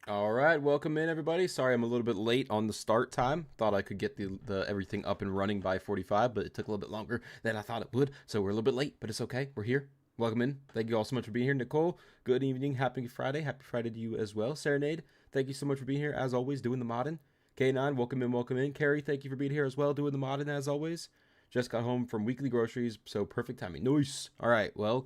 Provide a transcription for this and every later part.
All right, welcome in everybody. Sorry I'm a little bit late on the start time. Thought I could get the everything up and running by 45, but it took a little bit longer than I thought it would. So we're a little bit late, but it's okay. We're here. Welcome in. Thank you all so much for being here. Nicole, good evening. Happy Friday. Happy Friday to you as well. Serenade, thank you so much for being here as always, doing the modding. K9, welcome in, welcome in. Carrie, thank you for being here as well, doing the modding as always. Just got home from weekly groceries, so perfect timing. Nice. All right, well,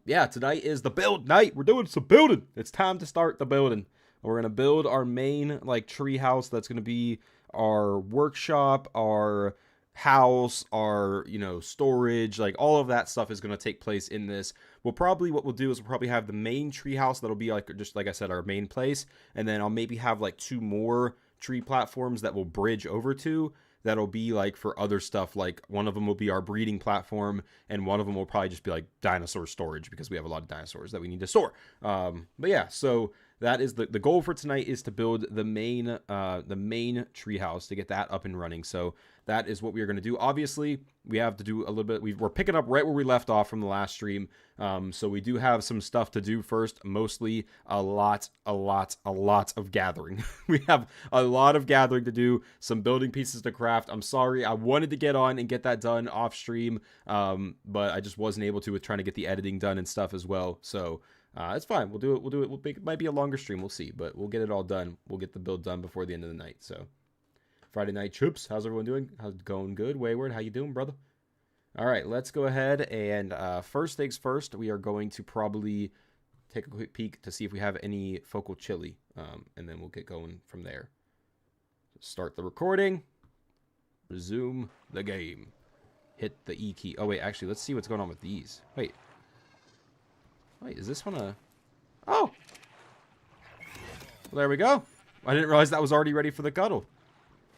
yeah, tonight is the build night. We're doing some building. It's time to start the building. We're going to build our main, like, tree house. That's going to be our workshop, our house, our, storage. Like, all of that stuff is going to take place in this. What we'll do is we'll probably have the main tree house. That'll be, like, just like I said, our main place. And then I'll maybe have, like, 2 more tree platforms that will bridge over to. That'll be, like, for other stuff. Like, one of them will be our breeding platform. And one of them will probably just be, like, dinosaur storage. Because we have a lot of dinosaurs that we need to store. But, yeah, so... that is the goal for tonight, is to build the main treehouse, to get that up and running. So that is what we are going to do. Obviously, we have to do a little bit. We're picking up right where we left off from the last stream. So we do have some stuff to do first. Mostly a lot of gathering. We have a lot of gathering to do. Some building pieces to craft. I'm sorry. I wanted to get on and get that done off stream. But I just wasn't able to with trying to get the editing done and stuff as well. So... it's fine. We'll do it. It might be a longer stream. We'll see, but we'll get it all done. We'll get the build done before the end of the night. So, Friday night chips. How's everyone doing? How's it going? Good. Wayward, how you doing, brother? All right, let's go ahead and first things first. We are going to probably take a quick peek to see if we have any focal chili, and then we'll get going from there. Start the recording. Resume the game. Hit the E key. Oh wait, actually, let's see what's going on with these. Wait, is this one a... oh! Well, there we go. I didn't realize that was already ready for the cuddle.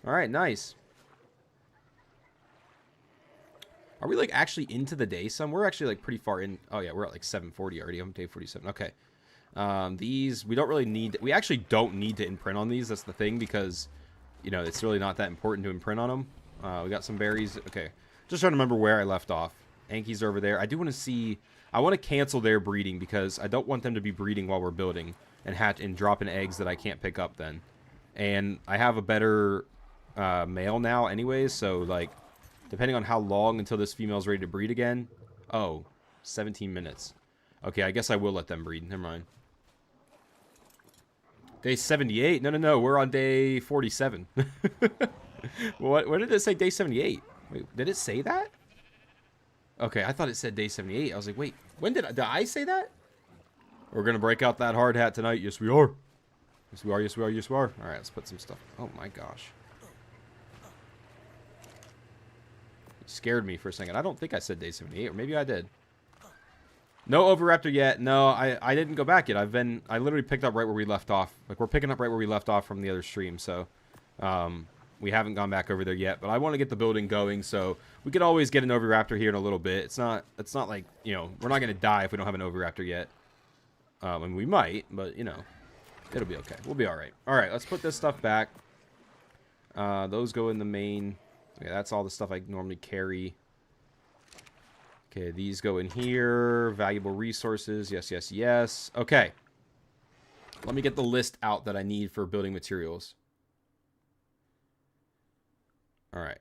Alright, nice. Are we, like, actually into the day some? We're actually, like, pretty far in. Oh, yeah, we're at, like, 7:40 already. I'm day 47. Okay. These, we don't really need... we actually don't need to imprint on these. That's the thing, because, it's really not that important to imprint on them. We got some berries. Okay. Just trying to remember where I left off. Ankies are over there. I do want to see... I want to cancel their breeding because I don't want them to be breeding while we're building and hatch and dropping eggs that I can't pick up then. And I have a better male now anyways, so, like, depending on how long until this female's ready to breed again. Oh, 17 minutes. Okay, I guess I will let them breed. Never mind. Day 78? No. We're on day 47. What did it say day 78? Wait, did it say that? Okay, I thought it said day 78. I was like, wait, when did I say that? We're going to break out that hard hat tonight. Yes, we are. Yes, we are. Yes, we are. Yes, we are. All right, let's put some stuff. Oh, my gosh. It scared me for a second. I don't think I said day 78, or maybe I did. No Oviraptor yet. No, I didn't go back yet. I literally picked up right where we left off. Like, we're picking up right where we left off from the other stream, so... we haven't gone back over there yet, but I want to get the building going, so we could always get an Oviraptor here in a little bit. It's not like, we're not going to die if we don't have an Oviraptor yet. And we might, but, it'll be okay. We'll be all right. All right, let's put this stuff back. Those go in the main. Okay, that's all the stuff I normally carry. Okay, these go in here. Valuable resources. Yes, yes, yes. Okay. Let me get the list out that I need for building materials. All right.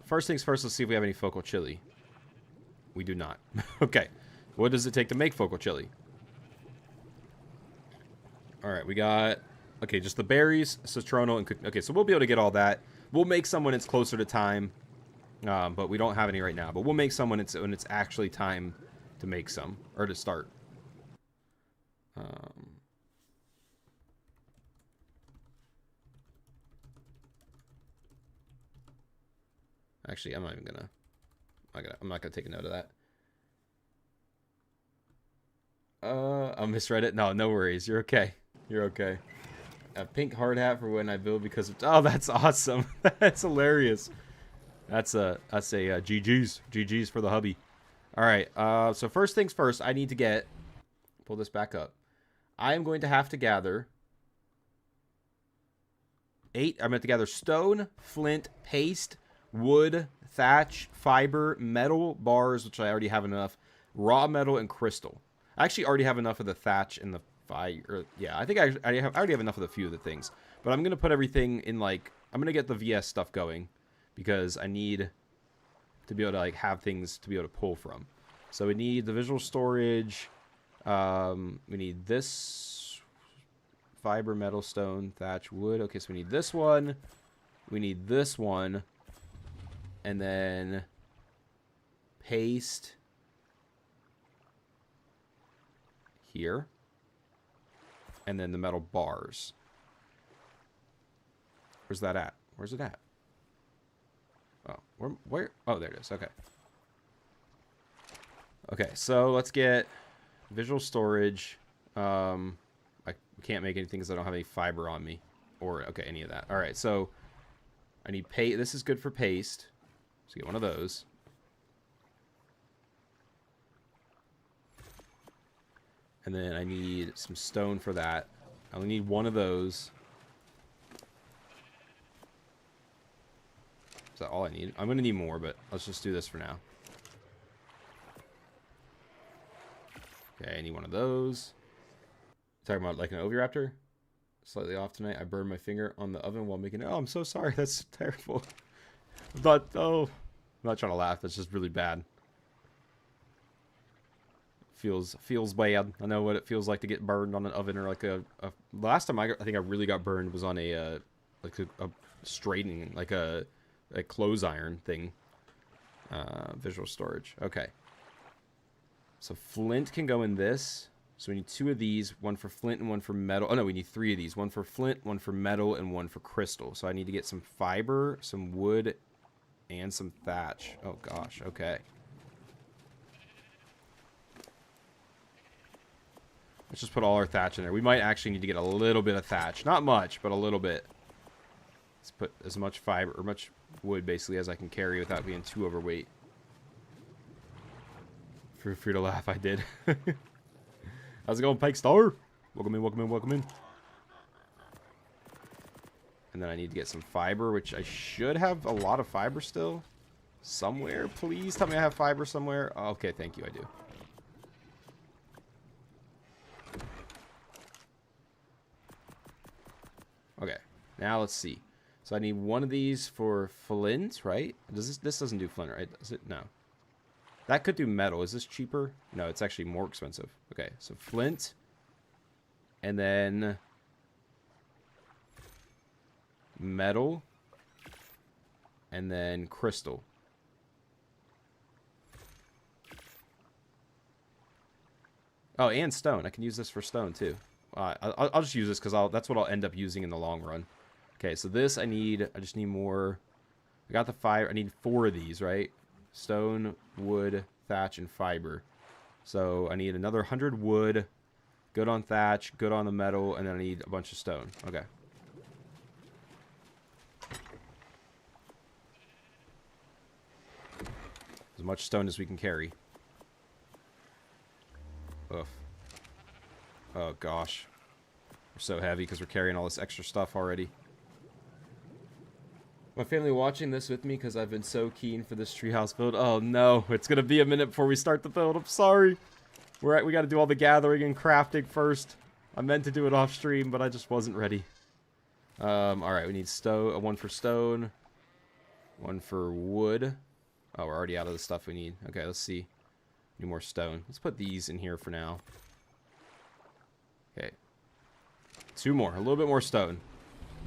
First things first, let's see if we have any focal chili. We do not. Okay. What does it take to make focal chili? All right, we got... okay, just the berries, citronal, and... okay, so we'll be able to get all that. We'll make some when it's closer to time. But we don't have any right now. But we'll make some when it's actually time to make some. Or to start. Actually, I'm not even gonna... I'm not gonna take a note of that. I misread it. No worries. You're okay. You're okay. A pink hard hat for when I build because of... oh, that's awesome. That's hilarious. That's a GG's for the hubby. All right. So first things first, I need to get... pull this back up. I am going to have to gather 8. I'm going to have to gather stone, flint, paste, wood, thatch, fiber, metal, bars, which I already have enough, raw metal, and crystal. I actually already have enough of the thatch and the Yeah, I think I already have enough of the few of the things. But I'm going to put everything in, like, I'm going to get the VS stuff going because I need to be able to, like, have things to be able to pull from. So we need the visual storage. We need this fiber, metal, stone, thatch, wood. Okay, so we need this one. We need this one. And then paste here. And then the metal bars. Where's that at? Where's it at? Oh, where? Oh, there it is. Okay. Okay, so let's get visual storage. I can't make anything because I don't have any fiber on me. Or, okay, any of that. All right, so I need paste. This is good for paste. Let's get one of those. And then I need some stone for that. I only need one of those. Is that all I need? I'm going to need more, but let's just do this for now. Okay, I need one of those. Talking about like an Oviraptor? Slightly off tonight. I burned my finger on the oven while making it. Oh, I'm so sorry. That's terrible. But, oh. I'm not trying to laugh. That's just really bad. Feels bad. I know what it feels like to get burned on an oven or like a last time I think I really got burned was on a like a straightening, like a clothes iron thing. Visual storage. Okay. So flint can go in this. So we need 2 of these, one for flint and one for metal. Oh no, we need 3 of these. One for flint, one for metal, and one for crystal. So I need to get some fiber, some wood, and some thatch. Oh gosh, okay. Let's just put all our thatch in there. We might actually need to get a little bit of thatch. Not much, but a little bit. Let's put as much fiber, or much wood, basically, as I can carry without being too overweight. Feel free to laugh, I did. How's it going, Pike Star? Welcome in, welcome in, welcome in. And then I need to get some fiber, which I should have a lot of fiber still. Somewhere, please tell me I have fiber somewhere. Oh, okay, thank you, I do. Okay, now let's see. So I need one of these for flint, right? Does this doesn't do flint, right? Does it? No. That could do metal. Is this cheaper? No, it's actually more expensive. Okay, so flint. And then metal. And then crystal. Oh, and stone. I can use this for stone, too. I'll just use this because that's what I'll end up using in the long run. Okay, so this I just need more. I got the fiber. I need 4 of these, right? Stone, wood, thatch, and fiber. So I need another 100 wood. Good on thatch, good on the metal, and then I need a bunch of stone. Okay. As much stone as we can carry. Ugh. Oh gosh. We're so heavy because we're carrying all this extra stuff already. My family watching this with me because I've been so keen for this treehouse build. Oh no, it's going to be a minute before we start the build. I'm sorry. We got to do all the gathering and crafting first. I meant to do it off stream, but I just wasn't ready. Alright, we need stone, one for stone. One for wood. Oh, we're already out of the stuff we need. Okay, let's see. Need more stone. Let's put these in here for now. Okay. 2 more. A little bit more stone.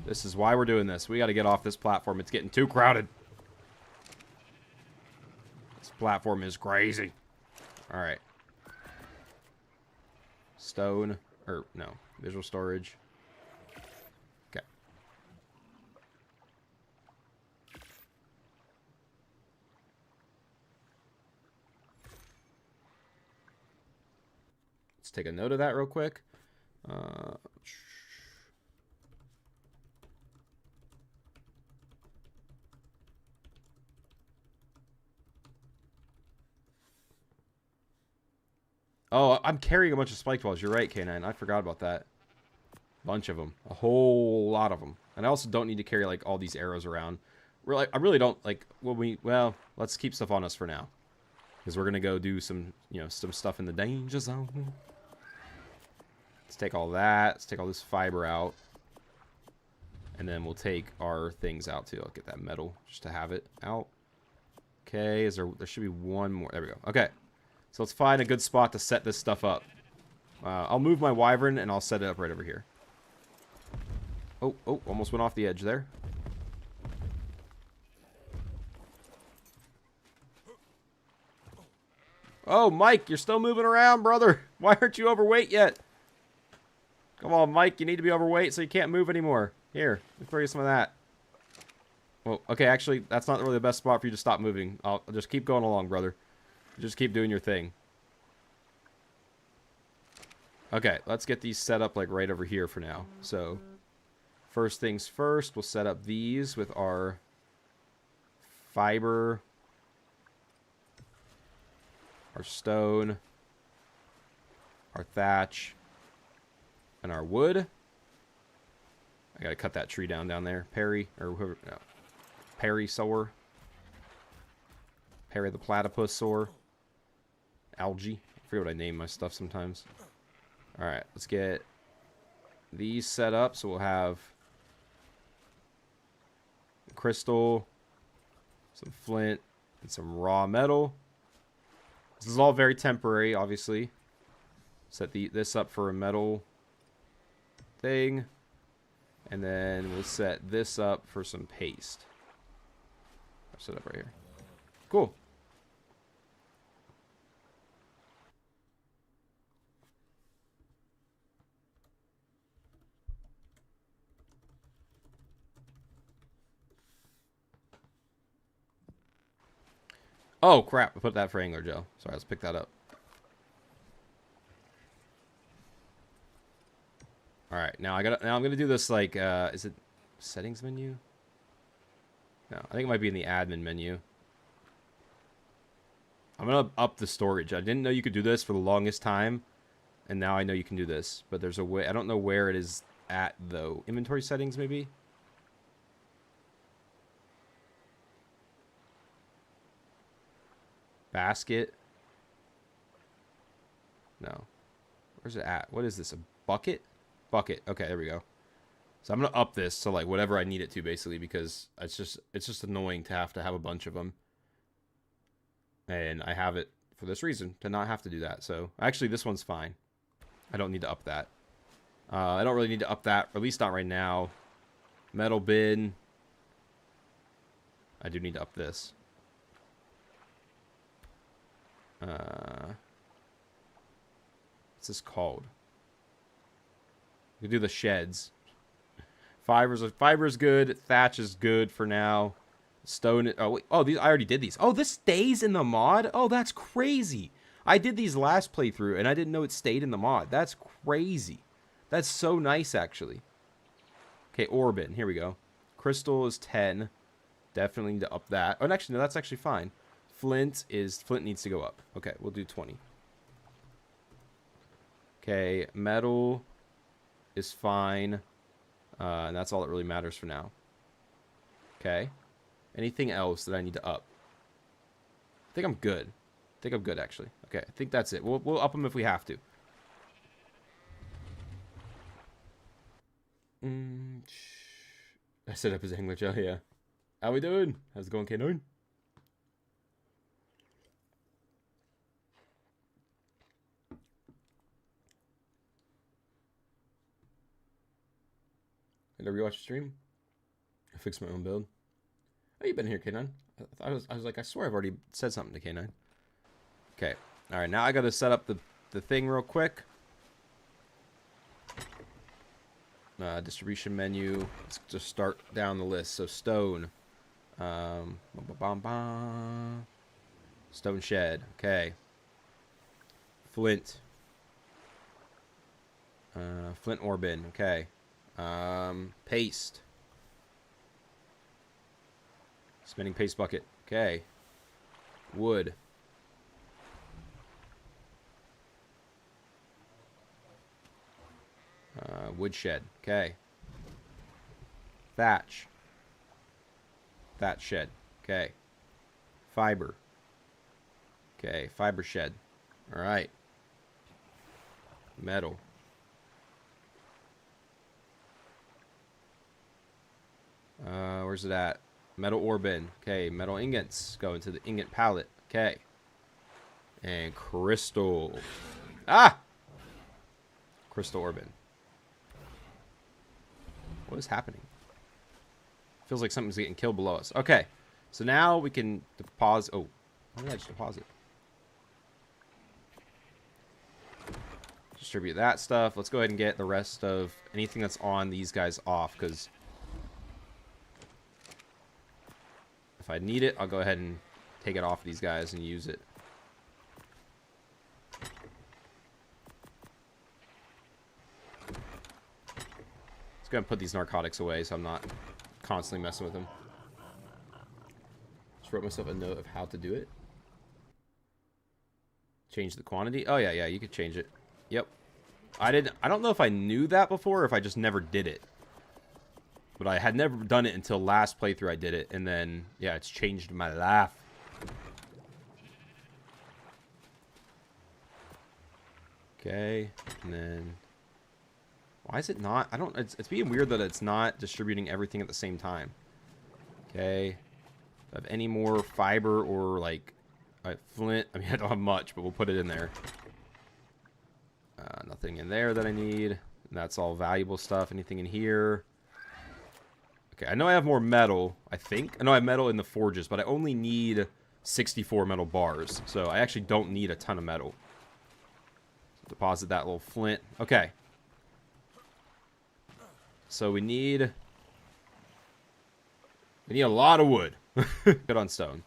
This is why we're doing this. We got to get off this platform. It's getting too crowded. This platform is crazy. Alright. Stone. Or, no. Visual storage. Okay. Let's take a note of that real quick. Oh, I'm carrying a bunch of spiked walls. You're right, K9. I forgot about that. Bunch of them. A whole lot of them. And I also don't need to carry, like, all these arrows around. I really don't, like, well, let's keep stuff on us for now. Because we're going to go do some, some stuff in the danger zone. take all that. Let's take all this fiber out. And then we'll take our things out too. I'll get that metal just to have it out. Okay, there should be one more. There we go. Okay. So let's find a good spot to set this stuff up. I'll move my wyvern and I'll set it up right over here. Oh, almost went off the edge there. Oh, Mike, you're still moving around, brother. Why aren't you overweight yet? Come on, Mike, you need to be overweight so you can't move anymore. Here, let me throw you some of that. Well, okay, actually, that's not really the best spot for you to stop moving. I'll just keep going along, brother. Just keep doing your thing. Okay, let's get these set up like right over here for now. So, first things first, we'll set up these with our fiber, our stone, our thatch, and our wood. I gotta cut that tree down there. Perry, or whoever, no. Perry soar. Perry the platypus soar. Algae. I forget what I name my stuff sometimes. Alright, let's get these set up. So we'll have crystal, some flint, and some raw metal. This is all very temporary, obviously. Set this up for a metal thing. And then we'll set this up for some paste. I'll set up right here. Cool. Oh, crap. I put that for angler gel. Sorry, let's pick that up. Alright, now I'm gonna do this like is it settings menu? No, I think it might be in the admin menu. I'm gonna up the storage. I didn't know you could do this for the longest time, and now I know you can do this. But there's a way. I don't know where it is at though. Inventory settings maybe. Basket. No. Where's it at? What is this? A bucket? Bucket. Okay, there we go. So I'm gonna up this to like whatever I need it to, basically, because it's just annoying to have a bunch of them, and I have it for this reason, to not have to do that. So actually, this one's fine. I don't need to up that. I don't really need to up that, or at least not right now. Metal bin. I do need to up this. What's this called? We can do the sheds. Fiber's good. Thatch is good for now. Stone. Oh wait. Oh, these I already did these. Oh, this stays in the mod. Oh, that's crazy. I did these last playthrough and I didn't know it stayed in the mod. That's crazy. That's so nice, actually. Okay, ore bin. Here we go. Crystal is 10. Definitely need to up that. Oh, and actually, no, that's actually fine. Flint needs to go up. Okay, we'll do 20. Okay, metal is fine. And that's all that really matters for now. Okay. Anything else that I need to up? I think I'm good. I think I'm good, actually. Okay, I think that's it. We'll up them if we have to. I set up his English. Oh, yeah. How we doing? How's it going, K9? Did I rewatch the stream? I fixed my own build. Oh, you've been here, K9. I was like, I swear I've already said something to K9. Okay. All right, now I got to set up the thing real quick. Distribution menu. Let's just start down the list. So stone. Stone shed. Okay. Flint. Flint ore bin. Okay. Paste. Spinning paste bucket. Okay. Wood. Woodshed. Okay. Thatch. Thatch shed. Okay. Fiber. Okay. Fiber shed. Alright. Metal. Where's it at? Metal ore bin. Okay, metal ingots. Go into the ingot pallet. Okay. And crystal. Ah! Crystal ore bin. What is happening? Feels like something's getting killed below us. Okay. So now we can deposit. Oh. Why did I just deposit? Distribute that stuff. Let's go ahead and get the rest of anything that's on these guys off, because if I need it, I'll go ahead and take it off these guys and use it. Let's go ahead and put these narcotics away so I'm not constantly messing with them. Just wrote myself a note of how to do it. Change the quantity. Oh yeah, you could change it. Yep. I don't know if I knew that before or if I just never did it. But I had never done it until last playthrough I did it, and then yeah, it's changed my life. Okay, and then why is it not? It's being weird that it's not distributing everything at the same time. Okay. Do I have any more fiber or like flint? I mean, I don't have much, but we'll put it in there. Nothing in there that I need. That's all valuable stuff. Anything in here? Okay, I know I have more metal, I think. I know I have metal in the forges, but I only need 64 metal bars. So I actually don't need a ton of metal. Deposit that little flint. Okay. So we need a lot of wood. Good on stone.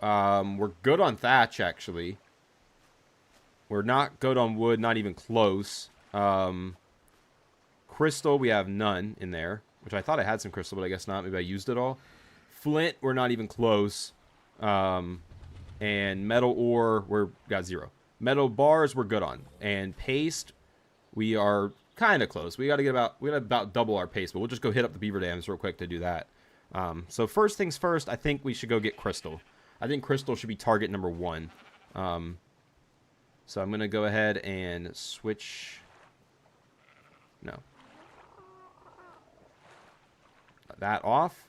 We're good on thatch, actually. We're not good on wood, not even close. Crystal, we have none in there. Which I thought I had some crystal, but I guess not. Maybe I used it all. Flint, we're not even close. And metal ore, we're got 0. Metal bars, we're good on. And paste, we are kind of close. We gotta about double our paste, but we'll just go hit up the beaver dams real quick to do that. So first things first, I think we should go get crystal. I think crystal should be target number 1. So I'm gonna go ahead and switch. No. That off.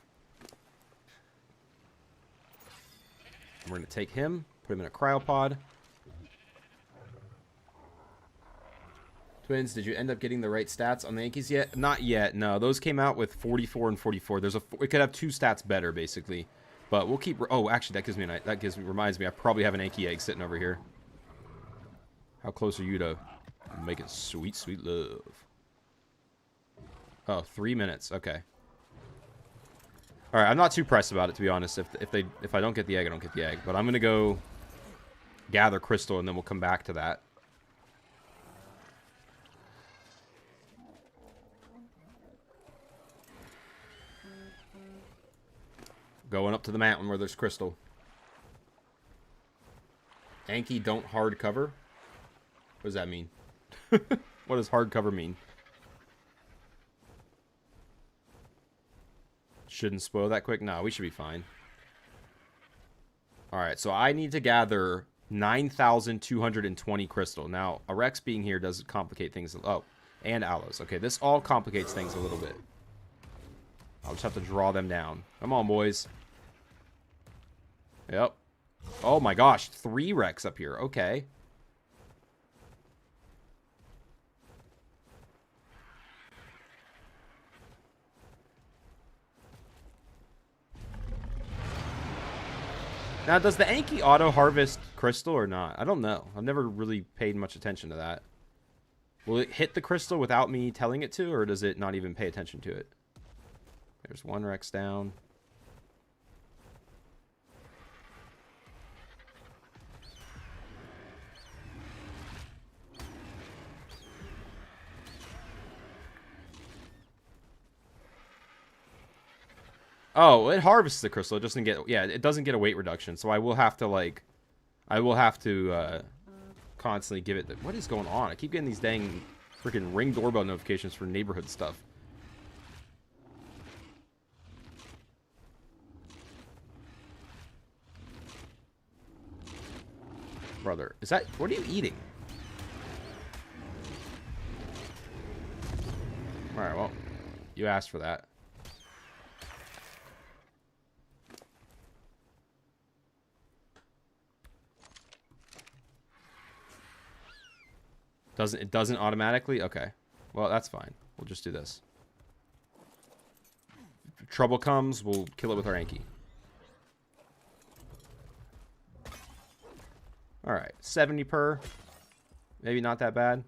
We're going to take him, put him in a cryopod. Twins, did you end up getting the right stats on the Yankees yet? Not yet, no. Those came out with 44 and 44. We could have 2 stats better, basically. But we'll keep... Oh, actually, reminds me, I probably have an Yankee egg sitting over here. How close are you to making sweet, sweet love? Oh, 3 minutes. Okay. All right, I'm not too pressed about it, to be honest. If I don't get the egg, I don't get the egg. But I'm gonna go gather crystal, and then we'll come back to that. Going up to the mountain where there's crystal. Yankee don't hard cover. What does that mean? What does hard cover mean? Shouldn't spoil that quick. No, we should be fine. Alright, so I need to gather 9,220 crystal. Now, a Rex being here does complicate things. Oh, and aloes. Okay, this all complicates things a little bit. I'll just have to draw them down. Come on, boys. Yep. Oh my gosh, 3 Rex up here. Okay. Now, does the Anki auto-harvest crystal or not? I don't know. I've never really paid much attention to that. Will it hit the crystal without me telling it to, or does it not even pay attention to it? There's 1 Rex down. Oh, it harvests the crystal. It doesn't get... Yeah, it doesn't get a weight reduction. So I will have to, like... constantly give it... What is going on? I keep getting these dang freaking Ring doorbell notifications for neighborhood stuff. Brother, is that... What are you eating? Alright, well... You asked for that. It doesn't automatically? Okay. Well, that's fine. We'll just do this. If trouble comes, we'll kill it with our Anki. Alright, 70 per. Maybe not that bad.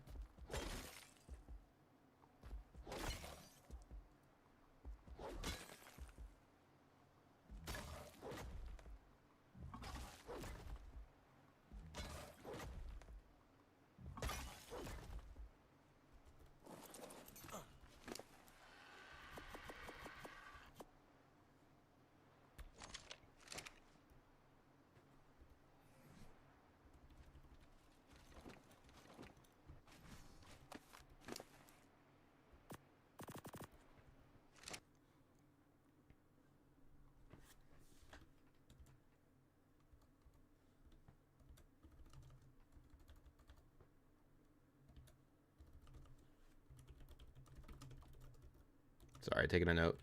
Sorry, taking a note.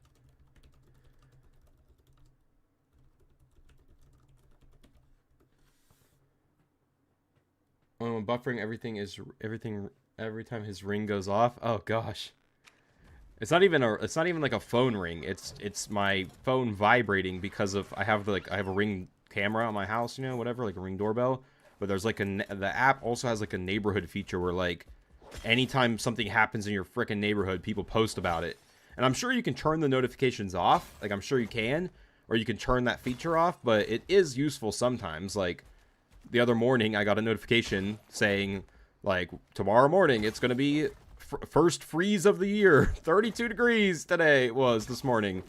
When buffering, every time his ring goes off. Oh gosh. It's not even like a phone ring. It's my phone vibrating because of I have a Ring camera on my house, you know, whatever, like a Ring doorbell. But there's like the app also has like a neighborhood feature where like anytime something happens in your frickin' neighborhood, people post about it. And I'm sure you can turn the notifications off. Like, I'm sure you can. Or you can turn that feature off. But it is useful sometimes. Like, the other morning, I got a notification saying, like, tomorrow morning, it's going to be first freeze of the year. 32 degrees today it was this morning.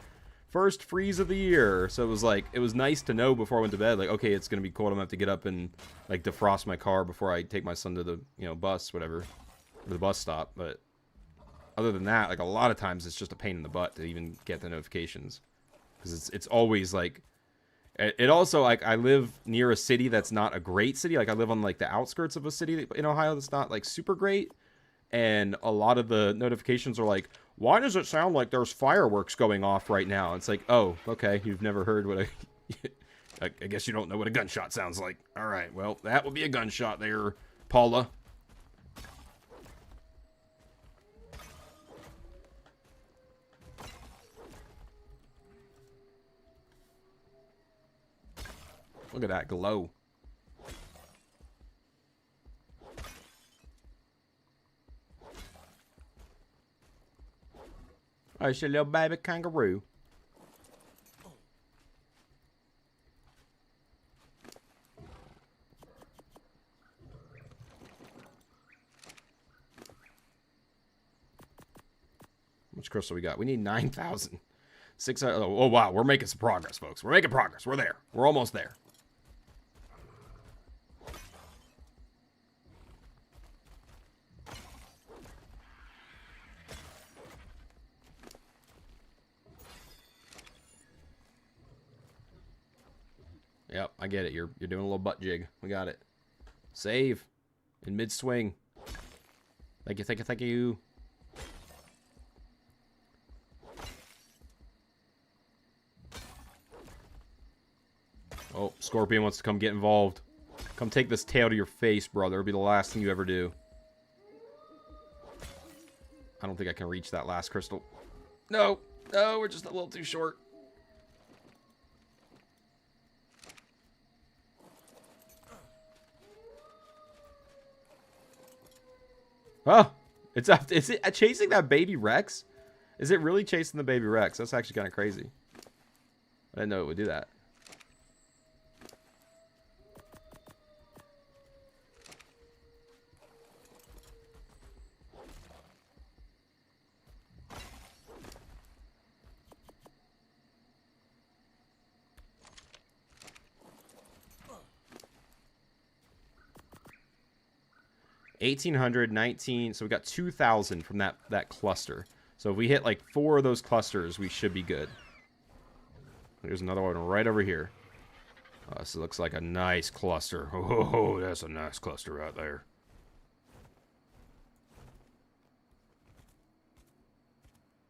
First freeze of the year. So it was like, it was nice to know before I went to bed. Like, okay, it's going to be cold. I'm going to have to get up and, like, defrost my car before I take my son to the, you know, bus, whatever. Or the bus stop. But other than that, like, a lot of times it's just a pain in the butt to even get the notifications. Because it's always, like... It also, like, I live near a city that's not a great city. Like, I live on, like, the outskirts of a city in Ohio that's not, like, super great. And a lot of the notifications are like, why does it sound like there's fireworks going off right now? It's like, oh, okay, you've never heard what I guess you don't know what a gunshot sounds like. All right, well, that would be a gunshot there, Paula. Look at that glow. Oh, it's a little baby kangaroo. How much crystal we got? We need 9,000. 600. Oh, wow. We're making some progress, folks. We're making progress. We're there. We're almost there. Yep, I get it. You're doing a little butt jig. We got it. Save. In mid-swing. Thank you, thank you, thank you. Oh, Scorpion wants to come get involved. Come take this tail to your face, brother. It'll be the last thing you ever do. I don't think I can reach that last crystal. No. No, we're just a little too short. Oh, is it chasing that baby Rex? Is it really chasing the baby Rex? That's actually kind of crazy. I didn't know it would do that. $1,819, so we got 2,000 from that cluster. So if we hit like 4 of those clusters, we should be good. There's another one right over here. This looks like a nice cluster. Oh, that's a nice cluster right there.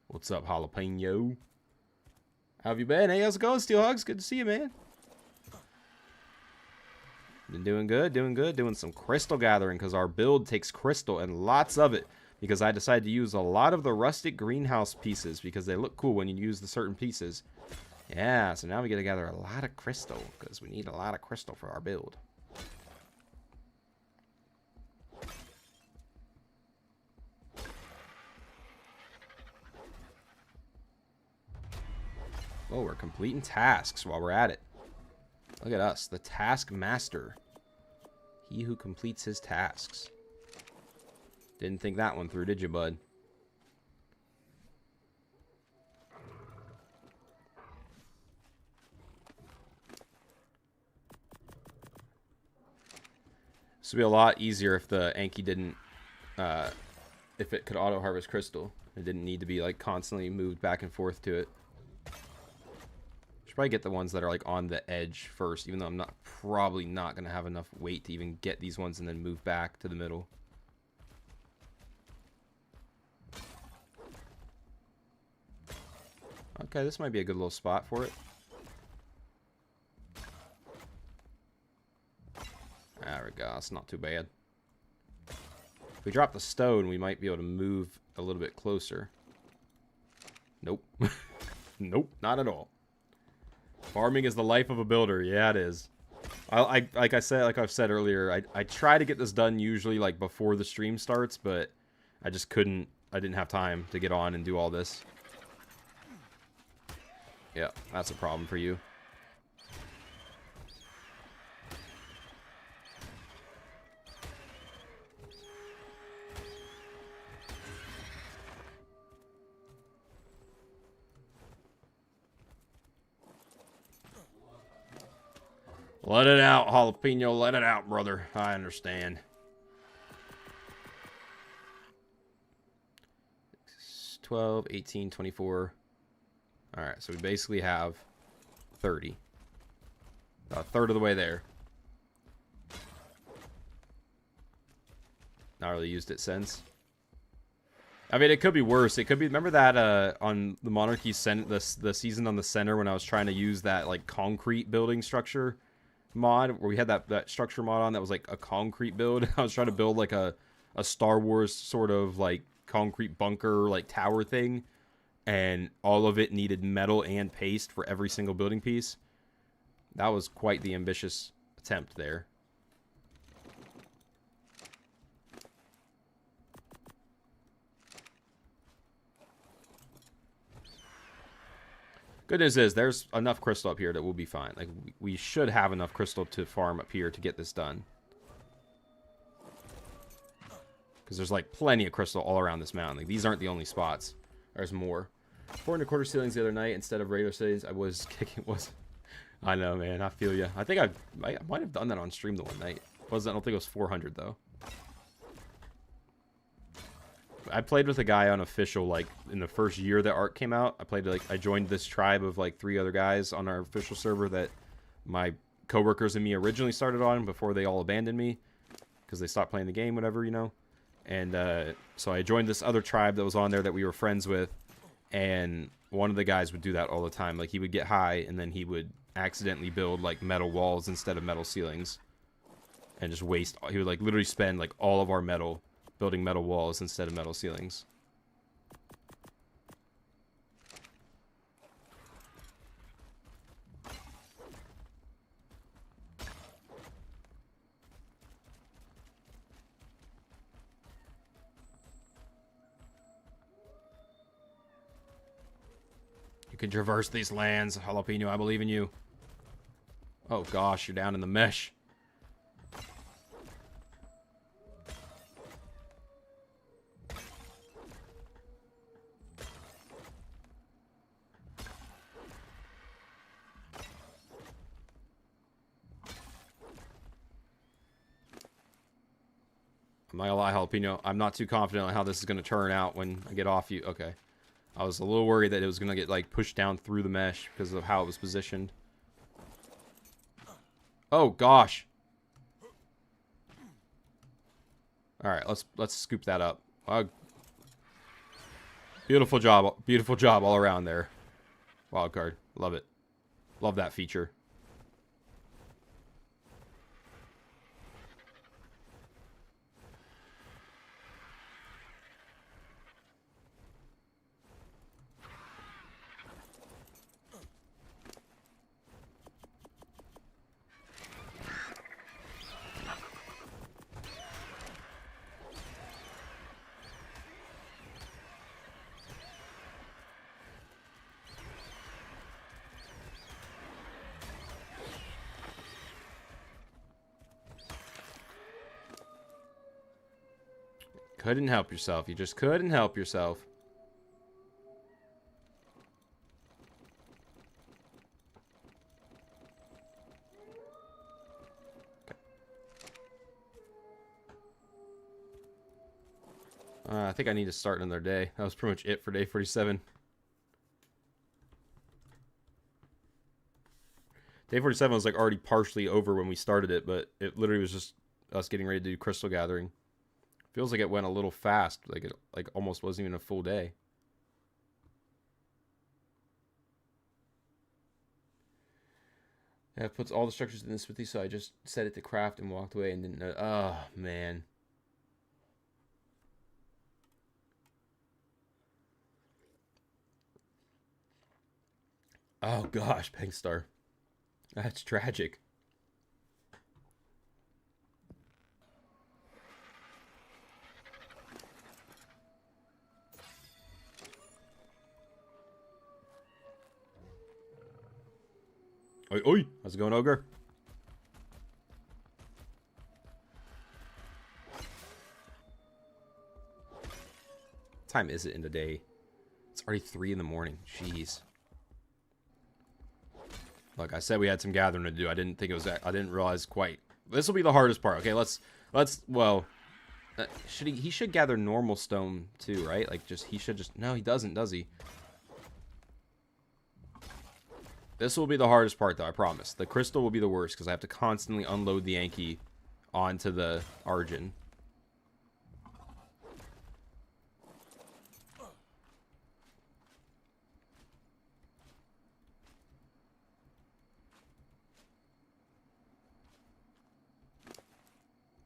What's up, Jalapeno? How have you been? Hey, how's it going, Steelhogs? Good to see you, man. Been doing good, doing good. Doing some crystal gathering because our build takes crystal and lots of it. Because I decided to use a lot of the rustic greenhouse pieces because they look cool when you use the certain pieces. Yeah, so now we get to gather a lot of crystal because we need a lot of crystal for our build. Oh, we're completing tasks while we're at it. Look at us, the task master. He who completes his tasks. Didn't think that one through, did you, bud? This would be a lot easier if the Anki didn't, if it could auto-harvest crystal. It didn't need to be, like, constantly moved back and forth to it. Should probably get the ones that are, like, on the edge first, even though I'm probably not going to have enough weight to even get these ones and then move back to the middle. Okay, this might be a good little spot for it. There we go. It's not too bad. If we drop the stone, we might be able to move a little bit closer. Nope. Nope, not at all. Farming is the life of a builder. Yeah, it is. Like I've said earlier, I try to get this done usually like before the stream starts, but I just couldn't. I didn't have time to get on and do all this. Yeah, that's a problem for you. Let it out, Jalapeno. Let it out, brother. I understand. 12, 18, 24. Alright, so we basically have 30. About a third of the way there. Not really used it since. I mean, it could be worse. It could be... Remember that on the Monarchy the season on the center when I was trying to use that like concrete building structure mod, where we had that structure mod on that was like a concrete build. I was trying to build like a Star Wars sort of like concrete bunker like tower thing, and all of it needed metal and paste for every single building piece. That was quite the ambitious attempt there. Good news is there's enough crystal up here that we'll be fine. Like, we should have enough crystal to farm up here to get this done. Because there's like plenty of crystal all around this mountain. Like, these aren't the only spots. There's more. 4.25 ceilings the other night instead of regular ceilings. I was kicking. I know, man. I feel you. I think I might have done that on stream the one night. I don't think it was 400 though. I played with a guy on official, like, in the first year that Ark came out. I joined this tribe of, like, 3 other guys on our official server that my coworkers and me originally started on before they all abandoned me. Because they stopped playing the game, whatever, you know. And, so I joined this other tribe that was on there that we were friends with. And one of the guys would do that all the time. Like, he would get high, and then he would accidentally build, like, metal walls instead of metal ceilings. And just waste... He would, like, literally spend, like, all of our metal... building metal walls instead of metal ceilings. You can traverse these lands, Jalapeno. I believe in you. Oh gosh, you're down in the mesh. I'm not gonna lie, Jalapeno. I'm not too confident on how this is gonna turn out when I get off you. Okay. I was a little worried that it was gonna get, like, pushed down through the mesh because of how it was positioned. Oh, gosh. Alright, let's scoop that up. Beautiful job. Beautiful job all around there. Wildcard. Love it. Love that feature. Couldn't help yourself. You just couldn't help yourself. I think I need to start another day. That was pretty much it for day 47. Day 47 was like already partially over when we started it, but it literally was just us getting ready to do crystal gathering. Feels like it went a little fast, like it almost wasn't even a full day. Yeah, it puts all the structures in the smithy, so I just set it to craft and walked away and didn't know. Oh, man. Oh, gosh, Pengstar. That's tragic. Oi, oi. How's it going, Ogre? What time is it in the day? It's already 3 in the morning. Jeez. Look, I said we had some gathering to do. I didn't think it was that. I didn't realize quite. This will be the hardest part. Okay, well, he should gather normal stone too, right? Like he should just, no, he doesn't, does he? This will be the hardest part though, I promise. The crystal will be the worst because I have to constantly unload the Yankee onto the Argent.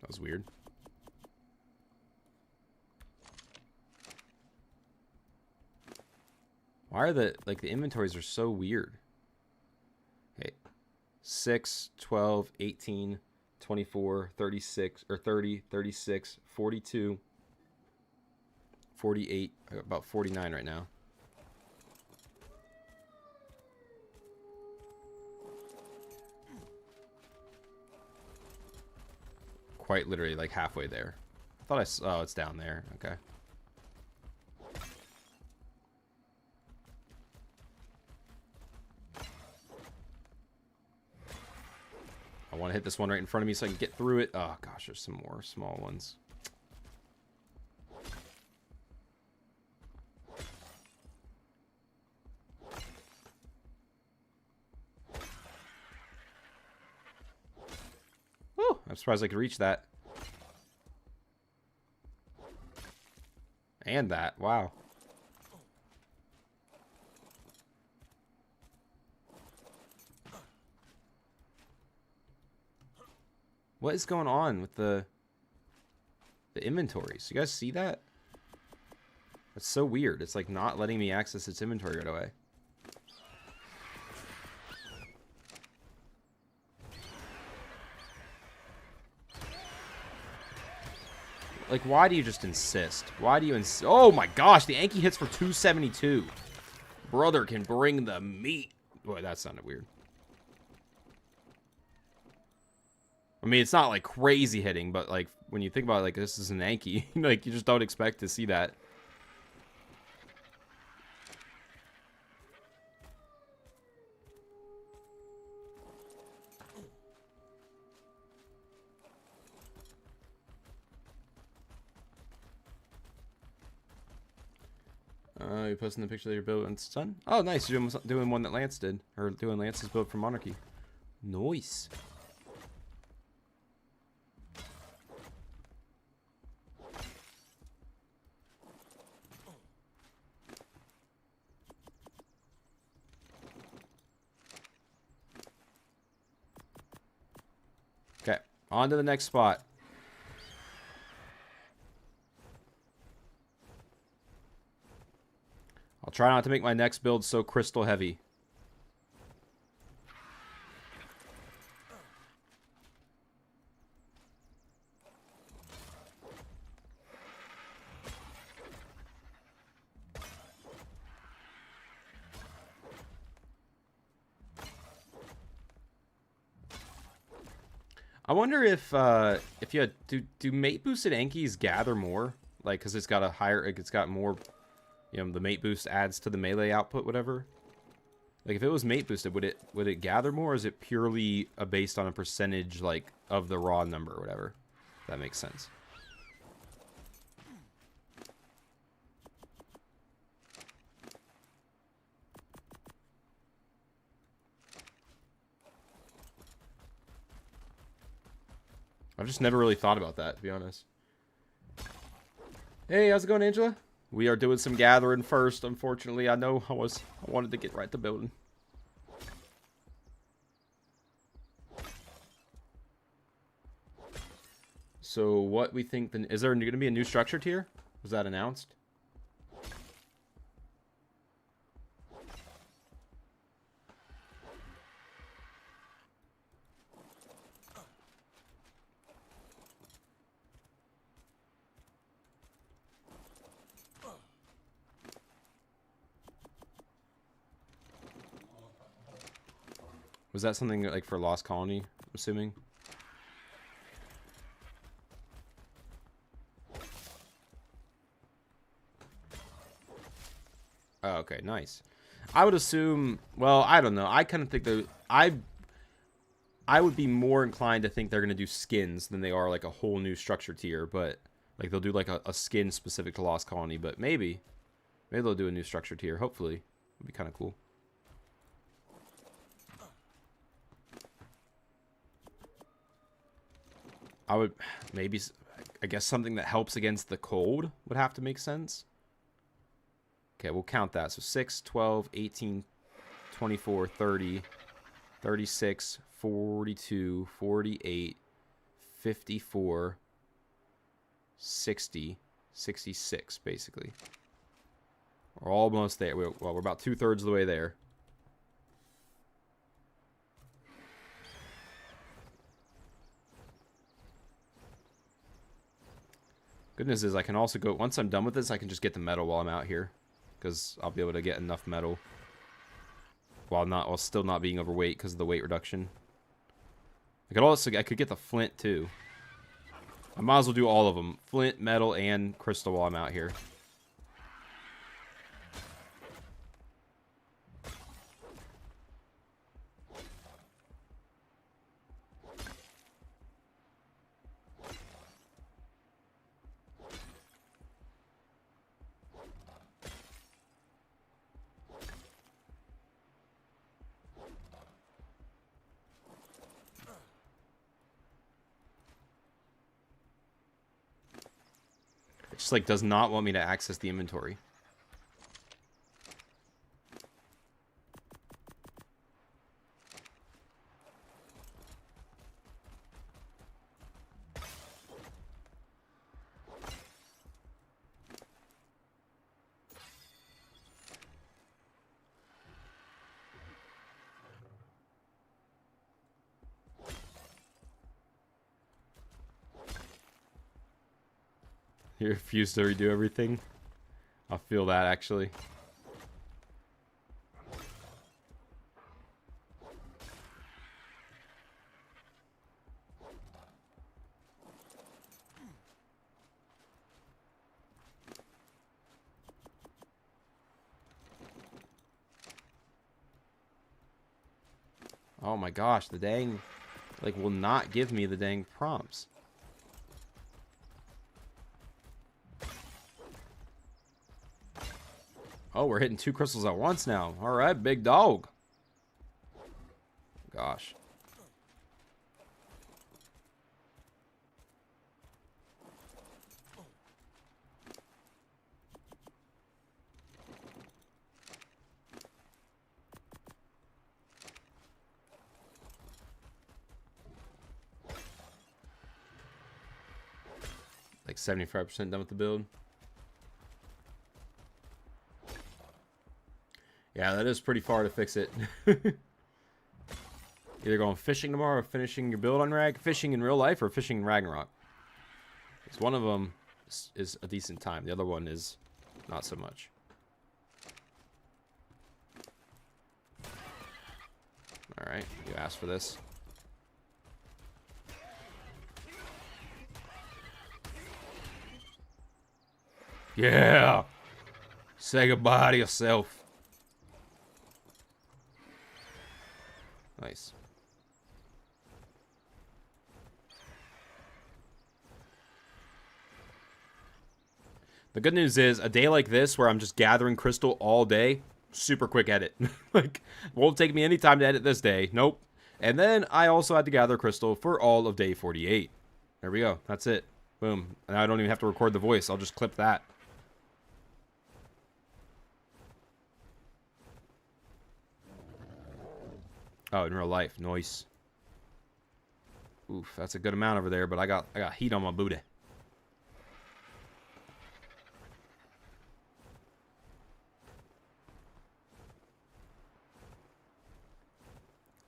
That was weird. Why are the inventories are so weird? Okay. 6, 12, 18, 24, 36, or 30, 36, 42, 48, about 49 right now. Quite literally like halfway there. I thought I saw, oh, it's down there. Okay. I want to hit this one right in front of me so I can get through it. Oh gosh, there's some more small ones. Woo! I'm surprised I could reach that. And that. Wow. What is going on with the inventories? You guys see that? That's so weird. It's like not letting me access its inventory right away. Like, why do you just insist? Why do you insist? Oh my gosh, the Anki hits for 272. Brother can bring the meat. Boy, that sounded weird. I mean, it's not like crazy hitting, but like when you think about it, like this is an Anki, like you just don't expect to see that. You're posting the picture of your build on Sun? Oh, nice. You're doing one that Lance did. Or doing Lance's build for Monarchy. Nice. Okay, on to the next spot. I'll try not to make my next build so crystal heavy. I wonder if you had, do mate boosted Ankis gather more? like, because it's got a higher, it's got more, you know, the mate boost adds to the melee output, whatever. Like, if it was mate boosted, would it gather more, or is it purely based on a percentage, like, of the raw number or whatever? If that makes sense. I've just never really thought about that, to be honest. Hey, how's it going, Angela? We are doing some gathering first, unfortunately. I know I wanted to get right to building. So what we think, then, is there going to be a new structure tier? Was that announced? Was that something like for Lost Colony, I'm assuming? Oh, okay, nice. I would assume, well, I don't know. I kind of think that I would be more inclined to think they're going to do skins than they are like a whole new structure tier, but like they'll do like a skin specific to Lost Colony, but maybe they'll do a new structure tier, hopefully. It'd be kind of cool. I would maybe, I guess something that helps against the cold would have to make sense. Okay, we'll count that. So 6, 12, 18, 24, 30, 36, 42, 48, 54, 60, 66, basically. We're almost there. Well, we're about 2/3 of the way there. Goodness is I can also go, once I'm done with this, I can just get the metal while I'm out here. Because I'll be able to get enough metal while still not being overweight because of the weight reduction. I could get the flint too. I might as well do all of them. Flint, metal, and crystal while I'm out here. Just like does not want me to access the inventory. You refuse to redo everything? I feel that, actually. Oh my gosh, the dang, like, will not give me the dang prompts. Oh, we're hitting 2 crystals at once now. All right, big dog. Gosh. Like 75% done with the build. Yeah, that is pretty far to fix it. Either going fishing tomorrow or finishing your build on fishing in real life or fishing in Ragnarok. Because one of them is a decent time. The other one is not so much. Alright, you asked for this. Yeah. Say goodbye to yourself. Nice. The good news is, a day like this where I'm just gathering crystal all day, super quick edit. Like, won't take me any time to edit this day. Nope. And then I also had to gather crystal for all of day 48. There we go. That's it. Boom. And I don't even have to record the voice. I'll just clip that. Oh, in real life. Nice. Oof, that's a good amount over there, but I got heat on my booty.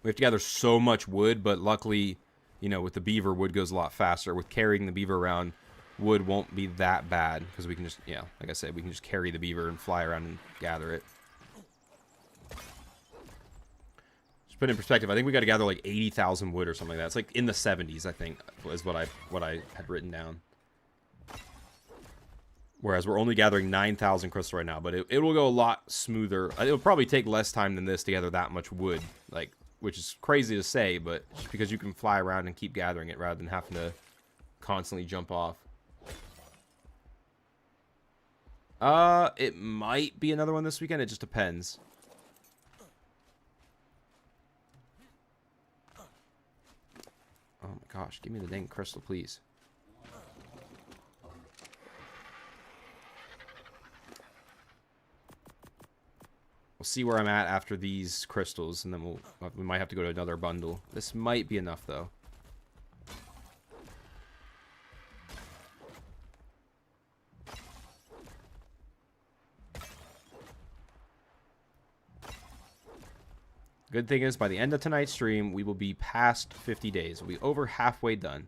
We have to gather so much wood, but luckily, you know, with the beaver, wood goes a lot faster. With carrying the beaver around, wood won't be that bad, because we can just, yeah, like I said, we can just carry the beaver and fly around and gather it. Just put it in perspective, I think we got to gather like 80,000 wood or something like that. It's like in the 70s, I think, is what I had written down. Whereas we're only gathering 9,000 crystal right now, but it will go a lot smoother. It'll probably take less time than this to gather that much wood, like, which is crazy to say, but just because you can fly around and keep gathering it rather than having to constantly jump off. It might be another one this weekend. It just depends. Oh my gosh, give me the dang crystal, please. We'll see where I'm at after these crystals, and then we might have to go to another bundle. This might be enough, though. Good thing is, by the end of tonight's stream, we will be past 50 days. We'll be over halfway done.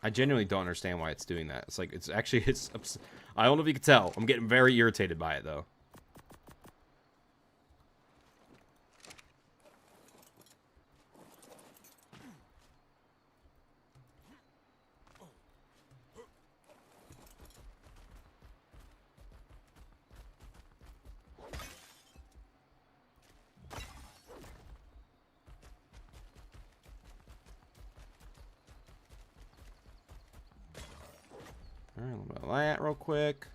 I genuinely don't understand why it's doing that. It's like, it's actually, I don't know if you can tell. I'm getting very irritated by it, though. Alright, a little bit of that real quick.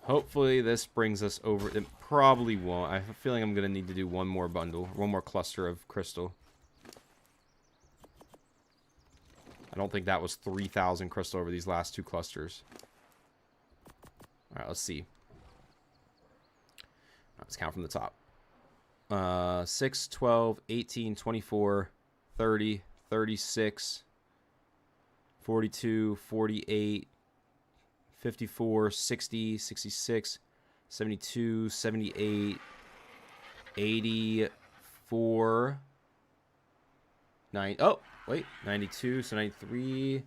Hopefully this brings us over. It probably won't. I have a feeling I'm going to need to do one more bundle. One more cluster of crystal. I don't think that was 3,000 crystal over these last two clusters. Alright, let's see. Let's count from the top. 6, 12, 18, 24, 30, 36, 42, 48, 54, 60, 66, 72, 78, 84, 9. Oh, wait, 92, so 93.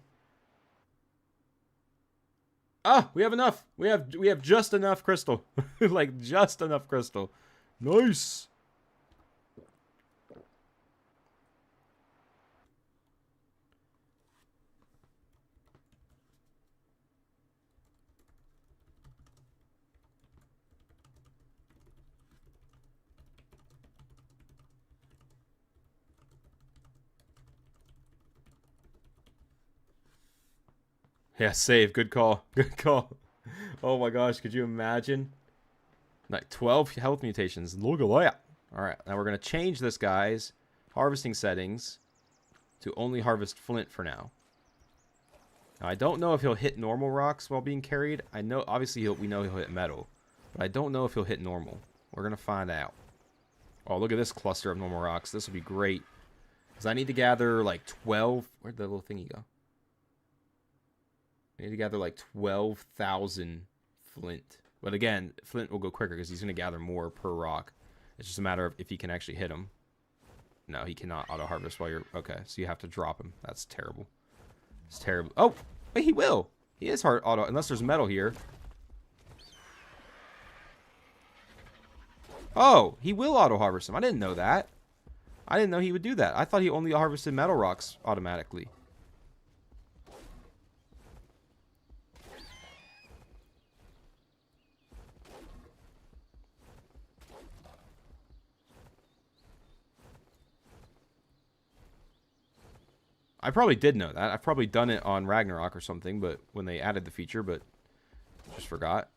Ah, we have enough. We have just enough crystal. Like, just enough crystal. Nice. Yeah, save. Good call. Good call. Oh my gosh, could you imagine? Like 12 health mutations. Look at that. Alright, now we're going to change this guy's harvesting settings to only harvest flint for now. Now, I don't know if he'll hit normal rocks while being carried. I know, obviously, we know he'll hit metal. But I don't know if he'll hit normal. We're going to find out. Oh, look at this cluster of normal rocks. This would be great. Because I need to gather like 12. Where'd the little thingy go? I need to gather like 12,000 flint. But again, flint will go quicker because he's going to gather more per rock. It's just a matter of if he can actually hit them. No, he cannot auto harvest while you're... Okay, so you have to drop him. That's terrible. It's terrible. Oh, wait, he will. He is hard auto, unless there's metal here. Oh, he will auto harvest him. I didn't know that. I didn't know he would do that. I thought he only harvested metal rocks automatically. I probably did know that. I've probably done it on Ragnarok or something, but when they added the feature, but just forgot.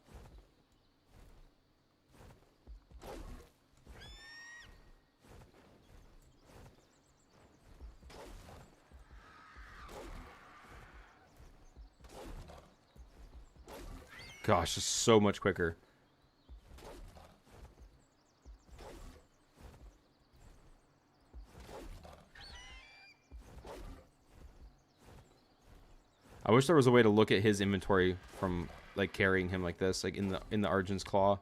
Gosh, it's so much quicker. I wish there was a way to look at his inventory from like carrying him like this, like in the Argent's Claw,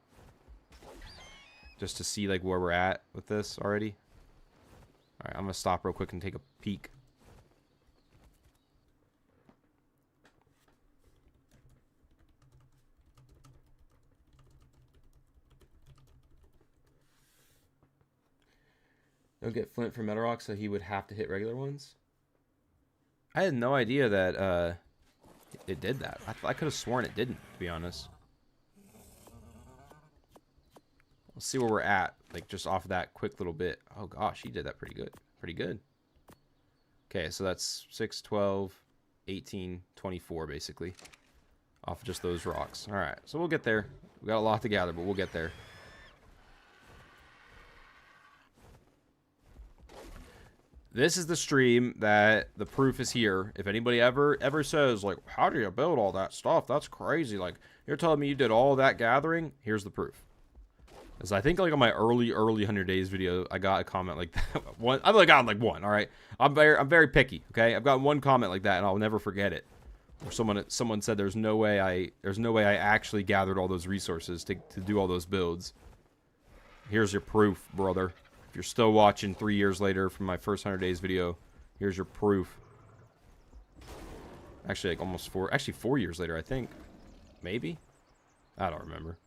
just to see like where we're at with this already. All right, I'm gonna stop real quick and take a peek. Don't get flint for metal rock, so he would have to hit regular ones. I had no idea that it did that. I could have sworn it didn't, to be honest. Let's see where we're at, like just off of that quick little bit. Oh gosh, he did that pretty good. Pretty good. Okay, so that's 6, 12, 18, 24 basically. Off of just those rocks. All right, so we'll get there. We got a lot to gather, but we'll get there. This is the stream that the proof is here. If anybody ever says, like, how do you build all that stuff? That's crazy. Like, you're telling me you did all that gathering? Here's the proof. Because I think, like, on my early 100 days video, I got a comment like that. I've only gotten, like, one, all right? I'm very picky, okay? I've got one comment like that, and I'll never forget it. Or someone said there's no way I actually gathered all those resources to do all those builds. Here's your proof, brother. If you're still watching 3 years later from my first 100 days video, here's your proof. Actually, like almost 4 years later, I think. Maybe? I don't remember.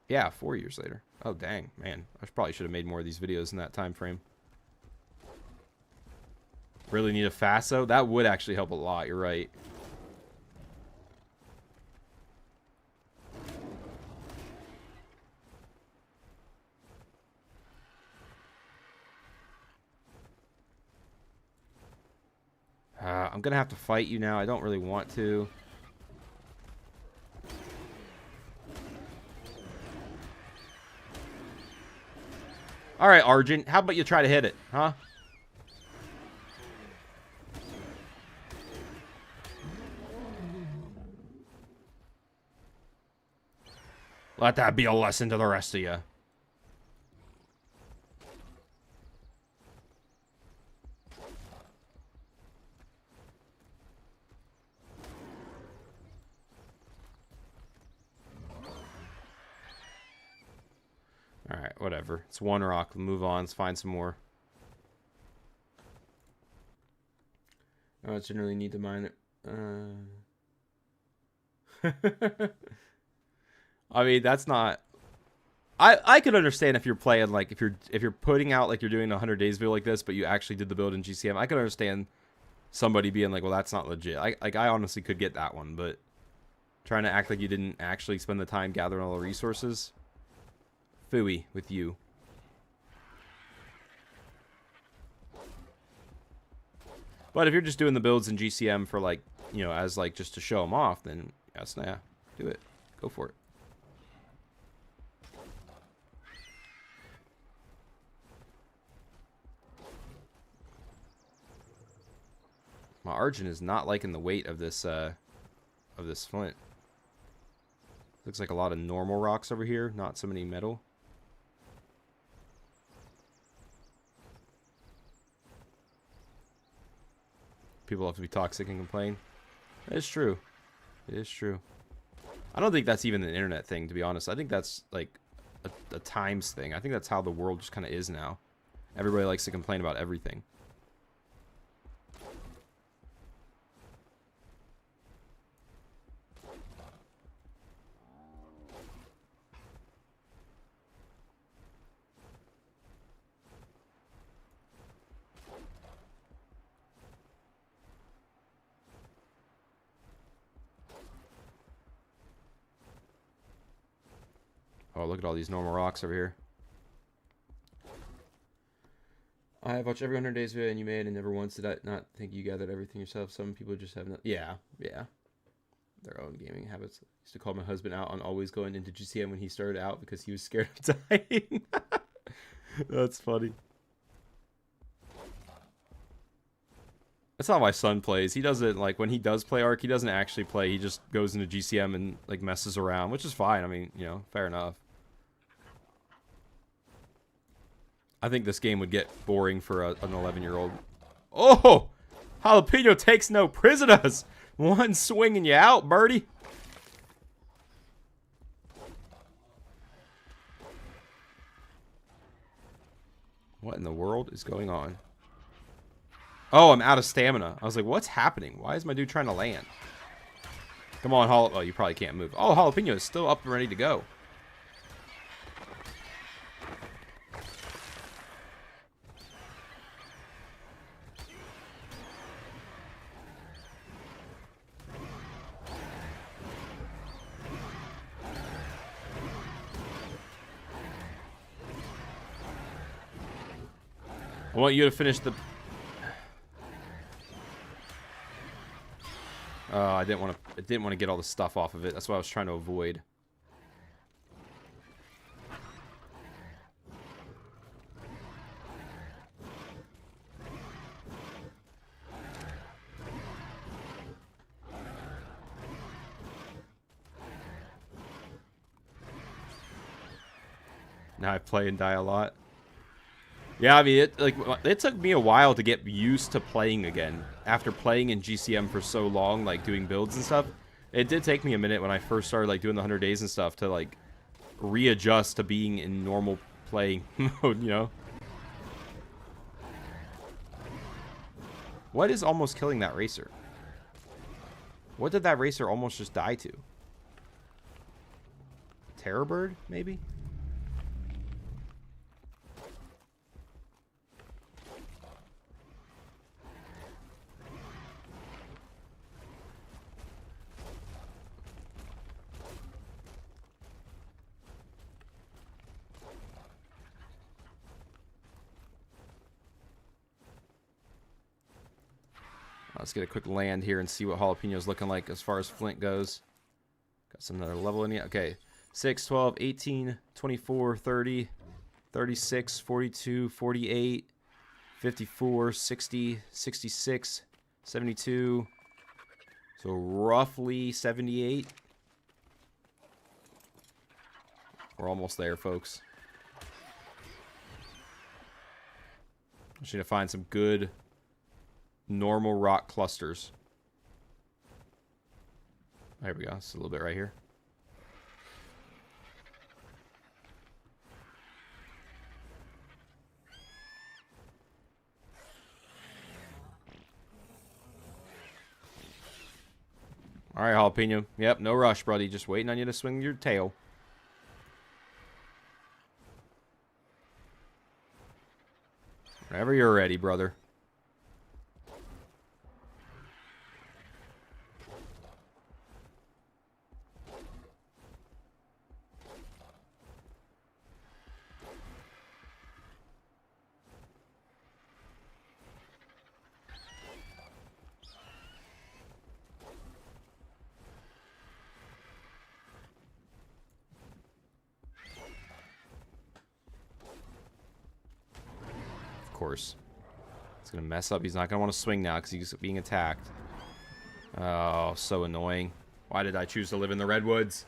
Yeah, 4 years later. Oh, dang, man. I probably should have made more of these videos in that time frame. Really need a FASO? That would actually help a lot, you're right. I'm gonna have to fight you now. I don't really want to. All right, Argent. How about you try to hit it, huh? Let that be a lesson to the rest of you. Alright, whatever. It's one rock. We'll move on. Let's find some more. I don't generally need to mine it. I mean, that's not... I could understand if you're playing, like, if you're putting out, like, you're doing a 100 days build like this, but you actually did the build in GCM. I could understand somebody being like, well, that's not legit. I honestly could get that one, but trying to act like you didn't actually spend the time gathering all the resources... Phooey with you. But if you're just doing the builds in GCM for, like, you know, as like just to show them off, then yes, yeah, do it. Go for it. My Argent is not liking the weight of this flint. Looks like a lot of normal rocks over here, not so many metal. People have to be toxic and complain. It's true. It is true. I don't think that's even an internet thing, to be honest. I think that's like a times thing. I think that's how the world just kind of is now. Everybody likes to complain about everything. Oh, look at all these normal rocks over here. I have watched every 100 days video and you made, and never once did I not think you gathered everything yourself. Some people just have no. Yeah. Their own gaming habits. I used to call my husband out on always going into GCM when he started out because he was scared of dying. That's funny. That's how my son plays. He doesn't, like, when he does play Ark, he doesn't actually play. He just goes into GCM and, like, messes around, which is fine. I mean, you know, fair enough. I think this game would get boring for an 11-year-old. Oh! Jalapeno takes no prisoners! One swing and you out, birdie. What in the world is going on? Oh, I'm out of stamina. I was like, what's happening? Why is my dude trying to land? Come on, Oh, you probably can't move. Oh, Jalapeno is still up and ready to go. I want you to finish the... I didn't want to get all the stuff off of it. That's what I was trying to avoid. Now I play and die a lot. Yeah, I mean, it took me a while to get used to playing again. After playing in GCM for so long, like, doing builds and stuff, it did take me a minute when I first started, like, doing the 100 days and stuff to, like, readjust to being in normal playing mode, you know? What is almost killing that racer? What did that racer almost just die to? Terror bird, maybe? Let's get a quick land here and see what Jalapeno's looking like as far as Flint goes. Got some another level in here. Okay. 6, 12, 18, 24, 30, 36, 42, 48, 54, 60, 66, 72. So roughly 78. We're almost there, folks. Just need to find some good normal rock clusters. There we go. It's a little bit right here. All right, Jalapeno. Yep, no rush, buddy. Just waiting on you to swing your tail. Whenever you're ready, brother. Course. It's gonna mess up. He's not gonna want to swing now because he's being attacked. Oh, so annoying. Why did I choose to live in the redwoods?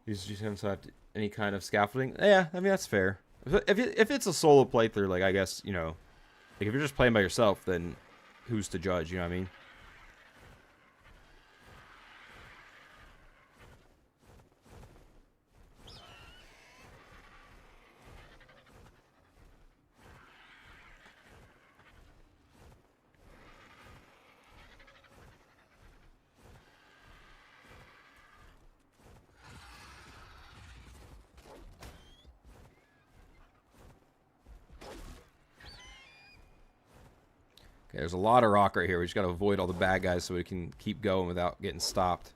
Use GCM so I have any kind of scaffolding. Yeah, I mean that's fair. If it's a solo playthrough, like I guess you know, like if you're just playing by yourself, then who's to judge? You know what I mean? Okay, there's a lot of rock right here. We just got to avoid all the bad guys so we can keep going without getting stopped.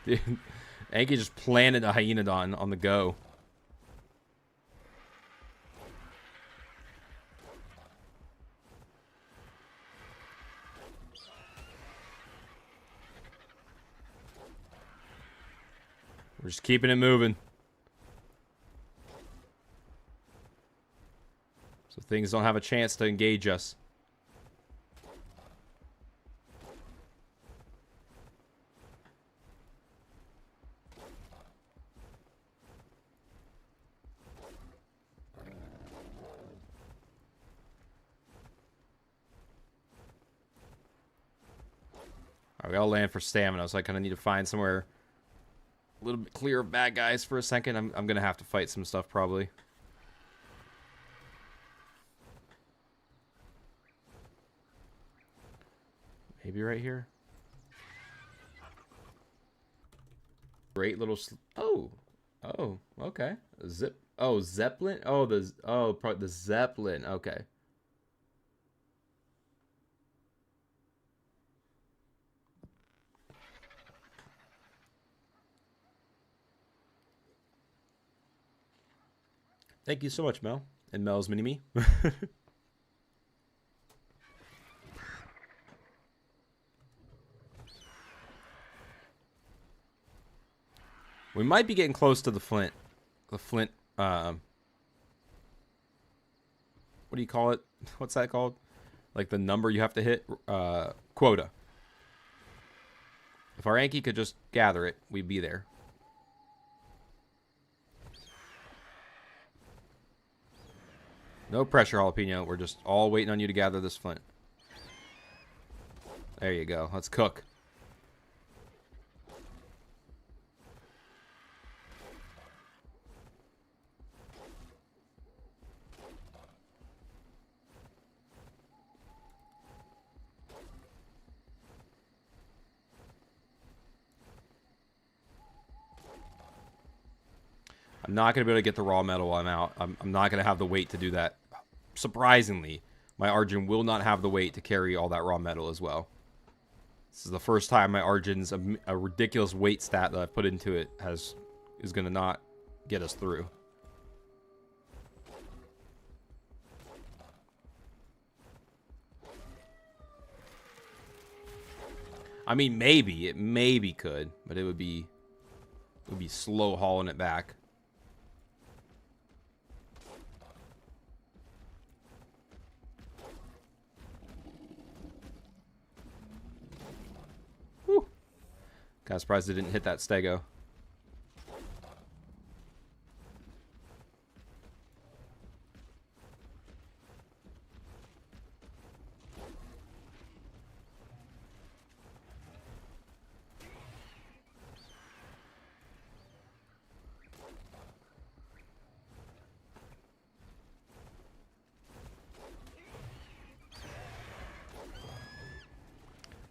Dude, Anki just planted a Hyenodon on the go. We're just keeping it moving. So things don't have a chance to engage us. Alright, we gotta land for stamina, so I kind of need to find somewhere a little bit clear of bad guys for a second. I'm gonna have to fight some stuff probably. Maybe right here. Great little. Oh, okay. Zip. Oh, Zeppelin. Oh, probably the Zeppelin. Okay. Thank you so much, Mel. And Mel's Mini-Me. We might be getting close to the Flint. The Flint, what do you call it? What's that called? Like the number you have to hit? Quota. If our Anki could just gather it, we'd be there. No pressure, Jalapeno. We're just all waiting on you to gather this Flint. There you go. Let's cook. I'm not going to be able to get the raw metal while I'm out. I'm not going to have the weight to do that. Surprisingly, my Argent will not have the weight to carry all that raw metal as well. This is the first time my Argent's a ridiculous weight stat that I've put into it is going to not get us through. I mean, maybe. It maybe could, but it would be slow hauling it back. Kind of surprised it didn't hit that stego.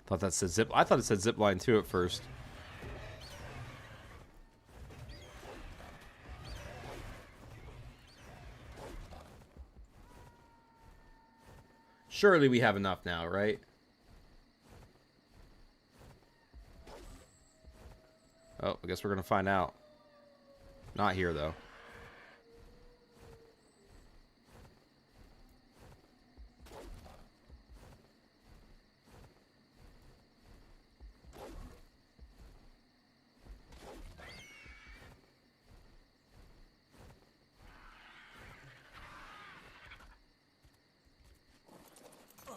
Thought that said zip. I thought it said zip line too at first. Surely we have enough now, right? Oh, I guess we're going to find out. Not here, though.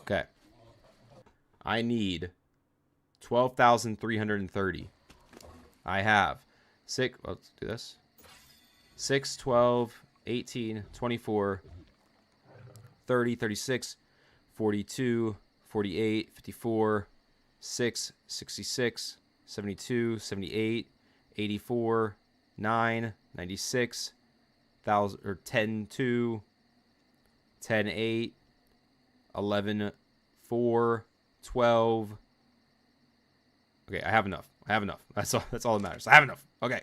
Okay. I need 12,330. I have 6, let's do this. 6, 12, 18, 24, 30, 36, 42, 48, 54, 6, 66, 72, 78, 84, 9, 96, 1,000, or 10, 2, 10, 8, 11, 4, 12. Okay, I have enough. I have enough. That's all that matters. I have enough. Okay.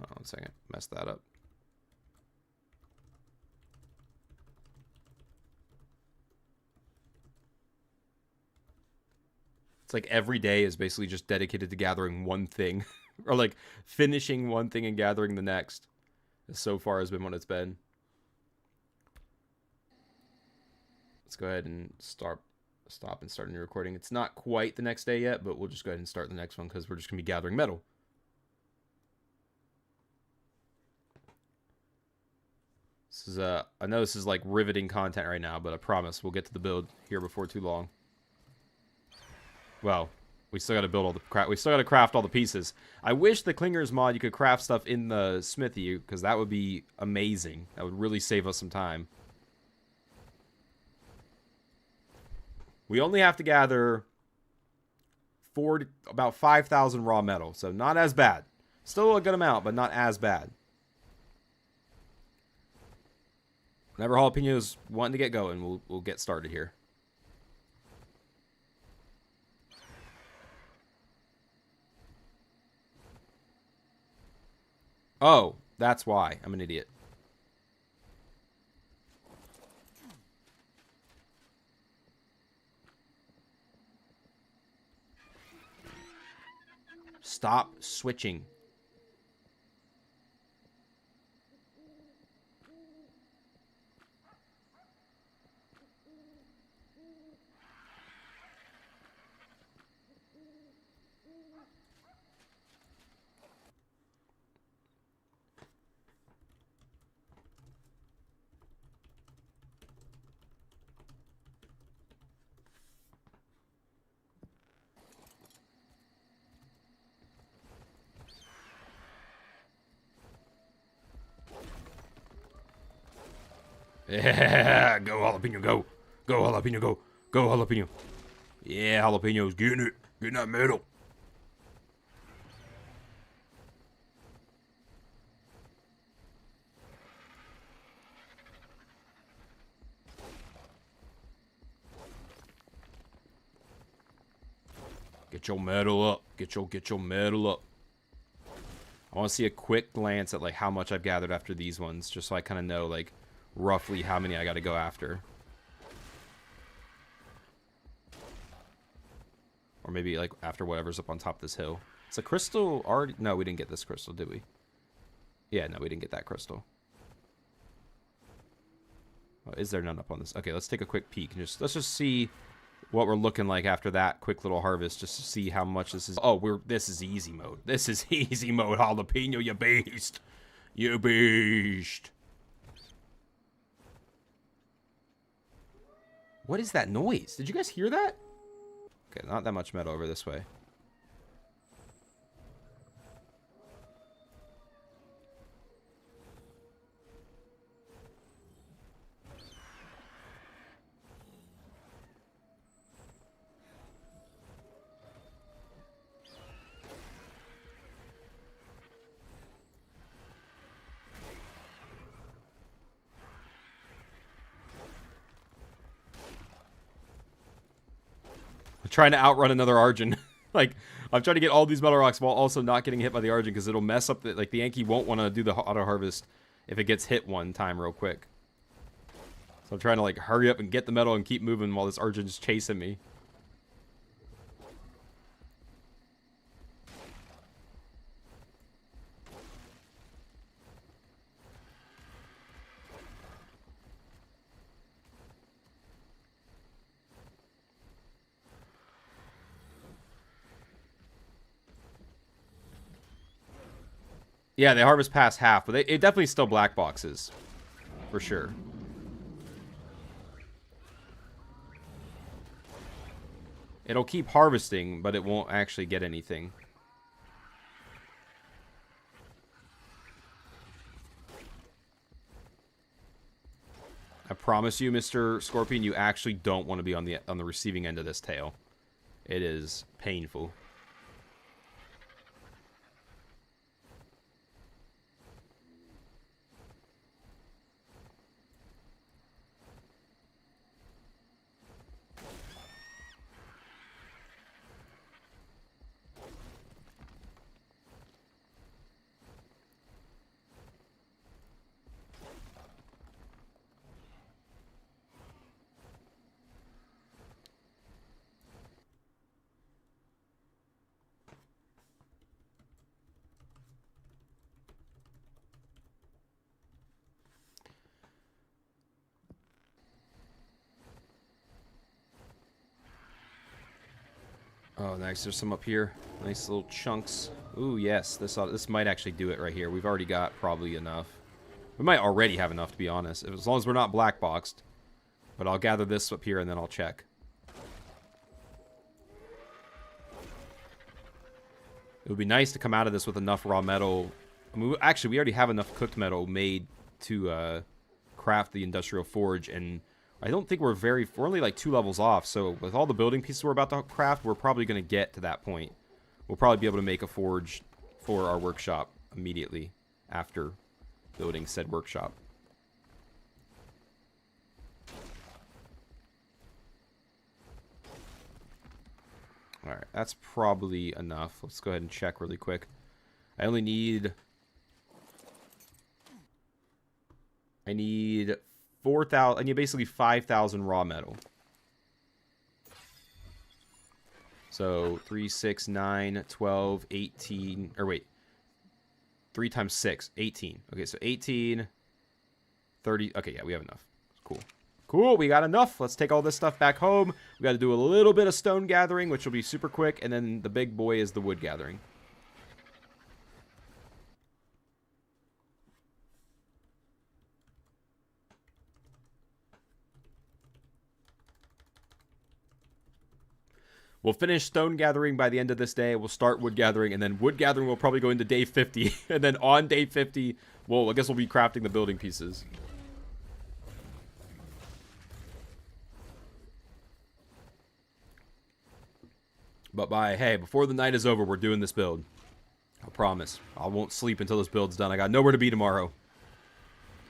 Oh, 1 second. Messed that up. It's like every day is basically just dedicated to gathering one thing. Or like finishing one thing and gathering the next. So far has been what it's been. Let's go ahead and stop and start a new recording. It's not quite the next day yet, but we'll just go ahead and start the next one because we're just going to be gathering metal. This is I know this is like riveting content right now, but I promise we'll get to the build here before too long. Well, we still got to build all the crap. We still got to craft all the pieces. I wish the Klingers mod you could craft stuff in the smithy because that would be amazing. That would really save us some time. We only have to gather about 5,000 raw metal, so not as bad. Still a good amount, but not as bad. Whenever Jalapeno's wanting to get going, we'll get started here. Oh, that's why. I'm an idiot. Stop switching. Yeah, go Jalapeno, go. Go Jalapeno, go. Go Jalapeno. Yeah, Jalapeno's getting it. Getting that metal. Get your metal up. Get your metal up. I want to see a quick glance at like how much I've gathered after these ones, just so I kind of know like roughly how many I got to go after. Or maybe like after whatever's up on top of this hill. It's a crystal already. No, we didn't get this crystal, did we? Yeah, no, we didn't get that crystal. Oh, is there none up on this? Okay, let's take a quick peek and let's just see what we're looking like after that quick little harvest, just to see how much this is. Oh, this is easy mode. This is easy mode, Jalapeno, you beast. You beast. What is that noise? Did you guys hear that? Okay, not that much metal over this way. Trying to outrun another Argent. Like, I'm trying to get all these metal rocks while also not getting hit by the Argent because it'll mess up like the Yankee won't want to do the auto harvest if it gets hit one time real quick. So I'm trying to like hurry up and get the metal and keep moving while this Argent's chasing me. Yeah, they harvest past half, but it definitely still black boxes. For sure. It'll keep harvesting, but it won't actually get anything. I promise you, Mr. Scorpion, you actually don't want to be on the receiving end of this tail. It is painful. Oh, nice. There's some up here. Nice little chunks. Ooh, yes. This might actually do it right here. We've already got probably enough. We might already have enough, to be honest. As long as we're not black boxed. But I'll gather this up here and then I'll check. It would be nice to come out of this with enough raw metal. I mean, actually, we already have enough cooked metal made to craft the industrial forge, and I don't think we're only like 2 levels off, so with all the building pieces we're about to craft, we're probably going to get to that point. We'll probably be able to make a forge for our workshop immediately after building said workshop. Alright, that's probably enough. Let's go ahead and check really quick. I need 4,000. I need basically 5,000 raw metal. So 3, 6, 9, 12, 18. Or wait. 3 times 6, 18. Okay, so 18, 30. Okay, yeah, we have enough. Cool. Cool, we got enough. Let's take all this stuff back home. We got to do a little bit of stone gathering, which will be super quick, and then the big boy is the wood gathering. We'll finish stone gathering by the end of this day. We'll start wood gathering, and then wood gathering will probably go into day 50. And then on day 50, well, I guess we'll be crafting the building pieces. But before the night is over, we're doing this build. I promise. I won't sleep until this build's done. I got nowhere to be tomorrow.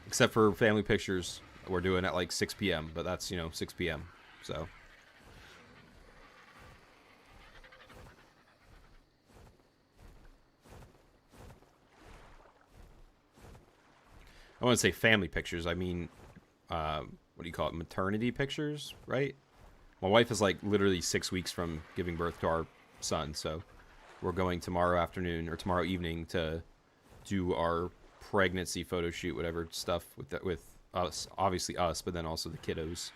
Except for family pictures. We're doing at like 6 p.m. But that's, 6 p.m. So. I wouldn't say family pictures. I mean, what do you call it? Maternity pictures, right? My wife is like literally 6 weeks from giving birth to our son, so we're going tomorrow afternoon or tomorrow evening to do our pregnancy photo shoot, whatever stuff with us, obviously us, but then also the kiddos.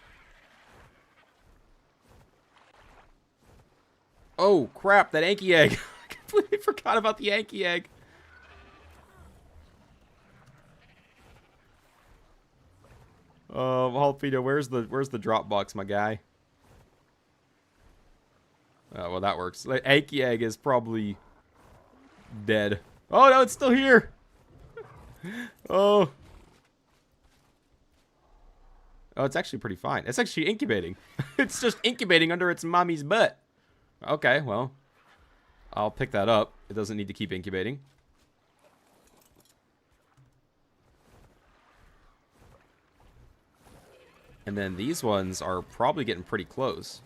Oh crap! That Yankee egg. I completely forgot about the Yankee egg. Jalapeno, where's the drop box, my guy? Oh, well, that works. The Yankee egg is probably dead. Oh, no, it's still here. Oh. Oh, it's actually pretty fine. It's actually incubating. It's just incubating under its mommy's butt. Okay, well, I'll pick that up. It doesn't need to keep incubating. And then these ones are probably getting pretty close.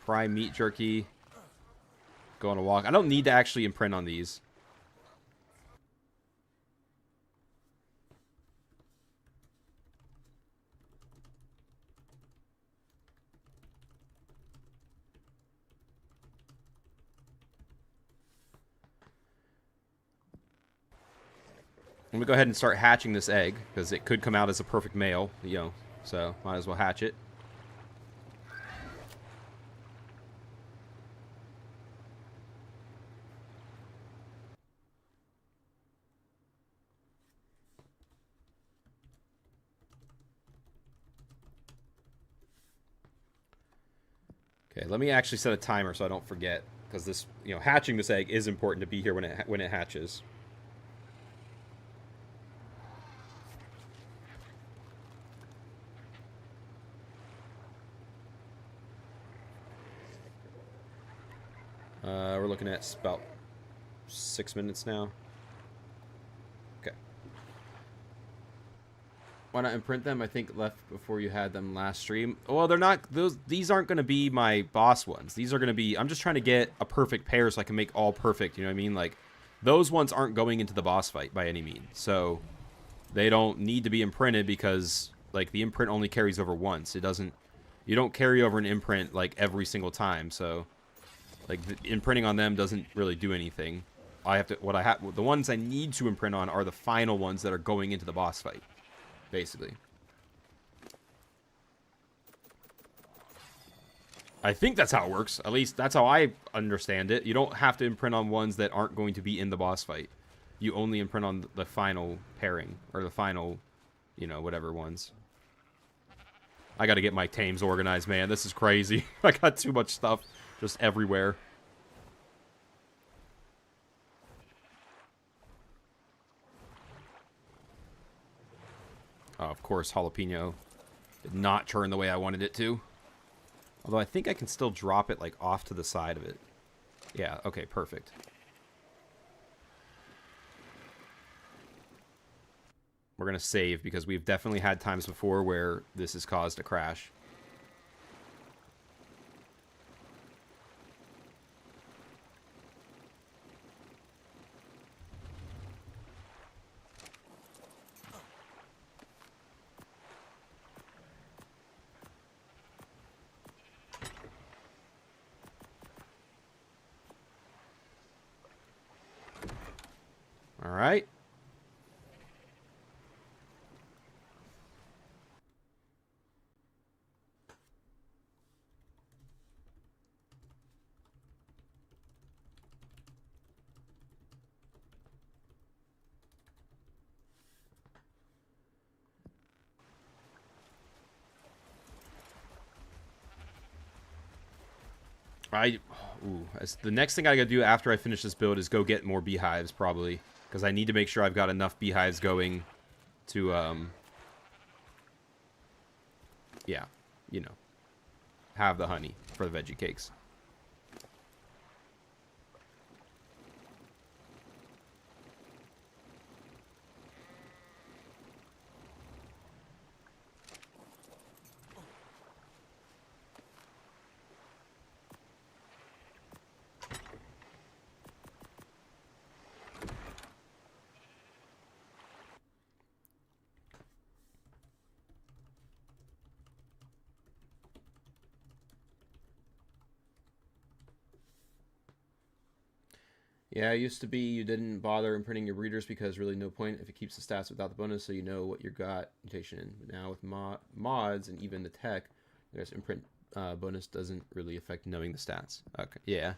Prime meat jerky. Go on a walk. I don't need to actually imprint on these. Let me go ahead and start hatching this egg, because it could come out as a perfect male, so might as well hatch it. Okay, let me actually set a timer so I don't forget, because this, hatching this egg is important to be here when it hatches. We're looking at about 6 minutes now. Okay. Why not imprint them? I think left before you had them last stream. Well, they're not these aren't going to be my boss ones. These are going to be, I'm just trying to get a perfect pair so I can make all perfect, you know what I mean? Like, those ones aren't going into the boss fight by any means. So they don't need to be imprinted because, like, the imprint only carries over once. It doesn't, you don't carry over an imprint like every single time. So like, imprinting on them doesn't really do anything. The ones I need to imprint on are the final ones that are going into the boss fight, basically. I think that's how it works. At least that's how I understand it. You don't have to imprint on ones that aren't going to be in the boss fight. You only imprint on the final pairing, or the final, whatever ones. I gotta get my tames organized, man. This is crazy. I got too much stuff just everywhere. Oh, of course, jalapeno did not turn the way I wanted it to. Although I think I can still drop it, like, off to the side of it. Yeah, okay, perfect. We're going to save because we've definitely had times before where this has caused a crash. All right. The next thing I gotta do after I finish this build is go get more beehives, probably. Because I need to make sure I've got enough beehives going to, yeah, have the honey for the veggie cakes. Yeah, it used to be you didn't bother imprinting your breeders because really no point if it keeps the stats without the bonus, so you know what you got mutation in. But now with mods and even the tech, there's imprint bonus doesn't really affect knowing the stats. Okay, yeah.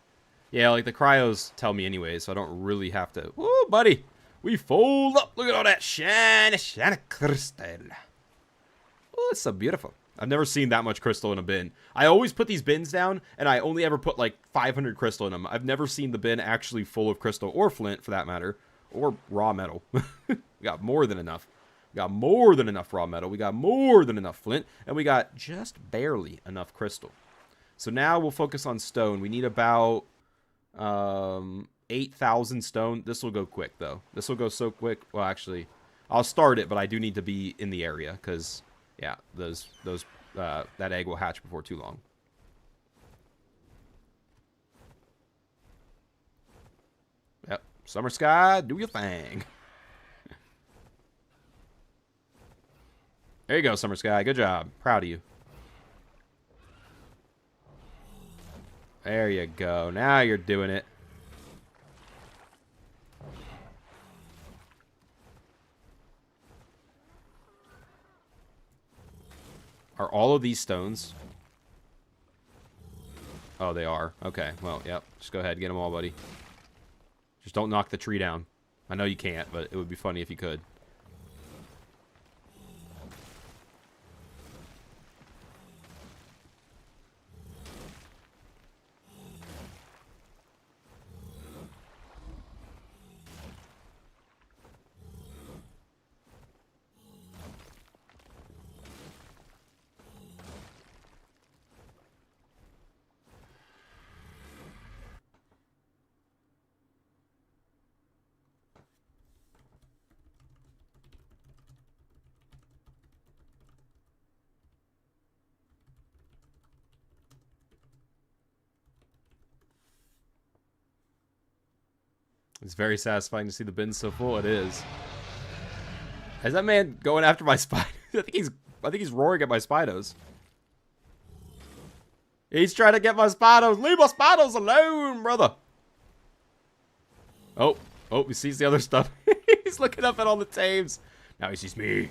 Yeah, like the cryos tell me anyway, so I don't really have to. Woo, buddy! We fold up! Look at all that shiny crystal. Oh, it's so beautiful. I've never seen that much crystal in a bin. I always put these bins down, and I only ever put like 500 crystal in them. I've never seen the bin actually full of crystal, or flint for that matter, or raw metal. We got more than enough. We got more than enough raw metal. We got more than enough flint, and we got just barely enough crystal. So now we'll focus on stone. We need about 8,000 stone. This will go quick, though. This will go so quick. Well, actually, I'll start it, but I do need to be in the area, because... yeah, that egg will hatch before too long. Yep, Summer Sky, do your thing. There you go, Summer Sky. Good job. Proud of you. There you go. Now you're doing it. Are all of these stones? Oh, they are. Okay, well, yep. Just go ahead and get them all, buddy. Just don't knock the tree down. I know you can't, but it would be funny if you could. It's very satisfying to see the bin so full. It is. Is that man going after my Spinos? I think he's roaring at my Spinos. He's trying to get my Spinos. Leave my Spinos alone, brother. Oh, he sees the other stuff. He's looking up at all the tames. Now he sees me.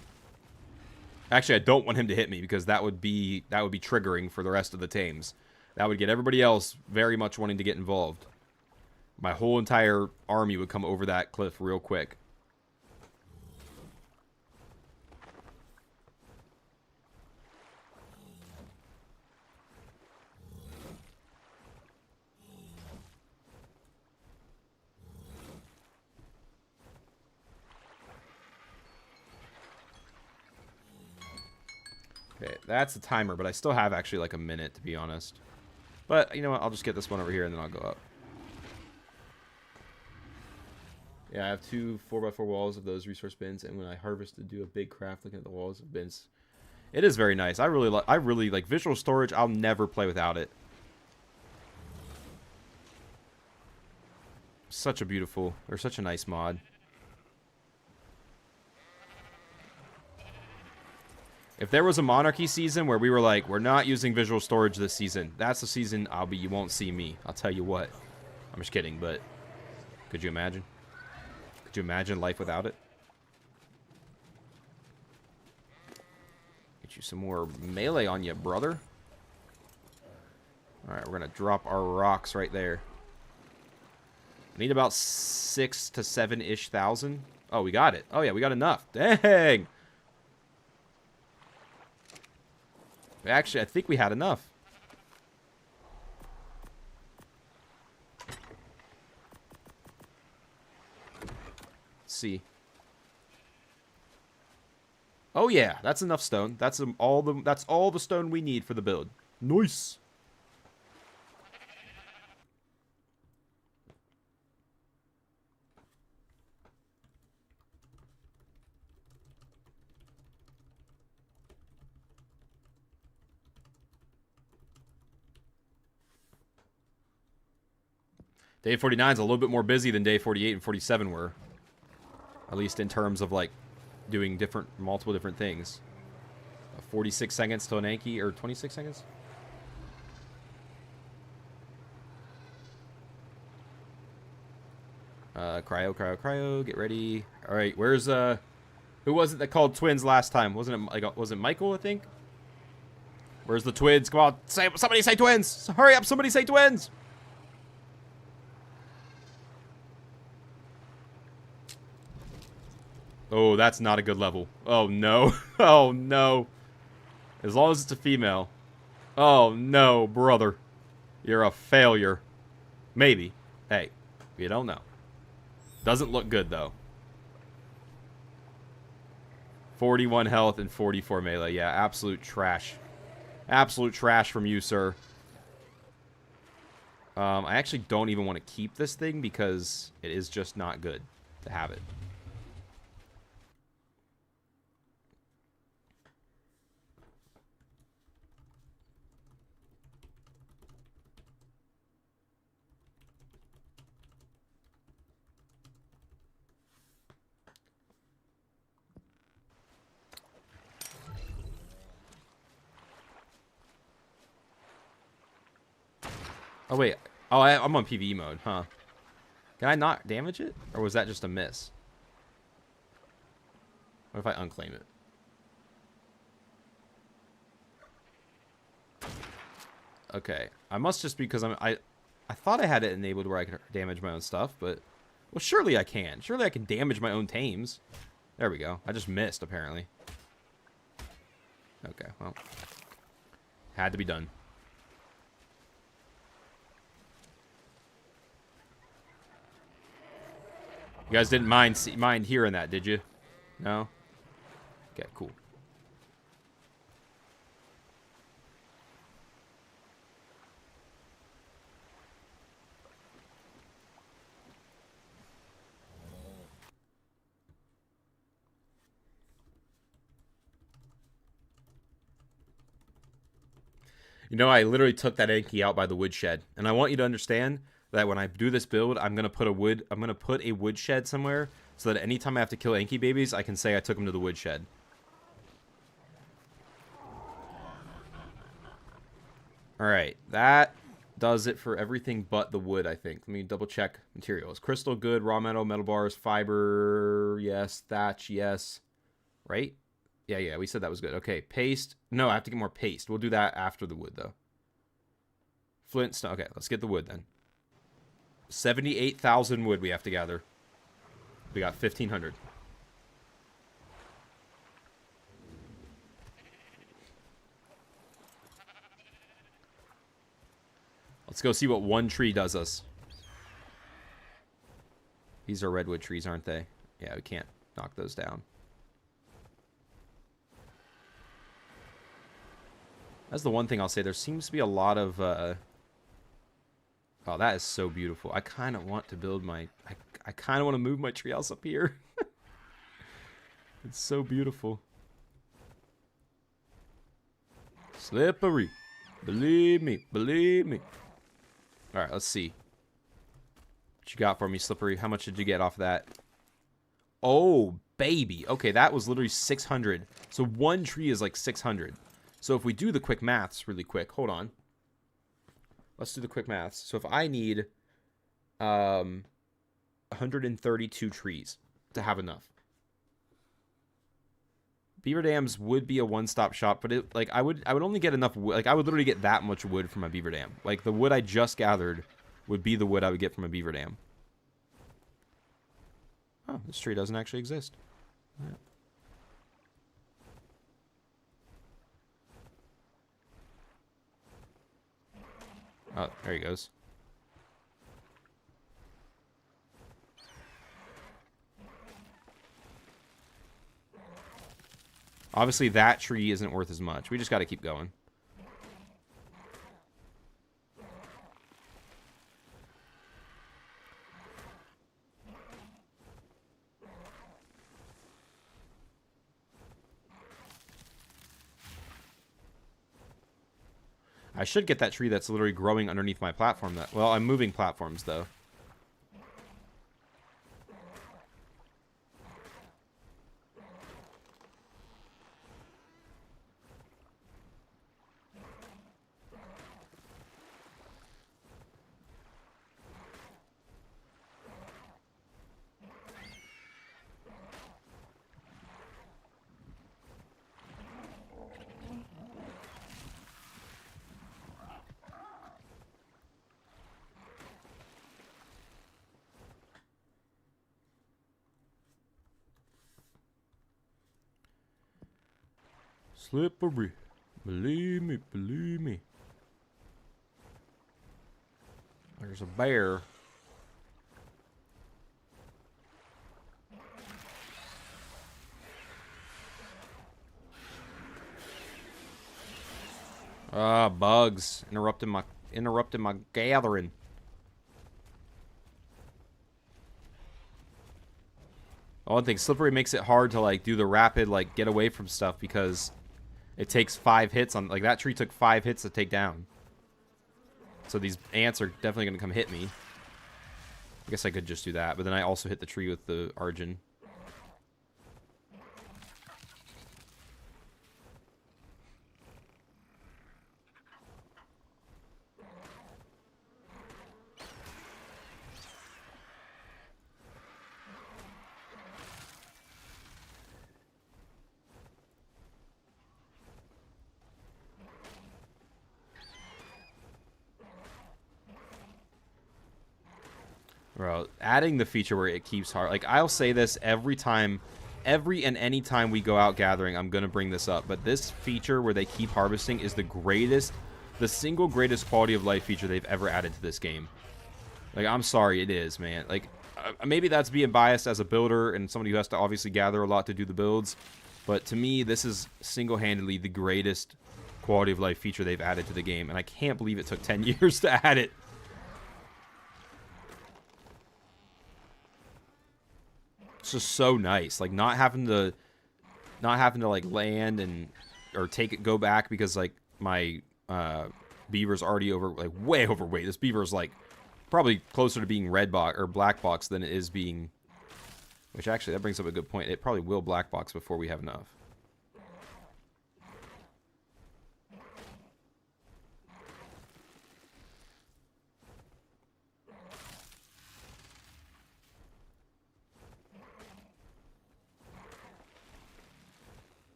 Actually, I don't want him to hit me because that would be triggering for the rest of the tames. That would get everybody else very much wanting to get involved. My whole entire army would come over that cliff real quick. Okay, that's the timer, but I still have actually like a minute, to be honest. But, you know what, I'll just get this one over here and then I'll go up. Yeah, I have 2 4x4 walls of those resource bins, and when I harvest to do a big craft looking at the walls of bins. It is very nice. I really like visual storage. I'll never play without it. Such a beautiful, or such a nice mod. If there was a Monarchy season where we were like, we're not using visual storage this season, that's the season you won't see me. I'll tell you what. I'm just kidding, but could you imagine? Could you imagine life without it? Get you some more melee on you, brother. Alright, we're going to drop our rocks right there. I need about 6 to 7-ish thousand. Oh, we got it. Oh, yeah, we got enough. Dang! Actually, I think we had enough. Let's see. Oh yeah, that's enough stone. That's all the stone we need for the build. Nice. Day 49 is a little bit more busy than day 48 and 47 were. At least in terms of, like, doing multiple different things. 46 seconds to an Anki, or 26 seconds? Cryo, get ready. Alright, where's, who was it that called twins last time? Wasn't it, like, was it Michael, I think? Where's the twins? Come on, somebody say twins! Hurry up, somebody say twins! Oh, that's not a good level. Oh, no. Oh, no. As long as it's a female. Oh, no, brother. You're a failure. Maybe. Hey, you don't know. Doesn't look good, though. 41 health and 44 melee. Yeah, absolute trash. Absolute trash from you, sir. I actually don't even want to keep this thing because it is just not good to have it. Oh, wait. Oh, I'm on PvE mode, huh? Can I not damage it? Or was that just a miss? What if I unclaim it? Okay. I must just because I thought I had it enabled where I could damage my own stuff, but... Well, surely I can. Surely I can damage my own tames. There we go. I just missed, apparently. Okay, well. Had to be done. You guys didn't mind hearing that, did you? No? Okay, cool. You know, I literally took that Anki out by the woodshed. And I want you to understand, that when I do this build, I'm gonna put a wood shed somewhere so that anytime I have to kill Anki babies, I can say I took them to the wood shed. All right, that does it for everything but the wood, I think. Let me double check materials. Crystal, good. Raw metal, metal bars, fiber, yes. Thatch, yes. Right? Yeah, we said that was good. Okay, paste. No, I have to get more paste. We'll do that after the wood, though. Flint, stone. Okay, let's get the wood, then. 78,000 wood we have to gather. We got 1,500. Let's go see what one tree does us. These are redwood trees, aren't they? Yeah, we can't knock those down. That's the one thing I'll say. There seems to be a lot of... Oh, that is so beautiful. I kind of want to build my... I kind of want to move my treehouse up here. It's so beautiful. Slippery. Believe me. Believe me. Alright, let's see. What you got for me, Slippery? How much did you get off that? Oh, baby. Okay, that was literally 600. So one tree is like 600. So if we do the quick maths really quick. Hold on. Let's do the quick maths. So if I need 132 trees to have enough. Beaver dams would be a one-stop shop, but it like I would only get enough wood. Like I would literally get that much wood from a beaver dam. Like the wood I just gathered would be the wood I would get from a beaver dam. Oh, this tree doesn't actually exist. Yeah. Oh, there he goes. Obviously, that tree isn't worth as much. We just got to keep going. I should get that tree that's literally growing underneath my platform. Well, I'm moving platforms, though. Slippery. Believe me, believe me. There's a bear. Ah, bugs interrupting my gathering. One thing, Slippery makes it hard to like do the rapid like get away from stuff because it takes 5 hits on like that tree took 5 hits to take down. So these ants are definitely gonna come hit me. I guess I could just do that, but then I also hit the tree with the Argyn. Bro, adding the feature where it keeps hard. Like, I'll say this every time, every and any time we go out gathering, I'm going to bring this up. But this feature where they keep harvesting is the greatest, the single greatest quality of life feature they've ever added to this game. Like, I'm sorry, it is, man. Like, maybe that's being biased as a builder and somebody who has to obviously gather a lot to do the builds. But to me, this is single-handedly the greatest quality of life feature they've added to the game. And I can't believe it took 10 years to add it. It's just so nice, like not having to like land and or go back because like my beaver's already way overweight. This beaver is like Probably closer to being red box or black box than it is being... Which actually, that brings up a good point. It probably will black box before we have enough.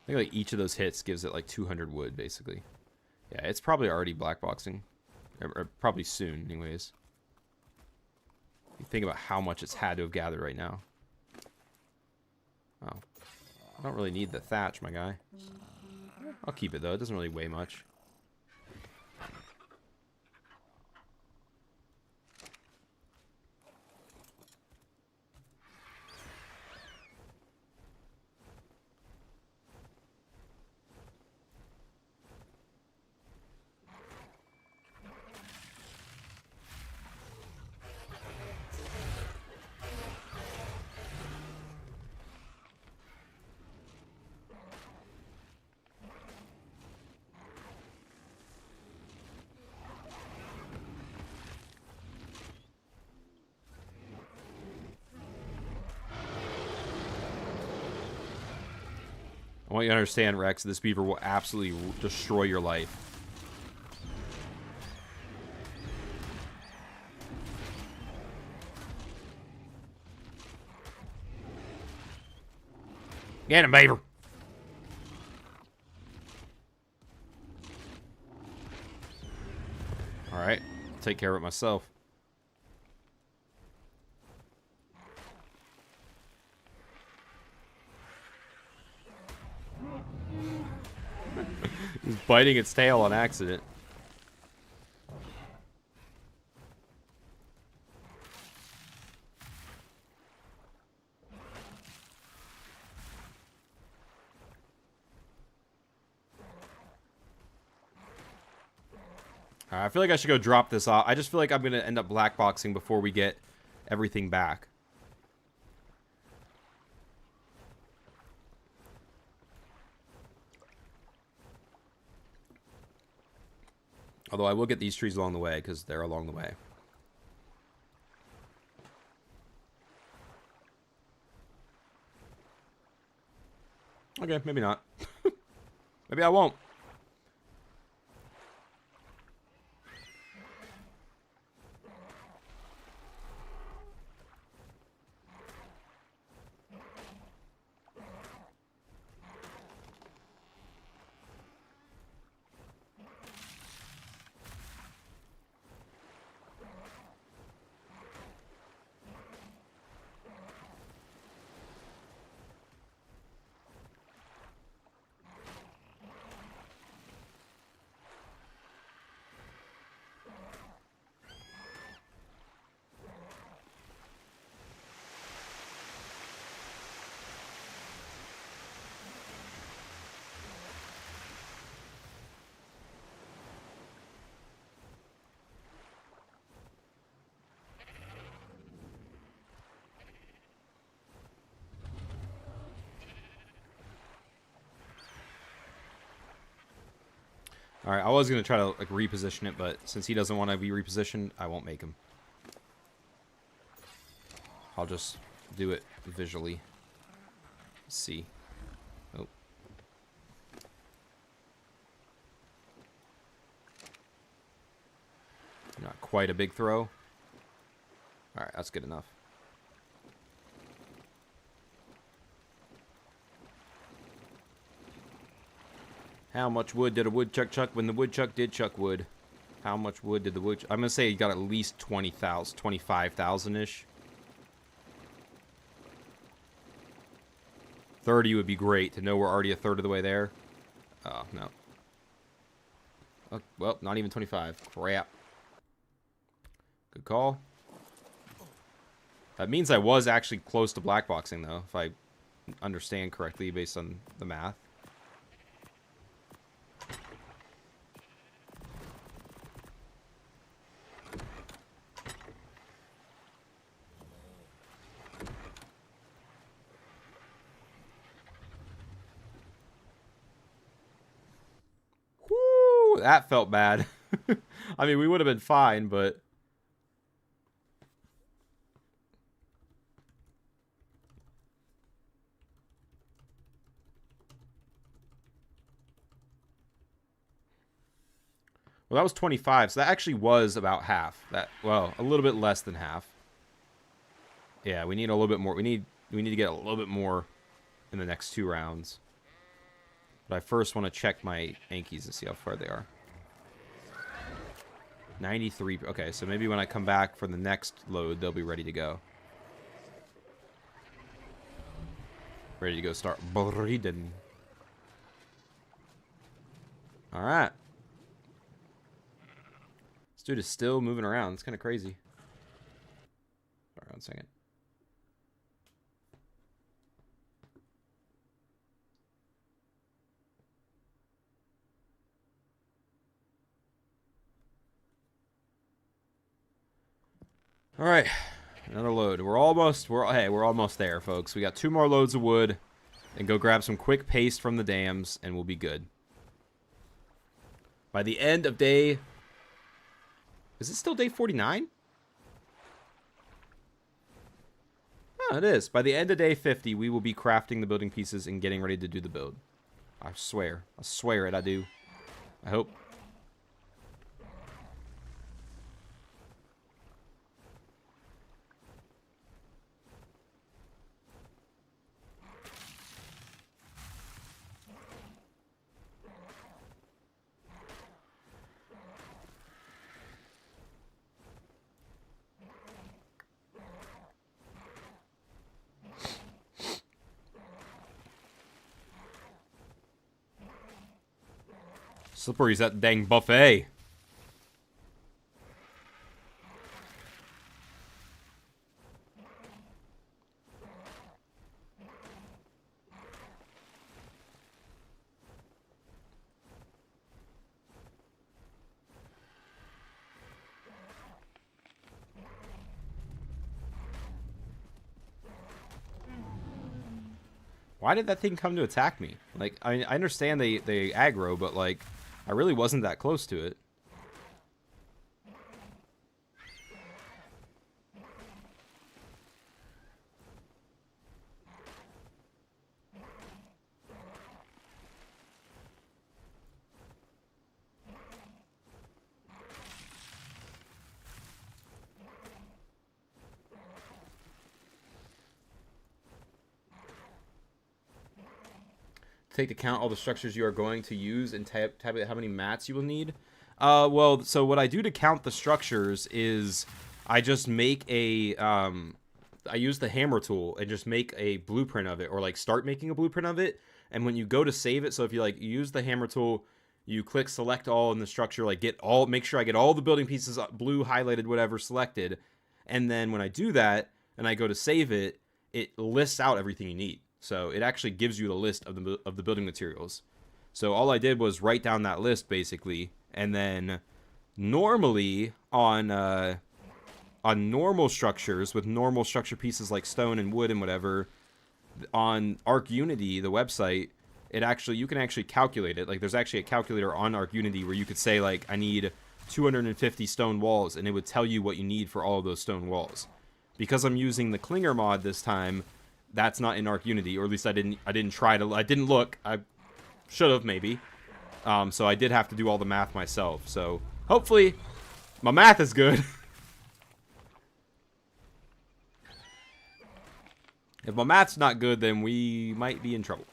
I think like each of those hits gives it like 200 wood, basically. Yeah, it's probably already black boxing. Or probably soon, anyways. You think about how much it's had to have gathered right now. Oh. I don't really need the thatch, my guy. I'll keep it, though. It doesn't really weigh much. I want you to understand, Rex, this beaver will absolutely destroy your life. Get him, beaver! Alright, I'll take care of it myself. He's biting its tail on accident. Alright, I feel like I should go drop this off. I just feel like I'm going to end up black boxing before we get everything back. Although I will get these trees along the way, because they're along the way. Okay, maybe not. Maybe I won't. Alright, I was going to try to like reposition it, but since he doesn't want to be repositioned, I won't make him. I'll just do it visually. Let's see. Oh. Not quite a big throw. Alright, that's good enough. How much wood did a woodchuck chuck when the woodchuck did chuck wood? How much wood did the woodchuck... I'm going to say he got at least 20,000, 25,000-ish. 30 would be great to know we're already a third of the way there. Oh, no. Oh, well, not even 25. Crap. Good call. That means I was actually close to black boxing, though, if I understand correctly based on the math. that felt bad. I mean, we would have been fine, but... Well, that was 25, so that actually was about half. That, well, a little bit less than half. Yeah, we need a little bit more. We need to get a little bit more in the next 2 rounds. But I first want to check my Yankees and see how far they are. 93. Okay, so maybe when I come back for the next load, they'll be ready to go. Ready to go start breeding. All right. This dude is still moving around. It's kind of crazy. Sorry, 1 second. All right, another load. We're almost there, folks. We got 2 more loads of wood, and go grab some quick paste from the dams, and we'll be good. By the end of day, is it still day 49? Oh, it is. By the end of day 50, we will be crafting the building pieces and getting ready to do the build. I swear it. I do. I hope. Slippery's that dang buffet. Why did that thing come to attack me? Like, I understand they aggro, but like, I really wasn't that close to it. Take to count all the structures you are going to use and tabulate how many mats you will need. Well, so what I do to count the structures is I just make a I use the hammer tool and just make a blueprint of it, or like start making a blueprint of it. And when you go to save it, so if you like use the hammer tool, you click select all in the structure, like make sure I get all the building pieces blue highlighted, whatever selected. And then when I do that and I go to save it, it lists out everything you need. So it actually gives you the list of the building materials. So all I did was write down that list basically, and then normally on normal structures with normal structure pieces like stone and wood and whatever, on Arc Unity, the website, you can actually calculate it. Like there's actually a calculator on Arc Unity where you could say like I need 250 stone walls, and it would tell you what you need for all of those stone walls. Because I'm using the Klinger mod this time, that's not in Arc Unity, or at least I didn't look. I should have maybe. So I did have to do all the math myself. So hopefully my math is good. If my math's not good, then we might be in trouble.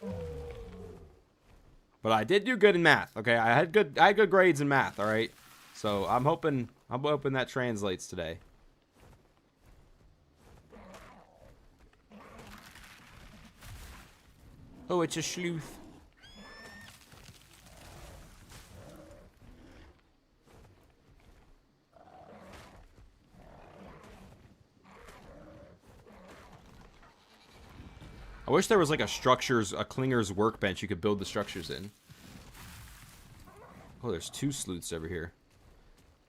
But I did do good in math. Okay, I had good grades in math. All right. So I'm hoping that translates today. Oh, it's a sleuth. I wish there was like a Klingers workbench you could build the structures in. Oh, there's 2 sleuths over here.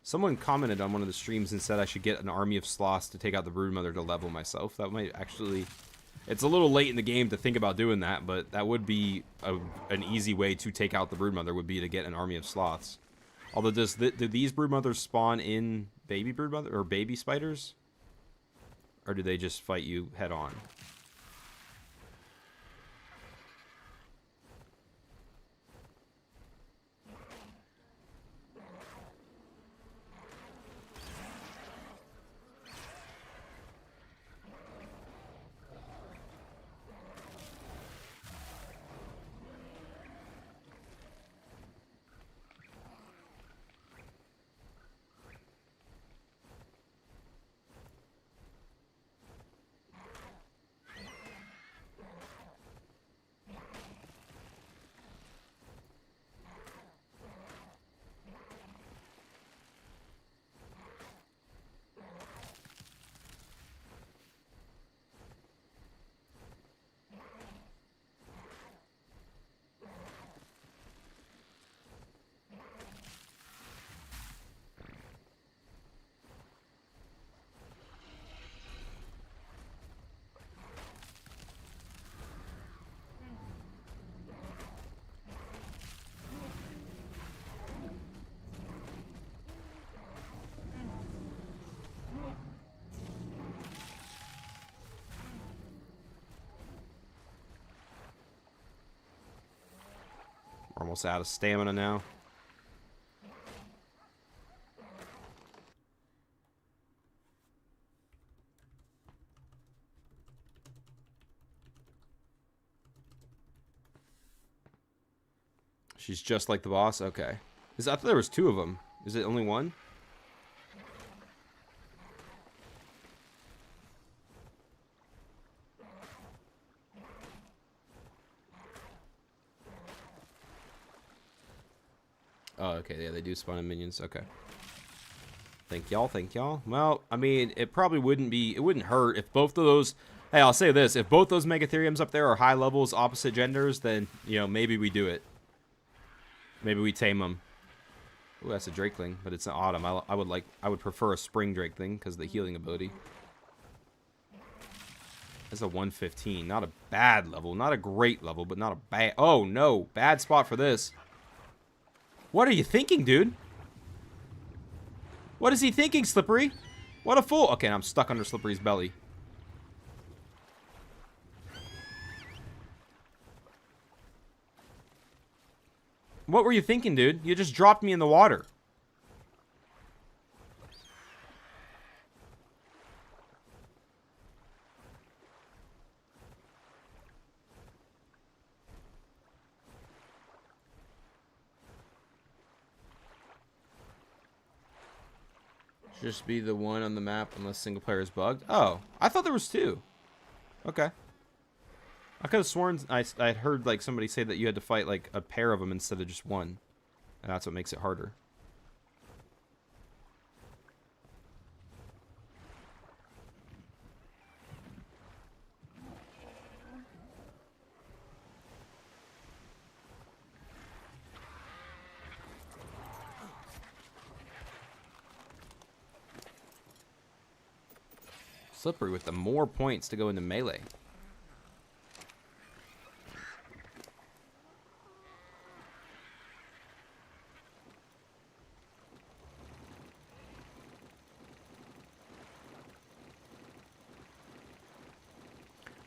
Someone commented on one of the streams and said I should get an army of sloths to take out the broodmother to level myself. That might actually... It's a little late in the game to think about doing that, but that would be an easy way to take out the broodmother, would be to get an army of sloths. Although, do these broodmothers spawn in baby broodmother or baby spiders? Or do they just fight you head on? We're almost out of stamina now. She's just like the boss? Okay. I thought there was 2 of them. Is it only 1? Oh, okay. Yeah, they do spawn in minions. Okay. Thank y'all. Thank y'all. Well, I mean, it probably wouldn't be... It wouldn't hurt if both of those... Hey, I'll say this. If both those Megatheriums up there are high levels, opposite genders, then, you know, maybe we do it. Maybe we tame them. Ooh, that's a Drakeling, but it's an autumn. I would prefer a spring Drakeling because of the healing ability. That's a 115. Not a bad level. Not a great level, but not a bad... Oh, no. Bad spot for this. What are you thinking, dude? What is he thinking, Slippery? What a fool. Okay, I'm stuck under Slippery's belly. What were you thinking, dude? You just dropped me in the water. Just be the one on the map unless single player is bugged. Oh, I thought there was 2. Okay. I could have sworn I'd heard like somebody say that you had to fight like a pair of them instead of just one. And that's what makes it harder. Slippery with the more points to go into melee.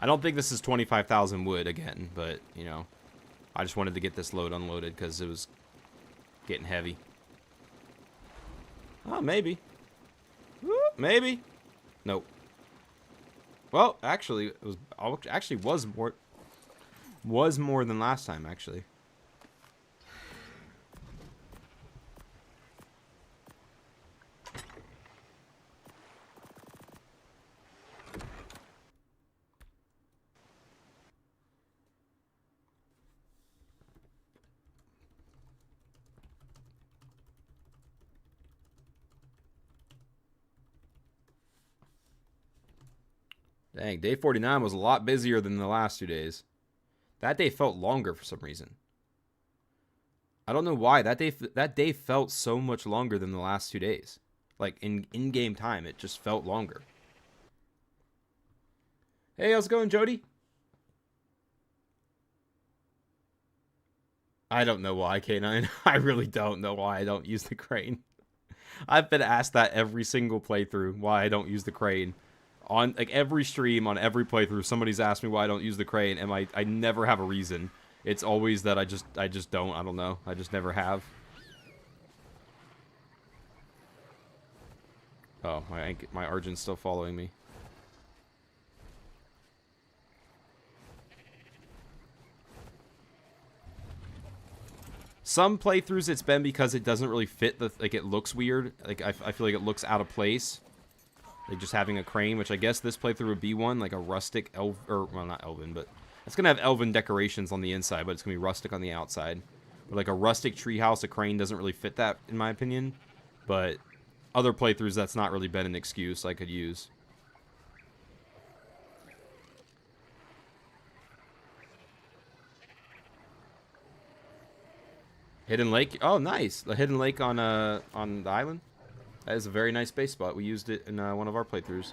I don't think this is 25,000 wood again, but, you know, I just wanted to get this load unloaded because it was getting heavy. Oh, maybe. Maybe. Nope. Well, actually, it was more than last time, actually. Dang, day 49 was a lot busier than the last 2 days. That day felt longer for some reason. I don't know why. That day felt so much longer than the last 2 days. Like, in-game time, it just felt longer. Hey, how's it going, Jody? I don't know why, K9. I really don't know why I don't use the crane. I've been asked that every single playthrough, why I don't use the crane. On like every stream, on every playthrough, somebody's asked me why I don't use the crane, and I never have a reason. It's always that I just don't. I don't know. I just never have. Oh, my Argent's still following me. Some playthroughs it's been because it doesn't really fit the, like, it looks weird. Like I feel like it looks out of place. Like just having a crane, which I guess this playthrough would be one, like a rustic or well, not elven, but it's gonna have elven decorations on the inside, but it's gonna be rustic on the outside. But like a rustic treehouse, a crane doesn't really fit that, in my opinion. But other playthroughs, that's not really been an excuse I could use. Hidden lake. Oh, nice. The hidden lake on the island. That is a very nice base spot. We used it in one of our playthroughs.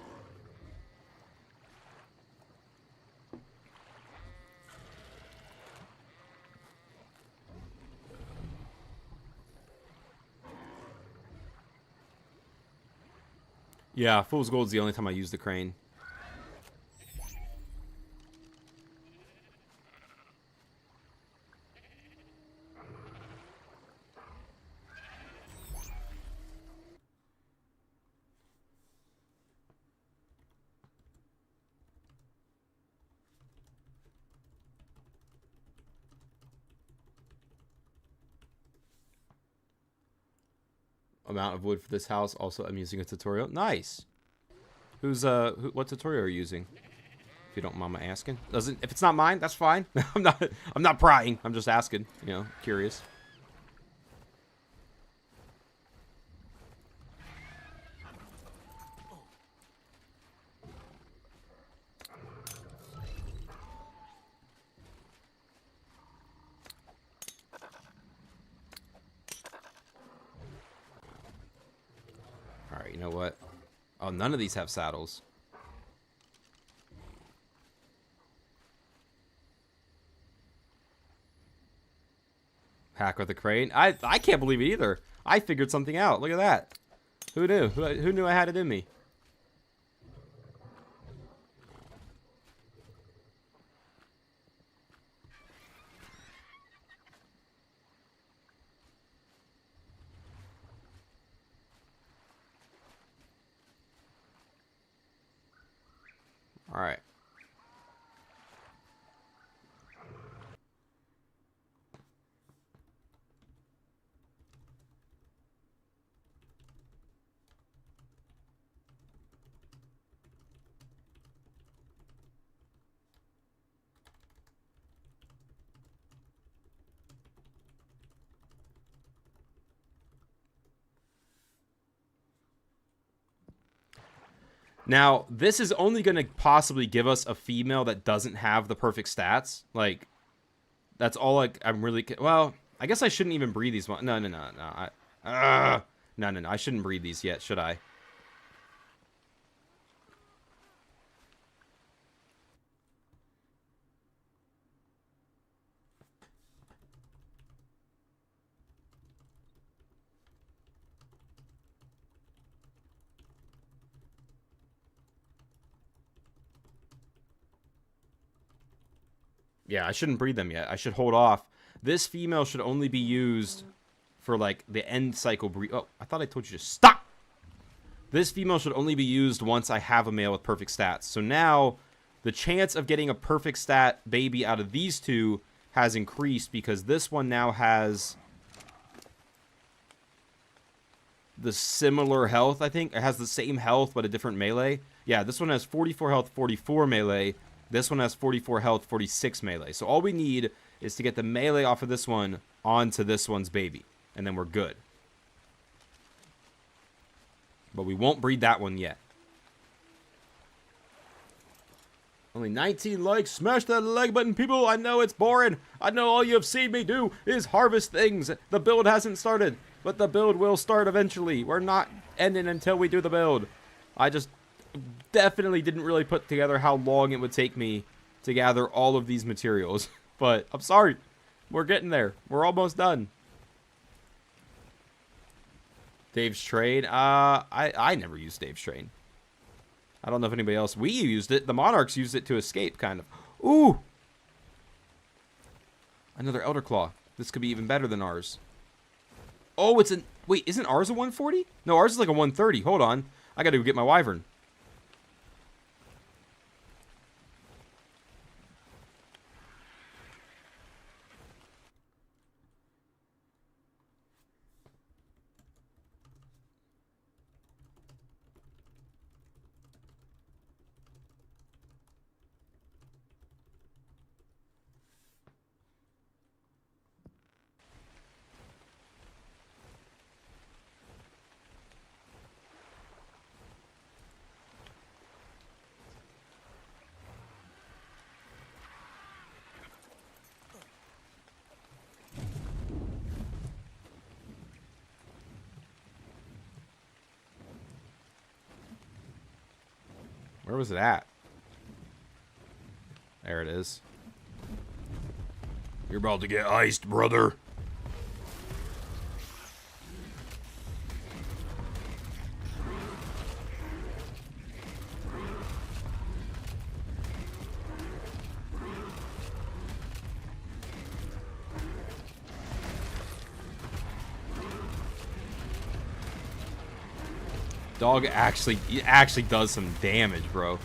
Yeah, Fool's Gold's the only time I use the crane. Amount of wood for this house. Also, I'm using a tutorial. Nice. What tutorial are you using? If you don't mind my asking. If it's not mine, that's fine. I'm not prying. I'm just asking. You know, curious. Alright, you know what? Oh, none of these have saddles. Hack with a crane. I can't believe it either. I figured something out. Look at that. Who knew? Who knew I had it in me? All right. Now, this is only going to possibly give us a female that doesn't have the perfect stats. Like, that's all I'm really... Well, I guess I shouldn't even breed these ones. No. No. I shouldn't breed these yet, should I? Yeah, I shouldn't breed them yet. I should hold off. This female should only be used for, like, the end cycle breed. Oh, I thought I told you to stop! This female should only be used once I have a male with perfect stats. So now, the chance of getting a perfect stat baby out of these two has increased because this one now has the similar health, I think. It has the same health, but a different melee. Yeah, this one has 44 health, 44 melee. This one has 44 health, 46 melee. So all we need is to get the melee off of this one onto this one's baby. And then we're good. But we won't breed that one yet. Only 19 likes. Smash that like button, people. I know it's boring. I know all you have seen me do is harvest things. The build hasn't started. But the build will start eventually. We're not ending until we do the build. I just... definitely didn't really put together how long it would take me to gather all of these materials. But I'm sorry. We're getting there. We're almost done. Dave's Trade. I never used Dave's Trade. I don't know if anybody else. We used it. The Monarchs used it to escape, kind of. Ooh! Another Elder Claw. This could be even better than ours. Oh, it's an... Wait, isn't ours a 140? No, ours is like a 130. Hold on. I gotta go get my Wyvern. Where was it at? There it is. You're about to get iced, brother. Dog actually does some damage, bro.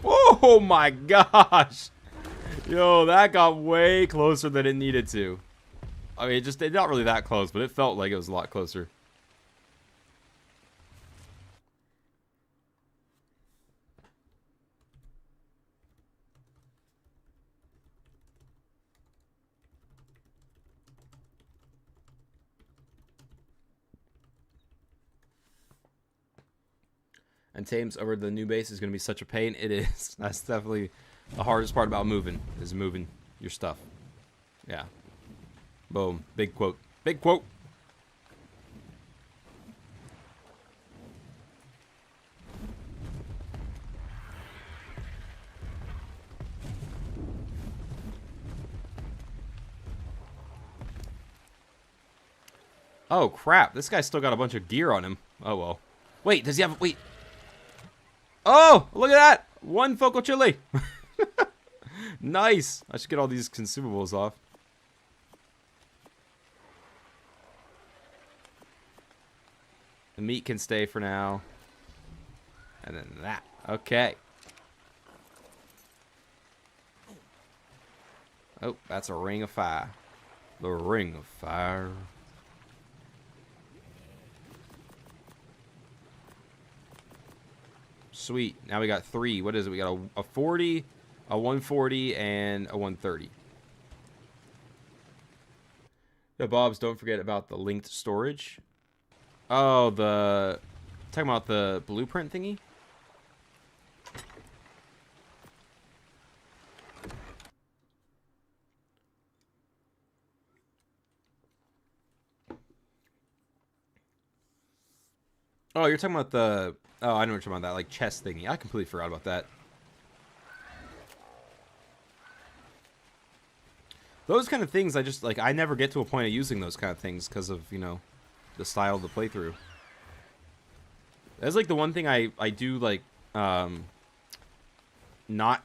Oh my gosh. Yo, that got way closer than it needed to. I mean, it's not really that close, but it felt like it was a lot closer. And Tames over the new base is going to be such a pain. It is. That's definitely the hardest part about moving, is moving your stuff. Yeah. Boom. Big quote. Big quote. Oh, crap. This guy's still got a bunch of gear on him. Oh, well. Wait, does he have... Wait. Oh, look at that. One focal chili. Nice. I should get all these consumables off. The meat can stay for now. And then that. Okay. Oh, that's a ring of fire. The ring of fire. Sweet. Now we got 3. What is it? We got a 40, a 140, and a 130. Yeah, Bobs, don't forget about the linked storage. Oh, talking about the blueprint thingy? Oh, you're talking about the... Oh, I know what you're talking about, that, like, chest thingy. I completely forgot about that. Those kind of things, I just, like, I never get to a point of using those kind of things because of, you know, the style of the playthrough. That's, like, the one thing I do, like, not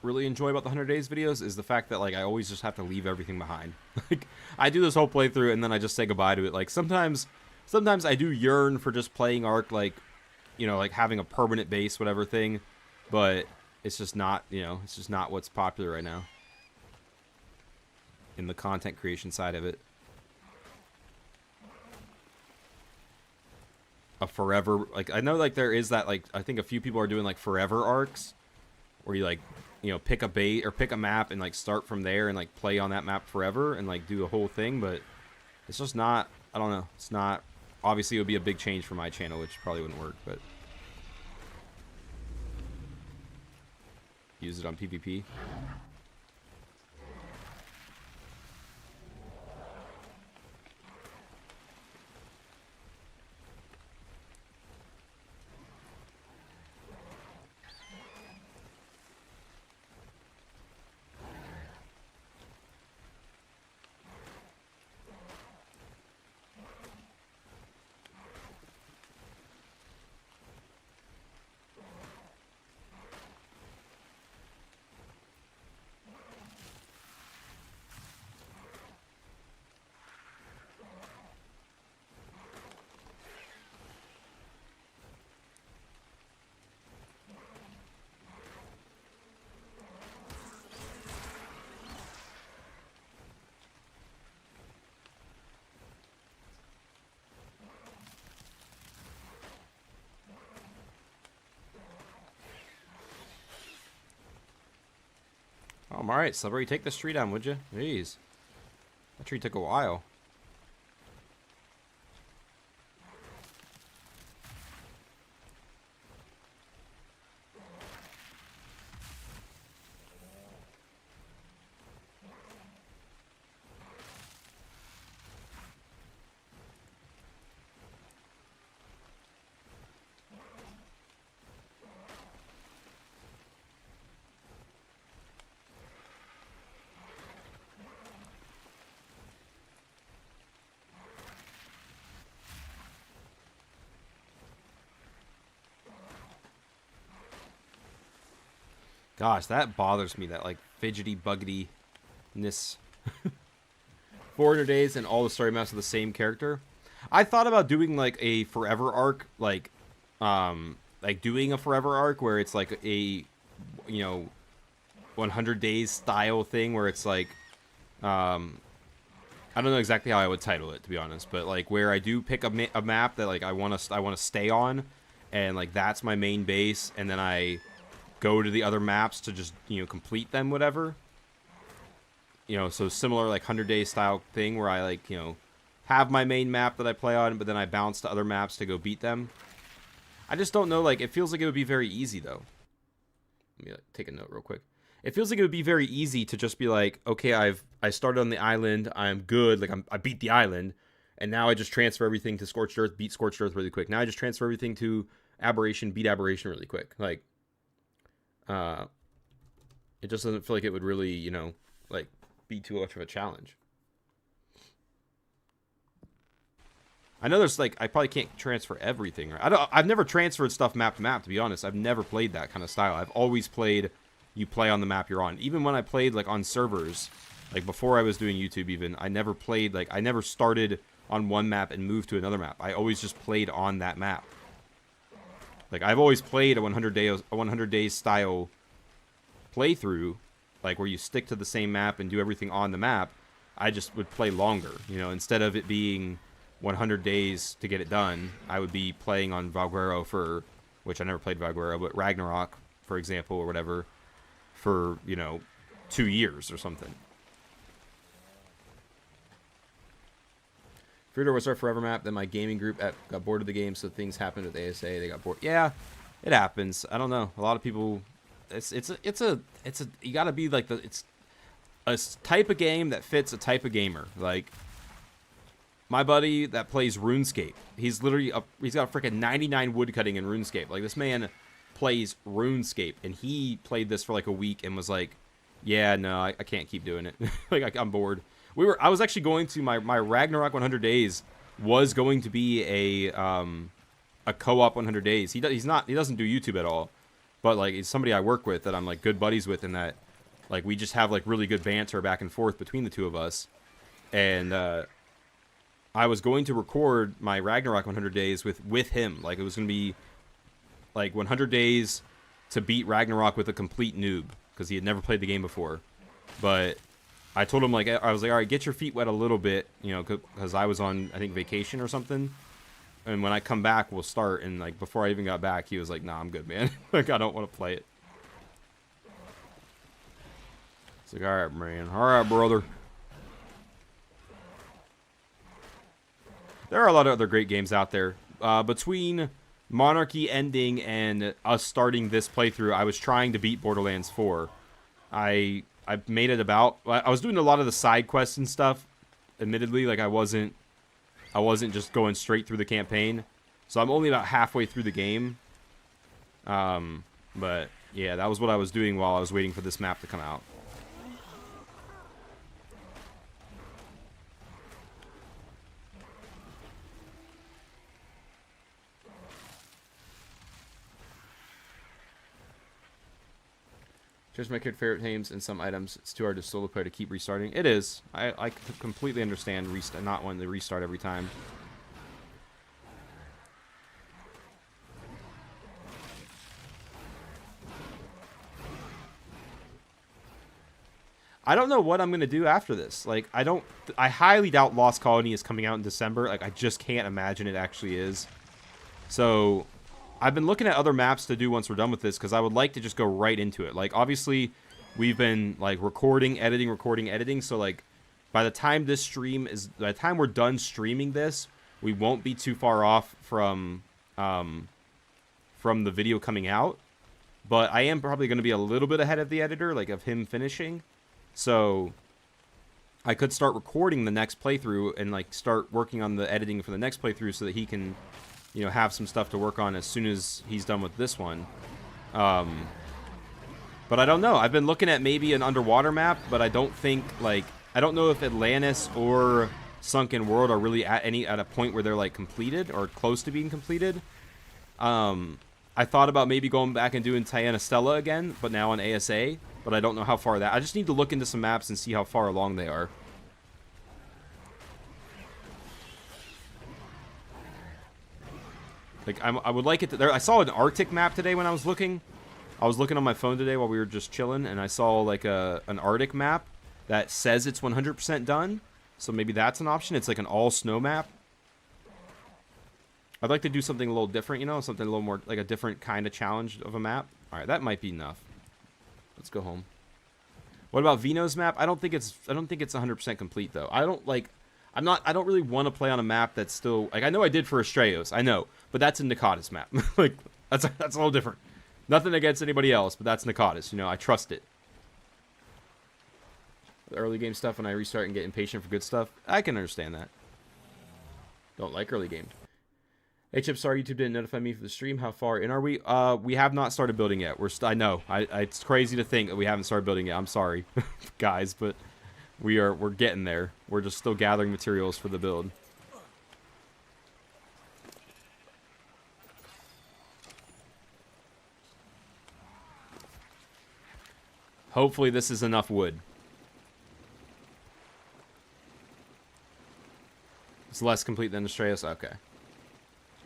really enjoy about the 100 Days videos is the fact that, like, I always just have to leave everything behind. Like, I do this whole playthrough and then I just say goodbye to it. Like, sometimes I do yearn for just playing Ark, like, you know, like having a permanent base, whatever thing, but it's just not, you know, it's just not what's popular right now in the content creation side of it. A forever, like, I know, like, there is that, like, I think a few people are doing, like, forever arcs, where you, like, you know, pick a bait, or pick a map and, like, start from there and, like, play on that map forever and, like, do the whole thing, but it's just not, I don't know, it's not, obviously it would be a big change for my channel, which probably wouldn't work, but use it on PvP. Damn, alright, Celebrity, take this tree down, would you? Jeez. That tree took a while. Gosh, that bothers me, that, like, fidgety, buggediness. 400 days and all the story maps of the same character. I thought about doing, like, a forever arc, like doing a forever arc where it's, like, a, you know, 100 days style thing where it's, like, I don't know exactly how I would title it, to be honest, but, like, where I do pick a map that, like, I want to stay on, and, like, that's my main base, and then I go to the other maps to just, you know, complete them, whatever. You know, so similar, like, 100 day style thing where I, like, you know, have my main map that I play on, but then I bounce to other maps to go beat them. I just don't know, like, it feels like it would be very easy, though. Let me take a note real quick. It feels like it would be very easy to just be like, okay, I started on the island, I'm good, like, I beat the island, and now I just transfer everything to Scorched Earth, beat Scorched Earth really quick. Now I just transfer everything to Aberration, beat Aberration really quick. Like, it just doesn't feel like it would really, you know, like, be too much of a challenge. I know there's, like, I probably can't transfer everything. Right? I've never transferred stuff map to map, to be honest. I've never played that kind of style. I've always played, you play on the map you're on. Even when I played, like, on servers, like, before I was doing YouTube even, I never played, like, I never started on one map and moved to another map. I always just played on that map. Like, I've always played a 100 days style playthrough, like, where you stick to the same map and do everything on the map. I just would play longer, you know, instead of it being 100 days to get it done, I would be playing on Valguero for, which I never played Valguero, but Ragnarok, for example, or whatever, for, you know, 2 years or something. Fruiter was our forever map, then my gaming group got bored of the game, so things happened with ASA, they got bored. Yeah, it happens. I don't know. A lot of people, it's a you gotta be like it's a type of game that fits a type of gamer. Like, my buddy that plays RuneScape, he's literally he's got a freaking 99 woodcutting in RuneScape. Like, this man plays RuneScape, and he played this for like a week and was like, yeah, no, I can't keep doing it. Like, I'm bored. I was actually going to, my Ragnarok 100 days was going to be a co-op 100 days. He doesn't do YouTube at all, but, like, he's somebody I work with that I'm, like, good buddies with, and that, like, we just have, like, really good banter back and forth between the two of us. And I was going to record my Ragnarok 100 days with him. Like, it was going to be, like, 100 days to beat Ragnarok with a complete noob, because he had never played the game before. But I told him, like, I was like, all right, get your feet wet a little bit, you know, because I was on, I think, vacation or something. And when I come back, we'll start. And, like, before I even got back, he was like, nah, I'm good, man. Like, I don't want to play it. It's like, all right, man. All right, brother. There are a lot of other great games out there. Between Monarchy ending and us starting this playthrough, I was trying to beat Borderlands 4. I made it about. I was doing a lot of the side quests and stuff. Admittedly, like, I wasn't just going straight through the campaign. So I'm only about halfway through the game. But yeah, that was what I was doing while I was waiting for this map to come out. Just my favorite names and some items. It's too hard to solo play to keep restarting. It is. I completely understand not wanting to restart every time. I don't know what I'm going to do after this. Like, I highly doubt Lost Colony is coming out in December. Like, I just can't imagine it actually is. So I've been looking at other maps to do once we're done with this, because I would like to just go right into it. Like, obviously, we've been like recording, editing. So like by the time by the time we're done streaming this, we won't be too far off from the video coming out. But I am probably going to be a little bit ahead of the editor, like of him finishing. So I could start recording the next playthrough and like start working on the editing for the next playthrough so that he can, you know, have some stuff to work on as soon as he's done with this one. But I don't know. I've been looking at maybe an underwater map, but I don't think, like, I don't know if Atlantis or Sunken World are really at a point where they're like completed or close to being completed. I thought about maybe going back and doing Tiana Stella again, but now on ASA. But I don't know how far I just need to look into some maps and see how far along they are. Like, I would like it to... I saw an Arctic map today when I was looking. I was looking on my phone today while we were just chilling, and I saw, like, an Arctic map that says it's 100% done. So maybe that's an option. It's like an all-snow map. I'd like to do something a little different, you know? Something a little more... like a different kind of challenge of a map. Alright, that might be enough. Let's go home. What about Vino's map? I don't think it's 100% complete though. I don't really want to play on a map that's still like I know I did for Estrellos. I know, but that's a Nakatis map. Like that's a little different. Nothing against anybody else, but that's Nakatis, you know. I trust it. The early game stuff when I restart and get impatient for good stuff. I can understand that. Don't like early game. Hey Chip, sorry YouTube didn't notify me for the stream. How far in are we? We have not started building yet. I know. It's crazy to think that we haven't started building yet. I'm sorry, guys, but we're getting there. We're just still gathering materials for the build. Hopefully this is enough wood. It's less complete than Estrellas. Okay.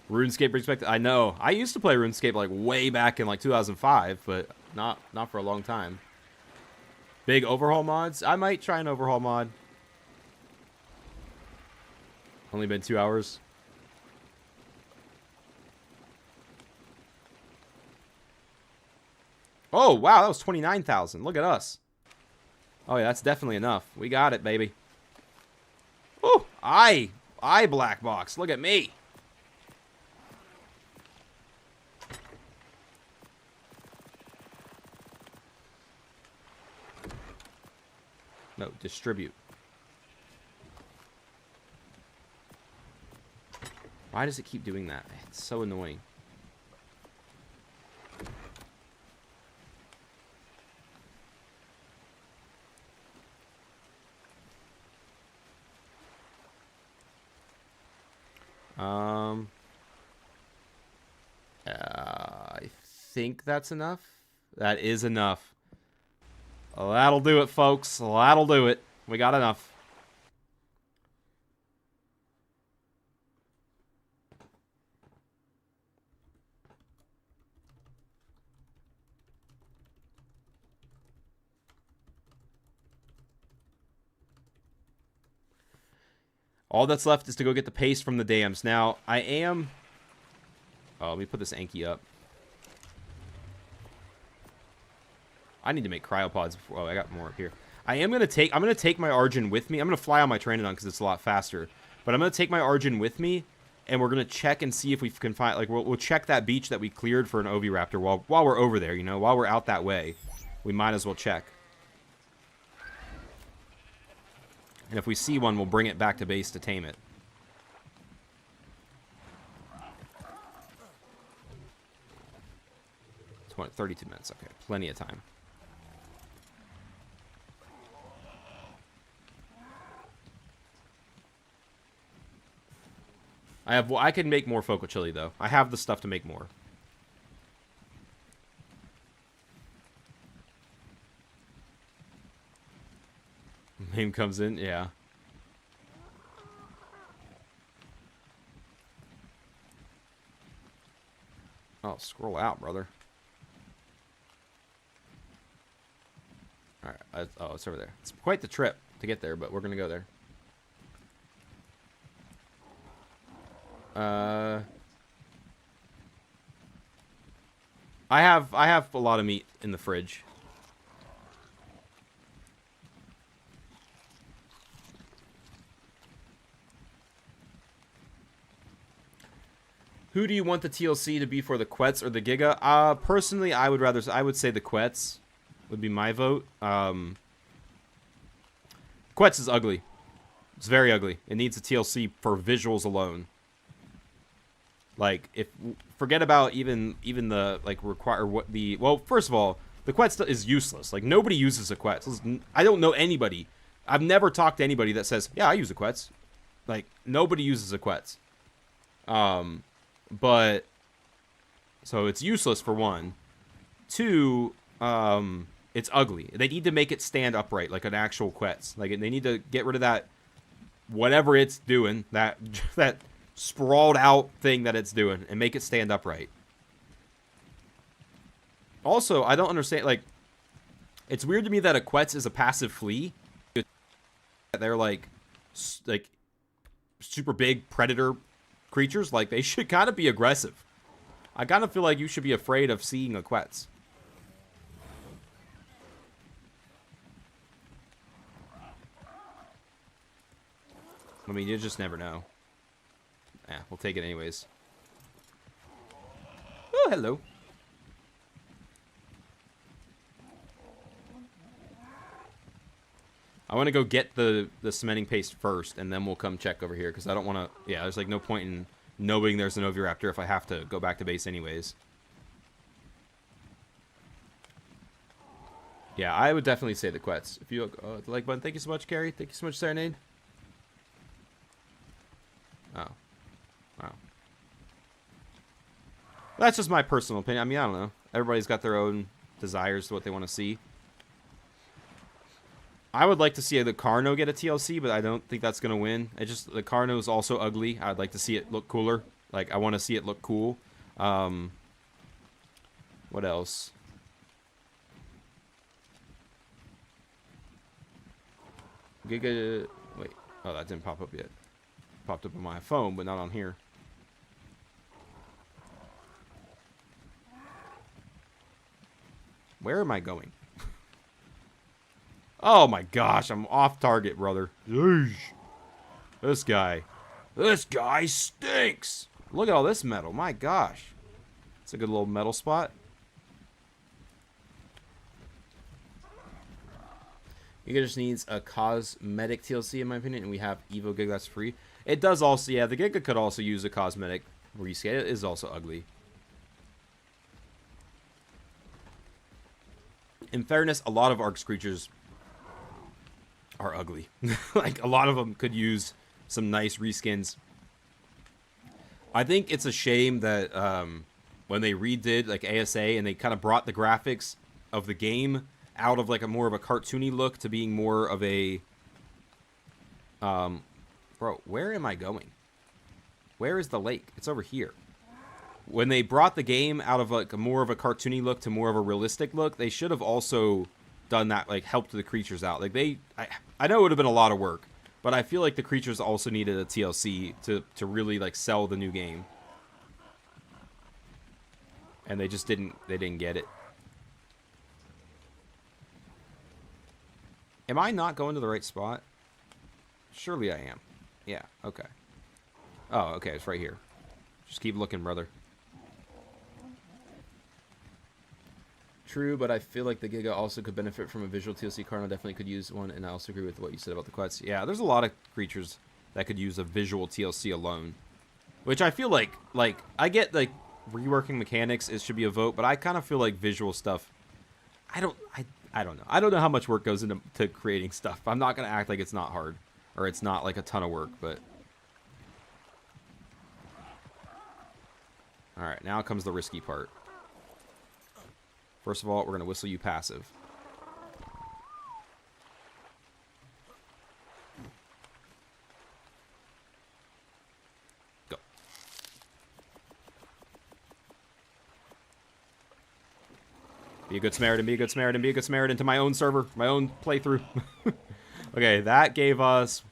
RuneScape brings back... I know. I used to play RuneScape, like, way back in, like, 2005, but not for a long time. Big overhaul mods? I might try an overhaul mod. Only been 2 hours. Oh, wow, that was 29,000. Look at us. Oh, yeah, that's definitely enough. We got it, baby. Oh, I black box. Look at me. No, distribute. Why does it keep doing that? It's so annoying. I think that's enough. That is enough. That'll do it, folks. That'll do it. We got enough. All that's left is to go get the paste from the dams. Now, I am... Oh, let me put this Anki up. I need to make cryopods before... Oh, I got more up here. I'm gonna take my Argent with me. I'm gonna fly on my Pteranodon because it's a lot faster. But I'm gonna take my Argent with me, and we're gonna check and see if we can find... Like, we'll check that beach that we cleared for an Oviraptor while we're over there, you know? While we're out that way. We might as well check. And if we see one, we'll bring it back to base to tame it. 32 minutes. Okay, plenty of time. I can make more Foco Chili, though. I have the stuff to make more. Name comes in, yeah. Oh, scroll out, brother. Alright, oh, it's over there. It's quite the trip to get there, but we're gonna go there. I have a lot of meat in the fridge. Who do you want the TLC to be for, the Quets or the Giga? Personally, I would say the Quets would be my vote. Quets is ugly. It's very ugly. It needs a TLC for visuals alone. Like, forget about even the like require what the well. First of all, the Quets is useless. Like, nobody uses a Quets. I don't know anybody. I've never talked to anybody that says, yeah, I use a Quets. Like, nobody uses a Quets. But so it's useless for one. Two, it's ugly. They need to make it stand upright like an actual Quets. Like, they need to get rid of that whatever it's doing, that sprawled out thing that it's doing, and make it stand upright. Also, I don't understand, like, it's weird to me that a Quets is a passive flea. They're like super big predator creatures. Like, they should kind of be aggressive. I kind of feel like you should be afraid of seeing a Quets. I mean, you just never know. Yeah, we'll take it anyways. Oh, hello. I want to go get the cementing paste first, and then we'll come check over here, because I don't want to... Yeah, there's like no point in knowing there's an Oviraptor if I have to go back to base anyways. Yeah, I would definitely say the Quets. If you the like button, thank you so much, Carrie. Thank you so much, Serenade. Oh. Wow. That's just my personal opinion. I mean, I don't know. Everybody's got their own desires to what they want to see. I would like to see the Carno get a TLC, but I don't think that's going to win. The Carno is also ugly. I'd like to see it look cooler. Like, I want to see it look cool. What else? Giga... Wait. Oh, that didn't pop up yet. Popped up on my phone, but not on here. Where am I going? Oh my gosh, I'm off target, brother. Yeesh. This guy stinks. Look at all this metal. My gosh. It's a good little metal spot. Giga just needs a cosmetic TLC, in my opinion, and we have Evo Giga that's free. It does also, yeah, the Giga could also use a cosmetic rescale. It is also ugly. In fairness, a lot of Arcs creatures are ugly. Like, a lot of them could use some nice reskins. I think it's a shame that when they redid like ASA and they kind of brought the graphics of the game out of like a more of a cartoony look to being more of a bro, where am I going? Where is the lake? It's over here. When they brought the game out of like a more of a cartoony look to more of a realistic look, they should have also done that, like helped the creatures out. Like I know it would have been a lot of work, but I feel like the creatures also needed a TLC to really like sell the new game. And they just didn't get it. Am I not going to the right spot? Surely I am. Yeah, okay. Oh, okay, it's right here. Just keep looking, brother. True, but I feel like the Giga also could benefit from a visual TLC. Carno definitely could use one, and I also agree with what you said about the Quets. Yeah, there's a lot of creatures that could use a visual TLC alone. Which I feel like I get, like, reworking mechanics, it should be a vote, but I kind of feel like visual stuff, I don't know. I don't know how much work goes into creating stuff. I'm not going to act like it's not hard, or it's not, like, a ton of work, but... Alright, now comes the risky part. First of all, we're going to whistle you passive. Go. Be a good Samaritan, be a good Samaritan, be a good Samaritan to my own server, my own playthrough. Okay, that gave us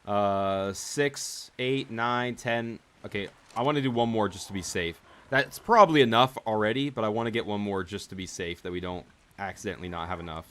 6, 8, 9, 10. Okay, I want to do one more just to be safe. That's probably enough already, but I want to get one more just to be safe, that we don't accidentally not have enough.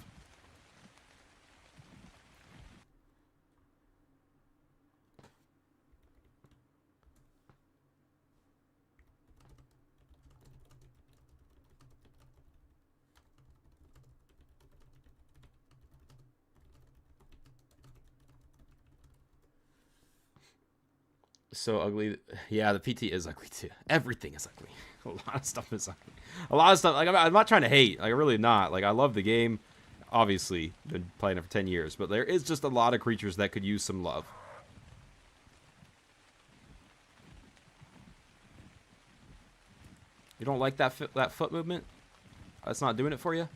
So ugly. Yeah, the PT is ugly too. Everything is ugly. A lot of stuff is ugly. A lot of stuff. Like I'm not trying to hate. Like, I really not. Like, I love the game. Obviously, been playing it for 10 years, but there is just a lot of creatures that could use some love. You don't like that foot movement? That's not doing it for you?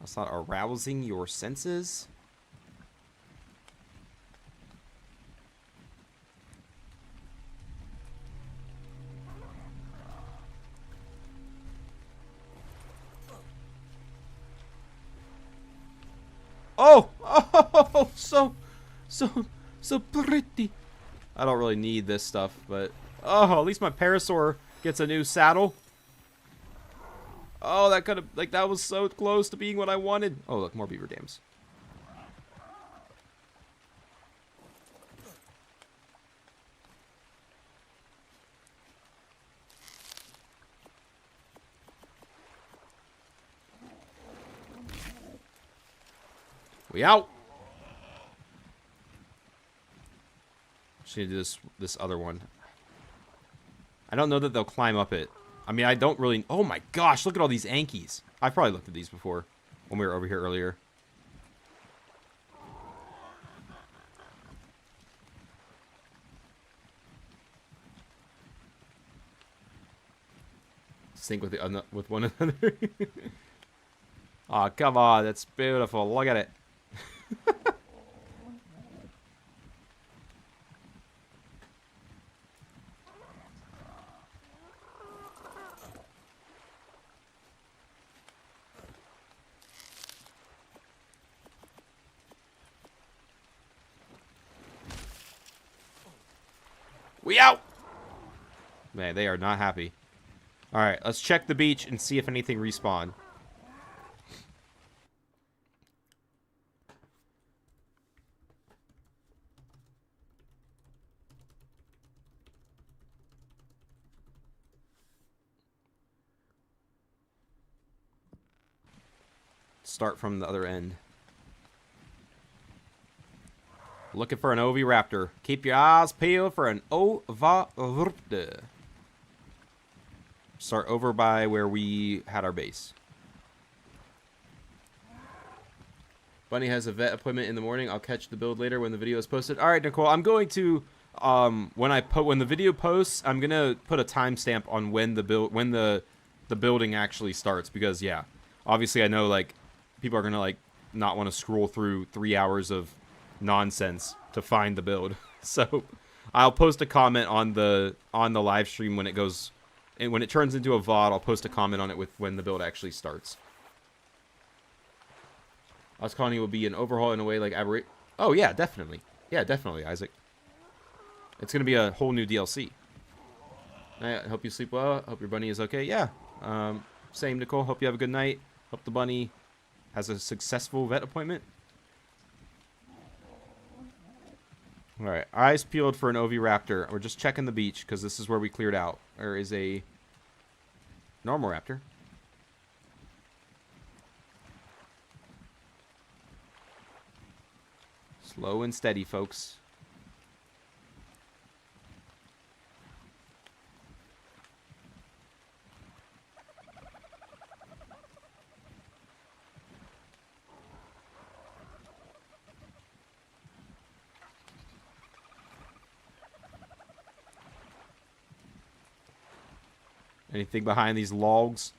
That's not arousing your senses? Oh! Oh! So pretty. I don't really need this stuff, but... Oh, at least my Parasaur gets a new saddle. Oh, that could have... Like, that was so close to being what I wanted. Oh, look, more beaver dams. We out! Just need to do this other one. I don't know that they'll climb up it. I mean, I don't really... Oh my gosh, look at all these Ankies. I've probably looked at these before when we were over here earlier. Sync with with one another. Aw, oh, come on, that's beautiful. Look at it. We out! Man, they are not happy. Alright, let's check the beach and see if anything respawned. Start from the other end. Looking for an Oviraptor. Keep your eyes peeled for an Oviraptor. Start over by where we had our base. Bunny has a vet appointment in the morning. I'll catch the build later when the video is posted. All right, Nicole. I'm going to when the video posts, I'm gonna put a timestamp on when the building actually starts, because yeah, obviously I know like people are gonna like not want to scroll through 3 hours of nonsense to find the build. So I'll post a comment on the live stream when it goes, and when it turns into a VOD, I'll post a comment on it with when the build actually starts. I was calling it would be an overhaul in a way like Aberrate. Oh yeah, definitely. Yeah, definitely, Isaac. It's gonna be a whole new DLC. I hope you sleep well. Hope your bunny is okay. Yeah. Same, Nicole. Hope you have a good night. Hope the bunny has a successful vet appointment. Alright, eyes peeled for an Oviraptor. We're just checking the beach, because this is where we cleared out. There is a normal raptor. Slow and steady, folks. Anything behind these logs?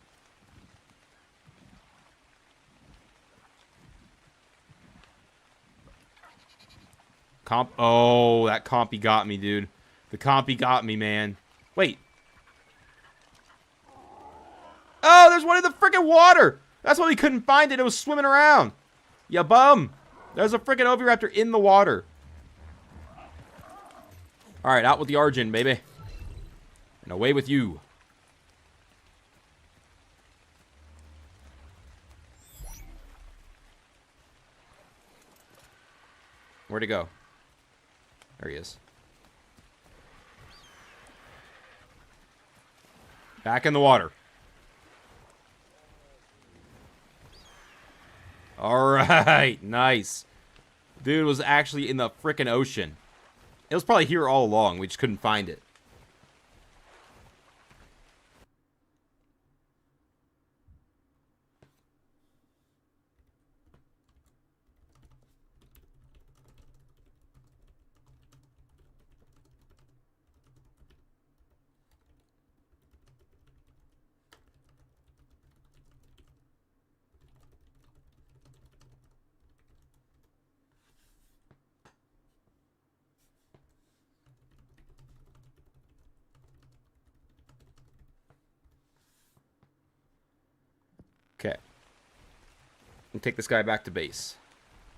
Oh, that compy got me, dude. The compy got me, man. Wait. Oh, there's one in the freaking water. That's why we couldn't find it. It was swimming around. Ya bum. There's a freaking Oviraptor in the water. All right, out with the Argent, baby. And away with you. Where'd he go? There he is. Back in the water. Alright, nice. Dude was actually in the frickin' ocean. It was probably here all along. We just couldn't find it. Okay. And take this guy back to base.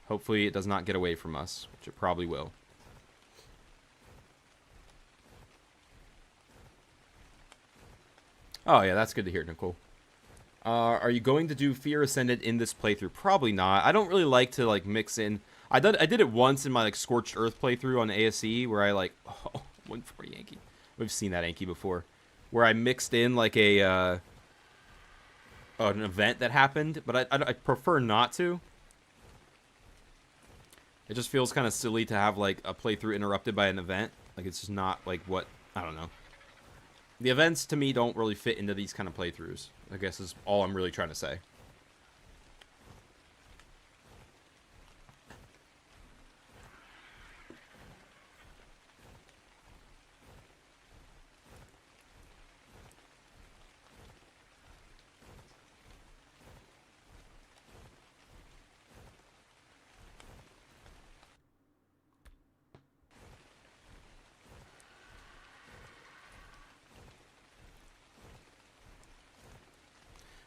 Hopefully it does not get away from us, which it probably will. Oh, yeah, that's good to hear, Nicole. Are you going to do Fear Ascended in this playthrough? Probably not. I don't really like to, like, mix in... I did it once in my, like, Scorched Earth playthrough on ASE, where I, like... Oh, 140 Yankee. We've seen that Yankee before. Where I mixed in, like, an event that happened, but I prefer not to. It just feels kind of silly to have, like, a playthrough interrupted by an event. Like, it's just not, like, what... I don't know. The events, to me, don't really fit into these kind of playthroughs, I guess is all I'm really trying to say.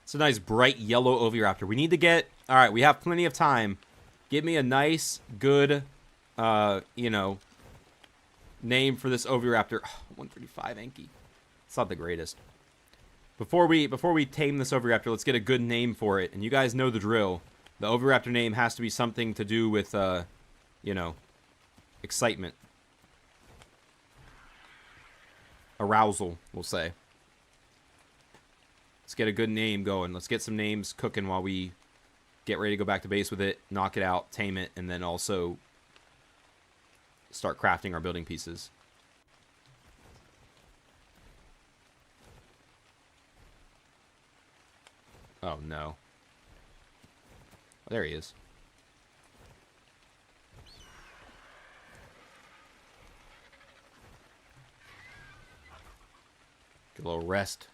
It's a nice bright yellow Oviraptor. We need to get... Alright, we have plenty of time. Give me a nice, good, you know, name for this Oviraptor. Oh, 135 Enki. It's not the greatest. Before we tame this Oviraptor, let's get a good name for it. And you guys know the drill. The Oviraptor name has to be something to do with, you know, excitement. Arousal, we'll say. Let's get a good name going. Let's get some names cooking while we get ready to go back to base with it, knock it out, tame it, and then also start crafting our building pieces. Oh, no. Oh, there he is. Get a little rest.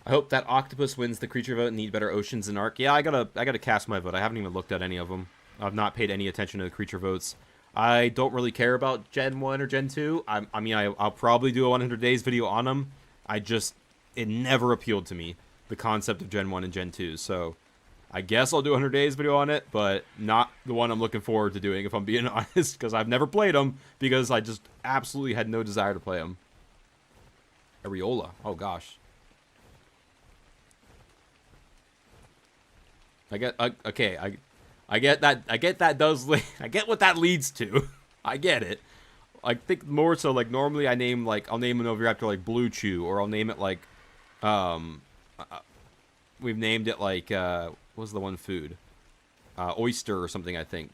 I hope that octopus wins the creature vote and need better oceans and arc. Yeah, I gotta cast my vote. I haven't even looked at any of them. I've not paid any attention to the creature votes. I don't really care about Gen 1 or Gen 2. I'll probably do a 100 days video on them. It never appealed to me, the concept of Gen 1 and Gen 2. So I guess I'll do a 100 days video on it, but not the one I'm looking forward to doing, if I'm being honest, because I've never played them, because I just absolutely had no desire to play them. Areola. Oh, gosh. I get that. I get that does. I get what that leads to. I get it. I think more so like normally I'll name an Oviraptor like Blue Chew, or I'll name it like, we've named it like what was the one food, oyster or something, I think.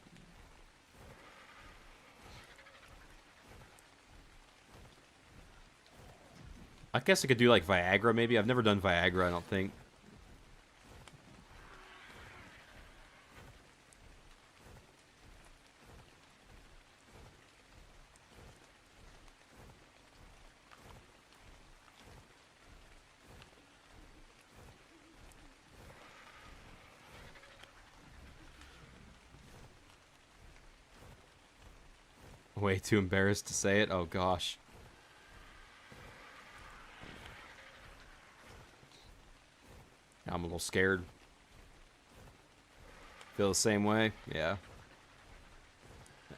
I guess I could do like Viagra maybe. I've never done Viagra, I don't think. Way too embarrassed to say it. Oh, gosh. I'm a little scared. Feel the same way? Yeah.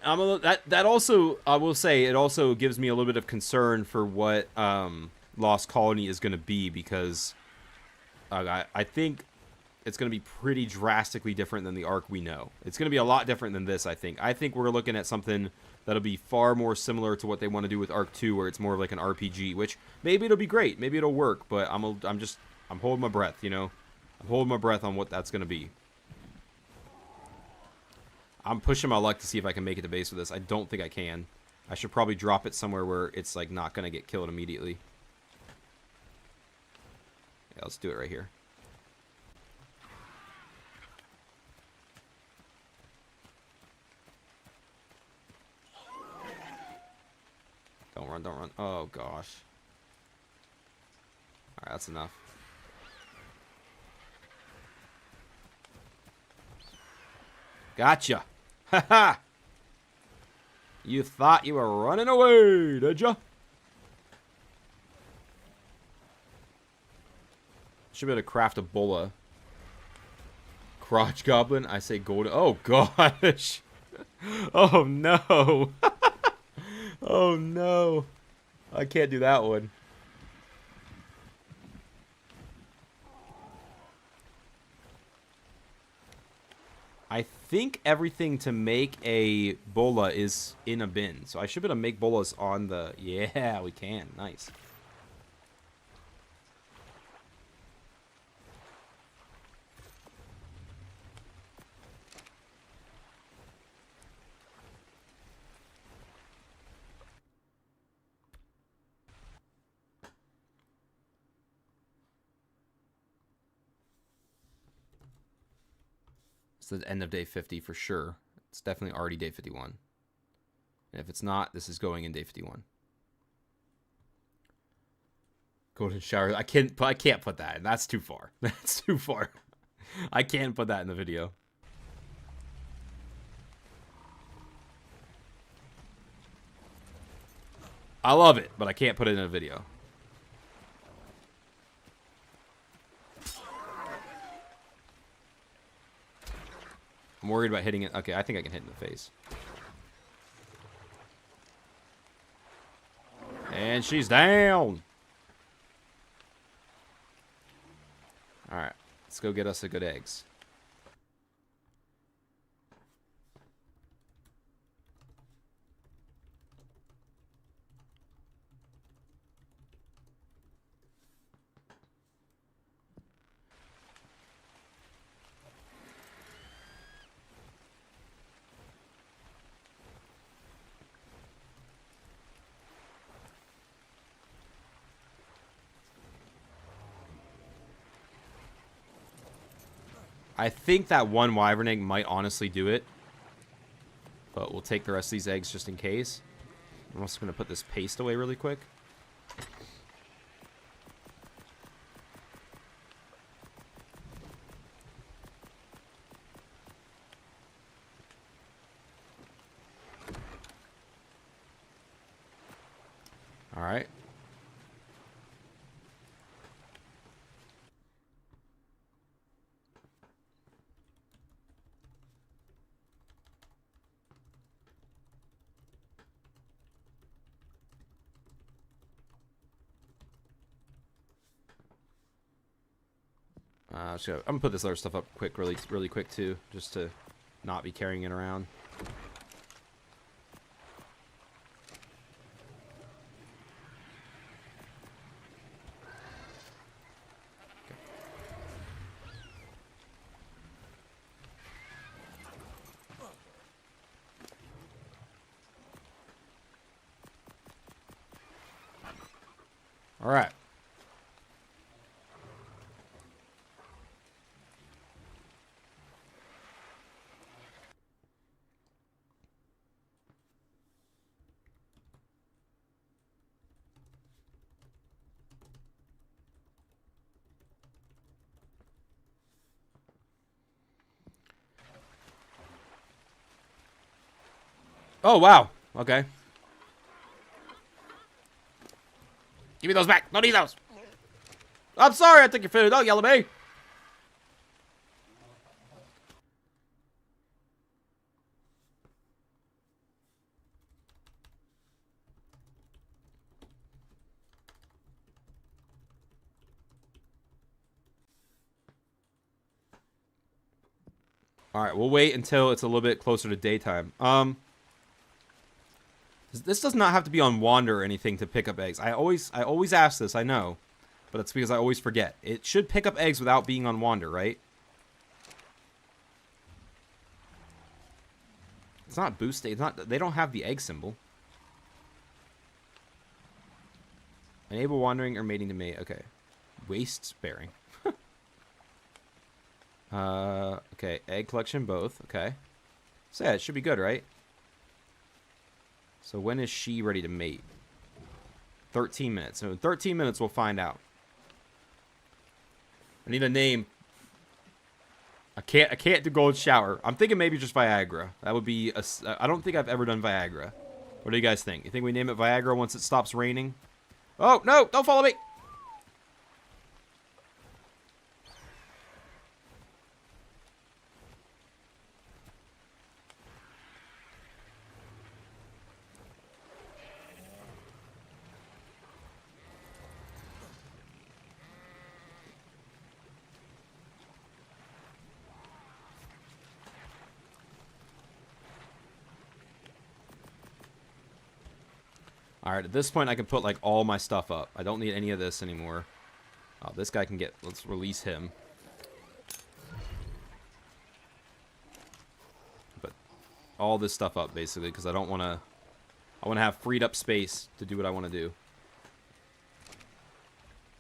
That also, I will say, it also gives me a little bit of concern for what Lost Colony is going to be, because I think it's going to be pretty drastically different than the arc we know. It's going to be a lot different than this, I think. I think we're looking at something that'll be far more similar to what they want to do with Arc 2, where it's more of like an RPG, which maybe it'll be great, maybe it'll work, but I'm holding my breath, you know. I'm holding my breath on what that's going to be. I'm pushing my luck to see if I can make it to base with this. I don't think I can. I should probably drop it somewhere where it's like not going to get killed immediately. Yeah, let's do it right here. Don't run, don't run. Oh, gosh. Alright, that's enough. Gotcha. Haha. You thought you were running away, did ya? Should be able to craft a bola. Crotch goblin. I say golden. Oh, gosh. Oh, no. Oh, no. I can't do that one. I think everything to make a bola is in a bin. So I should be able to make bolas on the... Yeah, we can. Nice. The end of day 50 for sure. It's definitely already day 51. And if it's not, this is going in day 51. Golden shower. I can't put that in. That's too far. That's too far. I can't put that in the video. I love it, but I can't put it in a video. I'm worried about hitting it. Okay, I think I can hit in the face. And she's down. Alright, let's go get us a good eggs. I think that one wyvern egg might honestly do it. But we'll take the rest of these eggs just in case. I'm also going to put this paste away really quick. Alright. I'm gonna put this other stuff up quick, really quick too, just to not be carrying it around. All right. Oh, wow. Okay. Give me those back. Don't eat those. I'm sorry I took your food. Don't yell at me. All right, we'll wait until it's a little bit closer to daytime. This does not have to be on wander or anything to pick up eggs. I always ask this, I know. but that's because I always forget. It should pick up eggs without being on wander, right? It's not boosted. It's not. They don't have the egg symbol. Enable wandering or mating to mate. Okay. Waste bearing. Okay. Egg collection both. Okay. So yeah, it should be good, right? So when is she ready to mate? 13 minutes. So in 13 minutes, we'll find out. I need a name. I can't do gold shower. I'm thinking maybe just Viagra. That would be a... I don't think I've ever done Viagra. What do you guys think? You think we name it Viagra once it stops raining? Oh, no! Don't follow me! Alright, at this point I can put like all my stuff up. I don't need any of this anymore. Oh, this guy can get... Let's release him. Put all this stuff up, basically, because I don't want to... I want to have freed up space to do what I want to do.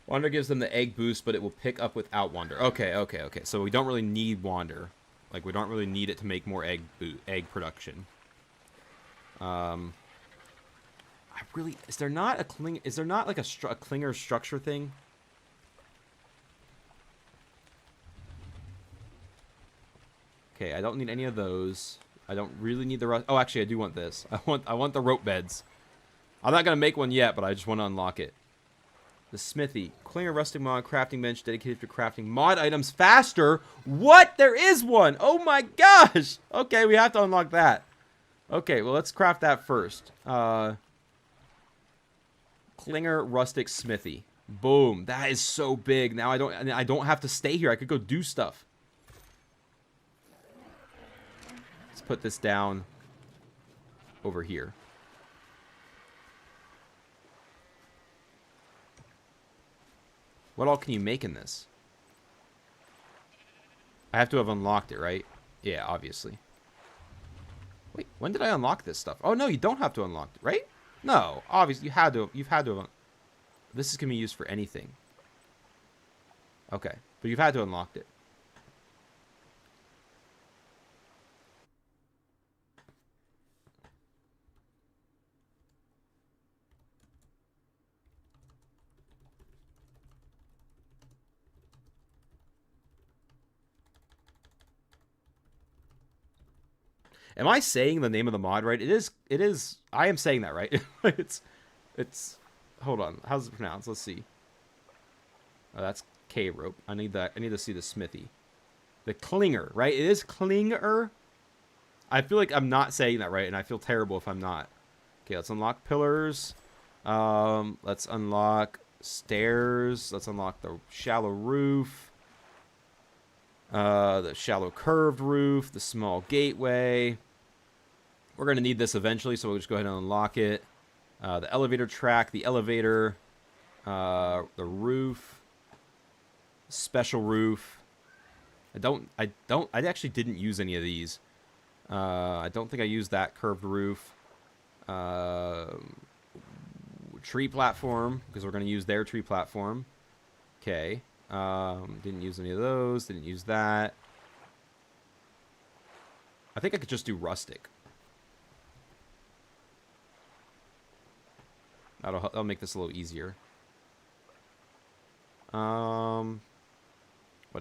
Wander gives them the egg boost, but it will pick up without Wander. Okay. So we don't really need Wander. Like, we don't really need it to make more egg production. I really... Is there not like a Klinger structure thing? Okay, I don't need any of those. I don't really need the rest. Oh, actually, I do want this. I want the rope beds. I'm not gonna make one yet, but I just want to unlock it. The smithy. Klingers Rustic mod crafting bench dedicated to crafting mod items faster. What? There is one! Oh my gosh! Okay, we have to unlock that. Okay, well, let's craft that first. Klingers Rustic Smithy. Boom. That is so big. Now I don't have to stay here. I could go do stuff. Let's put this down over here. What all can you make in this? I have to have unlocked it, right? Yeah, obviously. Wait, when did I unlock this stuff? Oh, no, you don't have to unlock it, right? No, obviously, you've had to have... This is going to be used for anything. Okay, but you've had to unlock it. Am I saying the name of the mod right? It is, I am saying that right. it's, hold on. How's it pronounced? Let's see. Oh, that's K rope. I need that. I need to see the smithy. The Klinger, right? It is Klinger. I feel like I'm not saying that right, and I feel terrible if I'm not. Okay, let's unlock pillars. Let's unlock stairs. Let's unlock the shallow roof. The shallow curved roof. The small gateway. We're going to need this eventually, so we'll just go ahead and unlock it. The elevator track, the elevator, the roof, special roof. I actually didn't use any of these. I don't think I used that curved roof. Tree platform, because we're going to use their tree platform. Okay. Didn't use any of those. Didn't use that. I think I could just do rustic. That'll make this a little easier. What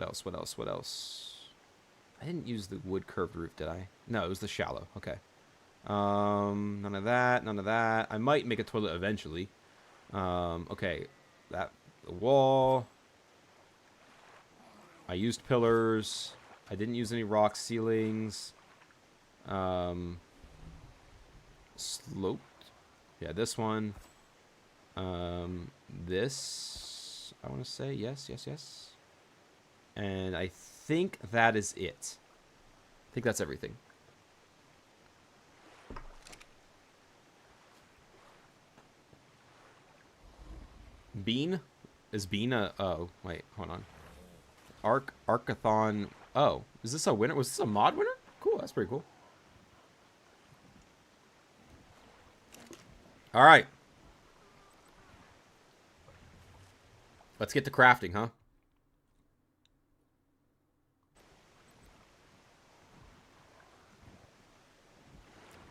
else? What else? What else? I didn't use the wood curved roof, did I? No, it was the shallow. Okay. None of that. None of that. I might make a toilet eventually. Okay. The wall. I used pillars. I didn't use any rock ceilings. Sloped. Yeah, this one. This, I want to say, yes. And I think that is it. I think that's everything. Bean? Is Bina... Oh, wait, hold on. Arcathon... Oh, is this a winner? Was this a mod winner? Cool, that's pretty cool. All right. Let's get to crafting, huh?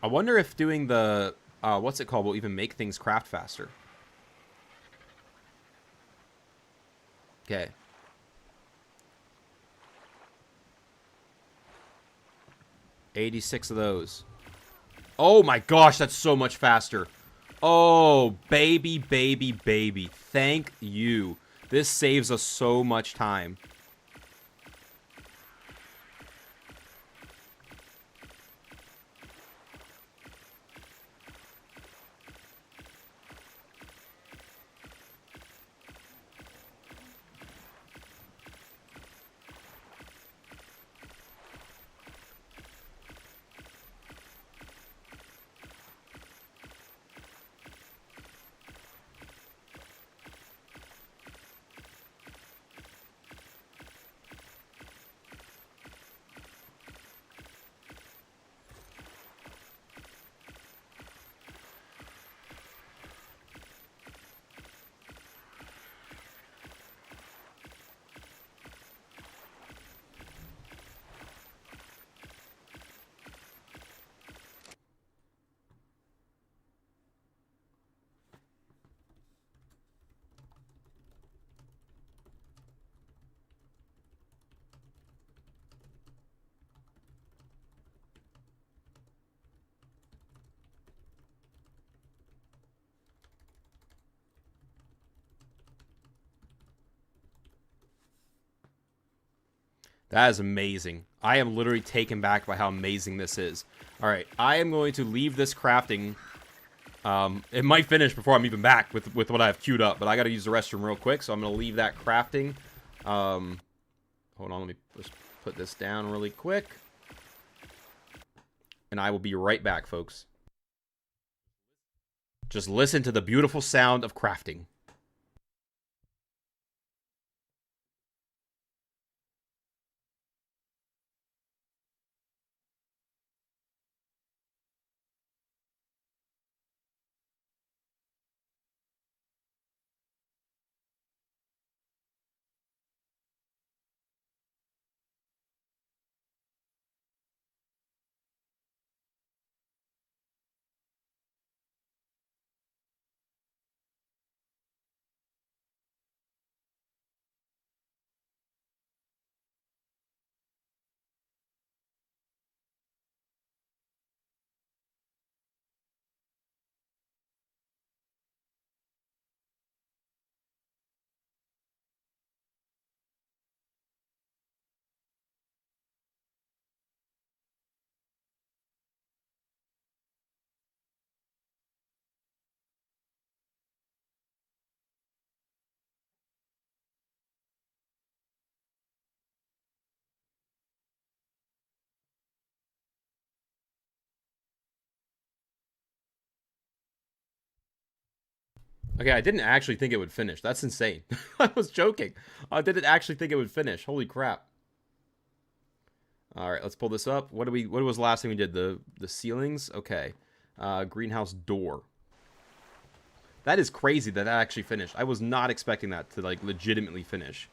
I wonder if doing the... what's it called? Will even make things craft faster. Okay. $86 of those. Oh my gosh, that's so much faster. Oh, baby, baby, baby. Thank you. This saves us so much time. That is amazing. I am literally taken back by how amazing this is. All right, I am going to leave this crafting. It might finish before I'm even back with what I have queued up, but I got to use the restroom real quick, so I'm going to leave that crafting. Hold on, let me just put this down really quick. And I will be right back, folks. Just listen to the beautiful sound of crafting. Okay, I didn't actually think it would finish. That's insane. I was joking. I didn't actually think it would finish. Holy crap. All right, let's pull this up. What was the last thing we did? The ceilings? Okay. Greenhouse door. That is crazy that actually finished. I was not expecting that to like legitimately finish.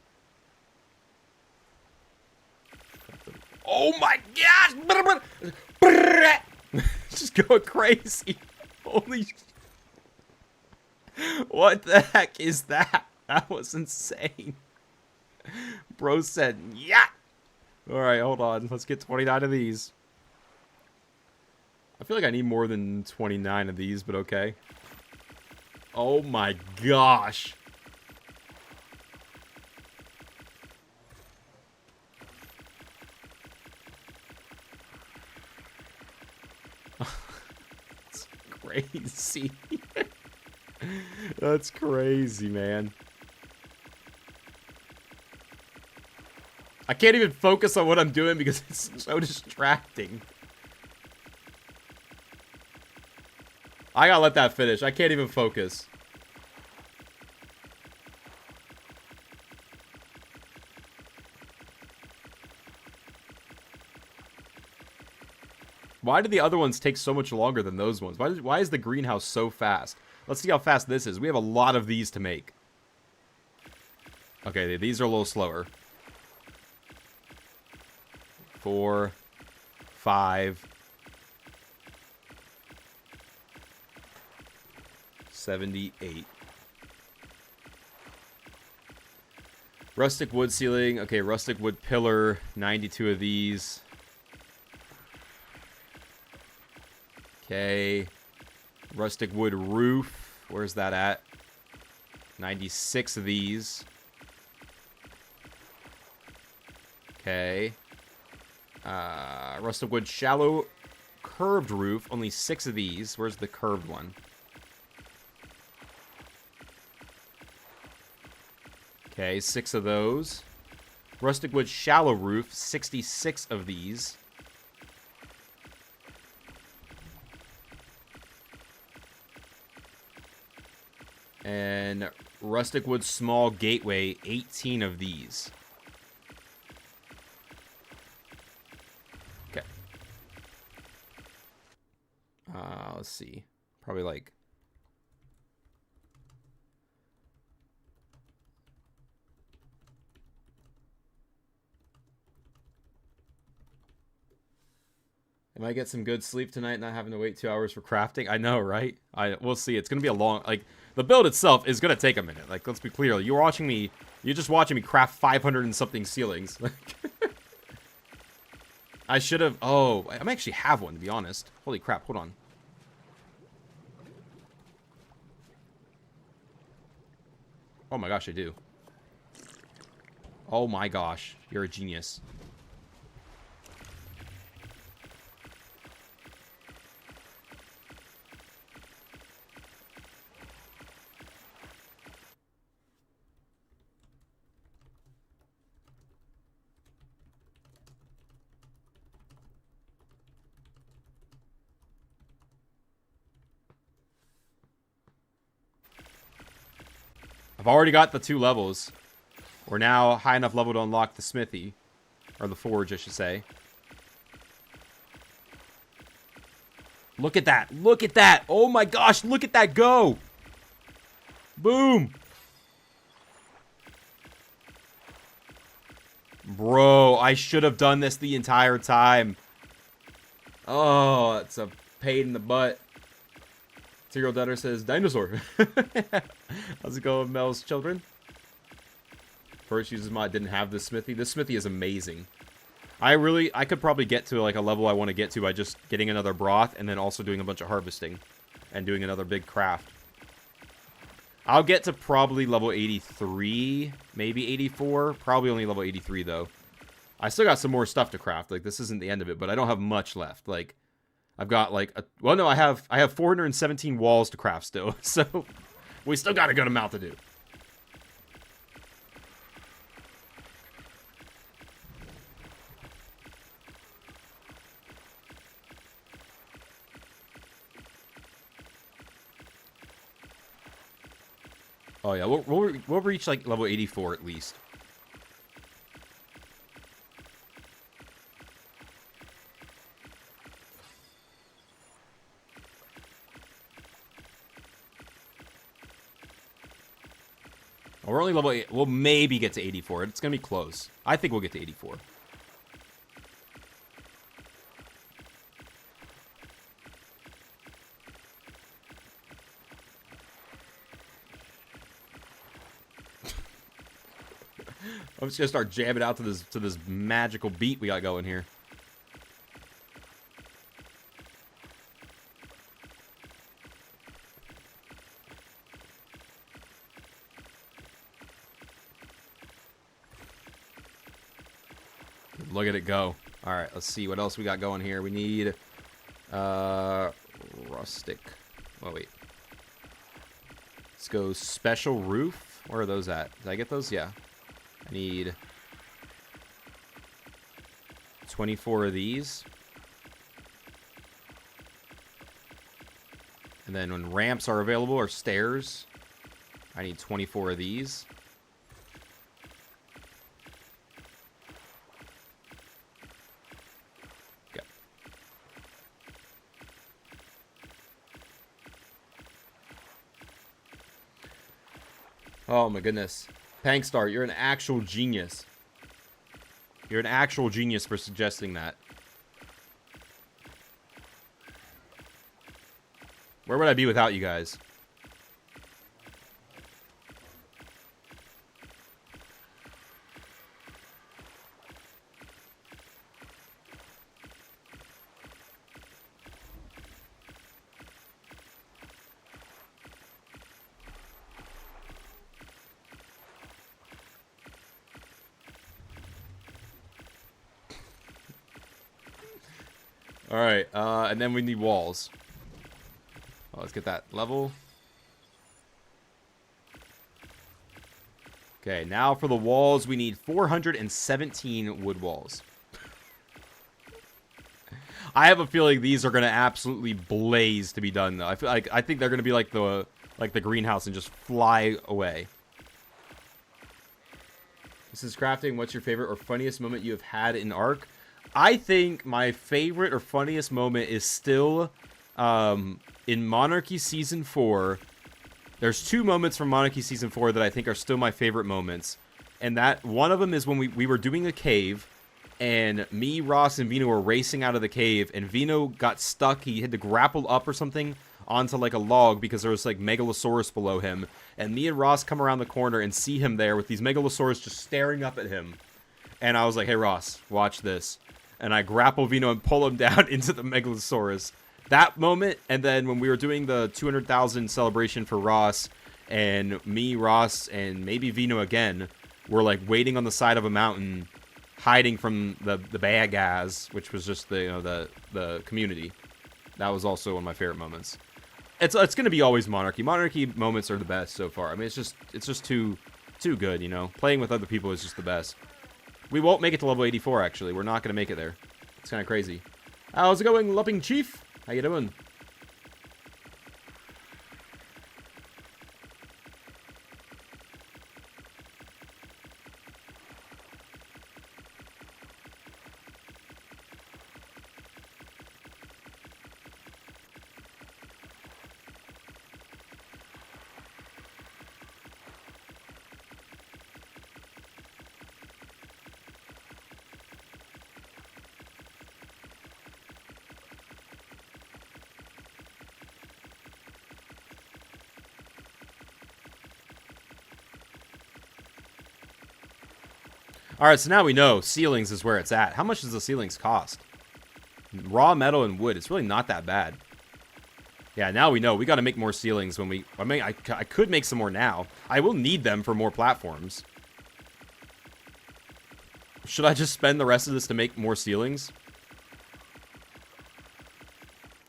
Oh my gosh! Just going crazy. Holy what the heck is that? That was insane. Bro said, yeah. All right, hold on. Let's get 29 of these. I feel like I need more than 29 of these, but okay. Oh my gosh. It's crazy. That's crazy, man. I can't even focus on what I'm doing because it's so distracting. I gotta let that finish. I can't even focus. Why do the other ones take so much longer than those ones? Why is the greenhouse so fast? Let's see how fast this is. We have a lot of these to make. Okay, these are a little slower. 4, 5, 78. Rustic wood ceiling. Okay, rustic wood pillar. 92 of these. Okay. Rustic wood roof. Where's that at? 96 of these. Okay. Rustic wood shallow curved roof. Only 6 of these. Where's the curved one? Okay, 6 of those. Rustic wood shallow roof. 66 of these. And rustic wood small gateway, 18 of these. Okay. Let's see. Probably like... I might get some good sleep tonight, not having to wait 2 hours for crafting. I know, right? We'll see. It's going to be a long... Like, the build itself is going to take a minute. Like, let's be clear. You're just watching me craft 500 and something ceilings. I should have... Oh, I might actually have one, to be honest. Holy crap, hold on. Oh my gosh, I do. Oh my gosh, you're a genius. I've already got the 2 levels. We're now high enough level to unlock the smithy. Or the forge, I should say. Look at that. Look at that. Oh my gosh, look at that go. Boom. Bro, I should have done this the entire time. Oh, it's a pain in the butt. Serial Debtor says, dinosaur. How's it going, Mel's children? First uses mod didn't have the smithy. This smithy is amazing. I could probably get to like a level I want to get to by just getting another broth and then also doing a bunch of harvesting and doing another big craft. I'll get to probably level 83, maybe 84. Probably only level 83 though. I still got some more stuff to craft. Like, this isn't the end of it, but I don't have much left. Like, I've got like well, no, I have 417 walls to craft still, so we still got a good amount to do. Oh yeah, we'll reach like level 84 at least. We're only level 8. We'll maybe get to 84. It's going to be close. I think we'll get to 84. I'm just going to start jamming out to this magical beat we got going here. Look at it go. All right, let's see what else we got going here. We need rustic. Oh, wait. Let's go special roof. Where are those at? Did I get those? Yeah. I need 24 of these. And then when ramps are available or stairs, I need 24 of these. Oh my goodness. Pankstar, you're an actual genius. You're an actual genius for suggesting that. Where would I be without you guys? Alright, and then we need walls. Oh, let's get that level. Okay, now for the walls, we need 417 wood walls. I have a feeling these are going to absolutely blaze to be done, though. I think they're going to be like the greenhouse and just fly away. This is crafting. What's your favorite or funniest moment you have had in Ark? I think my favorite or funniest moment is still in Monarchy Season 4. There's 2 moments from Monarchy Season 4 that I think are still my favorite moments. And that one of them is when we were doing a cave, and me, Ross, and Vino were racing out of the cave, and Vino got stuck. He had to grapple up or something onto like a log because there was like Megalosaurus below him. And me and Ross come around the corner and see him there with these Megalosaurus just staring up at him. And I was like, hey Ross, watch this. And I grapple Vino and pull him down into the Megalosaurus. That moment, and then when we were doing the 200,000 celebration for Ross, and me, Ross, and maybe Vino again, were like waiting on the side of a mountain, hiding from the bad guys, which was just the the community. That was also one of my favorite moments. It's gonna be always Monarchy. Monarchy moments are the best so far. I mean, it's just too good, you know. Playing with other people is just the best. We won't make it to level 84. Actually, we're not gonna make it there. It's kind of crazy. How's it going, Lumping Chief? How you doing? Alright, so now we know ceilings is where it's at. How much does the ceilings cost? Raw metal and wood. It's really not that bad. Yeah, now we know. We got to make more ceilings when we... I mean, I could make some more now. I will need them for more platforms. Should I just spend the rest of this to make more ceilings?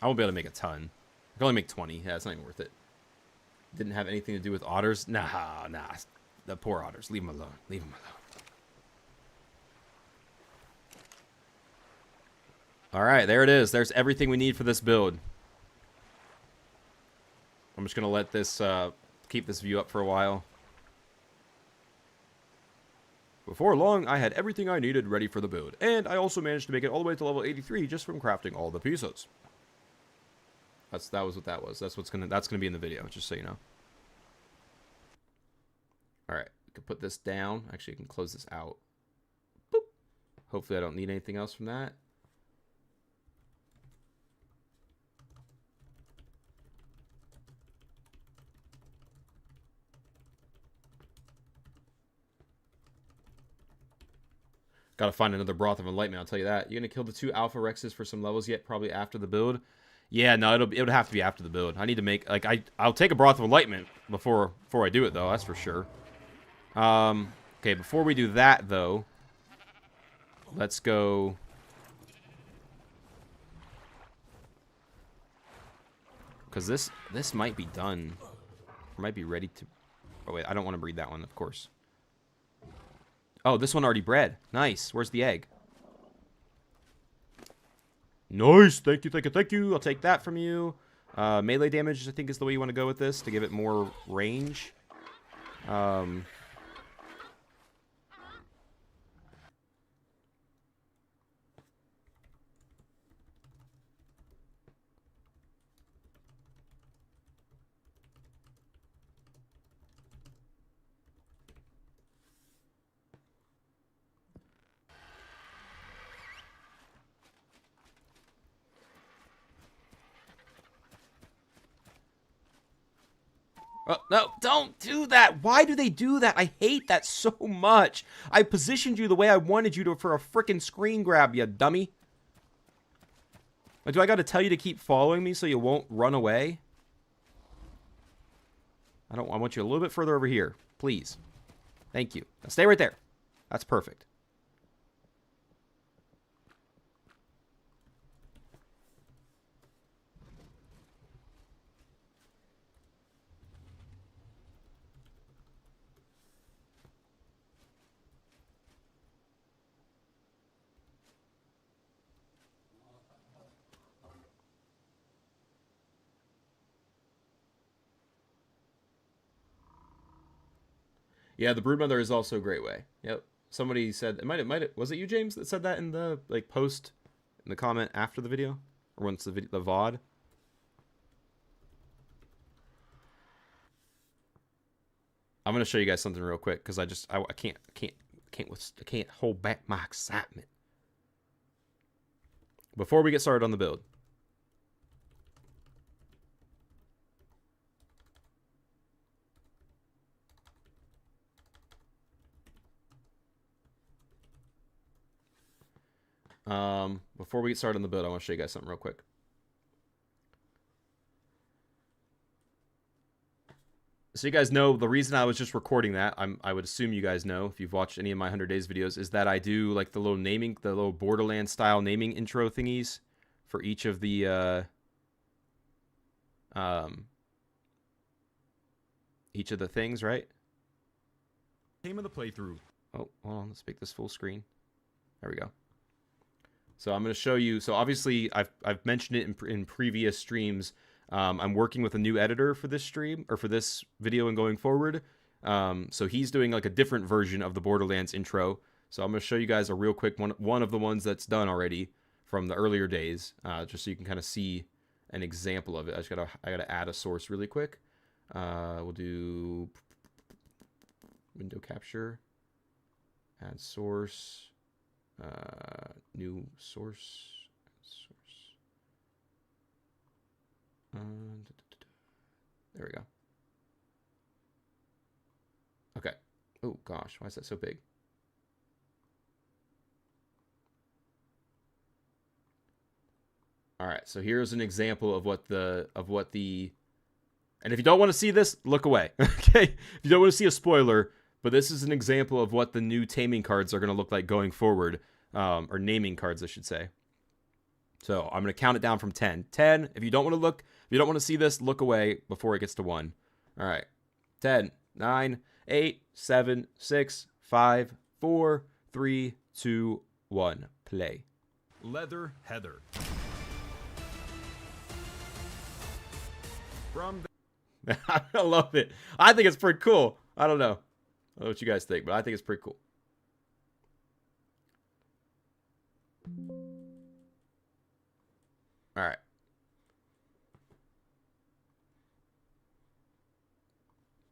I won't be able to make a ton. I can only make 20. Yeah, it's not even worth it. Didn't have anything to do with otters? Nah. The poor otters. Leave them alone. Leave them alone. Alright, there it is. There's everything we need for this build. I'm just going to let this, keep this view up for a while. Before long, I had everything I needed ready for the build. And I also managed to make it all the way to level 83 just from crafting all the pieces. That was what that was. That's gonna be in the video, just so you know. Alright, you can put this down. Actually, you can close this out. Boop. Hopefully I don't need anything else from that. Gotta find another Broth of Enlightenment, I'll tell you that. You gonna kill the 2 Alpha Rexes for some levels yet? Probably after the build. Yeah, no, it would have to be after the build. I need to make, like, I'll take a Broth of Enlightenment before I do it, though, that's for sure. Okay, before we do that, though, let's go... Because this might be done. Or might be ready to... Oh, wait, I don't want to breed that one, of course. Oh, this one already bred. Nice. Where's the egg? Nice. Thank you, thank you, thank you. I'll take that from you. Melee damage, I think, is the way you want to go with this to give it more range. Oh, no, don't do that. Why do they do that? I hate that so much. I positioned you the way I wanted you to for a freaking screen grab, you dummy. Like, do I got to tell you to keep following me so you won't run away? I want you a little bit further over here, please. Thank you. Now stay right there. That's perfect. Yeah, the Broodmother is also a great way. Yep. Somebody said was it you, James, that said that in the post in the comment after the video or once the VOD? I'm gonna show you guys something real quick because I can't hold back my excitement. Before we get started on the build. Before we get started on the build, I want to show you guys something real quick. So you guys know the reason I was just recording that, I would assume you guys know if you've watched any of my 100 Days videos, is that I do like the little Borderlands style naming intro thingies for each of the things, right? Name of the playthrough. Oh, hold on, let's make this full screen. There we go. So I'm going to show you. So obviously, I've mentioned it in previous streams. I'm working with a new editor for this stream or for this video and going forward. So he's doing like a different version of the Borderlands intro. So I'm going to show you guys a real quick one of the ones that's done already from the earlier days, just so you can kind of see an example of it. I gotta add a source really quick. We'll do window capture, add source. New source. There we go. Okay. Oh gosh, why is that so big? All right, so here's an example of what the and if you don't want to see this, look away. Okay, if you don't want to see a spoiler. But this is an example of what the new taming cards are going to look like going forward. Or naming cards, I should say. So I'm going to count it down from 10. 10. If you don't want to look, if you don't want to see this, look away before it gets to 1. All right. 10, 9, 8, 7, 6, 5, 4, 3, 2, 1. Play. Leather Heather. From I love it. I think it's pretty cool. I don't know. I don't know what you guys think, but I think it's pretty cool. All right.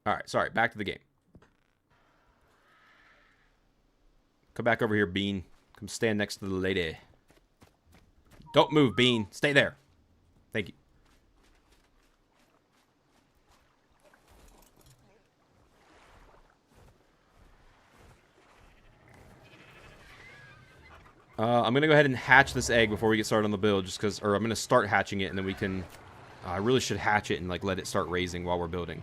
All right, sorry. Back to the game. Come back over here, Bean. Come stand next to the lady. Don't move, Bean. Stay there. Thank you. I'm going to go ahead and hatch this egg before we get started on the build, just because, or I'm going to start hatching it, and then we can, I really should hatch it and, like, let it start raising while we're building.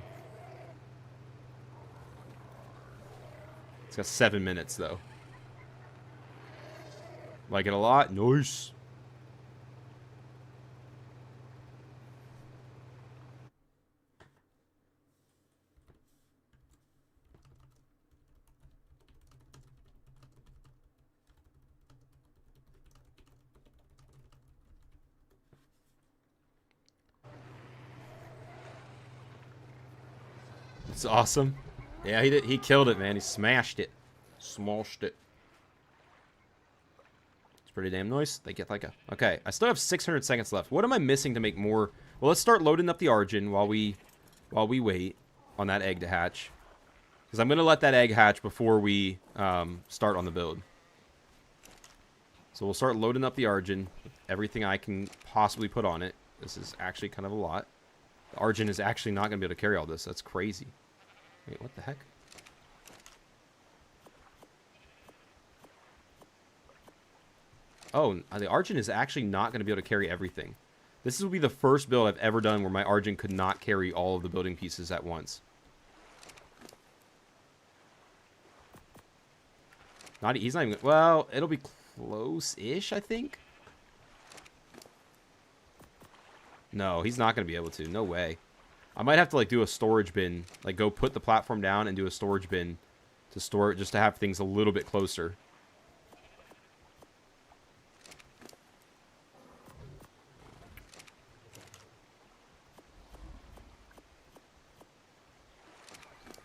It's got 7 minutes, though. Like it a lot? Nice. It's awesome. Yeah, he did. He killed it, man. He smashed it. Smashed it. It's pretty damn nice. They get like a... Okay, I still have 600 seconds left. What am I missing to make more... Well, let's start loading up the Argent while we wait on that egg to hatch. Because I'm going to let that egg hatch before we start on the build. So we'll start loading up the Argent with everything I can possibly put on it. This is actually kind of a lot. The Argent is actually not going to be able to carry all this. That's crazy. Wait, what the heck? Oh, the Argent is actually not going to be able to carry everything. This will be the first build I've ever done where my Argent could not carry all of the building pieces at once. He's not even... Well, it'll be close-ish, I think. No, he's not going to be able to. No way. I might have to, like, do a storage bin. Like, go put the platform down and do a storage bin to store it, just to have things a little bit closer.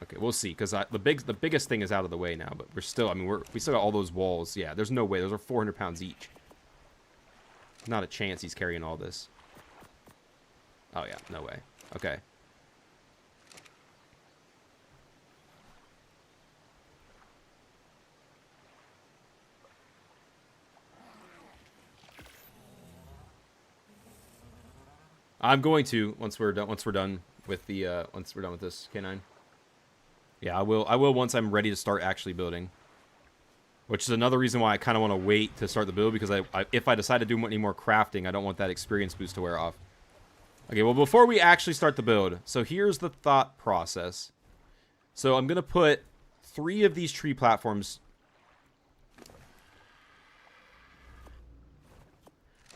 Okay, we'll see, because the biggest thing is out of the way now, but we're still, I mean, we still got all those walls. Yeah, there's no way. Those are 400 pounds each. Not a chance he's carrying all this. Oh, yeah, no way. Okay. I'm going to once we're done with this K9. Yeah, I will once I'm ready to start actually building. Which is another reason why I kind of want to wait to start the build, because if I decide to do any more crafting, I don't want that experience boost to wear off. Okay, well, before we actually start the build, so here's the thought process. So I'm going to put 3 of these tree platforms.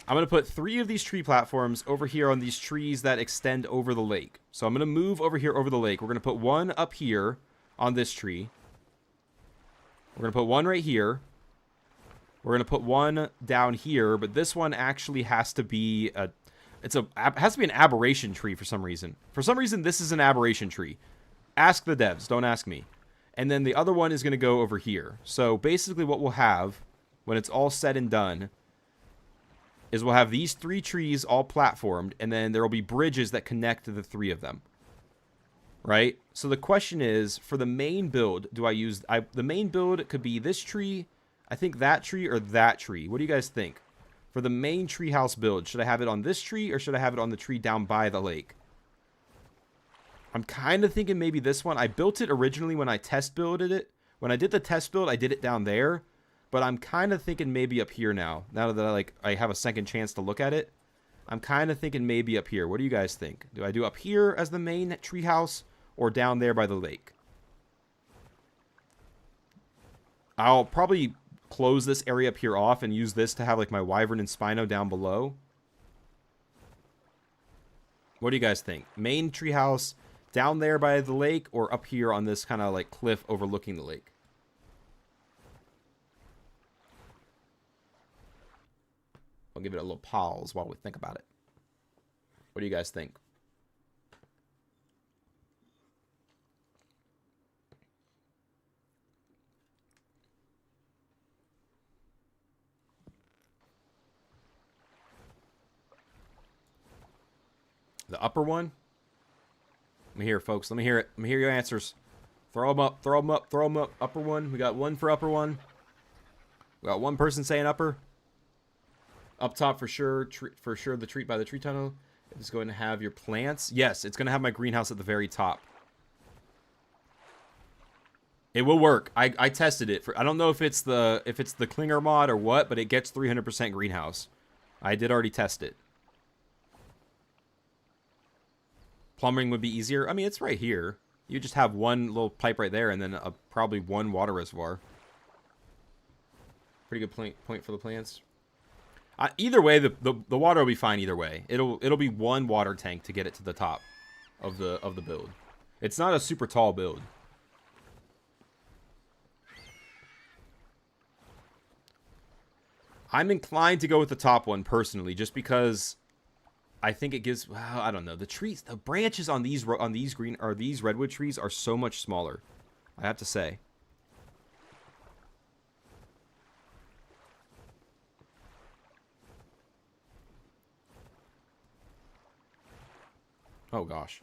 I'm going to put 3 of these tree platforms over here on these trees that extend over the lake. So I'm going to move over here over the lake. We're going to put one up here on this tree. We're going to put one right here. We're going to put one down here, but this one actually has to be has to be an aberration tree for some reason. For some reason, this is an aberration tree. Ask the devs, don't ask me. And then the other one is going to go over here. So basically what we'll have when it's all said and done is we'll have these 3 trees all platformed, and then there will be bridges that connect to the 3 of them. Right? So the question is, for the main build, do I use... the main build could be this tree, I think that tree, or that tree. What do you guys think? For the main treehouse build, should I have it on this tree, or should I have it on the tree down by the lake? I'm kind of thinking maybe this one. I built it originally when I test builded it. When I did the test build, I did it down there. But I'm kind of thinking maybe up here now. Now that I have a second chance to look at it. I'm kind of thinking maybe up here. What do you guys think? Do I do up here as the main treehouse, or down there by the lake? I'll probably close this area up here off and use this to have like my Wyvern and Spino down below. What do you guys think? Main treehouse down there by the lake, or up here on this kind of like cliff overlooking the lake? I'll give it a little pause while we think about it. What do you guys think? The upper one? Let me hear it, folks. Let me hear it. Let me hear your answers. Throw them up. Throw them up. Throw them up. Upper one. We got one for upper one. We got one person saying upper. Up top for sure. For sure, the treat by the tree tunnel. It's going to have your plants. Yes, it's going to have my greenhouse at the very top. It will work. I tested it. I don't know if it's the Klinger mod or what, but it gets 300% greenhouse. I did already test it. Plumbing would be easier. I mean, it's right here. You just have one little pipe right there, and then probably one water reservoir. Pretty good point for the plants. Either way, the water will be fine. Either way, it'll be one water tank to get it to the top of the build. It's not a super tall build. I'm inclined to go with the top one personally, just because I think it gives, well, I don't know, the branches on these redwood trees are so much smaller, I have to say. Oh gosh.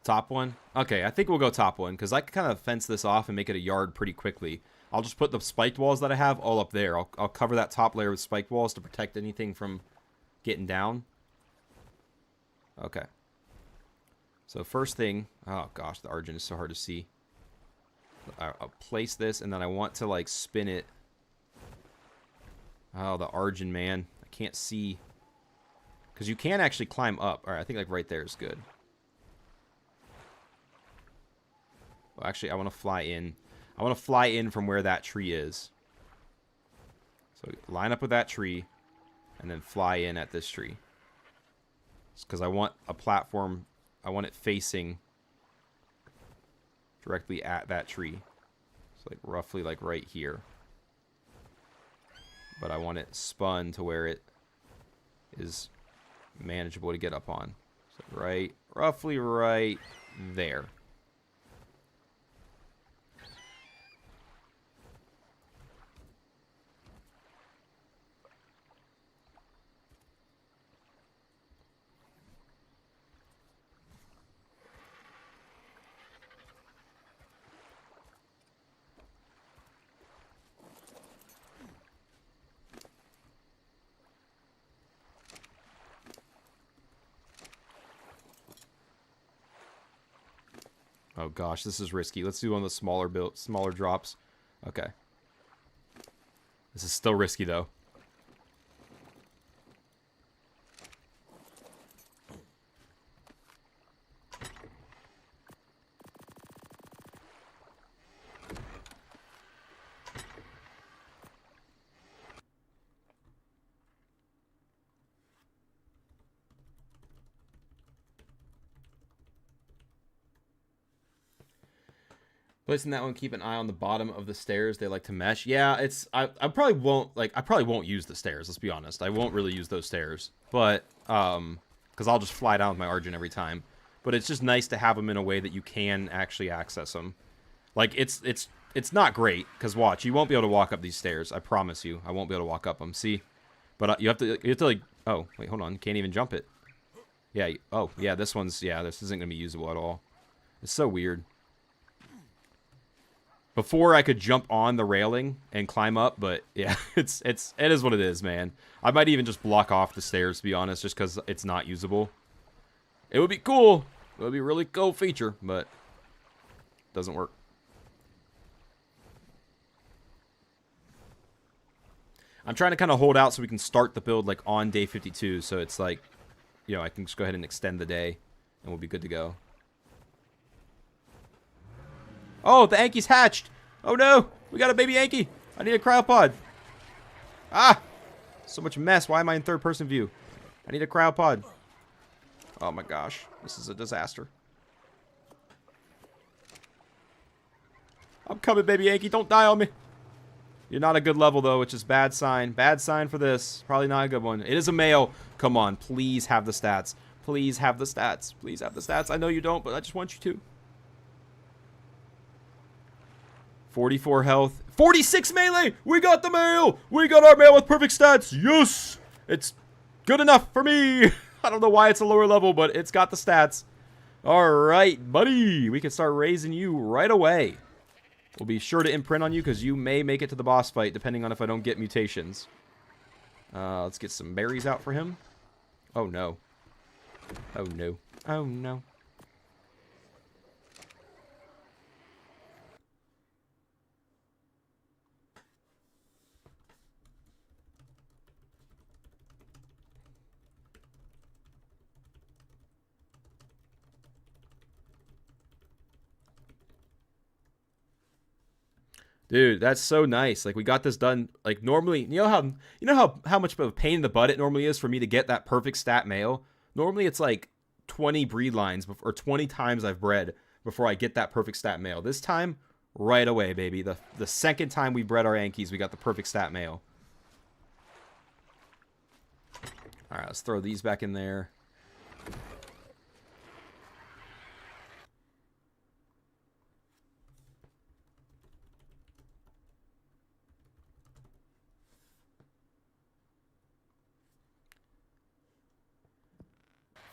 Top one? Okay, I think we'll go top one, because I can kind of fence this off and make it a yard pretty quickly. I'll just put the spiked walls that I have all up there. I'll cover that top layer with spiked walls to protect anything from getting down. Okay. So first thing, oh gosh, the Argent is so hard to see. I'll place this, and then I want to, like, spin it. Oh, the Argent, man. I can't see. Because you can actually climb up. All right, I think, like, right there is good. Well, actually, I want to fly in. I want to fly in from where that tree is. So line up with that tree, and then fly in at this tree. Because I want a platform, I want it facing directly at that tree. So like roughly like right here. But I want it spun to where it is manageable to get up on. So right, roughly right there. Oh gosh, this is risky. Let's do one of the smaller drops. Okay. This is still risky though. Placing that one, keep an eye on the bottom of the stairs. They like to mesh. Yeah, it's I probably won't use the stairs, let's be honest. I won't really use those stairs. But because I'll just fly down with my Argent every time. But it's just nice to have them in a way that you can actually access them. Like it's not great because watch, you won't be able to walk up these stairs. I promise you, I won't be able to walk up them. See, but you have to like. Oh wait, hold on, can't even jump it. Yeah. Oh yeah, this isn't gonna be usable at all. It's so weird. Before I could jump on the railing and climb up, but yeah, it is what it is, man. I might even just block off the stairs, to be honest, just because it's not usable. It would be cool. It would be a really cool feature, but it doesn't work. I'm trying to kind of hold out so we can start the build like on day 52, so it's like, you know, I can just go ahead and extend the day, and we'll be good to go. Oh, the Anky's hatched. Oh no, we got a baby Anky. I need a cryopod. Ah, so much mess. Why am I in third person view? I need a cryopod. Oh my gosh, this is a disaster. I'm coming, baby Anky. Don't die on me. You're not a good level though, which is bad sign. Bad sign for this. Probably not a good one. It is a male. Come on, please have the stats. Please have the stats. Please have the stats. I know you don't, but I just want you to. 44 health. 46 melee! We got the male! We got our male with perfect stats! Yes! It's good enough for me! I don't know why it's a lower level, but it's got the stats. Alright, buddy! We can start raising you right away. We'll be sure to imprint on you because you may make it to the boss fight, depending on if I don't get mutations. Let's get some berries out for him. Oh no. Oh no. Oh no. Dude, that's so nice. Like we got this done. Like normally, you know how much of a pain in the butt it normally is for me to get that perfect stat male. Normally it's like 20 breed lines or 20 times I've bred before I get that perfect stat male. This time, right away, baby. The second time we bred our Yankees, we got the perfect stat male. All right, let's throw these back in there.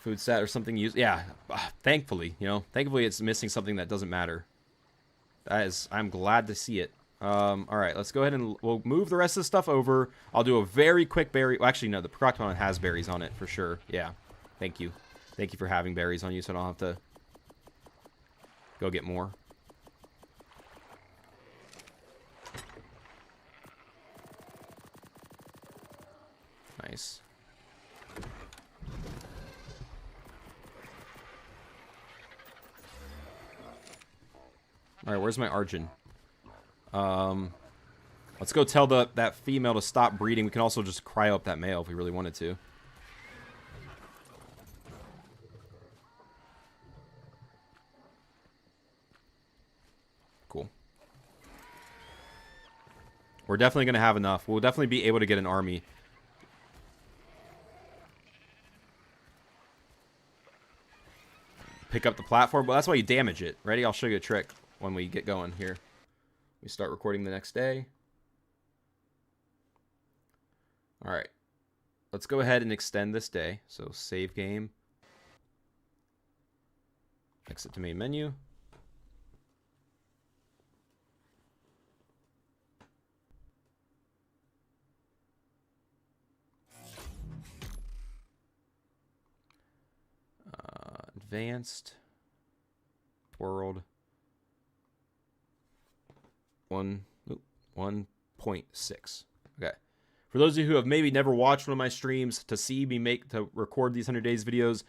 Food stat or something used. Yeah, thankfully, thankfully it's missing something that doesn't matter. I'm glad to see it. All right, let's go ahead and we'll move the rest of the stuff over. I'll do a very quick berry. Well, actually, no, the Proctomon has berries on it for sure. Yeah, thank you. Thank you for having berries on you so I don't have to go get more. Nice. Alright, where's my Arjun? Let's go tell that female to stop breeding. We can also just cryo up that male if we really wanted to. Cool. We're definitely going to have enough. We'll definitely be able to get an army. Pick up the platform. Well, that's why you damage it. Ready? I'll show you a trick when we get going here. We start recording the next day. Alright. Let's go ahead and extend this day. So save game. Exit to main menu. Advanced. World. 1.6. Okay. For those of you who have maybe never watched one of my streams, to see me record these 100 days videos,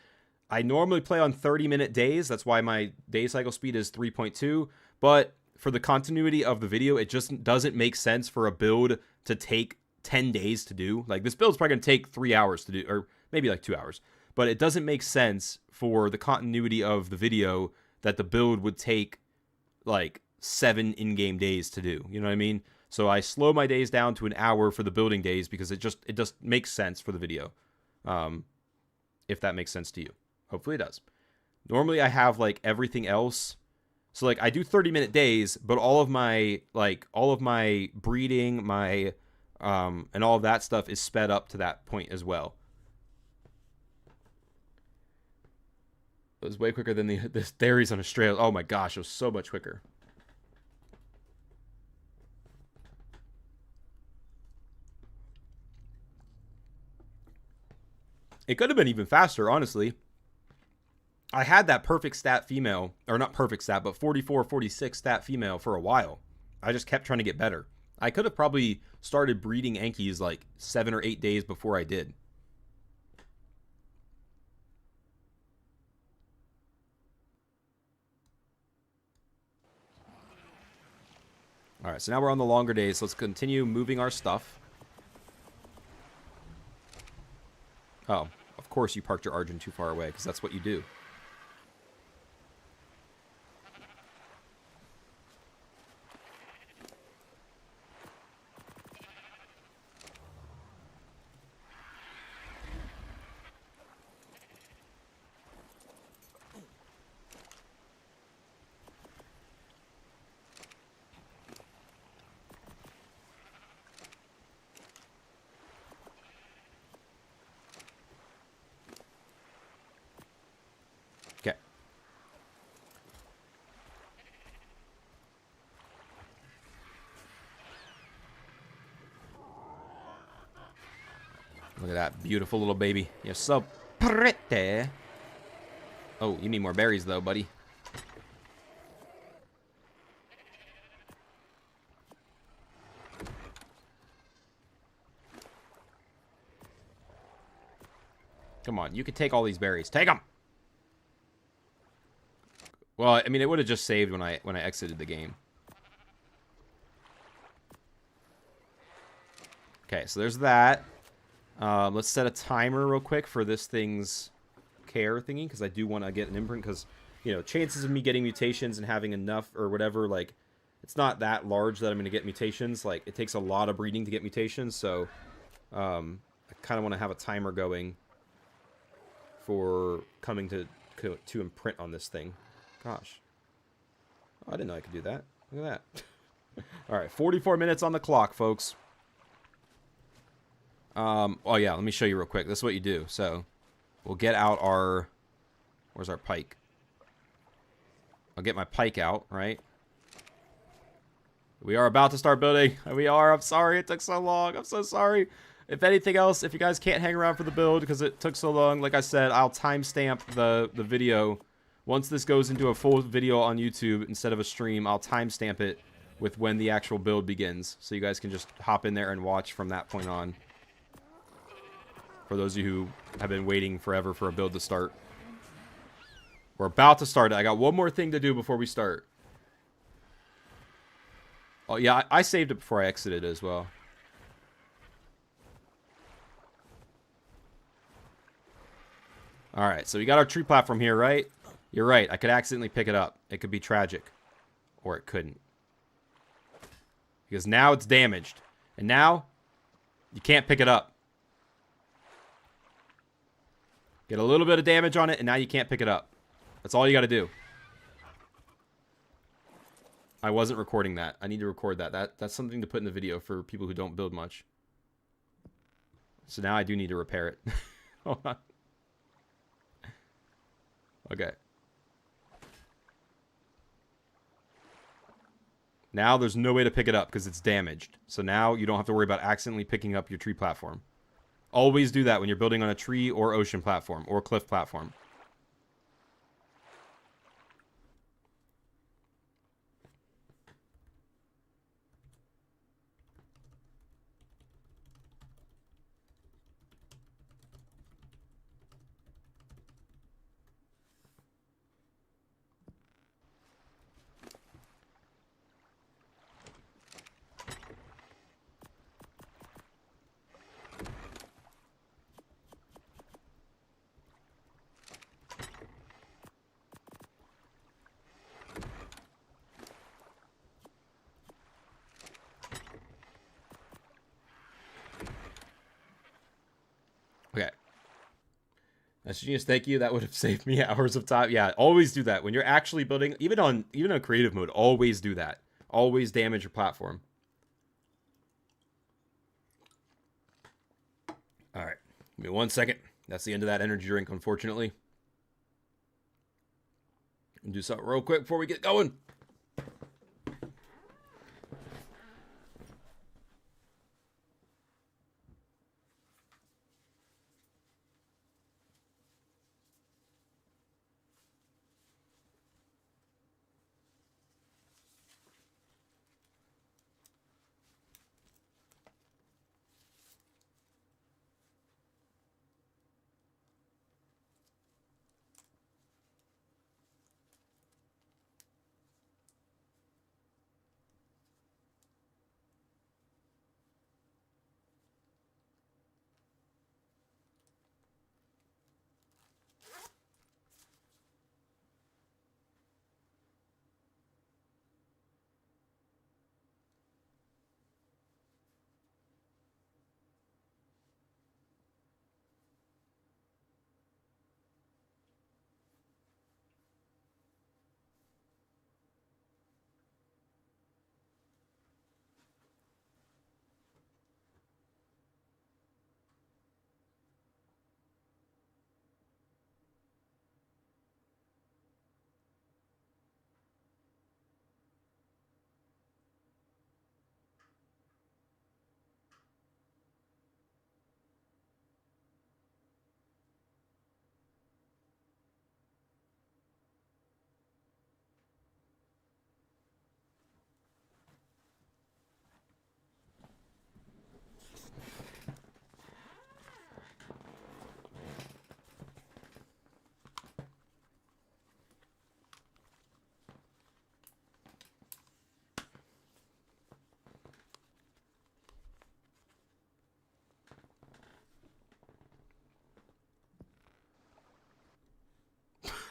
I normally play on 30-minute days. That's why my day cycle speed is 3.2. But for the continuity of the video, it just doesn't make sense for a build to take 10 days to do. Like, this build's probably going to take 3 hours to do, or maybe like 2 hours. But it doesn't make sense for the continuity of the video that the build would take like 7 in-game days to do. You know what I mean? So I slow my days down to an hour for the building days because it just makes sense for the video. If that makes sense to you. Hopefully it does. Normally I have like everything else. So like I do 30-minute days, but all of my breeding, my and all of that stuff is sped up to that point as well. It was way quicker than the dairies on Australia. Oh my gosh, it was so much quicker. It could have been even faster, honestly. I had that perfect stat female, or not perfect stat, but 44, 46 stat female for a while. I just kept trying to get better. I could have probably started breeding Ankies like 7 or 8 days before I did. All right, so now we're on the longer days. So let's continue moving our stuff. Oh, of course you parked your Arjun too far away, because that's what you do. Okay. Look at that beautiful little baby. You're so pretty. Oh, you need more berries though, buddy. Come on, you can take all these berries. Take them. Well, I mean, it would have just saved when I exited the game. Okay, so there's that. Let's set a timer real quick for this thing's care thingy, because I do want to get an imprint, because, you know, chances of me getting mutations and having enough or whatever, like, it's not that large that I'm going to get mutations. Like, it takes a lot of breeding to get mutations, so I kind of want to have a timer going for coming to imprint on this thing. Gosh. Oh, I didn't know I could do that. Look at that. Alright, 44 minutes on the clock, folks. Oh yeah, let me show you real quick. This is what you do. So, we'll get out our... Where's our pike? I'll get my pike out, right? We are about to start building. We are. I'm sorry it took so long. I'm so sorry. If anything else, if you guys can't hang around for the build because it took so long, like I said, I'll timestamp the video. Once this goes into a full video on YouTube instead of a stream, I'll timestamp it with when the actual build begins. So you guys can just hop in there and watch from that point on. For those of you who have been waiting forever for a build to start. We're about to start it. I got one more thing to do before we start. Oh, yeah, I saved it before I exited as well. Alright, so we got our tree platform here, right? You're right, I could accidentally pick it up. It could be tragic. Or it couldn't. Because now it's damaged. And now, you can't pick it up. Get a little bit of damage on it, and now you can't pick it up. That's all you gotta do. I wasn't recording that. I need to record that. That's something to put in the video for people who don't build much. So now I do need to repair it. Hold on. Okay. Now there's no way to pick it up because it's damaged. So now you don't have to worry about accidentally picking up your tree platform. Always do that when you're building on a tree or ocean platform or cliff platform. Okay. That's genius. Thank you. That would have saved me hours of time. Yeah, always do that. When you're actually building, even on creative mode, always do that. Always damage your platform. All right. Give me 1 second. That's the end of that energy drink, unfortunately. And do something real quick before we get going.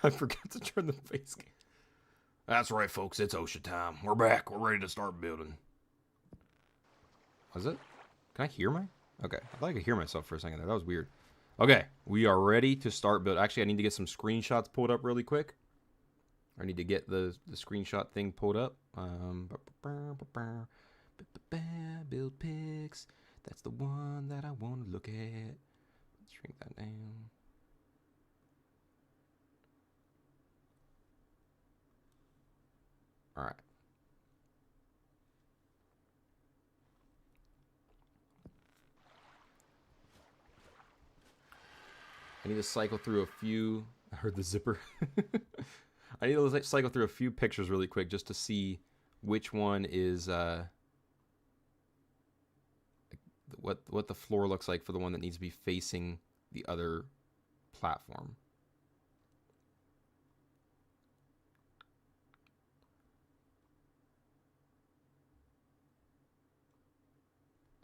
I forgot to turn the face cam. That's right, folks. It's ocean time. We're back. We're ready to start building. Was it? Can I hear my? Okay. I thought I could hear myself for a second there. That was weird. Okay. We are ready to start build. Actually, I need to get some screenshots pulled up really quick. I need to get the screenshot thing pulled up. Build pics. That's the one that I want to look at. Shrink that down. All right. I need to cycle through a few. I heard the zipper. I need to cycle through a few pictures really quick just to see which one is what the floor looks like for the one that needs to be facing the other platform.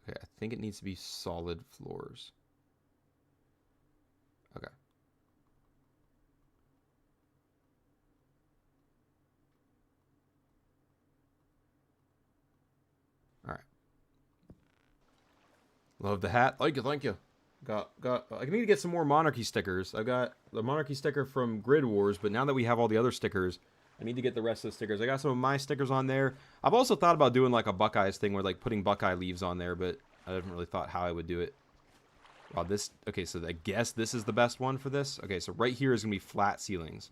Okay, I think it needs to be solid floors. Okay. All right. Love the hat. Thank you, thank you. I need to get some more Monarchy stickers. I've got the Monarchy sticker from Grid Wars, but now that we have all the other stickers, I need to get the rest of the stickers. I got some of my stickers on there. I've also thought about doing like a Buckeyes thing where like putting Buckeye leaves on there, but I haven't really thought how I would do it. Wow, this... Okay, so I guess this is the best one for this. Okay, so right here is going to be flat ceilings.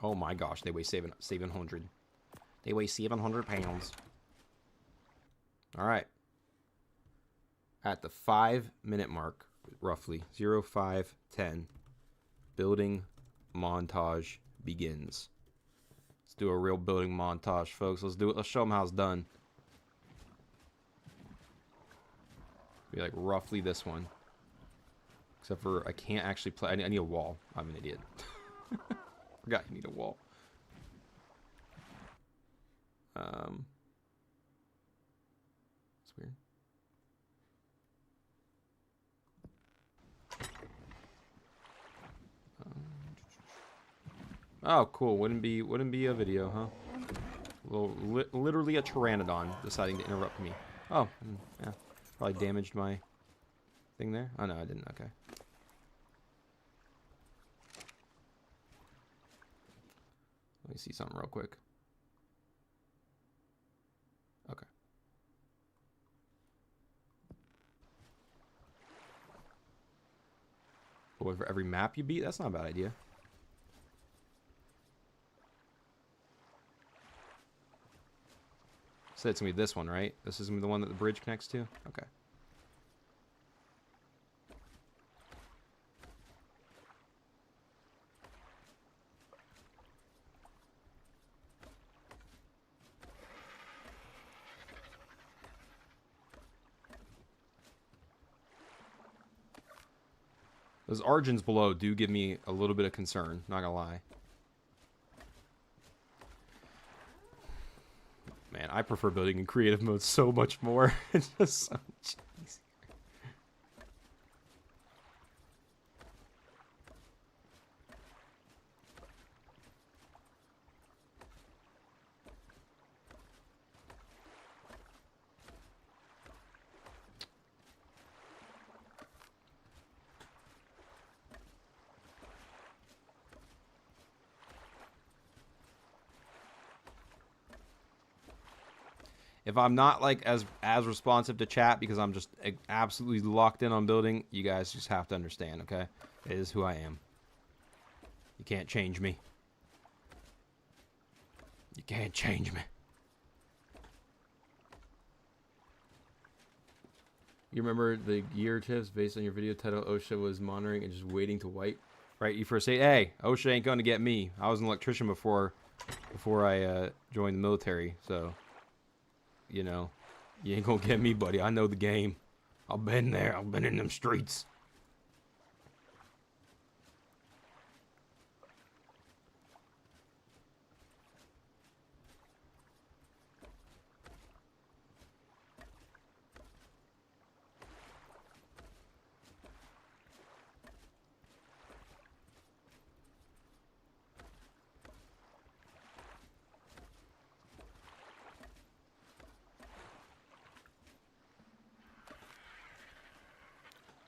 Oh my gosh, they weigh 700. They weigh 700 pounds. All right. At the 5-minute mark, roughly, 05:10, building montage begins. Let's do a real building montage, folks. Let's do it. Let's show them how it's done. Be like roughly this one. Except for I can't actually play. I need a wall. I'm an idiot. Forgot you need a wall. It's weird. Oh, cool. Wouldn't be a video, huh? Well, literally a pteranodon deciding to interrupt me. Oh, yeah. Probably damaged my thing there. Oh no, I didn't. Okay. Let me see something real quick. Okay. Well, for every map you beat, that's not a bad idea. So it's gonna be this one, right? This is gonna be the one that the bridge connects to? Okay. Those Argents below do give me a little bit of concern, not gonna lie. Man, I prefer building in creative mode so much more. It's just so much easier. If I'm not like as responsive to chat because I'm just absolutely locked in on building, you guys just have to understand, okay? It is who I am. You can't change me. You can't change me. You remember the gear tips based on your video title? OSHA was monitoring and just waiting to wipe, right? You first say, "Hey, OSHA ain't gonna get me. I was an electrician before I joined the military, so." You know, you ain't gonna get me, buddy. I know the game. I've been there. I've been in them streets.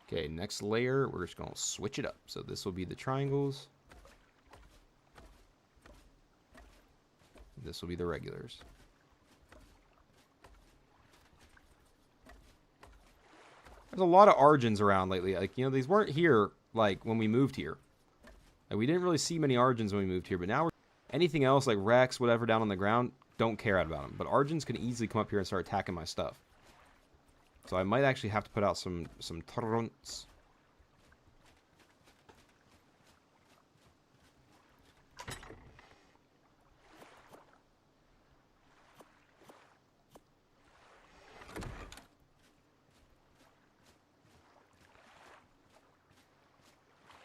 Okay, next layer, we're just going to switch it up. So this will be the triangles. This will be the regulars. There's a lot of Argents around lately. Like, you know, these weren't here, like, when we moved here. Like, we didn't really see many Argents when we moved here, but now anything else, like Rex, whatever, down on the ground, don't care about them. But Argents can easily come up here and start attacking my stuff. So I might actually have to put out some torrents.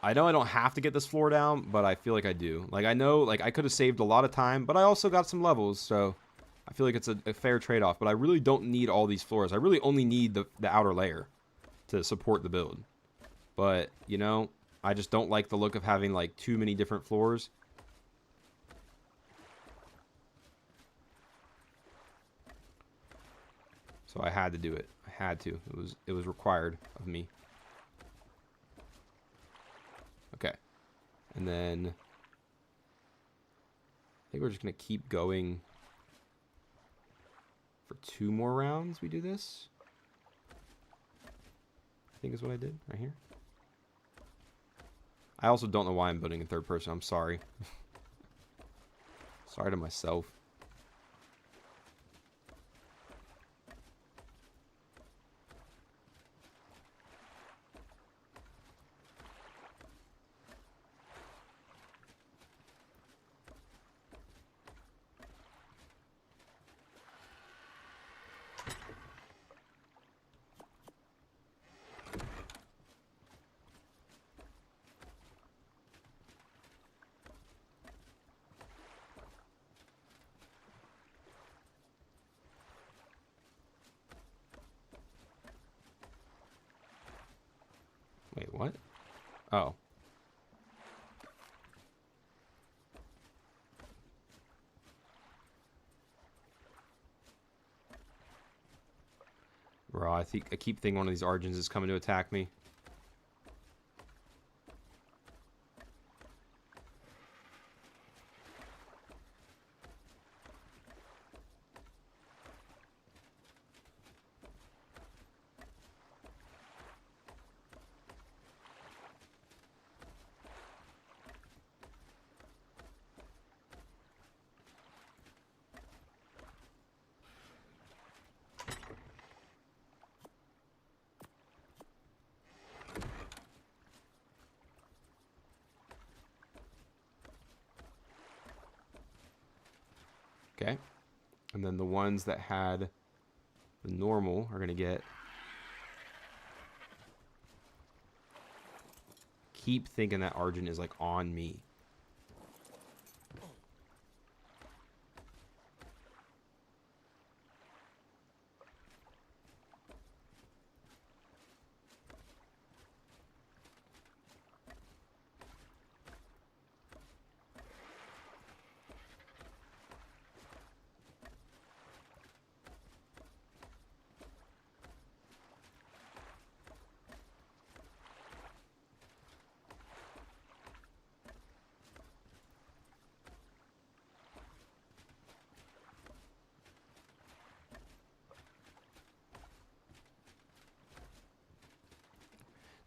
I know I don't have to get this floor down, but I feel like I do. Like, I know, like, I could have saved a lot of time, but I also got some levels, so I feel like it's a fair trade-off. But I really don't need all these floors. I really only need the outer layer to support the build. But, you know, I just don't like the look of having, like, too many different floors. So I had to do it. I had to. It was required of me. Okay. And then I think we're just going to keep going for 2 more rounds. We do this. I think is what I did right here. I also don't know why I'm building in third person. I'm sorry. Sorry to myself. Wait, what? Oh. Bro, I keep thinking one of these Argents is coming to attack me. Okay. And then the ones that had the normal are going to get... Keep thinking that Argent is, like, on me.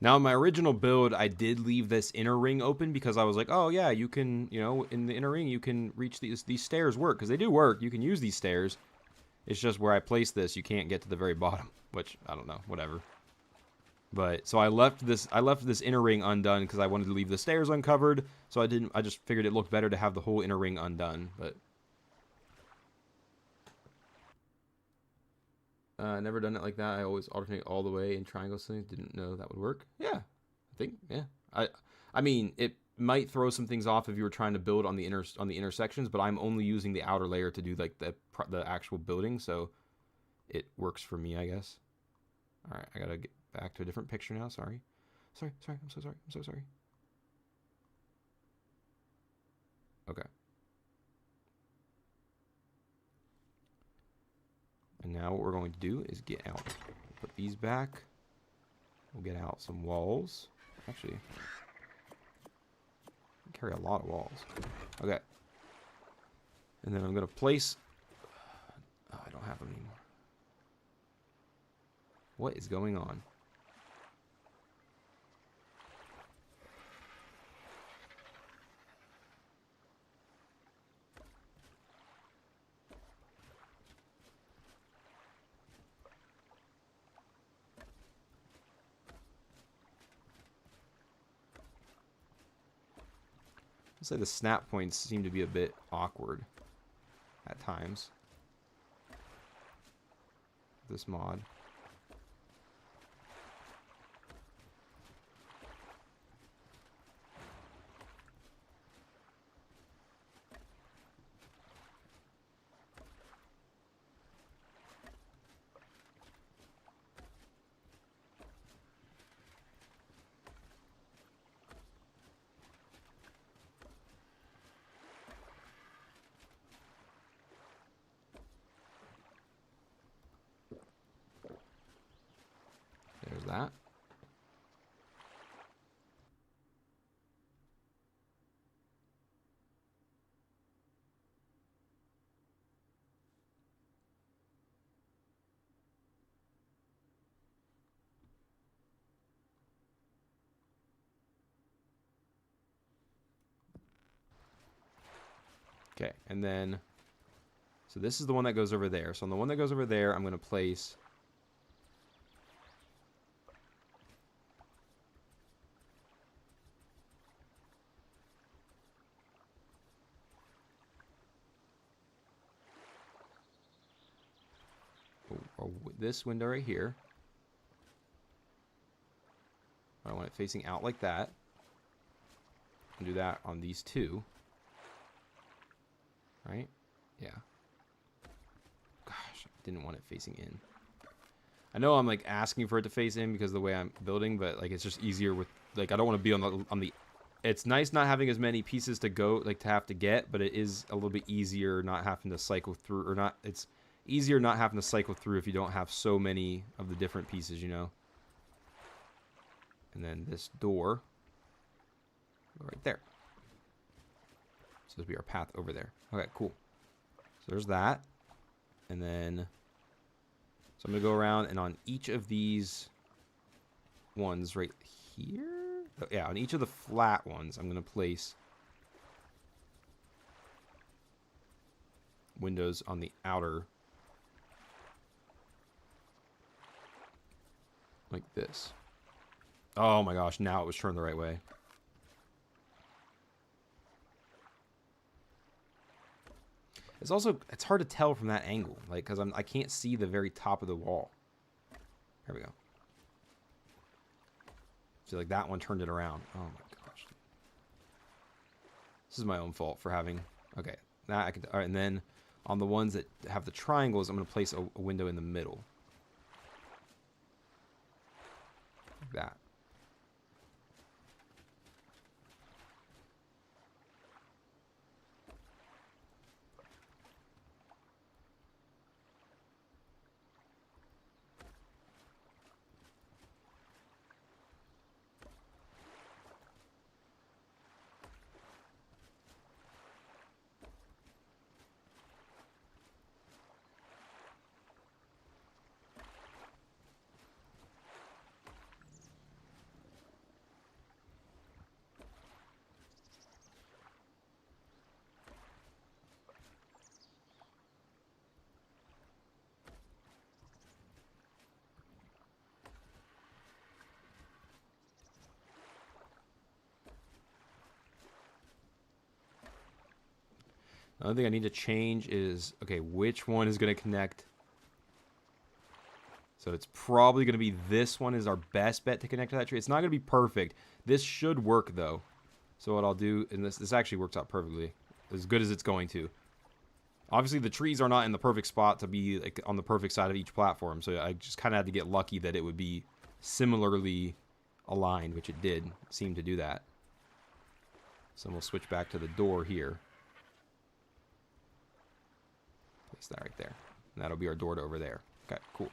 Now, in my original build, I did leave this inner ring open because I was like, oh, yeah, you can, you know, in the inner ring, you can reach these stairs work. Because they do work. You can use these stairs. It's just where I place this, you can't get to the very bottom. Which, I don't know, whatever. But, so I left this inner ring undone because I wanted to leave the stairs uncovered. So I just figured it looked better to have the whole inner ring undone. But... never done it like that. I always alternate all the way in triangle things. Didn't know that would work. Yeah, I think, yeah. I mean, it might throw some things off if you were trying to build on the intersections, but I'm only using the outer layer to do like the actual building, so it works for me, I guess. All right, I gotta get back to a different picture now. Sorry. I'm so sorry. Okay. And now what we're going to do is get out. Put these back. We'll get out some walls. Actually, I carry a lot of walls. Okay. And then I'm going to place... Oh, I don't have them anymore. What is going on? I'll say the snap points seem to be a bit awkward at times. This mod. There's that. Okay, and then, so this is the one that goes over there. So on the one that goes over there, I'm going to place this window right here. I want it facing out like that. And do that on these two. Right? Yeah. Gosh, I didn't want it facing in. I know I'm like asking for it to face in because of the way I'm building, but like it's just easier with like I don't want to be on the it's nice not having as many pieces to go like to have to get, but it is a little bit easier not having to cycle through or not it's easier not having to cycle through if you don't have so many of the different pieces, you know. And then this door go right there. So this will be our path over there. Okay, cool. So there's that. And then, so I'm going to go around and on each of these ones right here. Oh, yeah, on each of the flat ones, I'm going to place windows on the outer. Like this. Oh my gosh, now it was turned the right way. It's also, it's hard to tell from that angle, like, because I can't see the very top of the wall. There we go. See, like, that one turned it around. Oh my gosh. This is my own fault for having, okay. Now I can, all right, and then on the ones that have the triangles, I'm going to place a window in the middle. Like that. Another thing I need to change is, okay, which one is going to connect? So it's probably going to be this one is our best bet to connect to that tree. It's not going to be perfect. This should work, though. So what I'll do, and this actually works out perfectly, as good as it's going to. Obviously, the trees are not in the perfect spot to be like on the perfect side of each platform, so I just kind of had to get lucky that it would be similarly aligned, which it did seem to do that. So we'll switch back to the door here. Place that right there. And that'll be our door to over there. Okay, cool.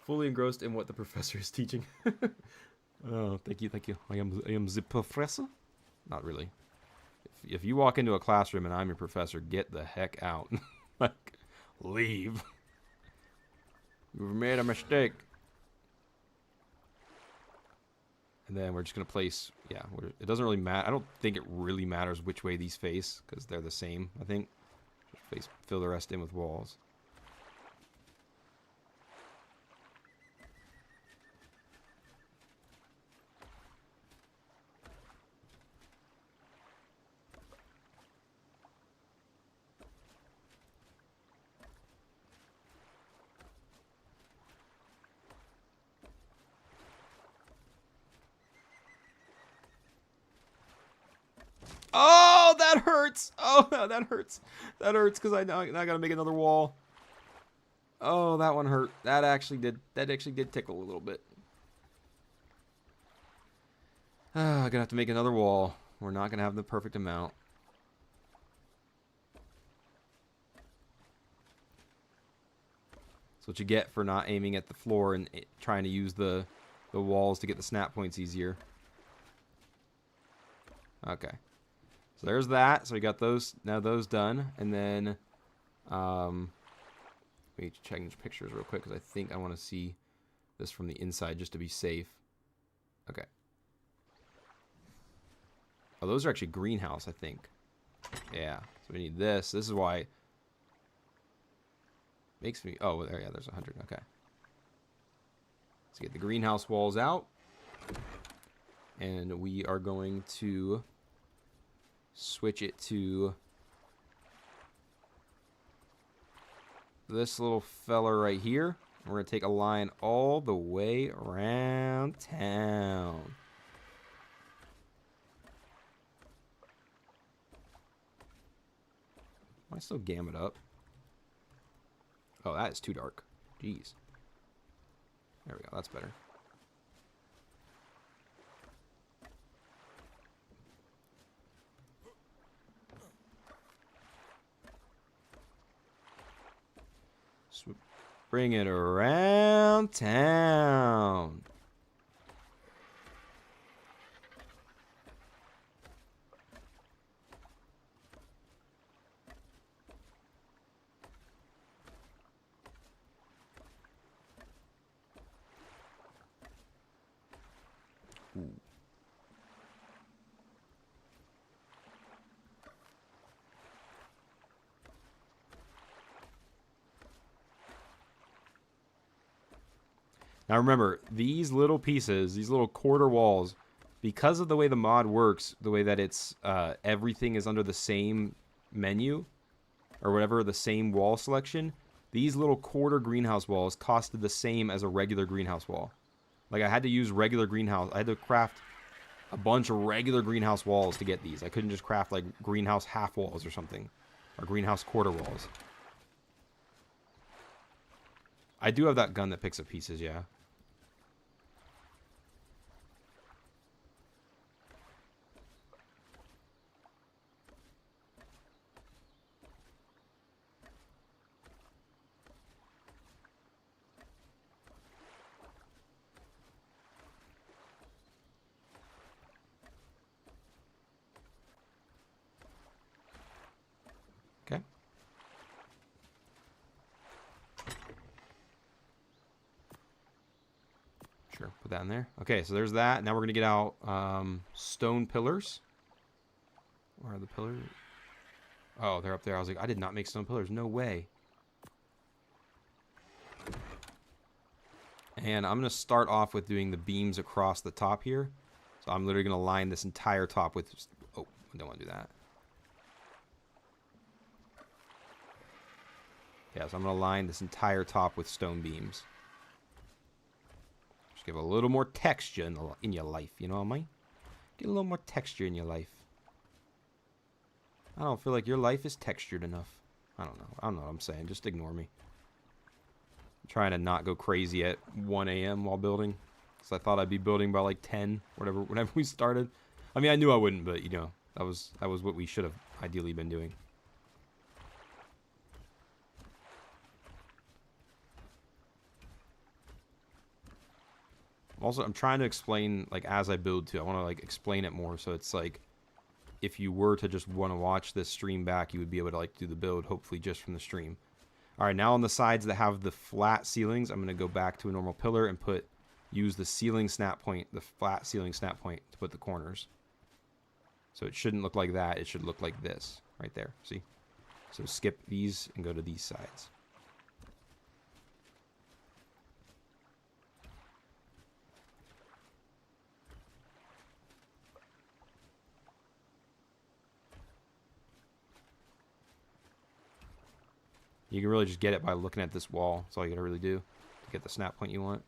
Fully engrossed in what the professor is teaching. Oh, thank you, thank you. I am the professor? Not really. If you walk into a classroom and I'm your professor, get the heck out. Like, leave. You've made a mistake. And then we're just going to place, yeah, it doesn't really matter. I don't think it really matters which way these face, because they're the same, I think. Just fill the rest in with walls. Oh, that hurts. Oh, that hurts. That hurts because I gotta make another wall. Oh, that one hurt. That actually did tickle a little bit. I'm gonna have to make another wall. We're not gonna have the perfect amount. That's what you get for not aiming at the floor and trying to use the walls to get the snap points easier. Okay. So there's that. So we got those done. And then let me change pictures real quick because I think I want to see this from the inside just to be safe. Okay. Oh, those are actually greenhouse, I think. Yeah. So we need this. This is why it makes me... Oh, there, yeah, there's 100. Okay. Let's get the greenhouse walls out. And we are going to switch it to this little fella right here. We're going to take a line all the way around town. I still gam it up. Oh, that is too dark. Jeez. There we go. That's better. Bring it around town. Ooh. Now remember, these little pieces, these little quarter walls, because of the way the mod works, the way that it's everything is under the same menu, or whatever, the same wall selection, these little quarter greenhouse walls costed the same as a regular greenhouse wall. Like, I had to use regular greenhouse. I had to craft a bunch of regular greenhouse walls to get these. I couldn't just craft, like, greenhouse half walls or something, or greenhouse quarter walls. I do have that gun that picks up pieces, yeah. Okay. Sure, put that in there. Okay, so there's that. Now we're going to get out stone pillars. Where are the pillars? Oh, they're up there. I was like, I did not make stone pillars. No way. And I'm going to start off with doing the beams across the top here. So I'm literally going to line this entire top with... Oh, I don't want to do that. Yeah, so I'm going to line this entire top with stone beams. Just give a little more texture in your life, you know what I mean? Get a little more texture in your life. I don't feel like your life is textured enough. I don't know. I don't know what I'm saying. Just ignore me. I'm trying to not go crazy at 1 a.m. while building. Because I thought I'd be building by like 10, whenever we started. I mean, I knew I wouldn't, but, you know, that was what we should have ideally been doing. Also, I'm trying to explain, like, as I build, too. I want to, like, explain it more, so it's, like, if you were to just want to watch this stream back, you would be able to, like, do the build, hopefully, just from the stream. All right, now on the sides that have the flat ceilings, I'm going to go back to a normal pillar and use the ceiling snap point, the flat ceiling snap point, to put the corners. So it shouldn't look like that. It should look like this, right there. See? So skip these and go to these sides. You can really just get it by looking at this wall. That's all you gotta really do to get the snap point you want.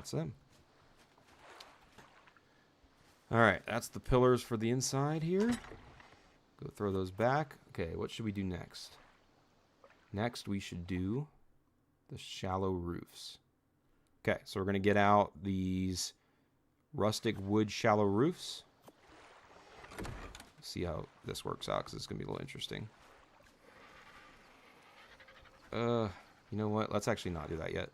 That's them. Alright, that's the pillars for the inside here. Go throw those back. Okay, what should we do next? Next, we should do the shallow roofs. Okay, so we're going to get out these rustic wood shallow roofs. See how this works out, because it's going to be a little interesting. You know what? Let's actually not do that yet.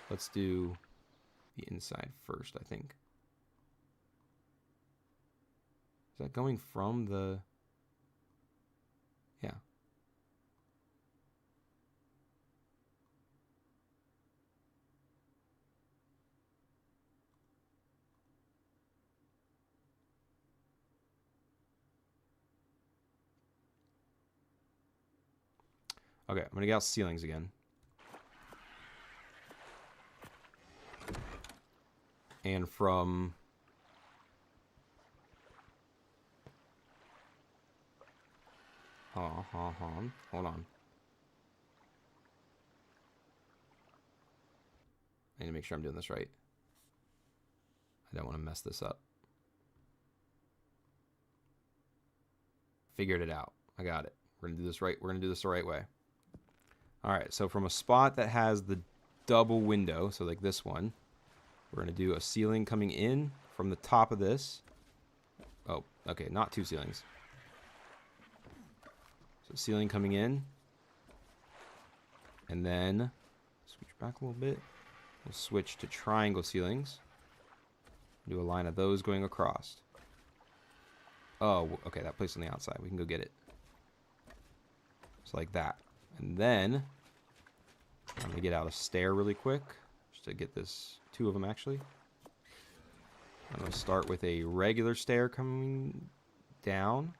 Let's do the inside first, I think. Is that going from the... Yeah. Okay, I'm going to get out ceilings again. And from... Hold on. I need to make sure I'm doing this right. I don't want to mess this up. Figured it out. I got it. We're going to do this right. We're going to do this the right way. All right, so from a spot that has the double window, so like this one, we're going to do a ceiling coming in from the top of this. Oh, okay, not two ceilings. So ceiling coming in. And then, switch back a little bit. We'll switch to triangle ceilings. Do a line of those going across. Oh, okay, that place on the outside. We can go get it. Just like that. And then, I'm going to get out a stair really quick. Just to get this, two of them actually. I'm going to start with a regular stair coming down.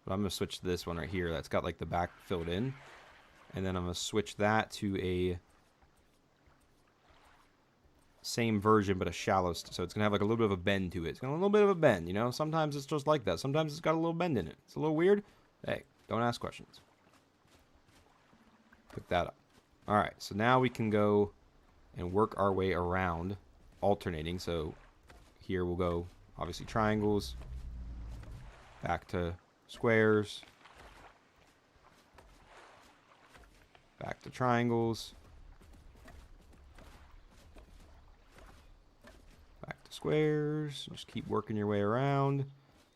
But I'm going to switch to this one right here. That's got like the back filled in. And then I'm going to switch that to a same version, but a shallow. So it's going to have like a little bit of a bend to it. It's got a little bit of a bend, you know? Sometimes it's just like that. Sometimes it's got a little bend in it. It's a little weird. Hey, don't ask questions. Pick that up. All right, so now we can go and work our way around, alternating. So here we'll go, obviously, triangles, back to squares, back to triangles, back to squares. Just keep working your way around,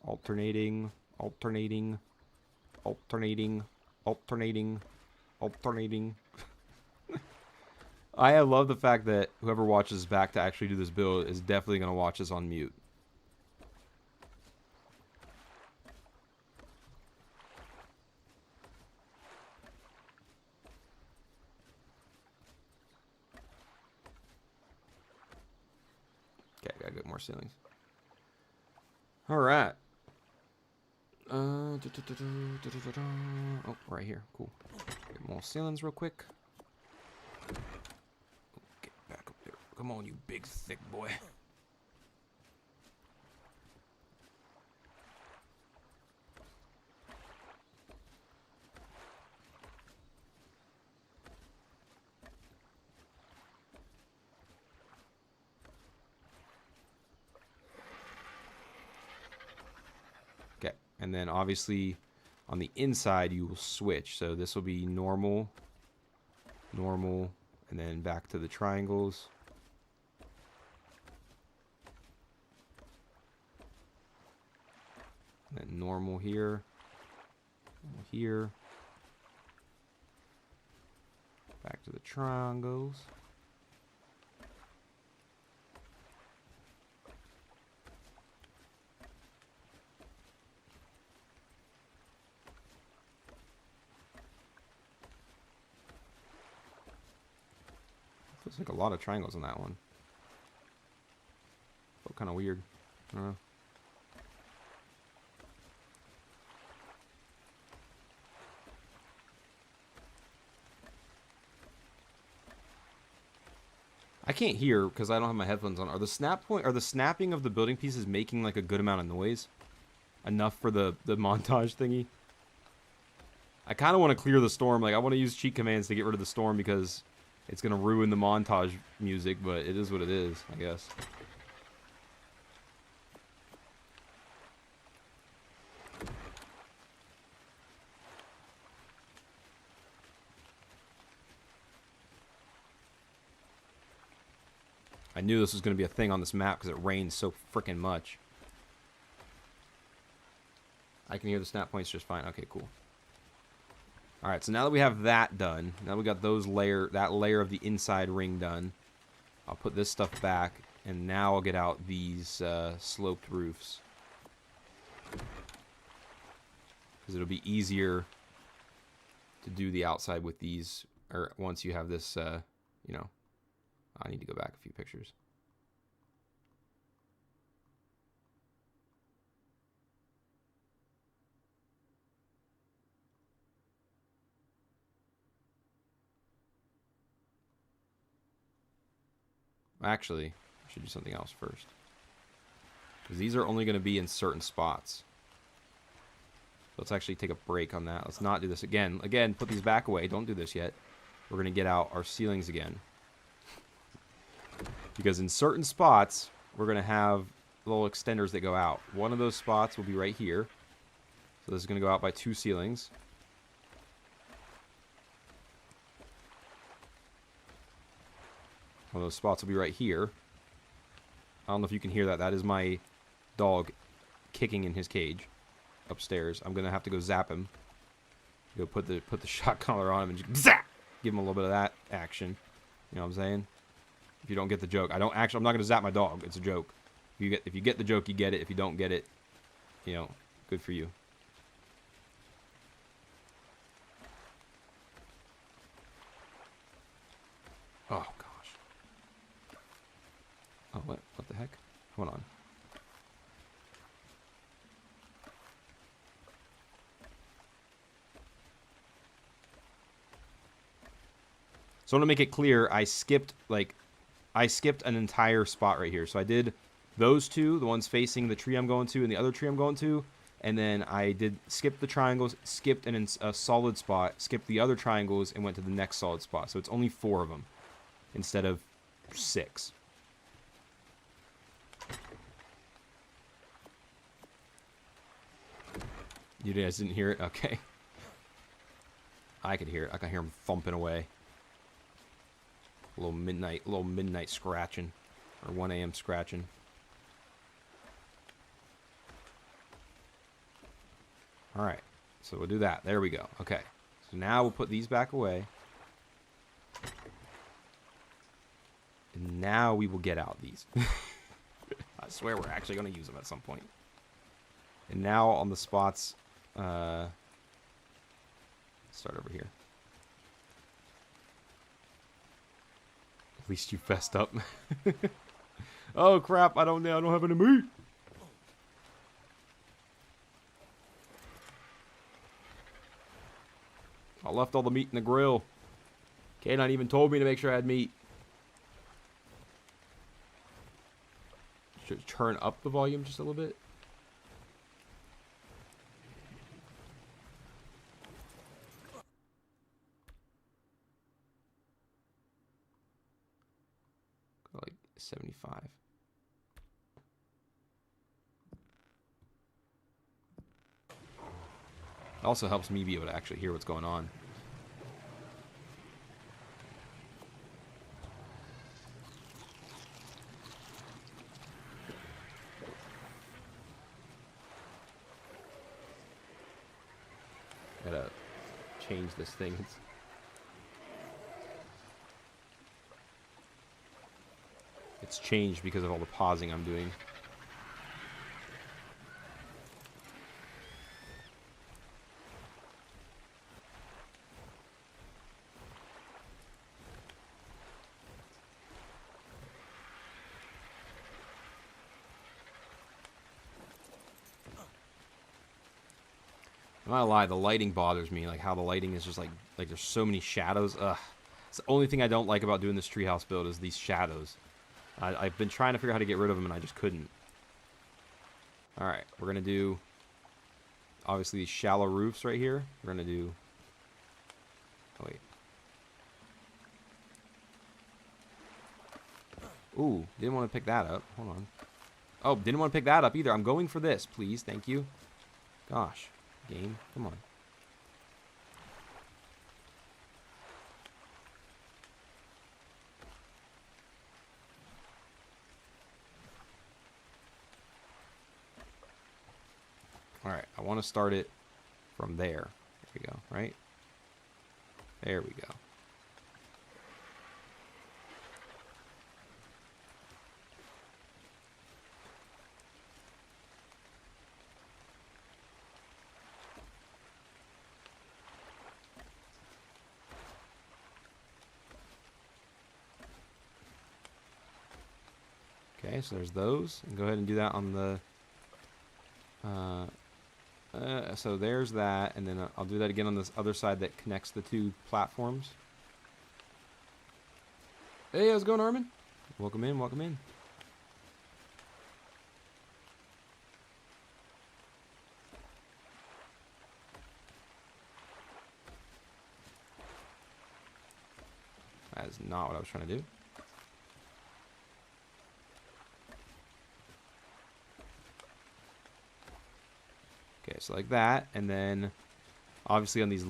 alternating, alternating, alternating, alternating, alternating. I love the fact that whoever watches back to actually do this build is definitely going to watch this on mute. Okay, gotta get more ceilings. All right. Oh, right here. Cool. Get more ceilings real quick. Get back up there. Come on, you big, thick boy. Okay, and then obviously on the inside you will switch. So this will be normal, normal, and then back to the triangles. And then normal here, normal here, back to the triangles. Feels like a lot of triangles on that one. Felt kind of weird. I don't know. I can't hear because I don't have my headphones on. Are the snapping of the building pieces making like a good amount of noise? Enough for the montage thingy? I kind of want to clear the storm. Like I want to use cheat commands to get rid of the storm because It's gonna ruin the montage music, but it is what it is, I guess. I knew this was going to be a thing on this map because it rains so freaking much. I can hear the snap points just fine. Okay, cool. Alright, so now that we have that done, now we got that layer of the inside ring done, I'll put this stuff back, and now I'll get out these sloped roofs. Because it'll be easier to do the outside with these, or once you have this, you know, I need to go back a few pictures. Actually, I should do something else first. Because these are only going to be in certain spots. Let's actually take a break on that. Let's not do this again. Again, put these back away. Don't do this yet. We're going to get out our ceilings again. Because in certain spots, we're going to have little extenders that go out. One of those spots will be right here. So this is going to go out by 2 ceilings. One of those spots will be right here. I don't know if you can hear that. That is my dog kicking in his cage upstairs. I'm going to have to go zap him. Go put the shock collar on him and just zap! Give him a little bit of that action. You know what I'm saying? If you don't get the joke. I'm not going to zap my dog. It's a joke. If you get the joke, you get it. If you don't get it, you know, good for you. Oh, gosh. Oh, what the heck? Hold on. So I want to make it clear, I skipped an entire spot right here. So I did those two, the ones facing the tree I'm going to and the other tree I'm going to, and then I did skip the triangles, skipped a solid spot, skipped the other triangles, and went to the next solid spot. So it's only 4 of them instead of 6. You guys didn't hear it? Okay. I could hear it. I can hear him thumping away. A little midnight scratching. Or 1 a.m. scratching. Alright. So we'll do that. There we go. Okay. So now we'll put these back away. And now we will get out these. I swear we're actually going to use them at some point. And now on the spots... start over here. At least you fessed up. Oh crap! I don't have any meat. I left all the meat in the grill. K9 even told me to make sure I had meat. Should turn up the volume just a little bit. Like 75. It also helps me be able to actually hear what's going on. Gotta change this thing. It's changed because of all the pausing I'm doing. I'm not gonna lie, the lighting bothers me. Like how the lighting is just like there's so many shadows. Ugh. It's the only thing I don't like about doing this treehouse build is these shadows. I've been trying to figure out how to get rid of them and I just couldn't. Alright, we're gonna do obviously these shallow roofs right here. We're gonna do, oh wait. Ooh, didn't want to pick that up. Hold on. Oh, didn't want to pick that up either. I'm going for this, please. Thank you. Gosh. Game. Come on. Alright, I want to start it from there. There we go, right? There we go. Okay, so there's those. And go ahead and do that on the... so there's that, and then I'll do that again on this other side that connects the two platforms. Hey, how's it going, Armin? Welcome in, welcome in. That is not what I was trying to do. Okay, so like that, and then obviously on these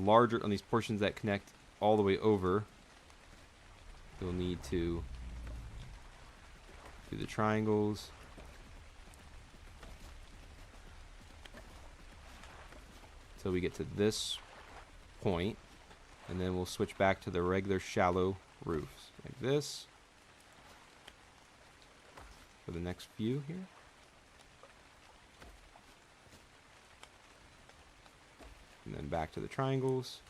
portions that connect all the way over, you'll need to do the triangles. Until we get to this point, and then we'll switch back to the regular shallow roofs, like this, for the next few here. And then back to the triangles.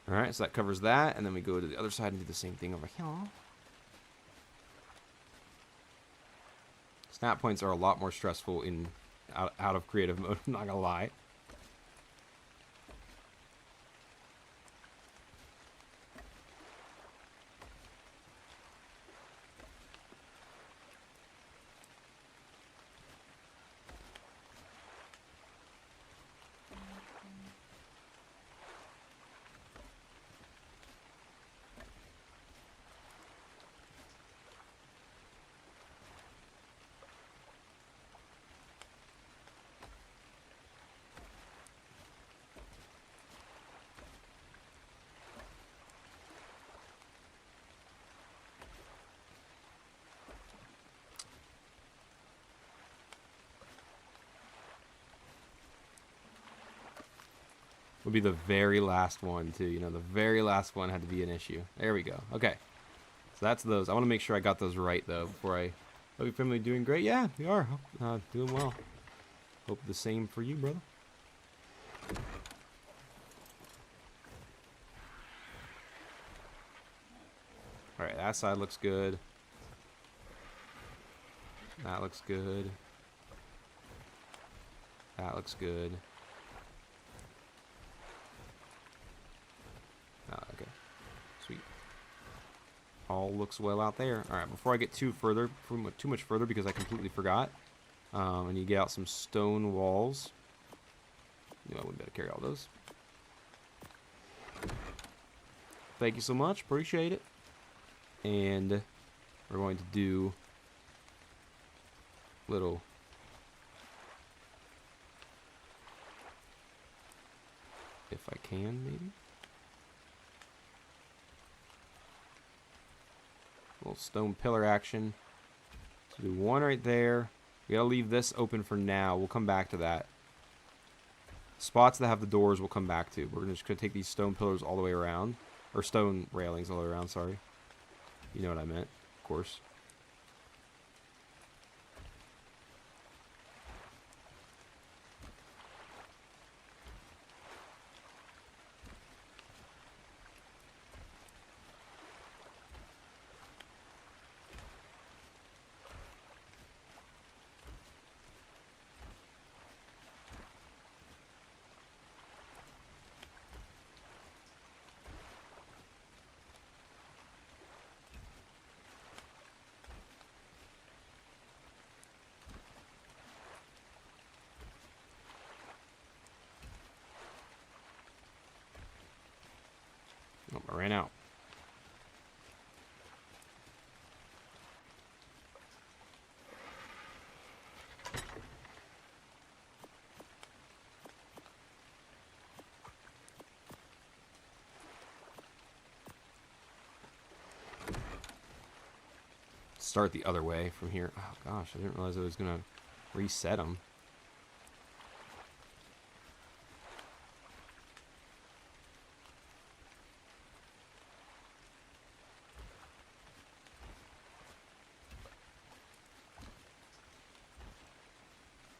Alright, so that covers that, and then we go to the other side and do the same thing over here. Snap points are a lot more stressful in out of creative mode, I'm not gonna lie. Would be the very last one too. You know, the very last one had to be an issue. There we go. Okay. So that's those. I want to make sure I got those right though before I... Hope your family doing great. Yeah, we are. Doing well. Hope the same for you, brother. Alright, that side looks good. That looks good. That looks good. Okay. Sweet. All looks well out there. Alright, before I get too much further, because I completely forgot, I need to get out some stone walls. You know, I wouldn't better carry all those. Thank you so much. Appreciate it. And we're going to do little... If I can, maybe? Little stone pillar action. So do one right there. We gotta leave this open for now. We'll come back to that. Spots that have the doors we'll come back to. We're just gonna take these stone pillars all the way around. Or stone railings all the way around, sorry. You know what I meant, of course. start the other way from here. Oh gosh, I didn't realize I was gonna reset them.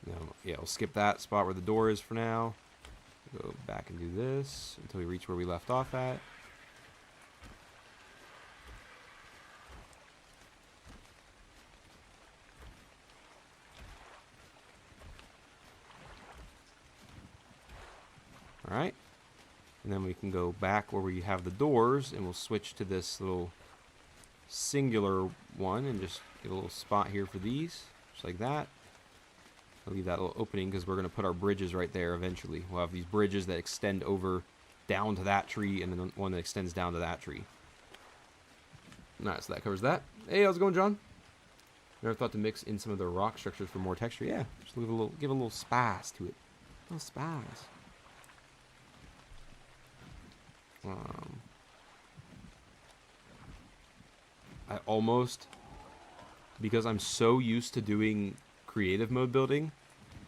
No, yeah, we'll skip that spot where the door is for now. Go back and do this until we reach where we left off at. Alright. And then we can go back where we have the doors, and we'll switch to this little singular one and just get a little spot here for these, just like that. I'll leave that little opening because we're going to put our bridges right there eventually. We'll have these bridges that extend over down to that tree, and then one that extends down to that tree. Alright, so that covers that. Hey, how's it going, John? Never thought to mix in some of the rock structures for more texture. Yeah, just give a little spice to it. A little spice. I almost, because I'm so used to doing creative mode building,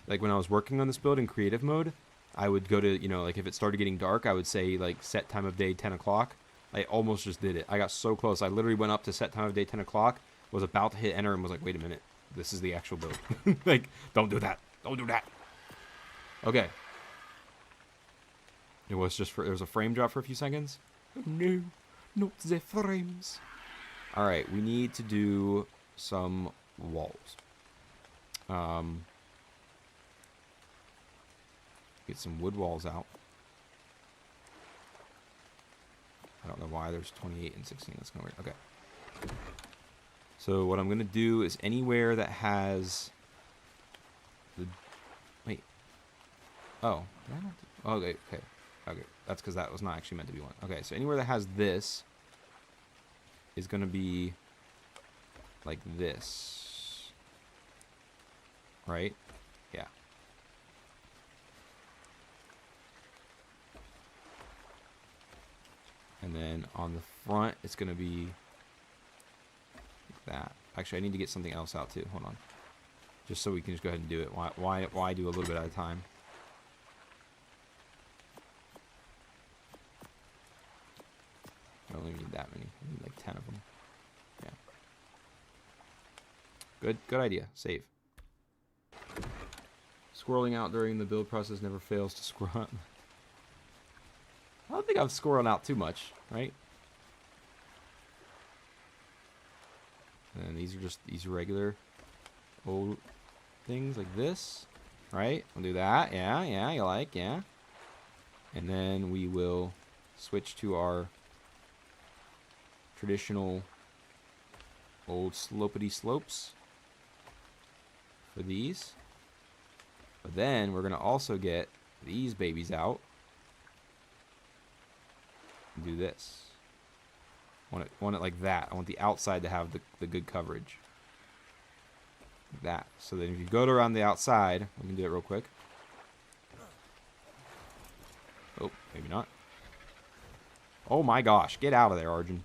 like when I was working on this build in creative mode, I would go to, you know, like if it started getting dark, I would say like set time of day 10 o'clock. I almost just did it. I got so close. I literally went up to set time of day 10 o'clock, was about to hit enter, and was like, wait a minute, this is the actual build. Like, don't do that. Don't do that. Okay. It was just for, there was a frame drop for a few seconds. Oh, no, not the frames. Alright, we need to do some walls. Get some wood walls out. I don't know why there's 28 and 16. That's kind of weird. Okay. So what I'm going to do is anywhere that has the... Wait. Oh. Did I not do, oh, okay. Okay. Okay. That's because that was not actually meant to be one. Okay, so anywhere that has this is going to be like this. Right? Yeah. And then on the front, it's going to be like that. Actually, I need to get something else out too. Hold on. Just so we can just go ahead and do it. Why do a little bit at a time? I don't even need that many. I need like 10 of them. Yeah. Good idea. Save. Squirreling out during the build process never fails to squirrel out. I don't think I've squirreled out too much, right? And these are just these regular old things like this, right? We'll do that. Yeah, you like, yeah. And then we will switch to our traditional old slopity slopes for these. But then we're going to also get these babies out and do this. Want it like that. I want the outside to have the good coverage. Like that. So then if you go to around the outside, we can do it real quick. Oh, maybe not. Oh my gosh, get out of there, Arjun.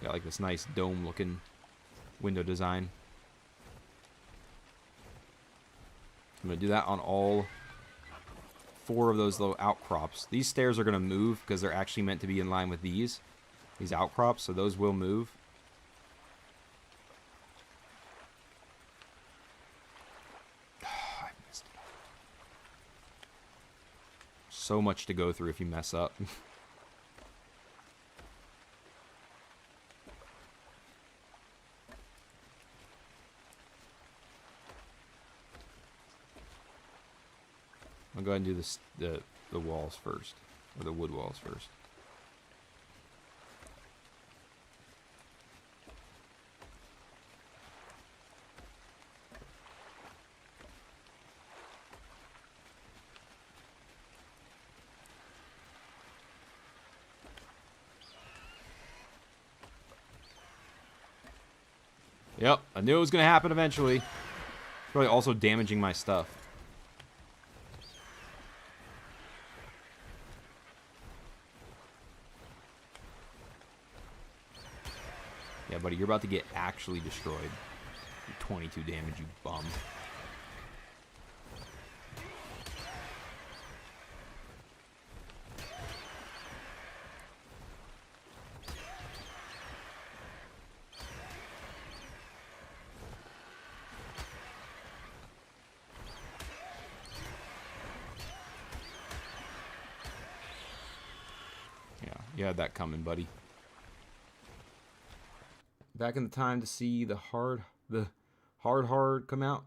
Got like this nice dome looking window design. I'm going to do that on all 4 of those little outcrops. These stairs are going to move because they're actually meant to be in line with these outcrops, so those will move. I missed it. So much to go through if you mess up. I'll go ahead and do this, the walls first, or the wood walls first. Yep, I knew it was going to happen eventually. Probably also damaging my stuff. Yeah, buddy, you're about to get actually destroyed. 22 damage, you bum. Yeah, you had that coming, buddy. Back in the time to see the hard come out.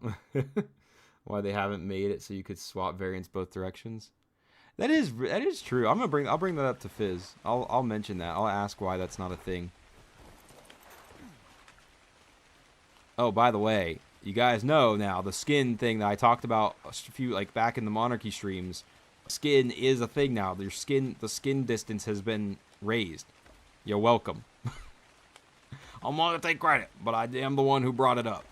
Why they haven't made it so you could swap variants both directions. That is true. I'll bring that up to Fizz. I'll mention that. I'll ask why that's not a thing. Oh, by the way, you guys know now the skin thing that I talked about a few like back in the Monarchy streams. Skin is a thing now. The skin distance has been raised. You're welcome. I'm not gonna take credit, but I am the one who brought it up.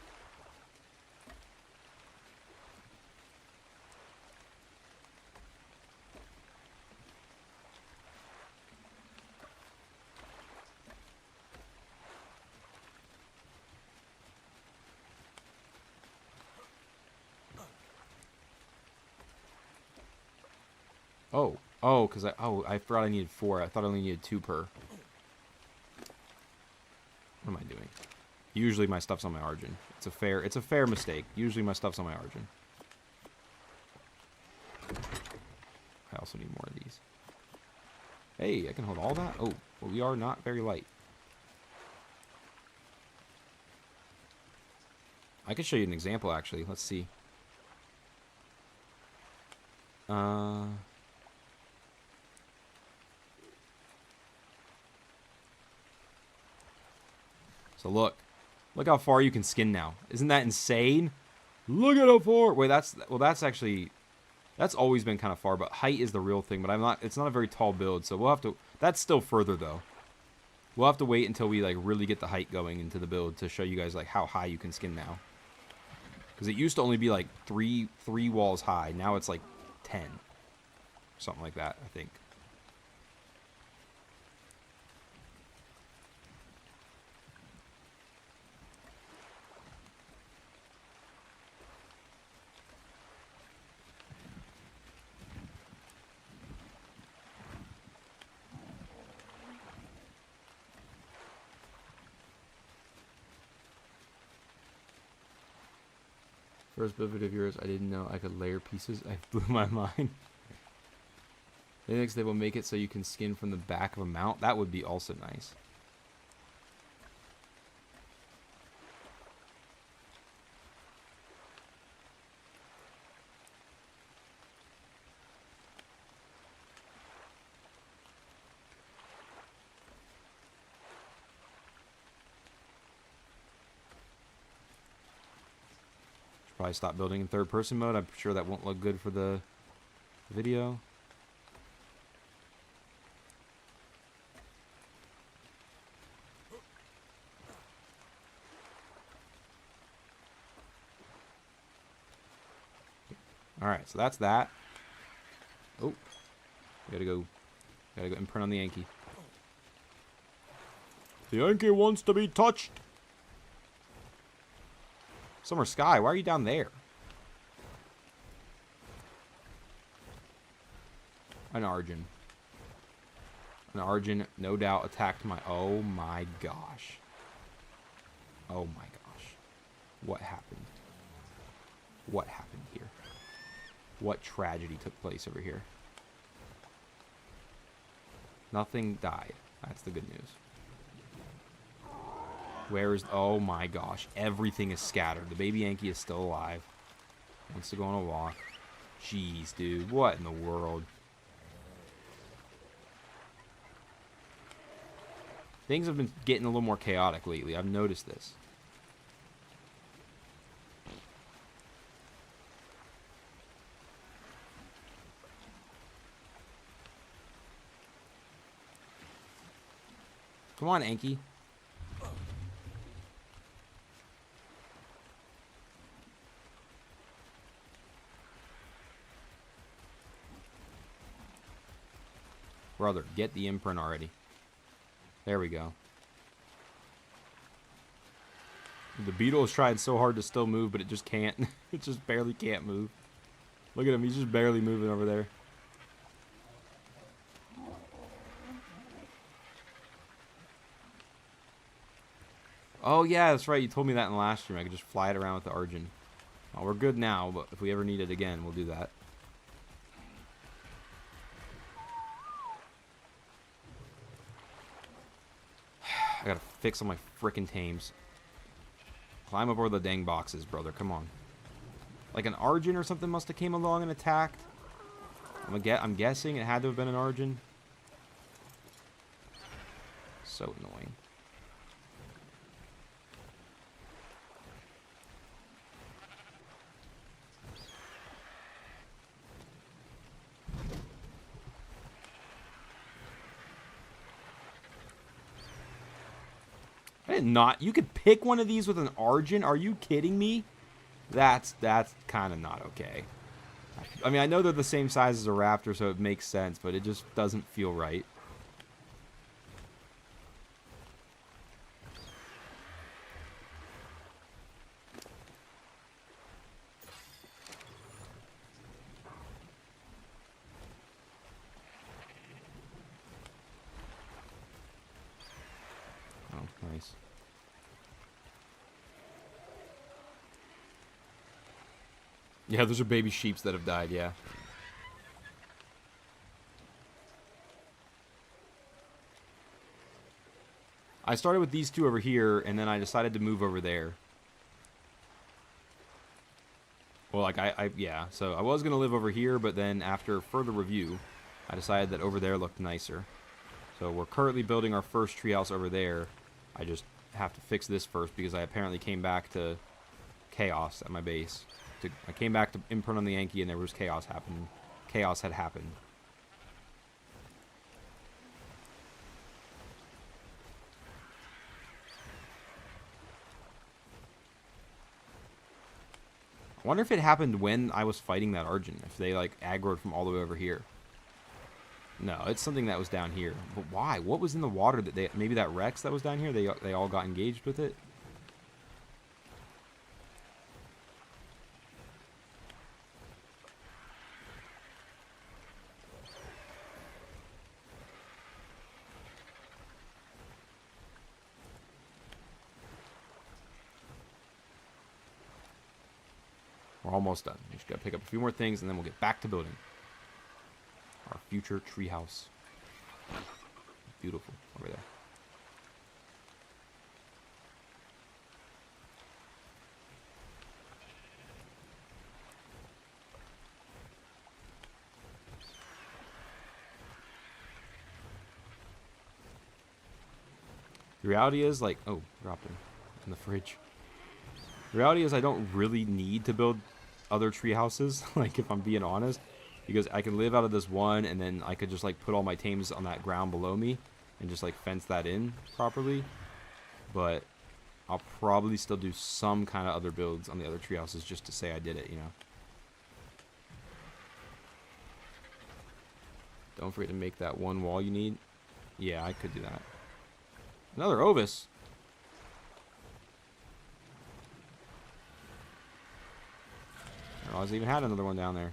Oh, because I forgot I needed 4. I thought I only needed 2 per. What am I doing? Usually my stuff's on my Argent. It's a fair mistake. Usually my stuff's on my Argent. I also need more of these. Hey, I can hold all that? Oh, well, we are not very light. I can show you an example, actually. Let's see. So look how far you can skin now. Isn't that insane? Look at how far. Wait, that's always been kind of far, but height is the real thing. But it's not a very tall build, so we'll have to. That's still further though. We'll have to wait until we like really get the height going into the build to show you guys like how high you can skin now. Because it used to only be like three walls high. Now it's like 10, something like that. I think. First build video of yours, I didn't know I could layer pieces. I blew my mind. Next, they will make it so you can skin from the back of a mount. That would be also nice. Probably stop building in third-person mode. I'm sure that won't look good for the video. Alright, so that's that. Oh. Gotta go imprint on the Yankee. The Yankee wants to be touched. Summer Sky, why are you down there? An Argent. An Argent, no doubt, attacked my... Oh my gosh. Oh my gosh. What happened? What happened here? What tragedy took place over here? Nothing died. That's the good news. Where is... Oh my gosh. Everything is scattered. The baby Yankee is still alive. Wants to go on a walk. Jeez, dude. What in the world? Things have been getting a little more chaotic lately. I've noticed this. Come on, Yankee. Brother, get the imprint already. There we go. The beetle is trying so hard to still move, but it just can't. It just barely can't move. Look at him. He's just barely moving over there. Oh, yeah, that's right. You told me that in the last stream. I could just fly it around with the Argent. Well, we're good now, but if we ever need it again, we'll do that. I gotta fix all my frickin' tames. Climb up over the dang boxes, brother. Come on. Like an Argent or something must have came along and attacked. I'm guessing it had to have been an Argent. So annoying. I did not. You could pick one of these with an Argent. Are you kidding me? That's kind of not okay. I mean, I know they're the same size as a Raptor, so it makes sense, but it just doesn't feel right. Oh, nice. Yeah, those are baby sheeps that have died, yeah. I started with these two over here, and then I decided to move over there. Well, like, yeah, so I was going to live over here, but then after further review, I decided that over there looked nicer. So we're currently building our first treehouse over there. I just have to fix this first, because I apparently came back to chaos at my base. I came back to imprint on the Yankee, and there was chaos happening. Chaos had happened. I wonder if it happened when I was fighting that Argent, if they, like, aggroed from all the way over here. No, it's something that was down here. But why? What was in the water that they... Maybe that Rex that was down here, they all got engaged with it? We're almost done. We just gotta pick up a few more things, and then we'll get back to building our future treehouse. Beautiful over there. The reality is, like, oh, dropped it in the fridge. The reality is I don't really need to build other tree houses, like, if I'm being honest, because I can live out of this one, and then I could just, like, put all my tames on that ground below me and just, like, fence that in properly. But I'll probably still do some kind of other builds on the other tree houses just to say I did it, you know. Don't forget to make that one wall you need. Yeah, I could do that. Another Ovis. I always even had another one down there.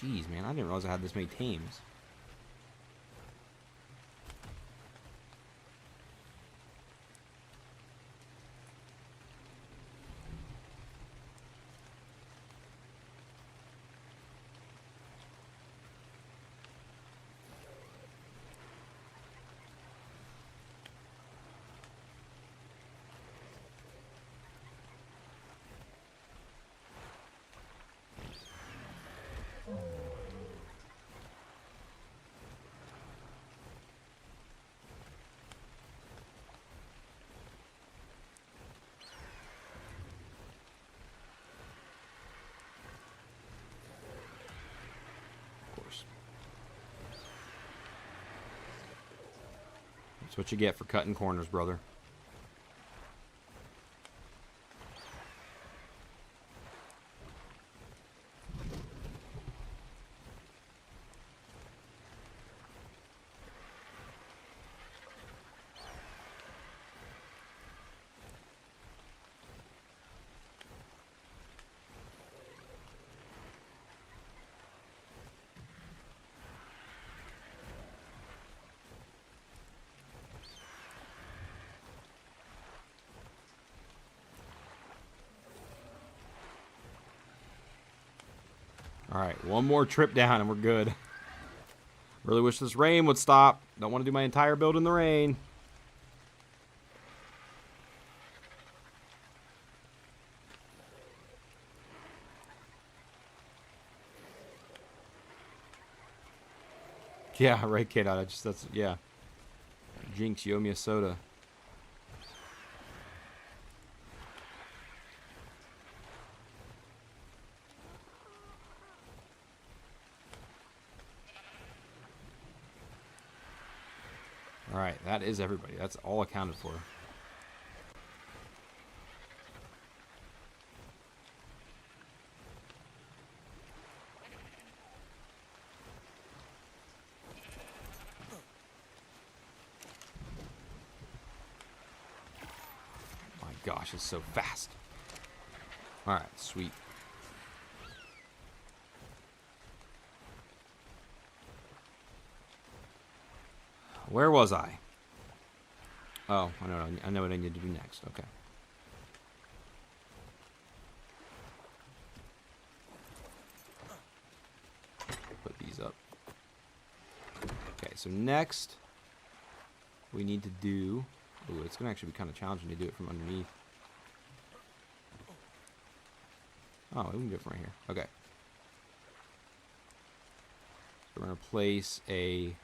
Jeez, man, I didn't realize I had this many tames. That's what you get for cutting corners, brother. Alright, one more trip down and we're good. Really wish this rain would stop. Don't want to do my entire build in the rain. Yeah, right, kid. Yeah. Jinx, you owe me a soda. Alright, that is everybody. That's all accounted for. My gosh, it's so fast. Alright, sweet. Where was I? Oh, I know what I need to do next. Okay. Put these up. Okay, so next we need to do... Ooh, it's going to actually be kind of challenging to do it from underneath. Oh, we can do it from right here. Okay. So we're going to place a...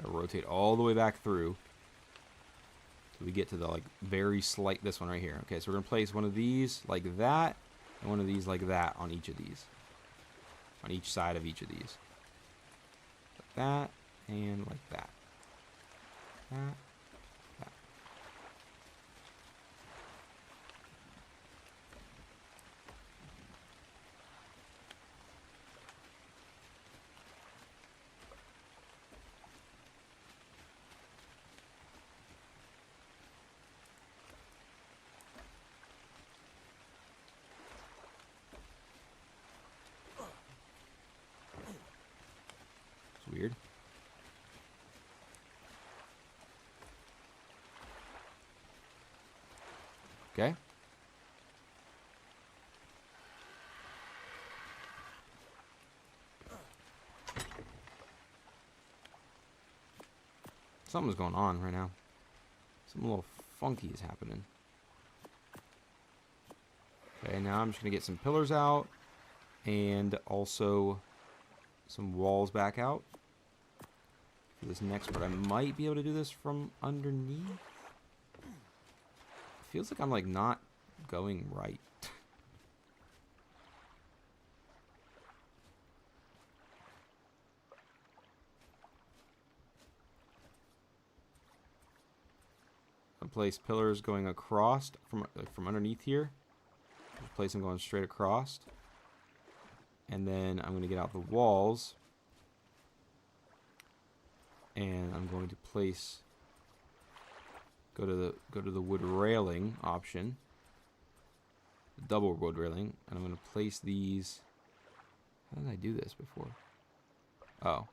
rotate all the way back through. So we get to the like very slight, this one right here. Okay, so we're going to place one of these like that, and one of these like that on each of these. On each side of each of these. Like that, and like that. That, that. It's weird. Okay. Something's going on right now. Something a little funky is happening. Okay, now I'm just going to get some pillars out. And also some walls back out. For this next part, I might be able to do this from underneath. Feels like I'm like not going right. I place pillars going across from underneath here. Just place them going straight across. And then I'm going to get out the walls. And I'm going to place... Go to the wood railing option. The double wood railing. And I'm going to place these... How did I do this before? Oh.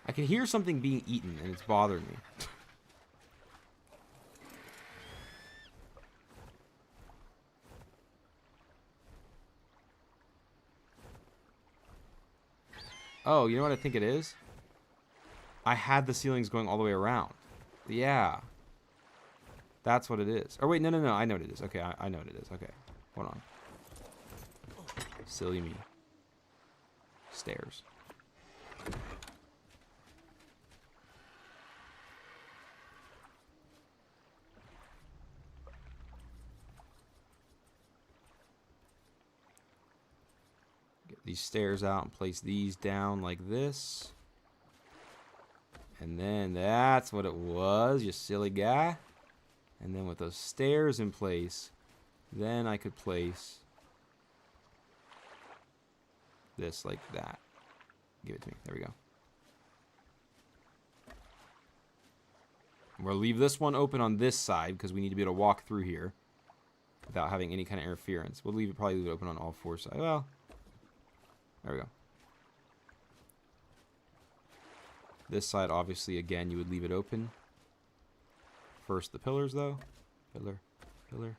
I can hear something being eaten, and it's bothering me. Oh, you know what I think it is? I had the ceilings going all the way around. Yeah. That's what it is. Or wait, no. I know what it is. Okay, I know what it is. Okay. Hold on. Silly me. Stairs. Get these stairs out and place these down like this. And then that's what it was, you silly guy. And then with those stairs in place, then I could place this like that. Give it to me. There we go. We'll leave this one open on this side because we need to be able to walk through here without having any kind of interference. We'll probably leave it open on all four sides. Well, there we go. This side, obviously, again, you would leave it open. First, the pillars, though. Pillar, pillar.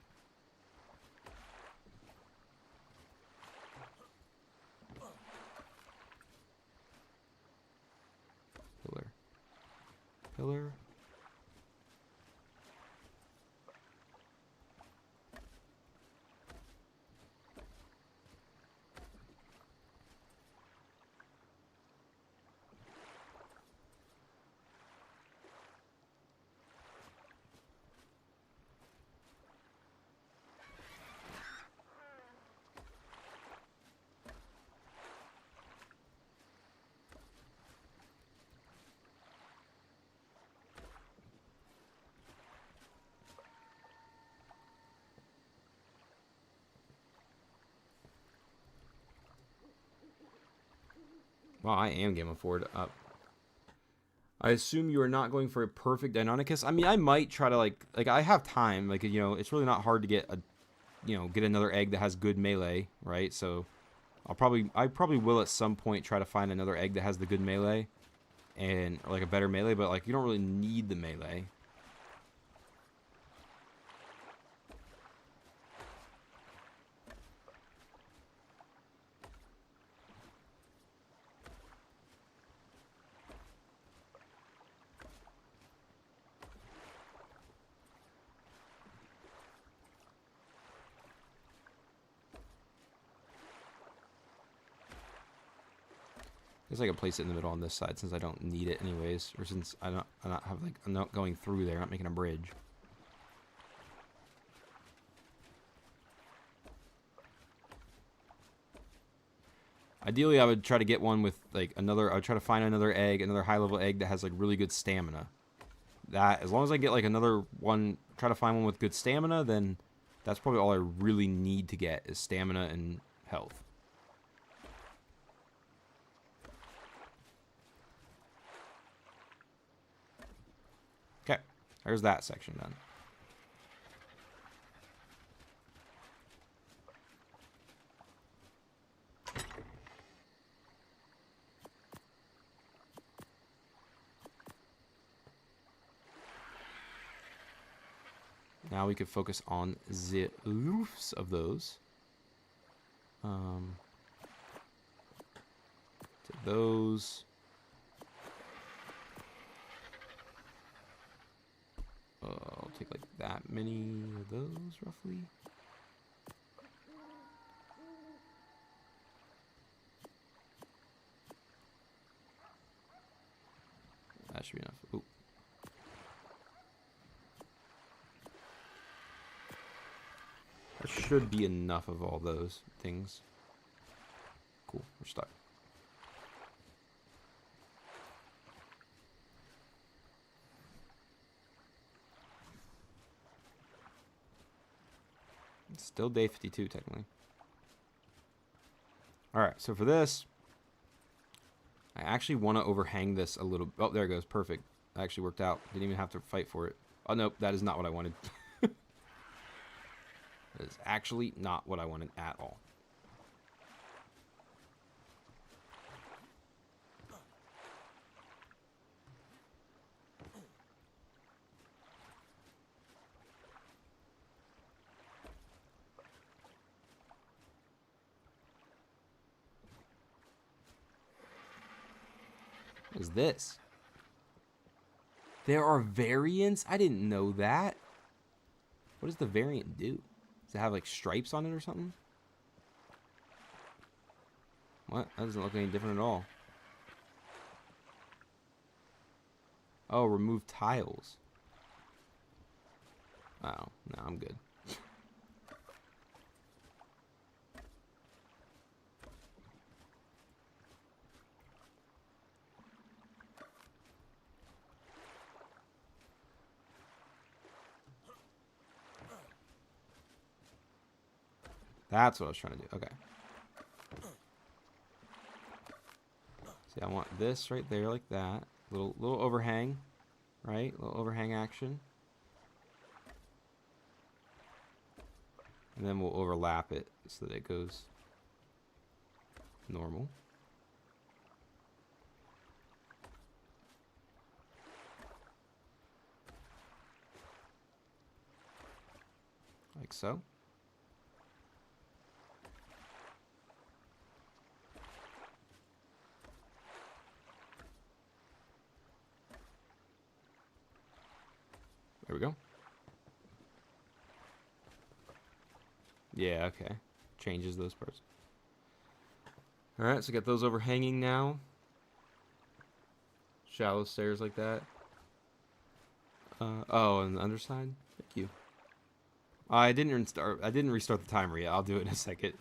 Pillar, pillar. Wow, I am game forward up. I assume you are not going for a perfect Deinonychus. I mean, I might try to like I have time. Like, you know, it's really not hard to get a, you know, get another egg that has good melee, right? So I probably will at some point try to find another egg that has the good melee and like a better melee, but like you don't really need the melee. I guess I can place it in the middle on this side since I don't need it anyways, or since I'm not going through there, I'm not making a bridge. Ideally, I would try to get one with like another. I would try to find another egg, another high-level egg that has like really good stamina. That as long as I get like another one, try to find one with good stamina, then that's probably all I really need to get is stamina and health. Okay, there's that section done. Now we could focus on the roofs of those. To those. I'll take like that many of those roughly. That should be enough. Ooh. That should be enough of all those things. Cool, we're stuck. It's still day 52 technically. Alright, so for this, I actually want to overhang this a little. Oh, there it goes. Perfect. That actually worked out. Didn't even have to fight for it. Oh, nope. That is not what I wanted. That is actually not what I wanted at all. What is this? There are variants? I didn't know that. What does the variant do? Does it have like stripes on it or something? What? That doesn't look any different at all. Oh, remove tiles. Oh, no, I'm good. That's what I was trying to do. Okay. See, I want this right there like that. Little overhang. right? A little overhang action. And then we'll overlap it so that it goes normal. Like so. There we go. Yeah, okay. Changes those parts. Alright, so get those overhanging now. Shallow stairs like that. Oh, and the underside? Thank you. I didn't restart the timer yet. I'll do it in a second.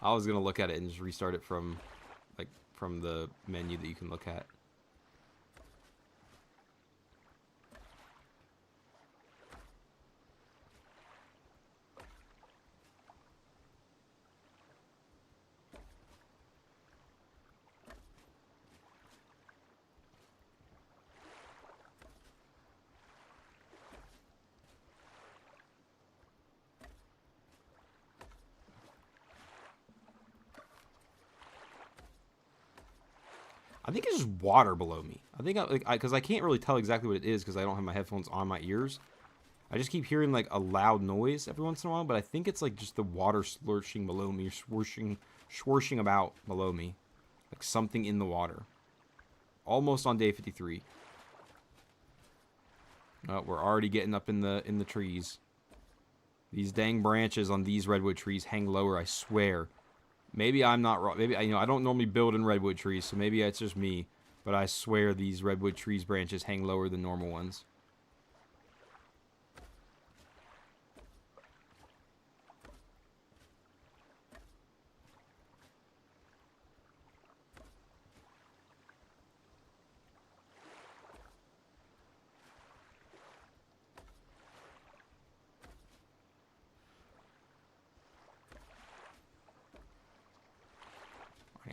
I was gonna look at it and just restart it from the menu that you can look at. I think it's just water below me. I think because I can't really tell exactly what it is because I don't have my headphones on my ears. I just keep hearing like a loud noise every once in a while, but I think it's like just the water slurshing below me, swooshing about below me, like something in the water. Almost on day 53. Oh, we're already getting up in the trees. These dang branches on these redwood trees hang lower, I swear. Maybe I'm not wrong. Maybe, I don't normally build in redwood trees, so maybe it's just me. But I swear these redwood trees branches hang lower than normal ones.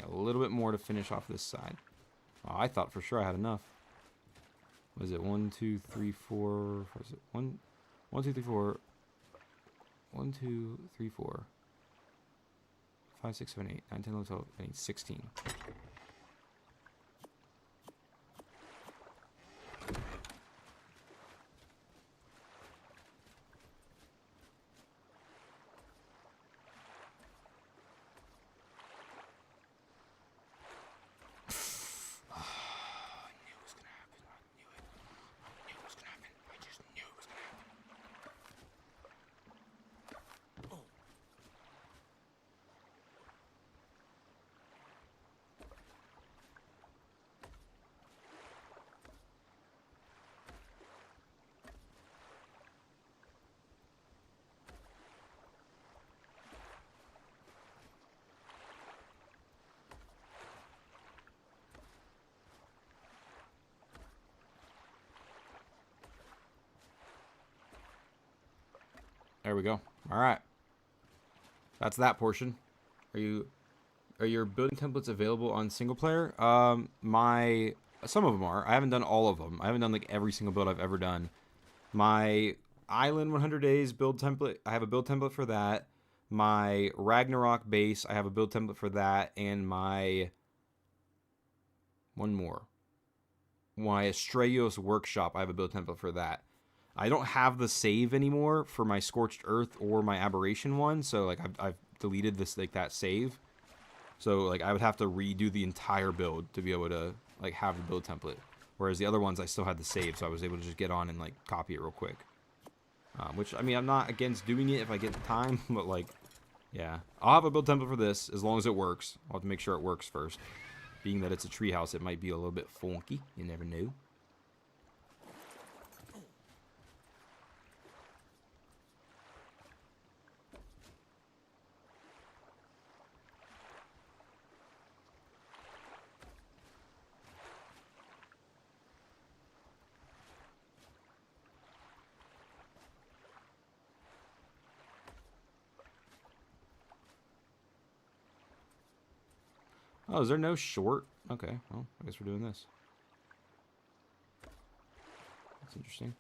A little bit more to finish off this side. Oh, I thought for sure I had enough. Was it 1, 2, 3, 4? Was it 1, 2, 3, 4? 1, 2, 3, 4. 5, 6, 7, 8, 9, 10, 11, 12, 13, 16. There we go. All right. That's that portion. Are your building templates available on single player? Some of them are. I haven't done all of them. I haven't done like every single build I've ever done. My Island 100 Days build template, I have a build template for that. My Ragnarok base, I have a build template for that, and my one more. My Estrellos workshop, I have a build template for that. I don't have the save anymore for my Scorched Earth or my Aberration one, so like I've deleted this like that save. So like I would have to redo the entire build to be able to like have the build template. Whereas the other ones I still had the save, so I was able to just get on and like copy it real quick. Which I mean I'm not against doing it if I get the time, but like yeah, I'll have a build template for this as long as it works. I'll have to make sure it works first. Being that it's a treehouse, it might be a little bit funky. You never know. Oh, is there no short? Okay, well, I guess we're doing this. That's interesting.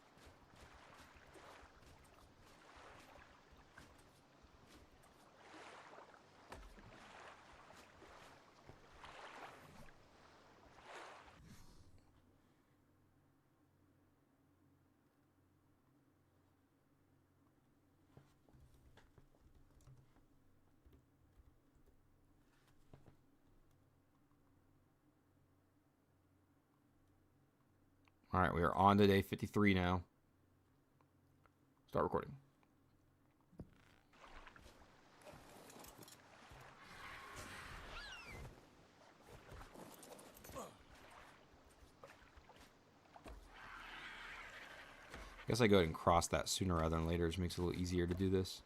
All right, we are on to day 53 now. Start recording. I guess I go ahead and cross that sooner rather than later, which makes it a little easier to do this.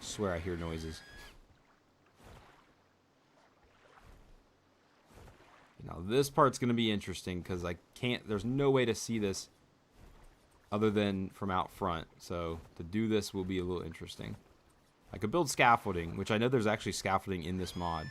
I swear I hear noises. Now this part's going to be interesting because there's no way to see this other than from out front. So to do this will be a little interesting. I could build scaffolding, which I know there's actually scaffolding in this mod.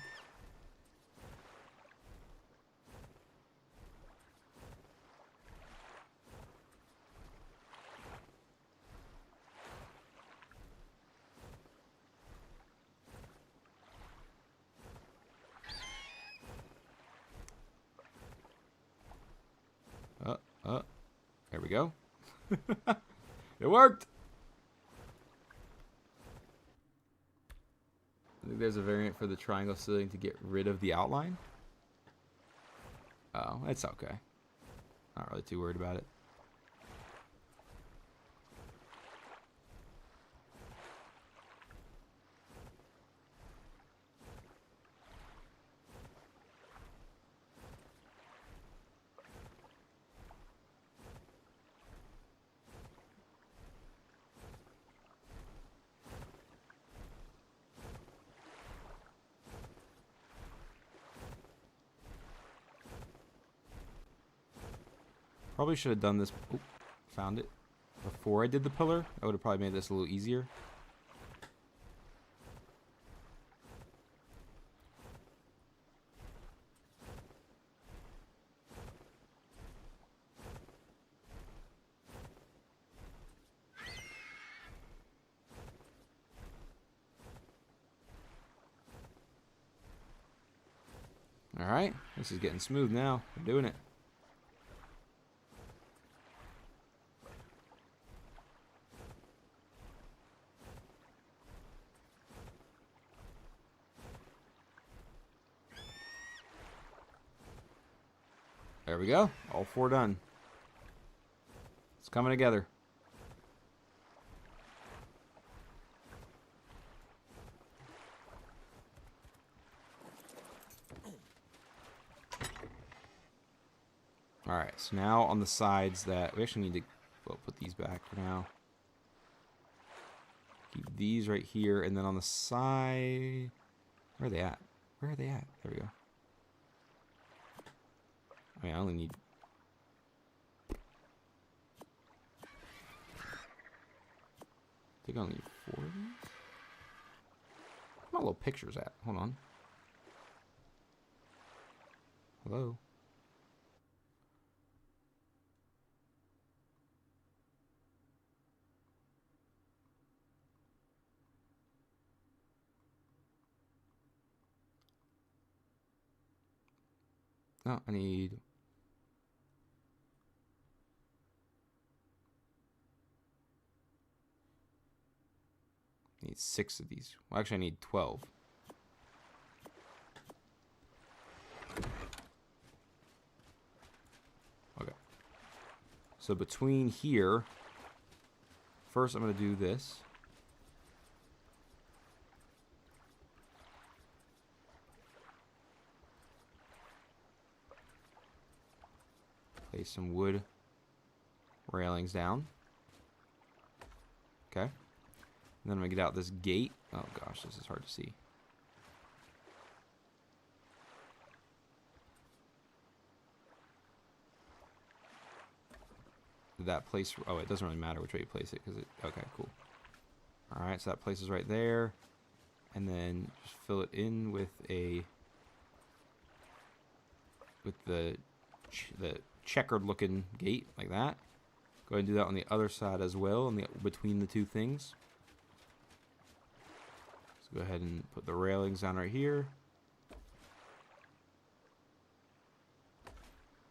There we go. It worked. I think there's a variant for the triangle ceiling to get rid of the outline. Oh, it's okay. Not really too worried about it. Probably should have done this. Oh, found it. Before I did the pillar, I would have probably made this a little easier. All right, this is getting smooth now. I'm doing it. There we go. All four done. It's coming together. Alright, so now on the sides that... We actually need to put these back for now. Keep these right here, and then on the side... Where are they at? Where are they at? There we go. I mean, I only need... I think I only need 4 of these? Where my little pictures at? Hold on. Hello? No, I need... I need 6 of these. Well, actually, I need 12. So between here, first I'm going to do this. Place some wood railings down. Okay. And then I'm going to get out this gate. Oh gosh, this is hard to see. That place, oh, it doesn't really matter which way you place it, because it, okay, cool. Alright, so that places right there. And then just fill it in with the checkered looking gate, like that. Go ahead and do that on the other side as well, between the two things. So go ahead and put the railings down right here.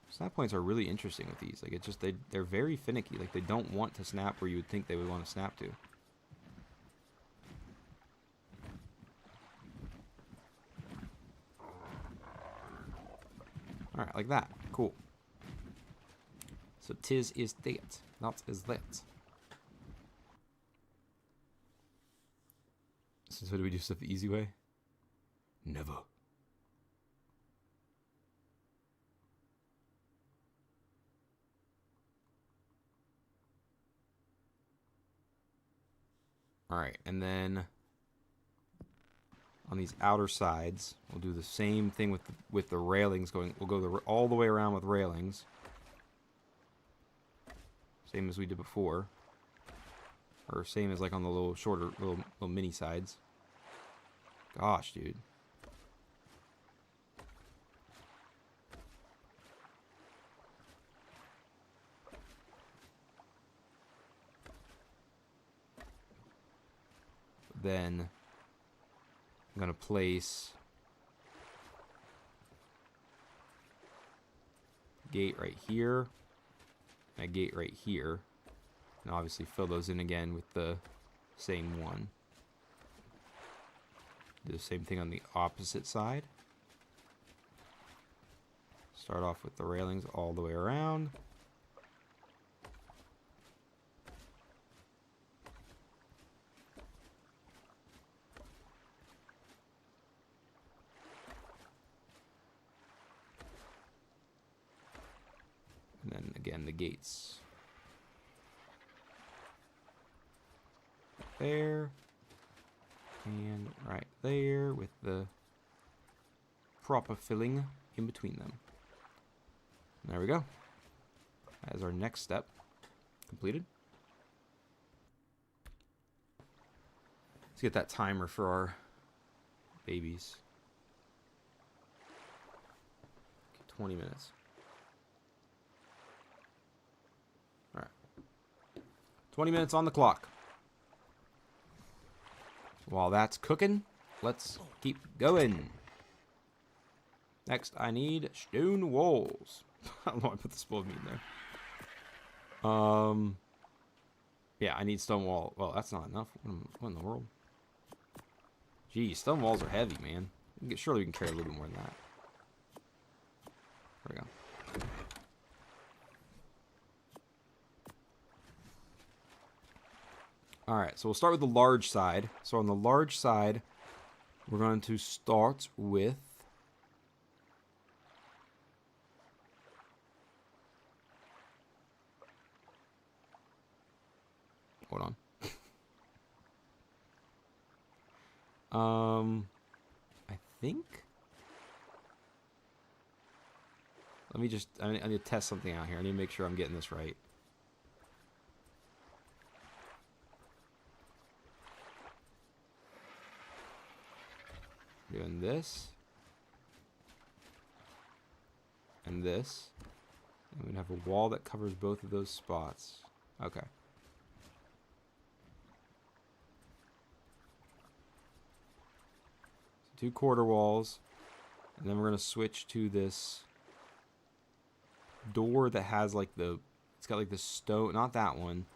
Snap points are really interesting with these. Like, it's just, they're very finicky. Like, they don't want to snap where you would think they would want to snap to. Alright, like that. Cool. So, tis is that. Not is that. So, do we do stuff the easy way? Never. Alright, and then on these outer sides, we'll do the same thing with the railings going. We'll go all the way around with railings. Same as we did before. Or same as like on the little shorter, little mini sides. Gosh, dude. Then I'm going to place a gate right here, and a gate right here, and obviously fill those in again with the same one. Do the same thing on the opposite side. Start off with the railings all the way around. And then again, the gates. There. And right there with the proper filling in between them. And there we go. That is our next step completed. Let's get that timer for our babies. 20 minutes. 20 minutes on the clock. While that's cooking, let's keep going. Next, I need stone walls. I don't know why I put the spoiled meat in there. Yeah, I need stone wall. Well, that's not enough. What in the world? Geez, stone walls are heavy, man. Surely we can carry a little bit more than that. There we go. Alright, so we'll start with the large side. So on the large side, we're going to start with... Hold on. I think... Let me just... I need to test something out here. I need to make sure I'm getting this right. Doing this and this, and we'd have a wall that covers both of those spots. Okay. So 2 quarter walls, and then we're gonna switch to this door that has like it's got like this stone, not that one.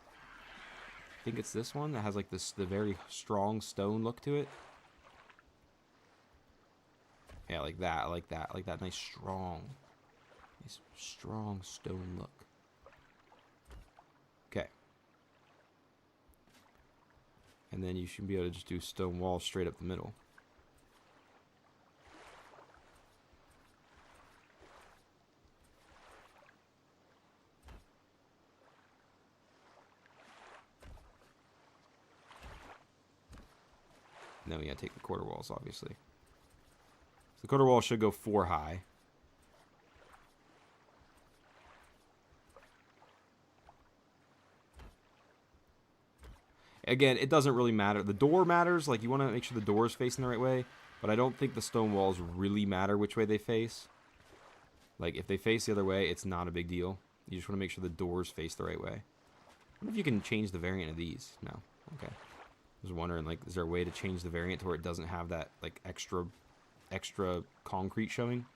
I think it's this one that has like the very strong stone look to it. Yeah, like that. I like that. I like that nice strong stone look. and then you should be able to just do stone walls straight up the middle. And then we gotta take the quarter walls, obviously. So the quarter wall should go 4 high. Again, it doesn't really matter. The door matters. Like, you want to make sure the door is facing the right way. But I don't think the stone walls really matter which way they face. Like, if they face the other way, it's not a big deal. You just want to make sure the doors face the right way. I wonder if you can change the variant of these. No. Okay. I was wondering, like, is there a way to change the variant to where it doesn't have that, like, extra concrete showing?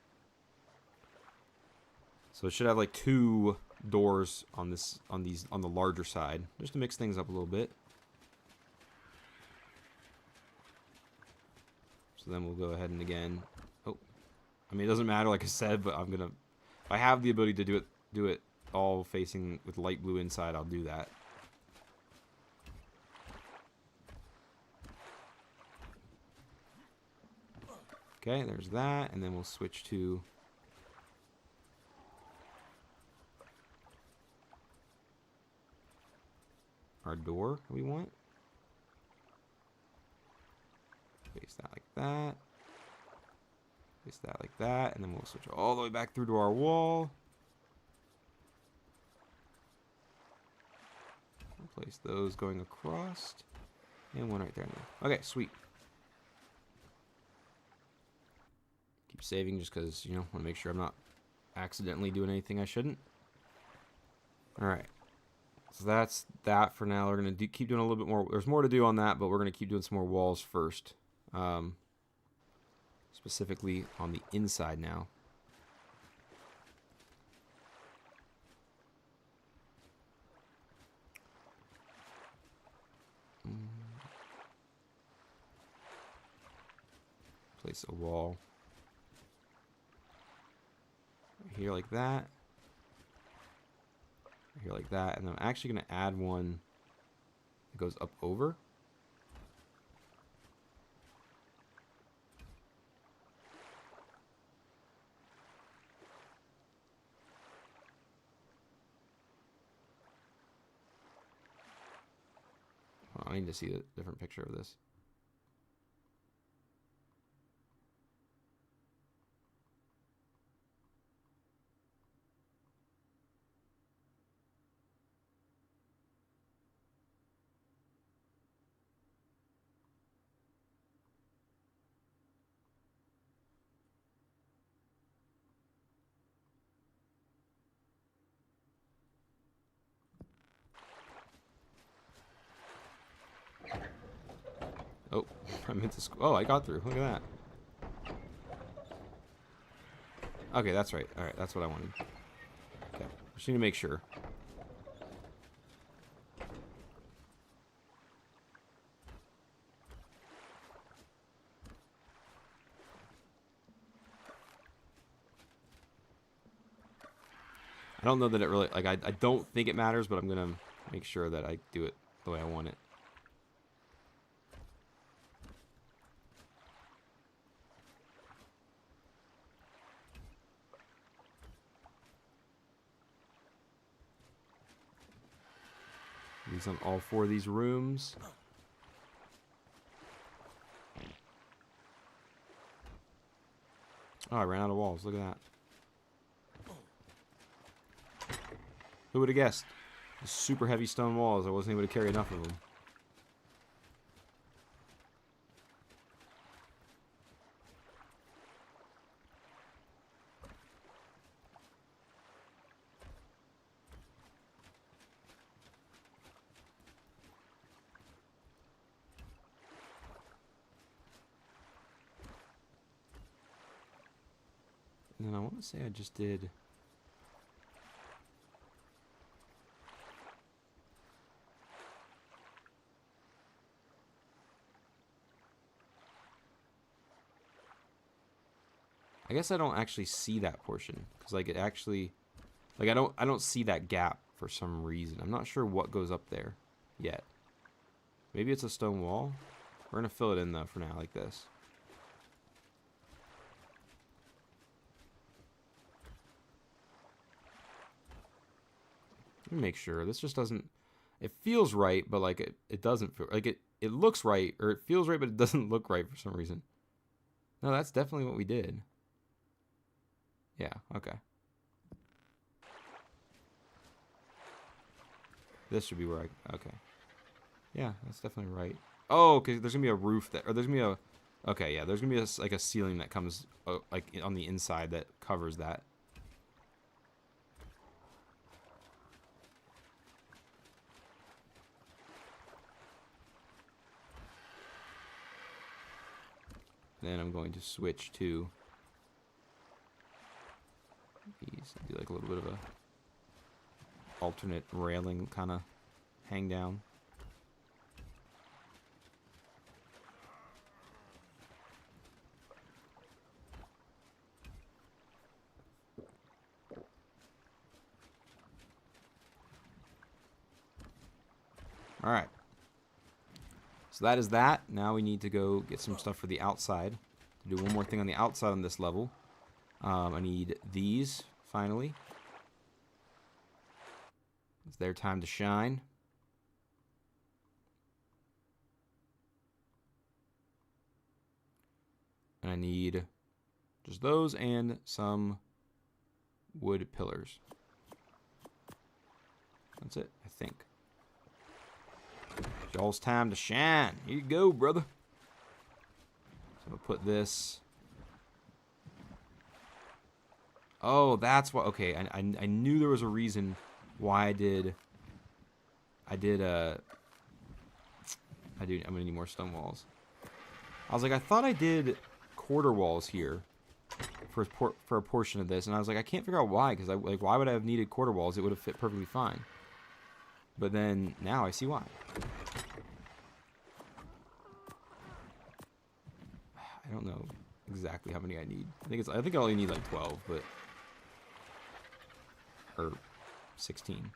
So it should have, like, 2 doors on the larger side. Just to mix things up a little bit. So then we'll go ahead and again, oh, I mean, it doesn't matter, like I said, but I'm gonna, if I have the ability to do it all facing with light blue inside, I'll do that. Okay, there's that, and then we'll switch to our door we want. Face that like that. Face that like that. And then we'll switch all the way back through to our wall. We'll place those going across. And one right there now. Okay, sweet. Keep saving just because, you know, want to make sure I'm not accidentally doing anything I shouldn't. Alright. So that's that for now. We're going to keep doing a little bit more. There's more to do on that, but we're going to keep doing some more walls first. Specifically on the inside now. Place a wall right here like that. Right here like that. And I'm actually going to add one that goes up over. I need to see a different picture of this. Oh, I meant to. Oh, I got through. Look at that. Okay, that's right. All right, that's what I wanted. Okay, just need to make sure. I don't know that it really, like, I don't think it matters, but I'm gonna make sure that I do it the way I want it. These on all 4 of these rooms. Oh, I ran out of walls. Look at that. Who would have guessed? The super heavy stone walls. I wasn't able to carry enough of them. And then I want to say I just did... I guess I don't actually see that portion because, like, it actually, like, I don't see that gap for some reason. I'm not sure what goes up there yet. Maybe it's a stone wall. We're going to fill it in, though, for now, like this. Let me make sure. This just doesn't... It feels right, but, like, it doesn't feel... Like, it looks right, or it feels right, but it doesn't look right for some reason. No, that's definitely what we did. Yeah, okay. This should be where I... Okay. Yeah, that's definitely right. Oh, okay, there's going to be a roof that... Or there's going to be a... Okay, yeah, there's going to be a, like a ceiling that comes like on the inside that covers that. Then I'm going to switch to these. Do like a little bit of a alternate railing kind of hang down. All right. So that is that. Now we need to go get some stuff for the outside. To do one more thing on the outside on this level. I need these, finally. It's their time to shine. And I need just those and some wood pillars. That's it, I think. Y'all's time to shine. Here you go, brother. So I'll put this. Oh, that's what. Okay, I knew there was a reason why I'm gonna need more stone walls. I was like, I thought I did quarter walls here for a portion of this, and I was like, I can't figure out why, because why would I have needed quarter walls? It would have fit perfectly fine. But then now I see why. I don't know exactly how many I need. I think I only need like 12, but or 16.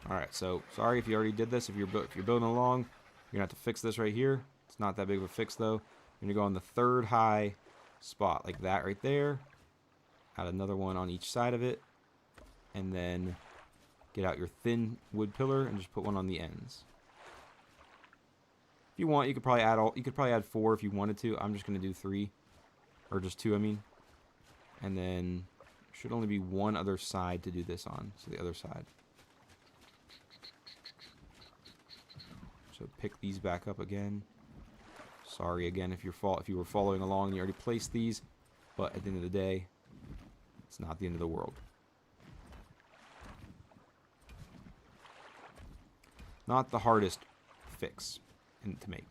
All right, so sorry if you already did this. If you're building along, you're gonna have to fix this right here. It's not that big of a fix though. You're gonna go on the third high spot, like that right there. Add another one on each side of it, and then get out your thin wood pillar and just put one on the ends. If you want, you could probably add 4 if you wanted to. I'm just gonna do 3, or just 2, I mean. And then should only be one other side to do this on, so the other side. So pick these back up again. Sorry again if you were following along and you already placed these, but at the end of the day, it's not the end of the world. Not the hardest fix to make.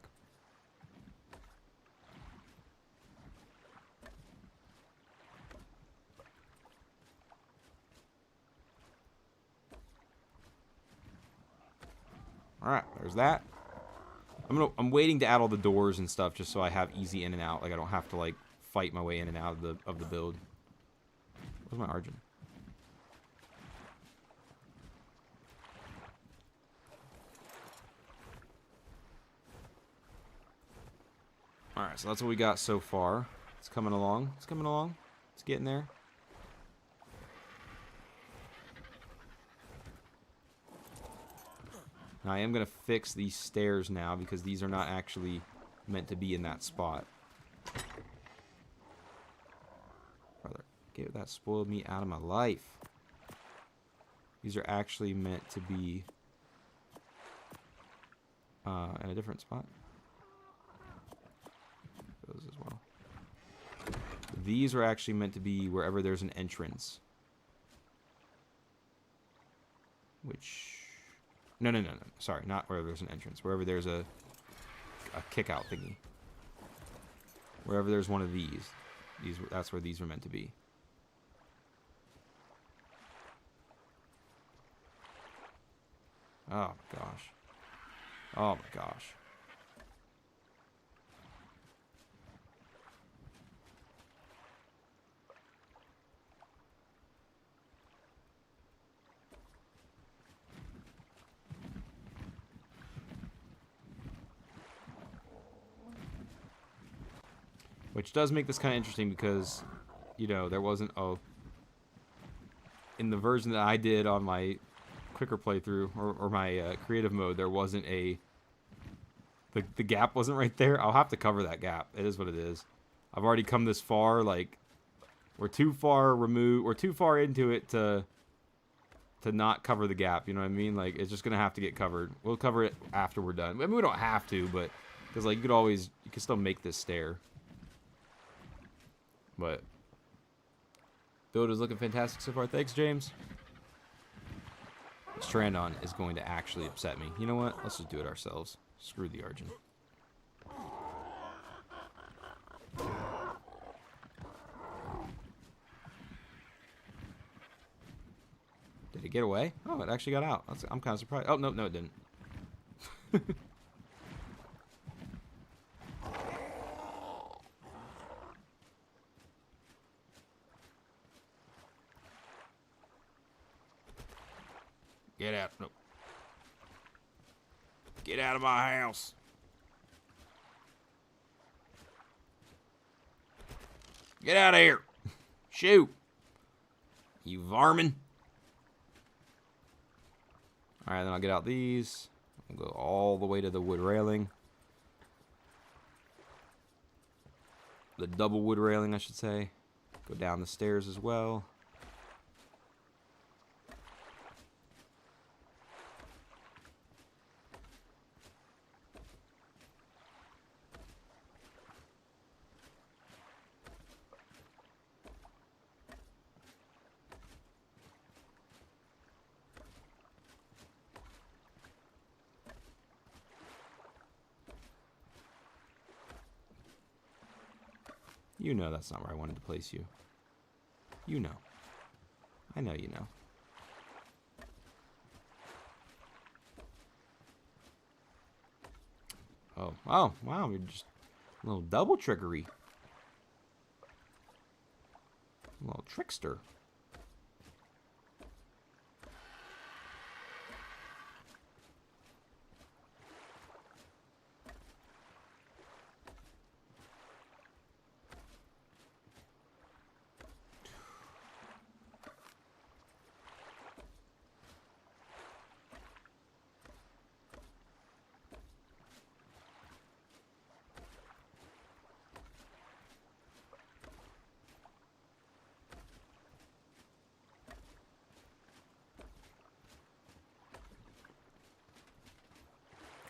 All right, there's that. I'm waiting to add all the doors and stuff just so I have easy in and out. Like I don't have to like fight my way in and out of the build. Where's my Argent? Alright, so that's what we got so far. It's coming along. It's coming along. It's getting there. Now I am going to fix these stairs now because these are not actually meant to be in that spot. Brother, get that spoiled meat out of my life. These are actually meant to be in a different spot. Those as well. These are actually meant to be wherever there's an entrance. Which... No. Sorry, not wherever there's an entrance. Wherever there's a kick-out thingy. Wherever there's one of these. That's where these are meant to be. Oh, my gosh. Oh, my gosh. Which does make this kind of interesting because, you know, there wasn't a... In the version that I did on my quicker playthrough, or my creative mode, there wasn't a... The gap wasn't right there. I'll have to cover that gap. It is what it is. I've already come this far, like... We're too far removed... We're too far into it to not cover the gap, you know what I mean? Like, it's just gonna have to get covered. We'll cover it after we're done. I mean, we don't have to, but... Because, like, you could still make this stair. But build is looking fantastic so far. Thanks, James. Strandon is going to actually upset me. You know what? Let's just do it ourselves. Screw the Argent. Did it get away? Oh, it actually got out. I'm kind of surprised. Oh, no, it didn't. Get out. No. Get out of my house. Get out of here. Shoot. You varmin. Alright, then I'll get out these. I'll go all the way to the wood railing. The double wood railing, I should say. Go down the stairs as well. You know that's not where I wanted to place you. You know. I know you know. Oh, wow, you're just a little double trickery. A little trickster.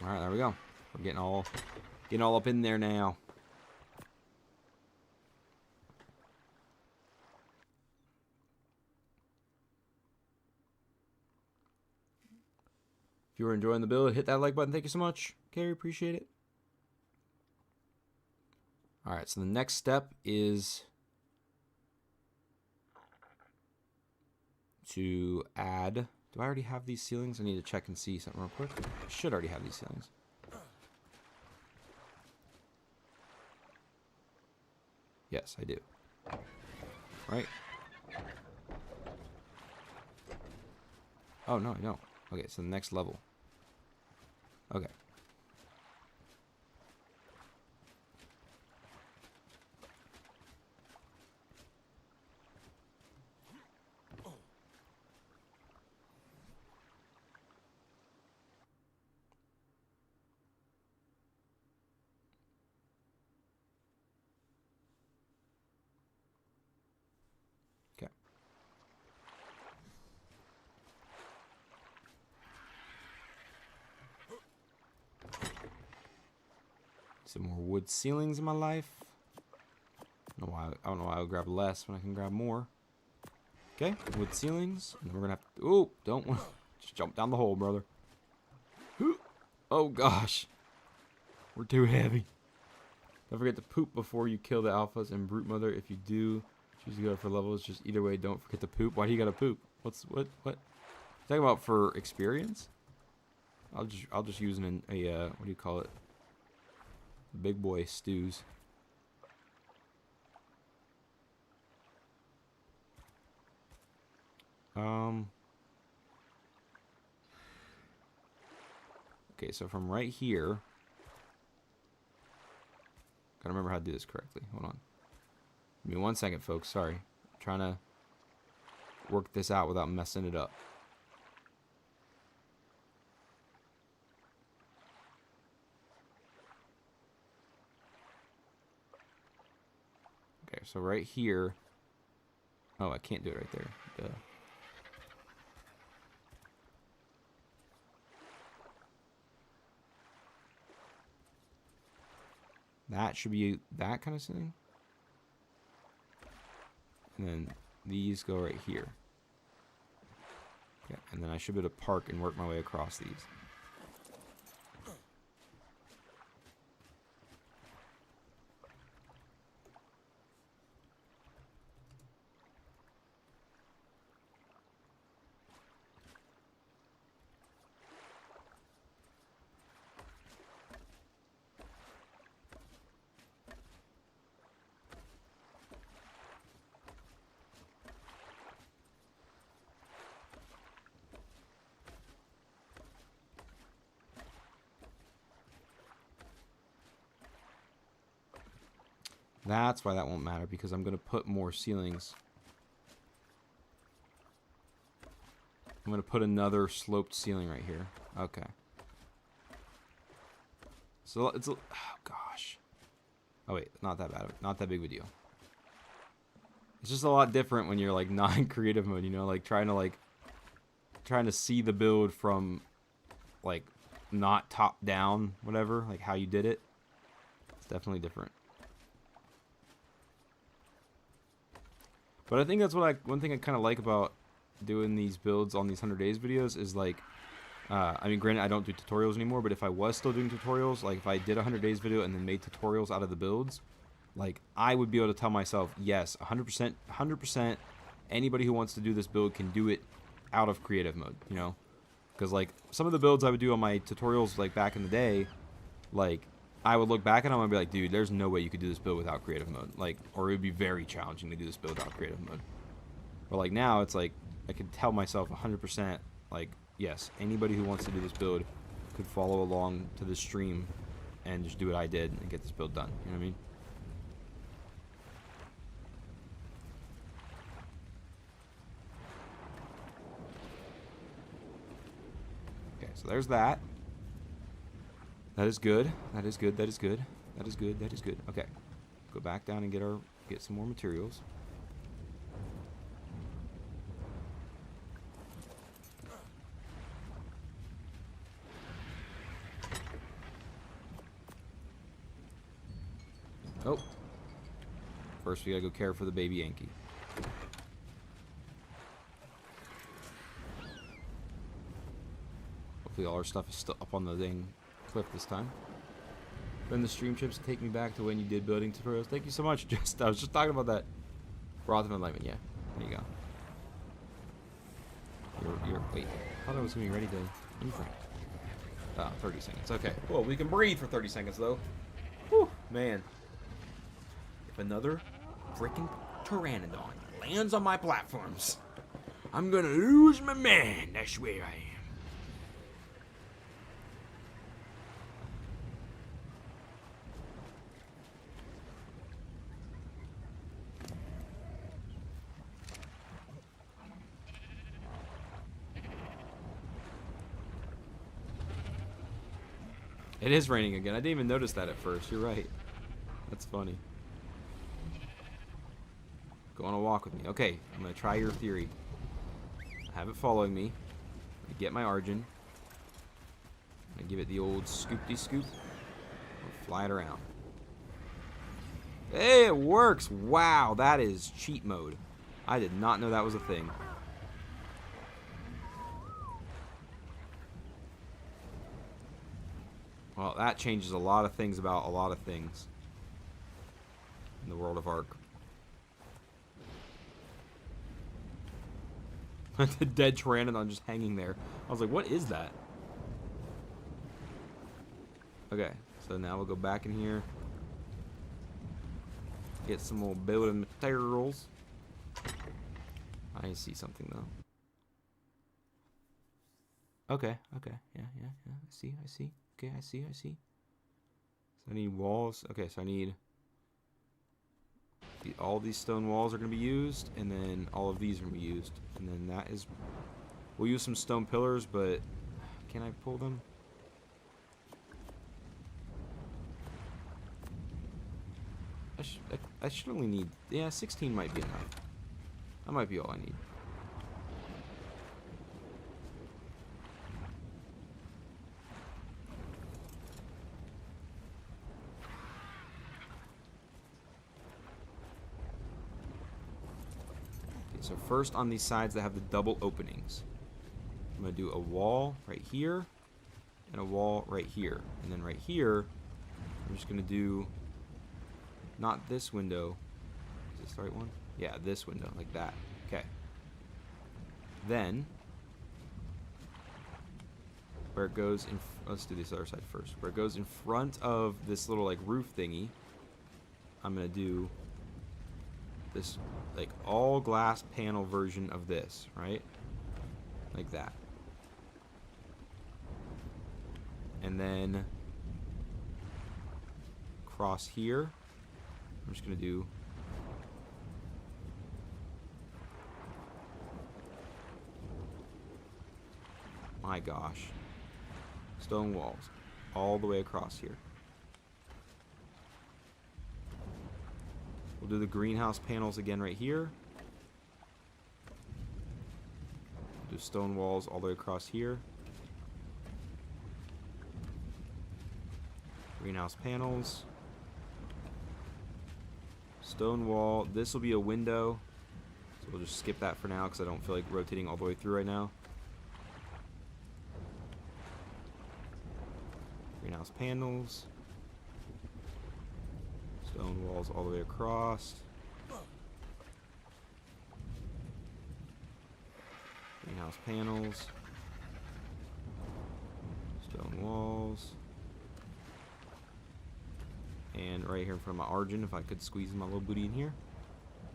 Alright, there we go. We're getting all up in there now. If you were enjoying the build, hit that like button. Thank you so much. Gary, appreciate it. Alright, so the next step is to add... Do I already have these ceilings? I need to check and see something real quick. I should already have these ceilings. Yes, I do. Right? Oh, no, I don't. Okay, so the next level. Okay. Some more wood ceilings in my life. I don't know why I would grab less when I can grab more. Okay, wood ceilings. And then we're gonna have to... Oh, don't just jump down the hole, brother. Oh gosh. We're too heavy. Don't forget to poop before you kill the alphas and brute mother. If you do choose to go for levels, just either way, don't forget to poop. Why do you gotta poop? What? You talking about for experience? I'll just use a what do you call it? Big boy stews. Okay, so from right here, Gotta remember how to do this correctly. Hold on. Give me 1 second, folks. Sorry. I'm trying to work this out without messing it up. Okay, so right here. Oh, I can't do it right there. Duh. That should be that kind of thing. And then these go right here. Okay, and then I should be able to park and work my way across these. That's why that won't matter, because I'm going to put more ceilings. I'm going to put another sloped ceiling right here. Okay. So it's oh gosh. Oh wait, not that bad. Not that big of a deal. It's just a lot different when you're like not in creative mode, you know, like trying to see the build from like not top down, whatever, like how you did it. It's definitely different. But I think that's what one thing I kind of like about doing these builds on these 100 days videos is like, I mean, granted, I don't do tutorials anymore, but if I was still doing tutorials, like if I did a 100 days video and then made tutorials out of the builds, like I would be able to tell myself, yes, 100%, anybody who wants to do this build can do it out of creative mode, you know? Because like some of the builds I would do on my tutorials like back in the day, like I would look back at them and be like, dude, there's no way you could do this build without creative mode. Like, or it would be very challenging to do this build without creative mode. But like now, it's like, I can tell myself 100%, like, yes, anybody who wants to do this build could follow along to the stream and just do what I did and get this build done. You know what I mean? Okay, so there's that. That is good. That is good. That is good. That is good. That is good. Okay. Go back down and get some more materials. Oh. First we gotta go care for the baby Yankee. Hopefully all our stuff is still up on the dang cliff this time. Then the stream chips take me back to when you did building tutorials. Thank you so much. I was just talking about that. Broth of Enlightenment, yeah. There you go. Wait. I thought I was gonna be ready to anything. 30 seconds. Okay. Well, we can breathe for 30 seconds though. Whew, man. If another freaking pteranodon lands on my platforms, I'm gonna lose my mind. That's where I am. It is raining again. I didn't even notice that at first. You're right. That's funny. Go on a walk with me. Okay, I'm going to try your theory. I have it following me. I get my Argent. I give it the old scoop-de-scoop. Fly it around. Hey, it works! Wow, that is cheat mode. I did not know that was a thing. Well, that changes a lot of things about a lot of things in the world of Ark. The dead Pteranodon just hanging there. I was like, what is that? Okay, so now we'll go back in here. Get some more building materials. I see something though. Okay, yeah. I see. Okay, I see. So I need walls. Okay, so I need all these stone walls are going to be used, and then all of these are going to be used. And then that is... We'll use some stone pillars, but... Can I pull them? I should only need... Yeah, 16 might be enough. That might be all I need. Okay, so first on these sides that have the double openings, I'm going to do a wall right here and a wall right here. And then right here, I'm just going to do... Not this window. Is this the right one? Yeah, this window, like that. Okay. Then, where it goes in... Let's do this other side first. Where it goes in front of this little, like, roof thingy, I'm going to do this, like, all glass panel version of this, right? Like that. And then, across here, I'm just going to do... My gosh. Stone walls. All the way across here. We'll do the greenhouse panels again right here. Do stone walls all the way across here. Greenhouse panels. Stone wall. This will be a window. So we'll just skip that for now because I don't feel like rotating all the way through right now. Greenhouse panels. Stone walls all the way across. Greenhouse panels. Stone walls. And right here in front of my Argent, if I could squeeze my little booty in here,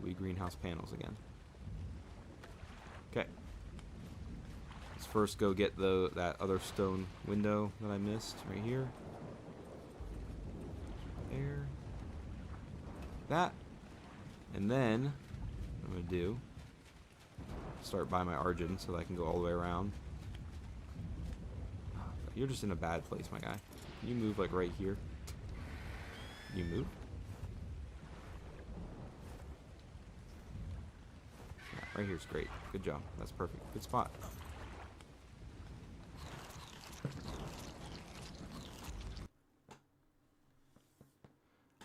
we greenhouse panels again. Okay. Let's first go get that other stone window that I missed right here. There. That. And then, what I'm going to do, start by my Argent so that I can go all the way around. You're just in a bad place, my guy. Can you move like right here? You move? Yeah, right here's great. Good job. That's perfect. Good spot.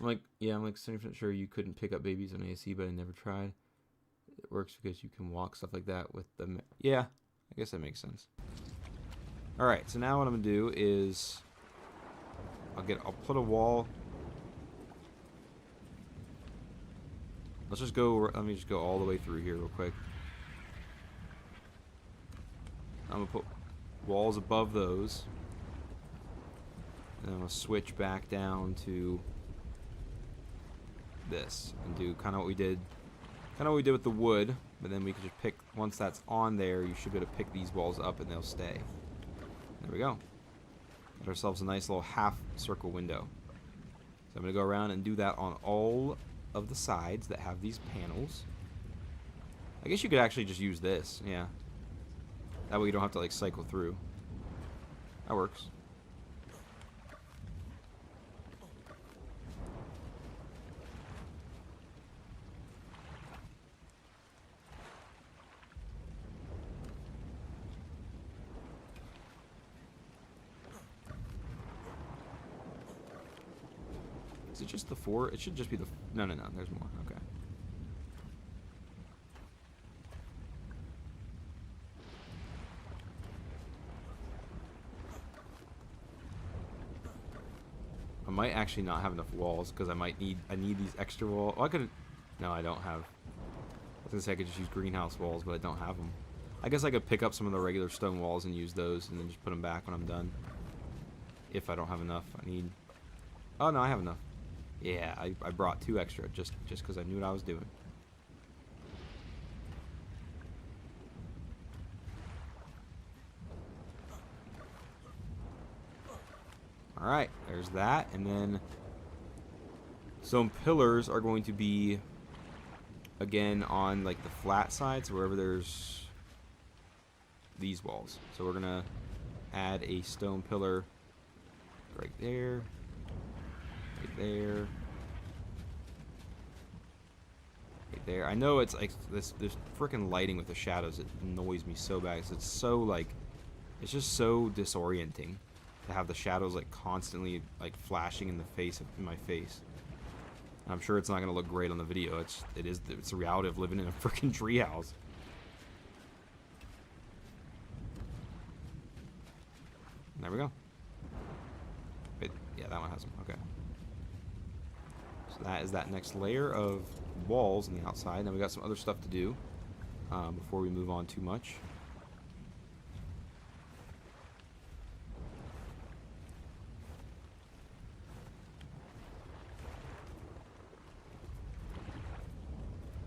I'm like 70% sure you couldn't pick up babies on ASC, but I never tried. It works because you can walk, stuff like that with them. Yeah, I guess that makes sense. Alright, so now what I'm going to do is I'll put a wall. Let me just go all the way through here real quick. I'm going to put walls above those. And then I'm going to switch back down to this and do kind of what we did with the wood, but then we could just pick, once that's on there, you should be able to pick these walls up and they'll stay. There we go. Got ourselves a nice little half circle window. So I'm going to go around and do that on all of the sides that have these panels. I guess you could actually just use this, yeah. That way you don't have to like cycle through. That works. Is it just the 4? It should just be the... No, there's more. Okay. I might actually not have enough walls because I need these extra walls. Oh, I could... No, I don't have... I was going to say I could just use greenhouse walls, but I don't have them. I guess I could pick up some of the regular stone walls and use those and then just put them back when I'm done. If I don't have enough. I need... Oh, no, I have enough. Yeah, I brought 2 extra just because I knew what I was doing. Alright, there's that. And then some pillars are going to be again on like the flat sides, wherever there's these walls. So we're gonna add a stone pillar right there, right there, right there. I know it's like this freaking lighting with the shadows. It annoys me so bad. 'Cause it's so like, it's just so disorienting to have the shadows like constantly like flashing in my face. I'm sure it's not gonna look great on the video. It's the reality of living in a freaking treehouse. There we go. Wait, yeah, that one has them. Okay. So that is that next layer of walls on the outside. Now we got some other stuff to do before we move on too much.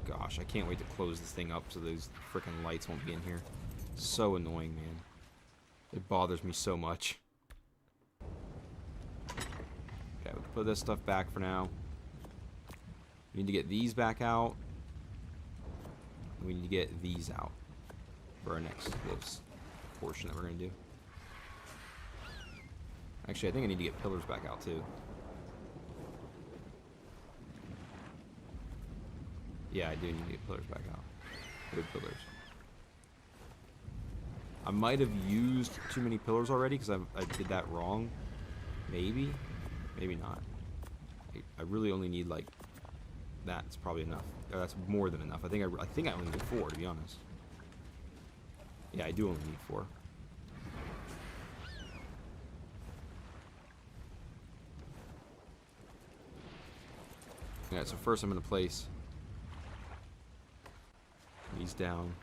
Gosh, I can't wait to close this thing up so those freaking lights won't be in here. So annoying, man. It bothers me so much. Okay, we can put this stuff back for now. We need to get these back out. We need to get these out for our next little portion that we're going to do. Actually, I think I need to get pillars back out too. Yeah, I do need to get pillars back out. Good pillars. I might have used too many pillars already because I did that wrong. Maybe. Maybe not. I really only need like... That's probably enough. Or that's more than enough. I think I only need 4, to be honest. Yeah, I do only need 4. Alright, so first I'm going to place these down.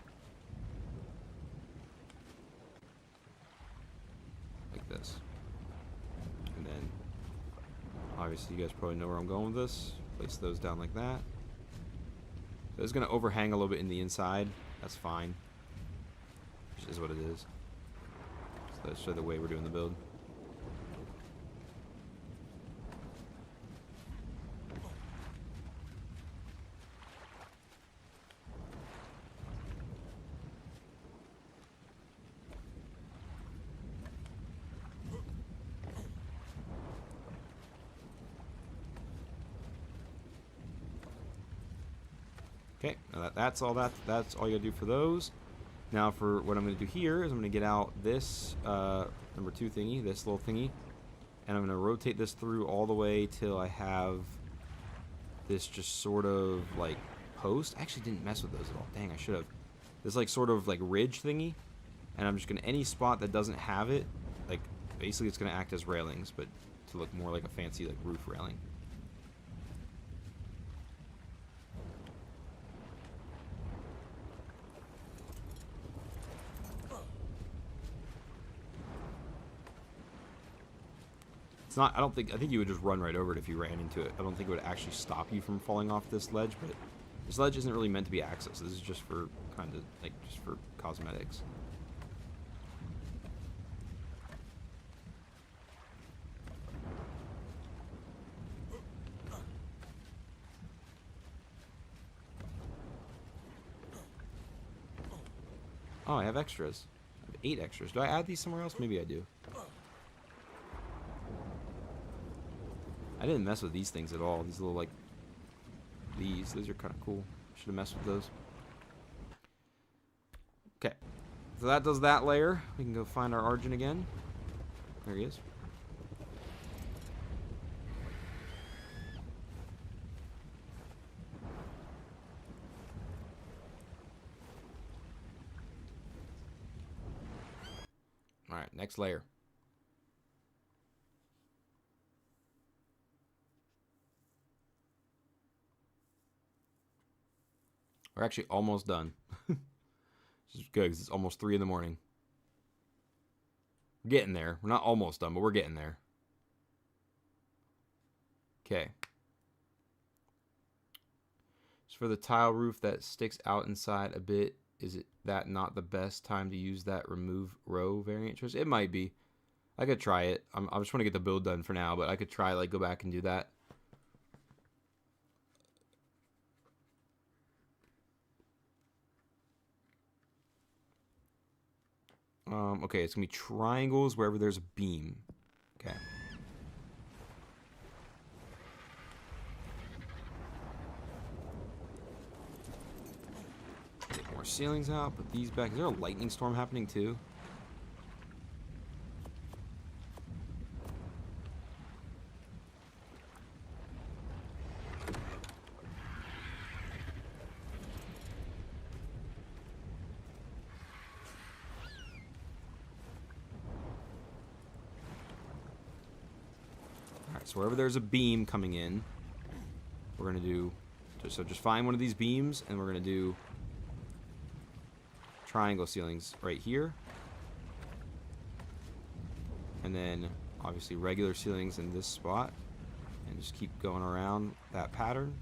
Like this. And then, obviously you guys probably know where I'm going with this. Place those down like that. So it's going to overhang a little bit in the inside. That's fine. Which is what it is. So that's the way we're doing the build. Okay, now that's all that's all you gotta do for those. Now for what I'm gonna do here is I'm gonna get out this number 2 thingy, this little thingy, and I'm gonna rotate this through all the way till I have this just sort of like post. I actually didn't mess with those at all. Dang, I should have. This like sort of like ridge thingy, and I'm just gonna any spot that doesn't have it, like basically it's gonna act as railings, but to look more like a fancy like roof railing. It's not, I think you would just run right over it if you ran into it. I don't think it would actually stop you from falling off this ledge, but this ledge isn't really meant to be accessed. This is just for kind of, like, just for cosmetics. Oh, I have extras. I have 8 extras. Do I add these somewhere else? Maybe I do. I didn't mess with these things at all. These little, like, these are kind of cool. Should have messed with those. Okay. So that does that layer. We can go find our Argent again. There he is. Alright, next layer. We're actually almost done. Which is good because it's almost 3 in the morning. We're getting there. We're not almost done, but we're getting there. Okay. So for the tile roof that sticks out inside a bit, is it that not the best time to use that remove row variant choice? It might be. I could try it. I just want to get the build done for now, but I could try like go back and do that. Okay, it's gonna be triangles wherever there's a beam. Okay. Get more ceilings out. Put these back. Is there a lightning storm happening too? So wherever there's a beam coming in, we're going to do... So just find one of these beams, and we're going to do triangle ceilings right here. And then, obviously, regular ceilings in this spot. And just keep going around that pattern.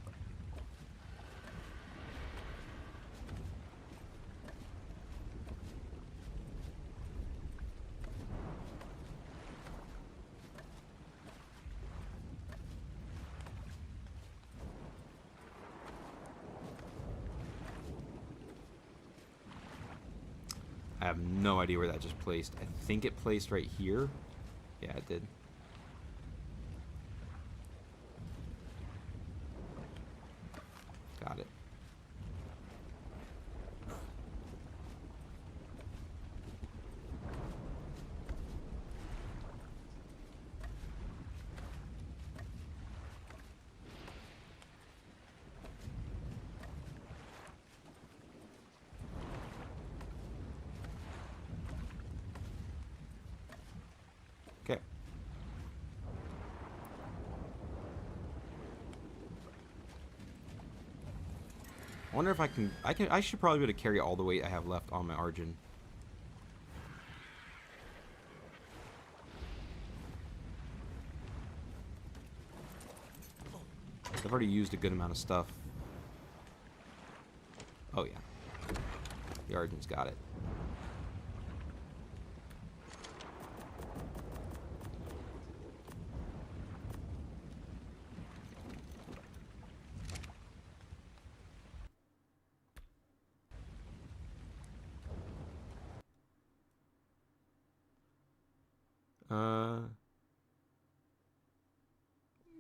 I have no idea where that just placed. I think it placed right here. Yeah, it did. Got it. Okay. I wonder if I should probably be able to carry all the weight I have left on my Argent. I've already used a good amount of stuff. Oh yeah. The Argent's got it.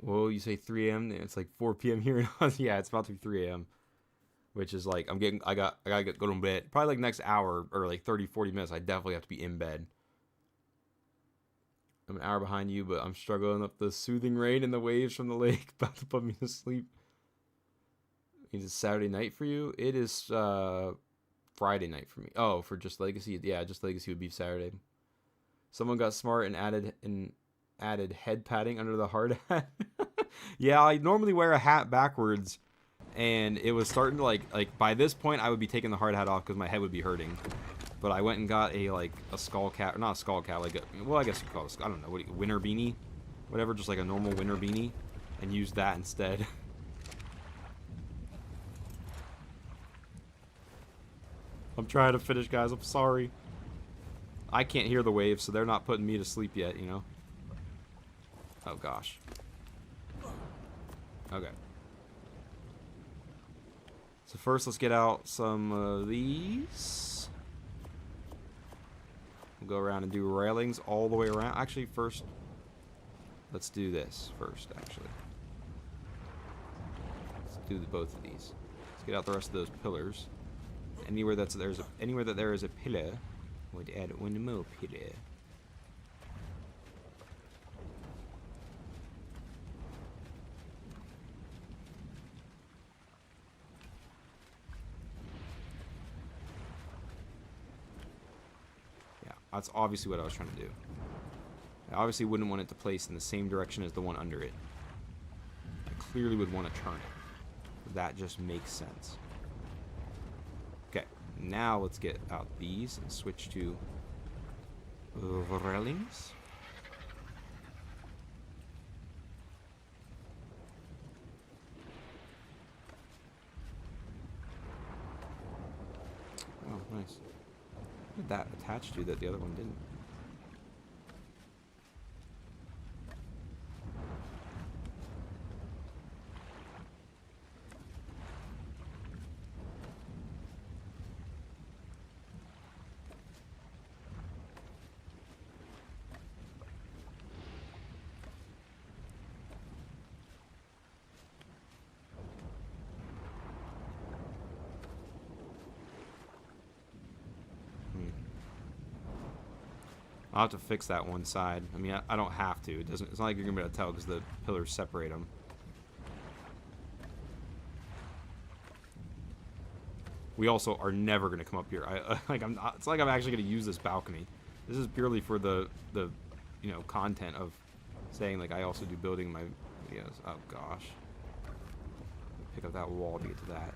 Well, you say 3 a.m. It's like 4 p.m. here. Yeah, it's about to be 3 a.m. Which is like, I gotta go to bed. Probably like next hour or like 30, 40 minutes. I definitely have to be in bed. I'm an hour behind you, but I'm struggling up the soothing rain and the waves from the lake. About to put me to sleep. It's Saturday night for you. It is Friday night for me. Oh, for just Legacy. Yeah, just Legacy would be Saturday. Someone got smart and added head padding under the hard hat. Yeah, I normally wear a hat backwards, and it was starting to like by this point I would be taking the hard hat off because my head would be hurting. But I went and got a skull cap, or not a skull cap, like well, I guess you call it, I don't know, winter beanie, whatever, just like a normal winter beanie, and used that instead. I'm trying to finish, guys. I'm sorry. I can't hear the waves, so they're not putting me to sleep yet, you know? Oh, gosh. Okay. So first, let's get out some of these. We'll go around and do railings all the way around. Actually, first, let's do this first, actually. Let's do both of these. Let's get out the rest of those pillars. Anywhere that there is a pillar, would add one more pillar. Yeah, that's obviously what I was trying to do. I obviously wouldn't want it to place in the same direction as the one under it. I clearly would want to turn it. That just makes sense. Okay, now let's get out these and switch to railings. Oh, nice. What did that attach to that the other one didn't? I'll have to fix that one side. I mean, I don't have to. It's not like you're gonna be able to tell because the pillars separate them. We also are never gonna come up here. It's like I'm actually gonna use this balcony. This is purely for the content of saying like I also do building my videos. Oh gosh. Pick up that wall to get to that.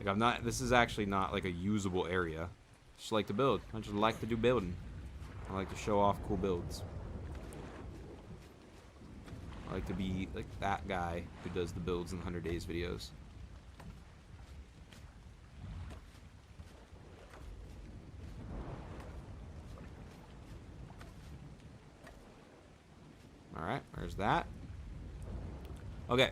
Like I'm not. This is actually not like a usable area. I just like to build. I just like to do building. I like to show off cool builds. I like to be like that guy who does the builds in 100 days videos. Alright, there's that. Okay.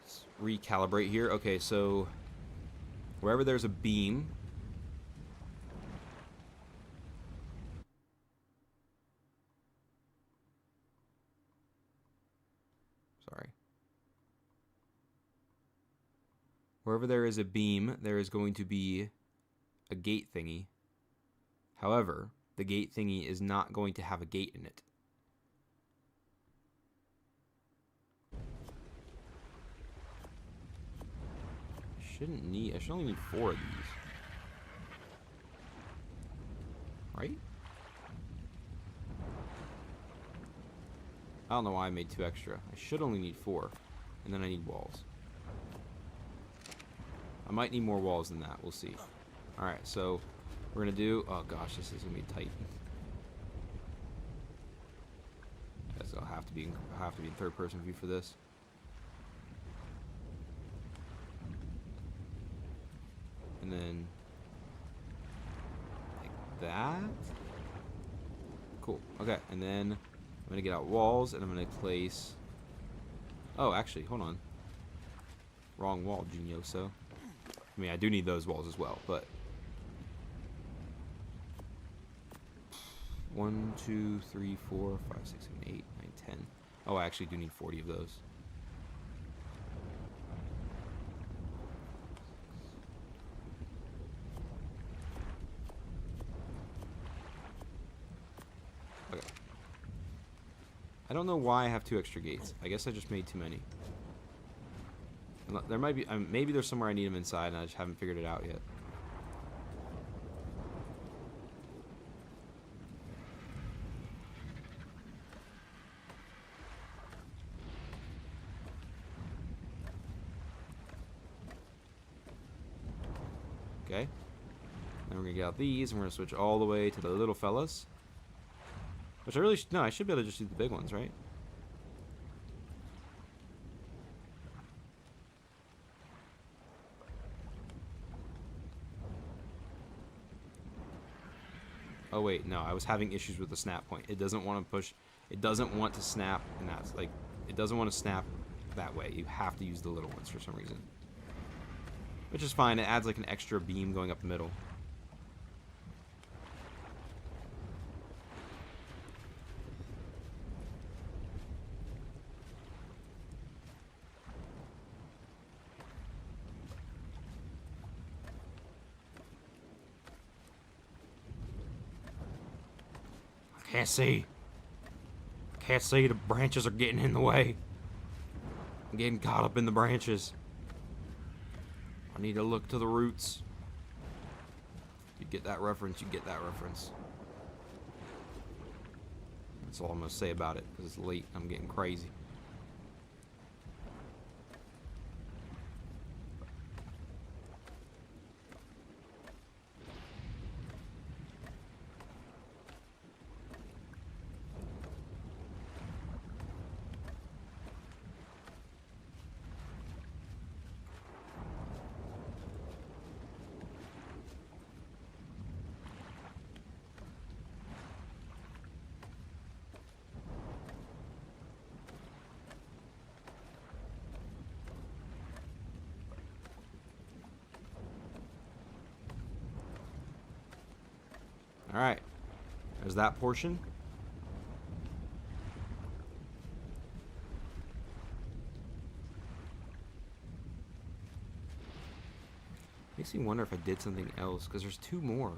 Let's recalibrate here. Okay, so wherever there's a beam. Sorry. Wherever there is a beam, there is going to be a gate thingy. However, the gate thingy is not going to have a gate in it. I should only need 4 of these. Right? I don't know why I made 2 extra. I should only need 4. And then I need walls. I might need more walls than that. We'll see. Alright, so we're gonna do. Oh gosh, this is gonna be tight. Guess I'll have to be in 3rd-person view for this. And then like that. Cool. Okay, and then I'm gonna get out walls and I'm gonna place. Oh, actually, hold on. Wrong wall, Genioso. I mean, I do need those walls as well, but 1, 2, 3, 4, 5, 6, 7, 8, 9, 10. Oh, I actually do need 40 of those. Okay. I don't know why I have 2 extra gates. I guess I just made too many. There might be, maybe there's somewhere I need them inside and I just haven't figured it out yet. Okay. Then we're gonna get out these and we're gonna switch all the way to the little fellas. Which I really, no, I should be able to just do the big ones, right? Oh wait, no, I was having issues with the snap point. It doesn't want to push, it doesn't want to snap, and that's like, it doesn't want to snap that way. You have to use the little ones for some reason. Which is fine, it adds like an extra beam going up the middle. Can't see. Can't see. The branches are getting in the way. I'm getting caught up in the branches. I need to look to the roots. You get that reference, you get that reference. That's all I'm going to say about it, because it's late. I'm getting crazy. Alright, there's that portion. Makes me wonder if I did something else, because there's 2 more.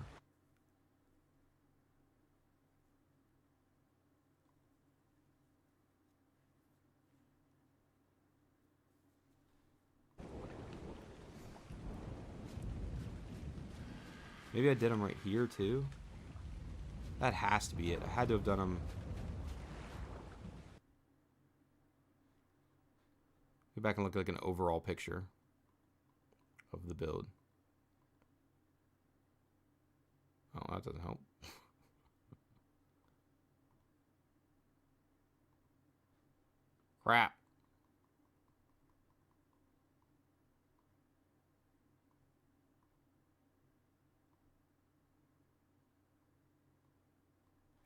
Maybe I did them right here, too. That has to be it. I had to have done them. Go back and look at like an overall picture of the build. Oh, that doesn't help. Crap.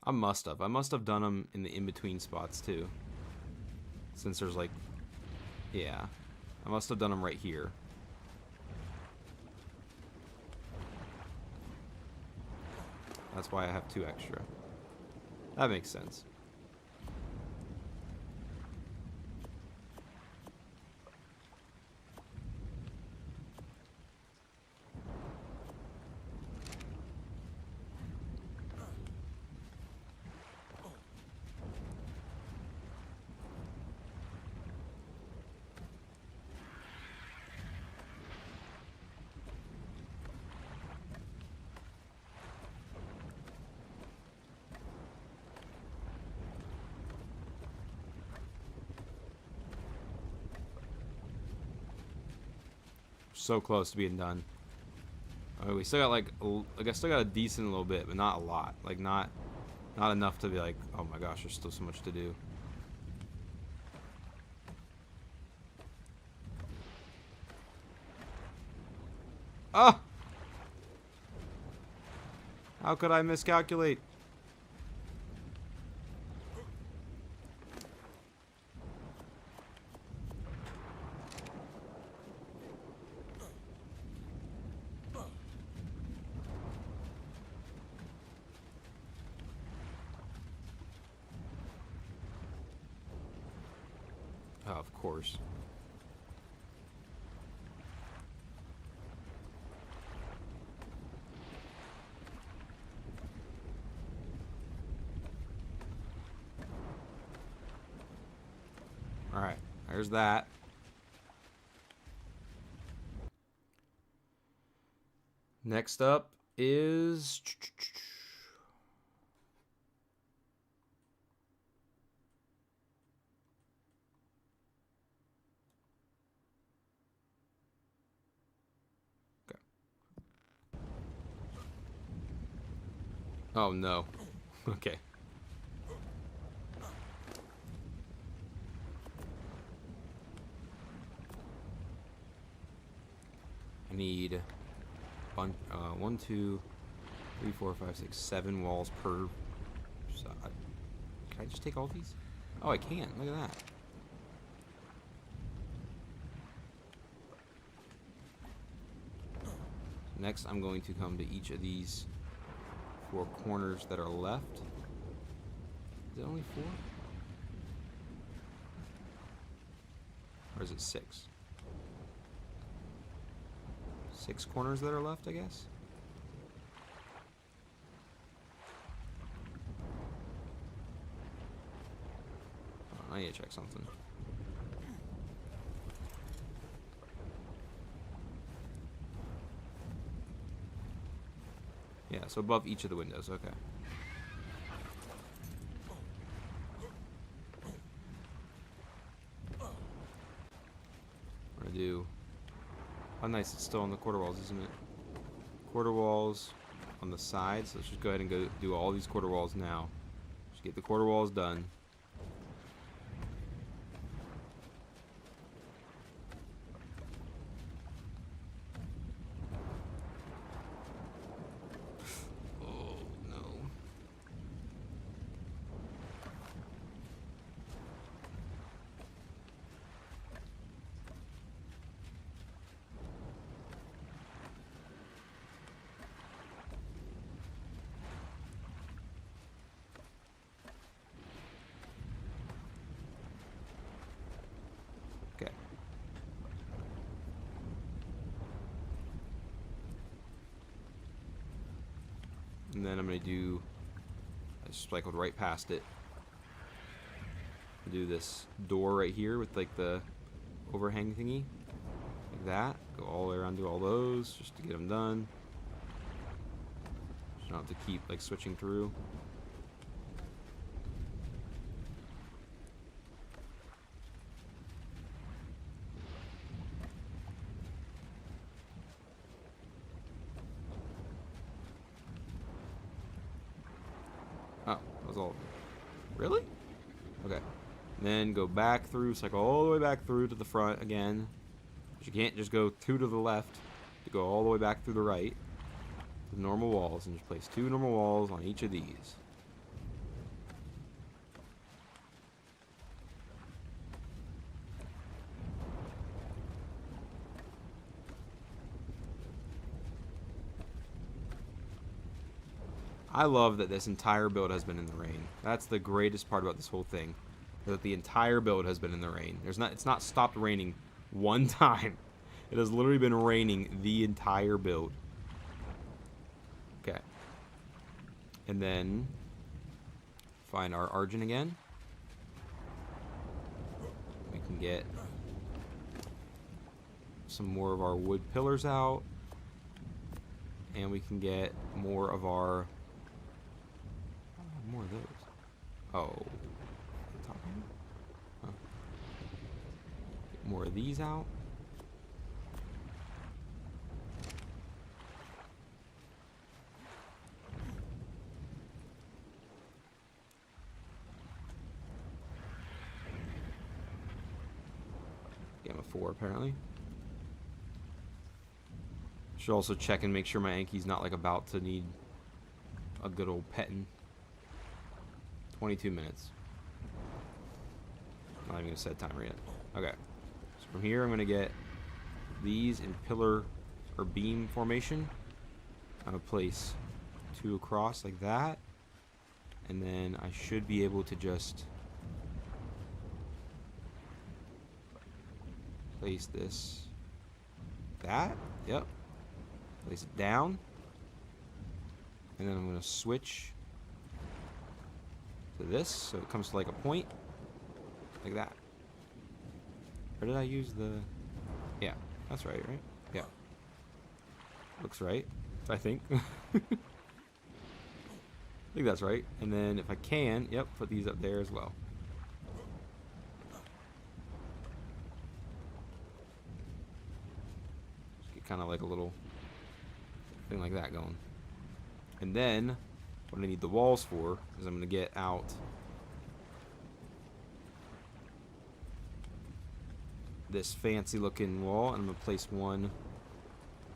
I must have done them in the in-between spots too. Since there's like, yeah. I must have done them right here. That's why I have 2 extra. That makes sense. So close to being done. Oh, we still got like I still got a decent little bit, but not a lot. Like not enough to be like, oh my gosh, there's still so much to do. Oh! How could I miscalculate? Oh, of course. All right, there's that. Next up is okay. Oh no. Okay. I need 1, 2, 3, 4, 5, 6, 7 walls per side. Can I just take all these? Oh, I can. Look at that. Next, I'm going to come to each of these 4 corners that are left. Is it only 4? Or is it 6? 6 corners that are left, I guess. Oh, I need to check something. Yeah, so above each of the windows, okay. We're gonna do... Oh, nice, it's still on the quarter walls, isn't it? Quarter walls on the sides. So let's just go ahead and go do all these quarter walls now. Just get the quarter walls done. Oh, no. And then I'm going to do... I just cycled right past it. Do this door right here with like the overhang thingy. Like that. Go all the way around, do all those just to get them done. Just don't have to keep like switching through. Oh, that was all. Really? Okay. And then go back through, cycle all the way back through to the front again. But you can't just go 2 to the left to go all the way back through the right. The normal walls, and just place 2 normal walls on each of these. I love that this entire build has been in the rain. That's the greatest part about this whole thing. That the entire build has been in the rain. It's not stopped raining one time. It has literally been raining the entire build. Okay. And then find our Argent again. We can get some more of our wood pillars out. And we can get more of our... more of those. Oh. Huh. Get more of these out. Gamma 4 apparently. Should also check and make sure my Anki's not like about to need a good old petting. 22 minutes. Not even gonna set timer yet. Okay. So from here I'm gonna get these in pillar or beam formation. I'm gonna place 2 across like that. And then I should be able to just place this that. Yep. Place it down. And then I'm gonna switch to this, so it comes to like a point, like that. Or did I use the... Yeah, that's right, right? Yeah. Looks right, I think. I think that's right. And then if I can, yep, put these up there as well. Just get kind of like a little thing like that going. And then what I need the walls for is I'm going to get out this fancy looking wall, and I'm going to place one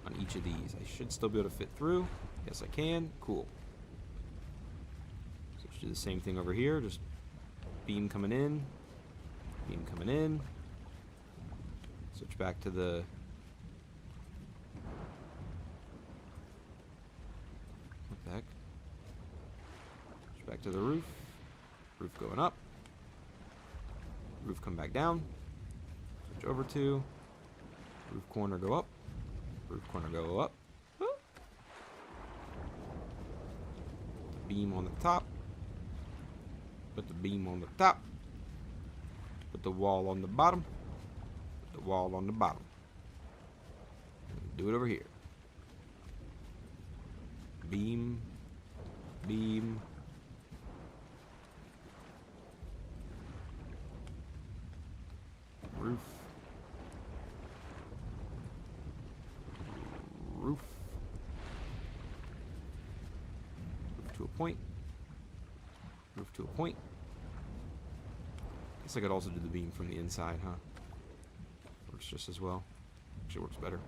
on each of these. I should still be able to fit through. Yes, I can. Cool. So let's do the same thing over here. Just beam coming in. Beam coming in. Switch back to the... What the heck? Switch back to the roof. Roof going up. Roof come back down. Switch over to... Roof corner go up. Roof corner go up. Beam on the top. Put the beam on the top. Put the wall on the bottom. Put the wall on the bottom. Do it over here. Beam. Beam. Roof. Roof. Roof to a point. Roof to a point. Guess I could also do the beam from the inside, huh? Works just as well. Actually works better.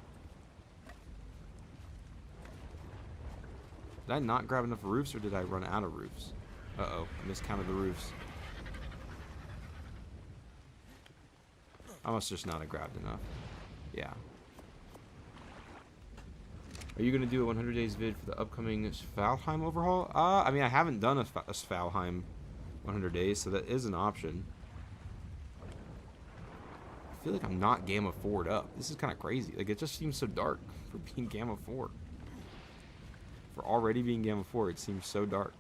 Did I not grab enough roofs, or did I run out of roofs? Uh-oh, I miscounted the roofs. I must just not have grabbed enough. Yeah. Are you going to do a 100 days vid for the upcoming Svalheim overhaul? I mean, I haven't done a Svalheim 100 days, so that is an option. I feel like I'm not Gamma 4'd up. This is kind of crazy. Like, it just seems so dark for being Gamma 4. For already being Gamma 4, it seems so dark.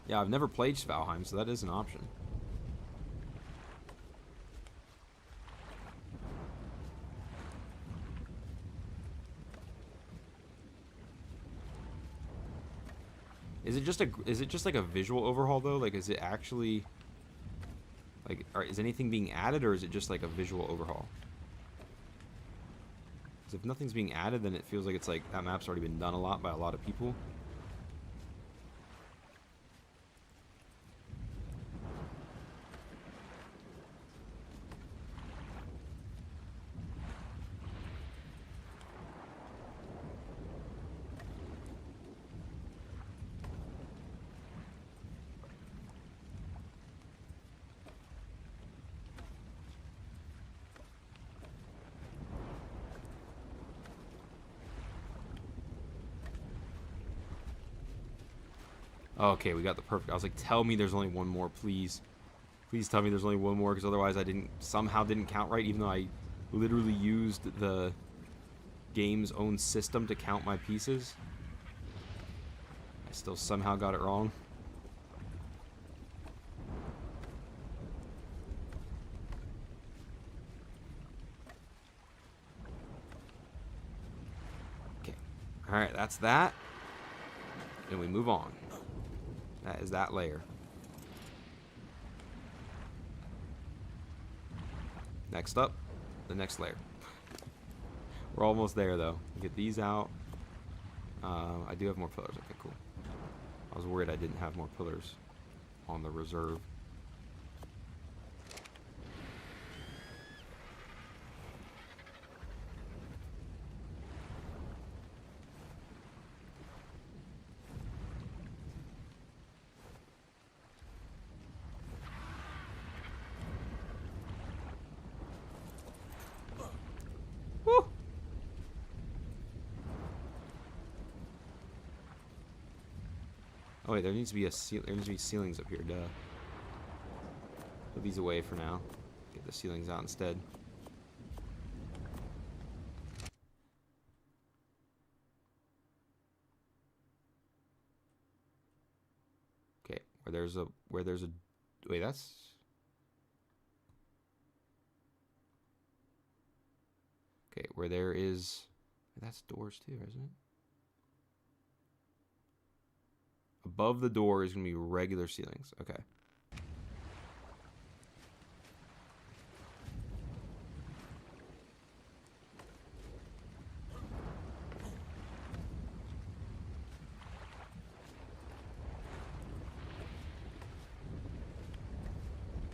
Yeah, I've never played Svalheim, so that is an option. Is it just like a visual overhaul though? Like, is it actually like, is anything being added, or is it just like a visual overhaul? Because if nothing's being added, then it feels like it's like that map's already been done a lot by a lot of people. Okay, we got the perfect. I was like, tell me there's only one more, please. Please tell me there's only one more, because otherwise I somehow didn't count right, even though I literally used the game's own system to count my pieces. I still somehow got it wrong. Okay. Alright, that's that. And we move on. That is that layer. Next up, the next layer. We're almost there, though. Get these out. I do have more pillars. Okay, cool. I was worried I didn't have more pillars on the reserve. Oh wait, there needs to be ceilings up here, duh. Put these away for now. Get the ceilings out instead. Okay, where there's a wait, that's okay, where there is that's doors too, isn't it? Above the door is going to be regular ceilings. Okay.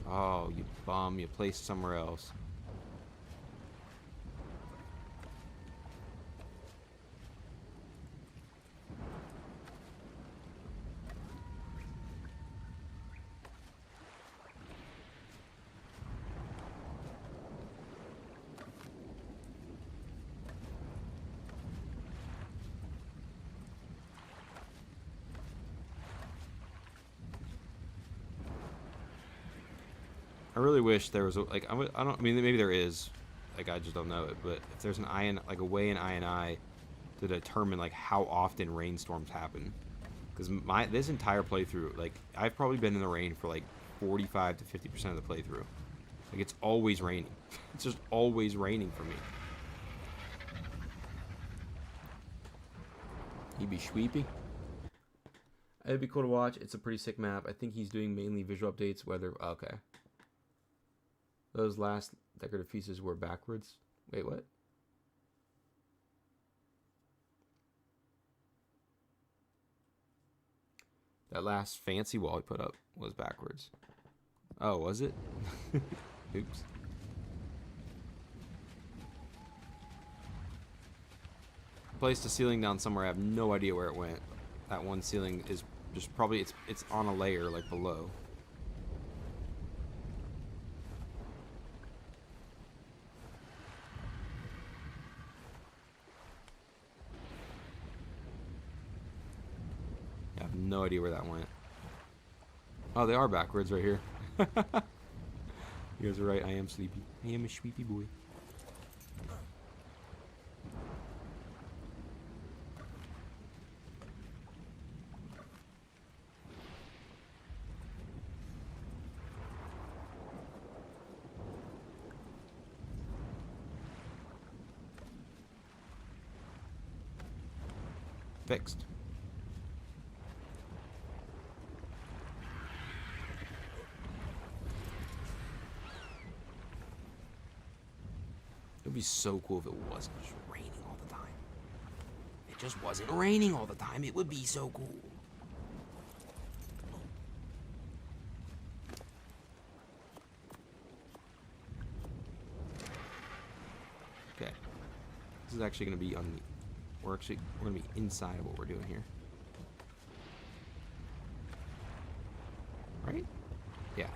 Oh, you bum. You placed somewhere else. I really wish there was like I mean maybe there is, like I just don't know it, but if there's a way in INI to determine like how often rainstorms happen, because this entire playthrough, like I've probably been in the rain for like 45 to 50% of the playthrough. Like it's always raining. It's just always raining for me. He'd be sweepy. It'd be cool to watch. It's a pretty sick map. I think he's doing mainly visual updates. Whether okay. Those last decorative pieces were backwards. Wait, what? That last fancy wall he put up was backwards. Oh, was it? Oops. Placed a ceiling down somewhere. I have no idea where it went. That one ceiling is just probably it's on a layer like below. I have no idea where that went. Oh, they are backwards right here. You guys are right. I am sleepy. I am a sleepy boy. fixed. It would be so cool if it wasn't just raining all the time. If it just wasn't raining all the time, it would be so cool. Okay. This is actually going to be on the... we're going to be inside of what we're doing here. Right? Yeah.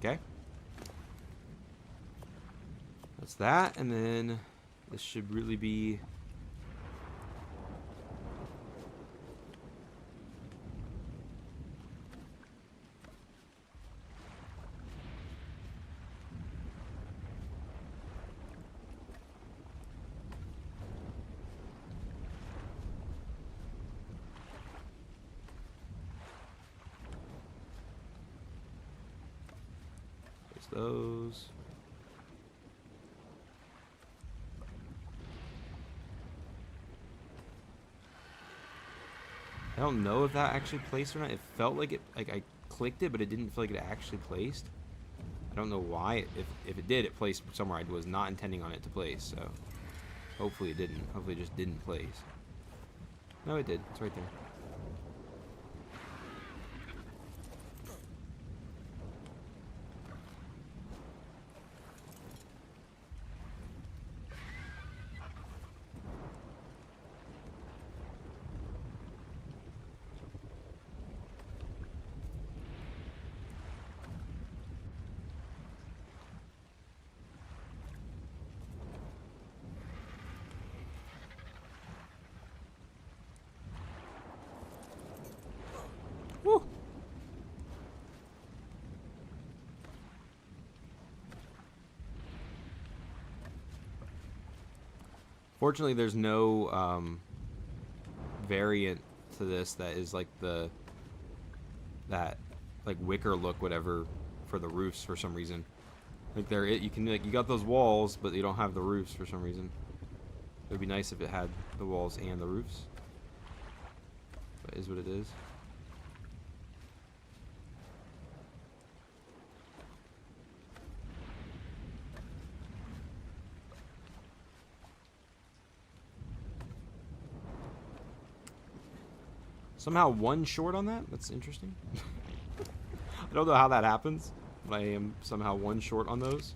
Okay. That's that, and then this should really be... those. I don't know if that actually placed or not. It felt like it, like I clicked it, but it didn't feel like it actually placed. I don't know why. If it did, it placed somewhere I was not intending on it to place. So hopefully it didn't. Hopefully it just didn't place. No, it did. It's right there. Woo! Fortunately, there's no variant to this that is like that like wicker look whatever for the roofs for some reason. Like you can like you got those walls, but you don't have the roofs for some reason. It would be nice if it had the walls and the roofs. But it is what it is. Somehow one short on that? That's interesting. I don't know how that happens, but I am somehow one short on those.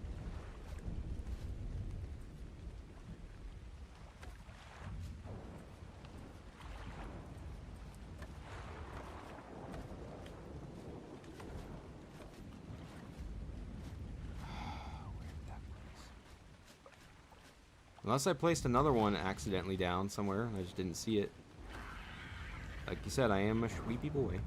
Unless I placed another one accidentally down somewhere, and I just didn't see it. Like you said, I am a sweepy boy.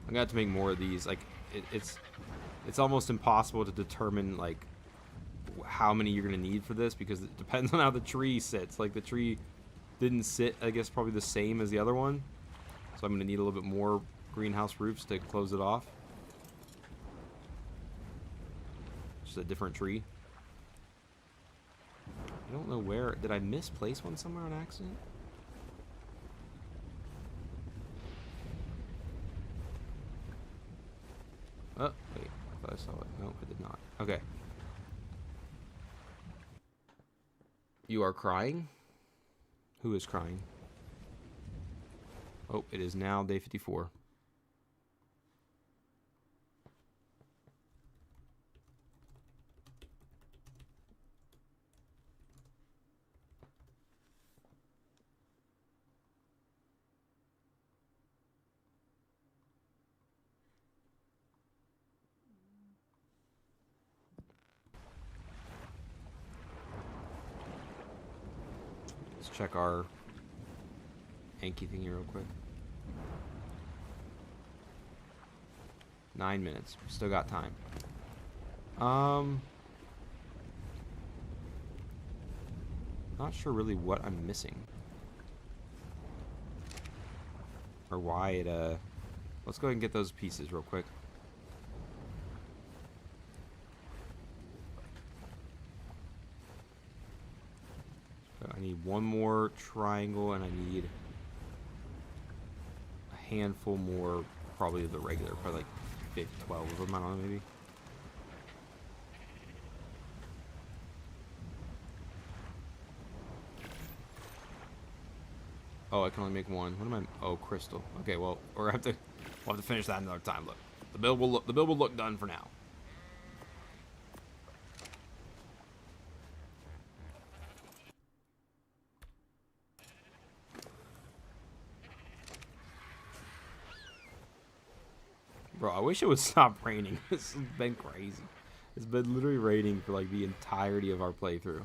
I'm gonna have to make more of these. Like it's almost impossible to determine like how many you're gonna need for this because it depends on how the tree sits. Like the tree didn't sit, I guess, probably the same as the other one, so I'm gonna need a little bit more greenhouse roofs to close it off. Just a different tree. I don't know where. Did I misplace one somewhere on accident? Oh, wait. I thought I saw it. No, I did not. Okay. You are crying? Who is crying? Oh, it is now day 54. Let's check our Anki thing here real quick. 9 minutes. Still got time. Not sure really what I'm missing. Or why it, let's go ahead and get those pieces real quick. So I need one more triangle, and I need a handful more, probably of the regular, probably like 12 of them, I don't know, maybe. Oh, I can only make one. What am I? Oh, crystal. Okay, well, we'll have to finish that another time. Look, the build will look done for now. Bro, I wish it would stop raining. This has been crazy. It's been literally raining for like the entirety of our playthrough.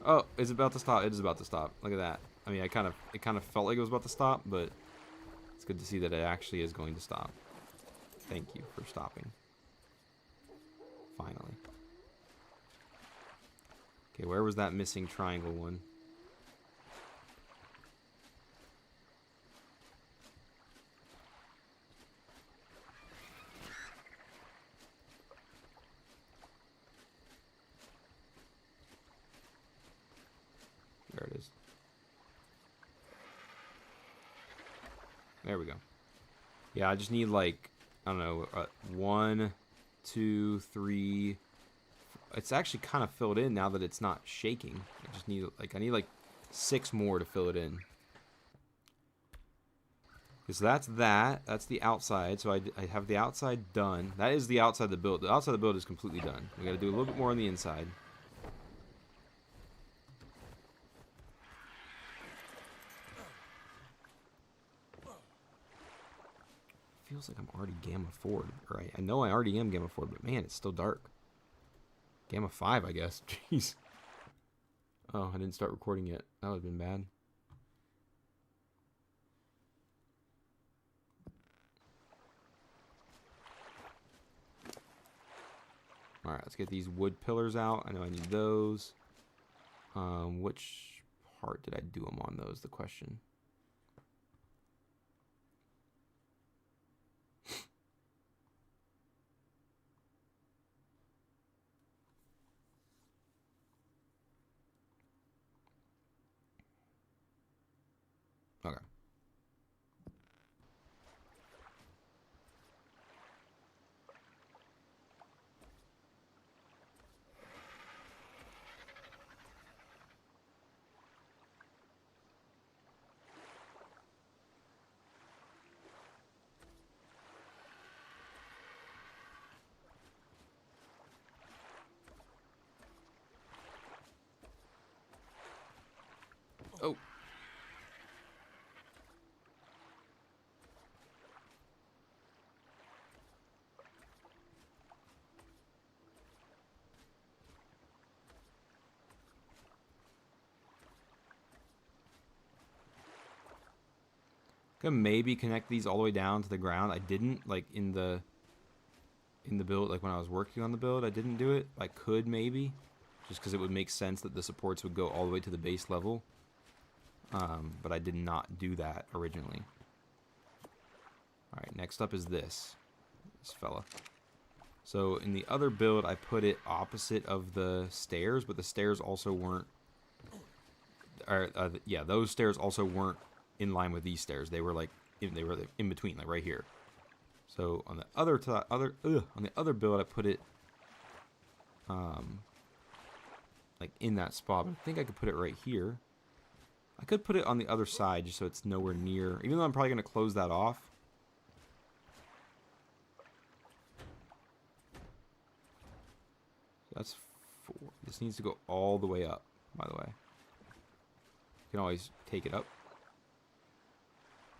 Oh, it's about to stop. It is about to stop. Look at that. I mean, it kind of felt like it was about to stop, but it's good to see that it actually is going to stop. Thank you for stopping. Finally. Okay, where was that missing triangle one? There it is. There we go. Yeah, I just need like, I don't know, 1, 2, 3. It's actually kind of filled in now that it's not shaking. I just need like, I need like 6 more to fill it in. So that's that. That's the outside. So I have the outside done. That is the outside of the build. The outside of the build is completely done. We got to do a little bit more on the inside. Feels like I'm already Gamma 4, right? I know I already am Gamma 4, but man, it's still dark. Gamma 5, I guess. Jeez. Oh, I didn't start recording yet. That would have been bad. Alright, let's get these wood pillars out. I know I need those. Which part did I do them on, though, is the question. Okay. Oh. Could maybe connect these all the way down to the ground. I didn't, like in the build, like when I was working on the build, I didn't do it. I could maybe, just because it would make sense that the supports would go all the way to the base level. But I did not do that originally. Alright, next up is this fella. So in the other build, I put it opposite of the stairs, but the stairs also weren't, yeah, those stairs also weren't in line with these stairs. They were like, they were in between, like right here. So on the on the other build, I put it, like in that spot. But I think I could put it right here. I could put it on the other side just so it's nowhere near, even though I'm probably going to close that off. That's 4. This needs to go all the way up, by the way. You can always take it up.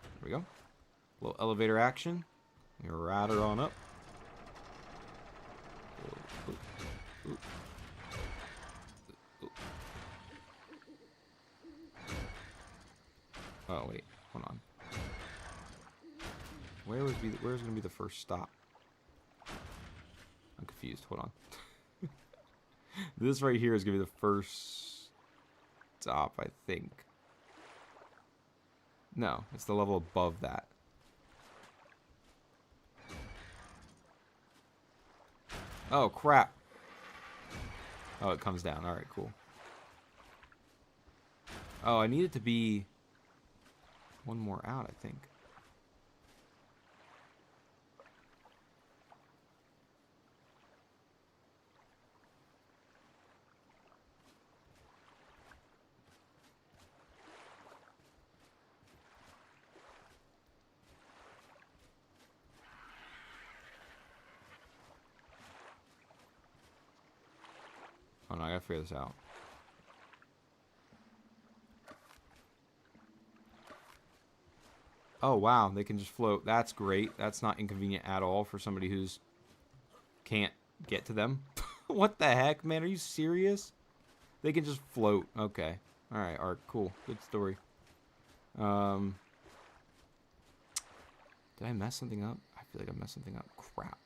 There we go. A little elevator action. You ride her on up. Ooh, ooh, ooh. Oh wait, hold on. Where's going to be the first stop? I'm confused. Hold on. This right here is going to be the first stop, I think. No, it's the level above that. Oh, crap. Oh, it comes down. Alright, cool. Oh, I need it to be one more out, I think. Oh no, I gotta figure this out. Oh wow, they can just float. That's great. That's not inconvenient at all for somebody who's can't get to them. What the heck, man? Are you serious? They can just float. Okay. Alright, Ark, cool. Good story. Did I mess something up? I feel like I messed something up. Crap.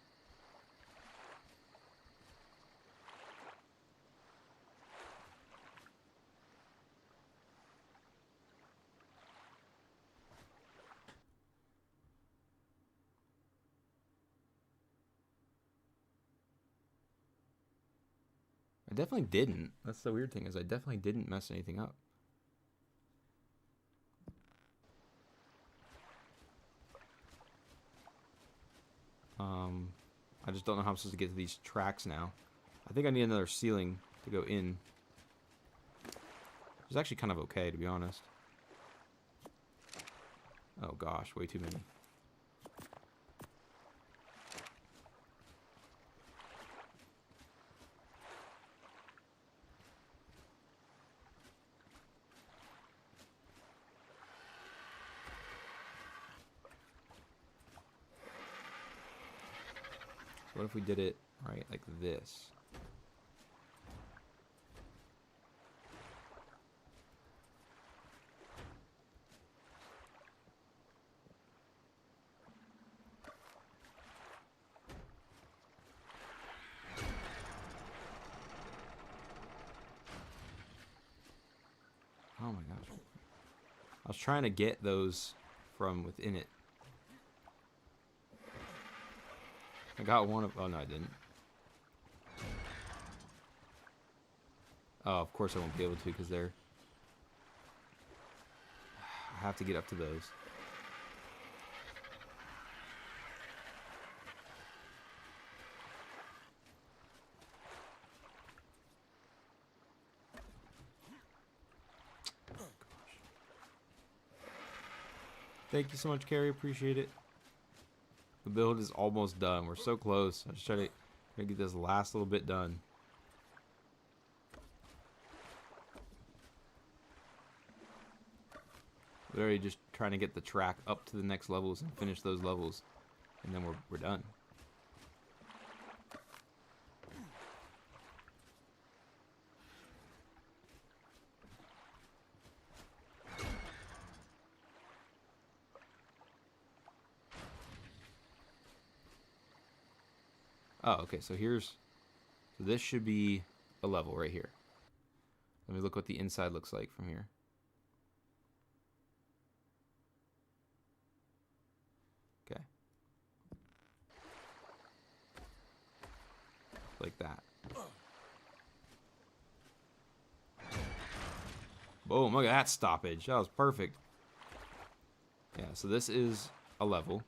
I definitely didn't. That's the weird thing, is I definitely didn't mess anything up. I just don't know how I'm supposed to get to these tracks now. I think I need another ceiling to go in. It's actually kind of okay, to be honest. Oh gosh, way too many. What if we did it right like this? Oh my gosh. I was trying to get those from within it. I got one of... Oh, no, I didn't. Oh, of course I won't be able to because they're... I have to get up to those. Oh, gosh. Thank you so much, Carrie. Appreciate it. The build is almost done. We're so close. I'm just trying to get this last little bit done. Literally just trying to get the track up to the next levels and finish those levels. And then we're done. Oh, okay, so this should be a level right here. Let me look what the inside looks like from here. Okay. Like that. Boom, look at that stoppage. That was perfect. Yeah, so this is a level.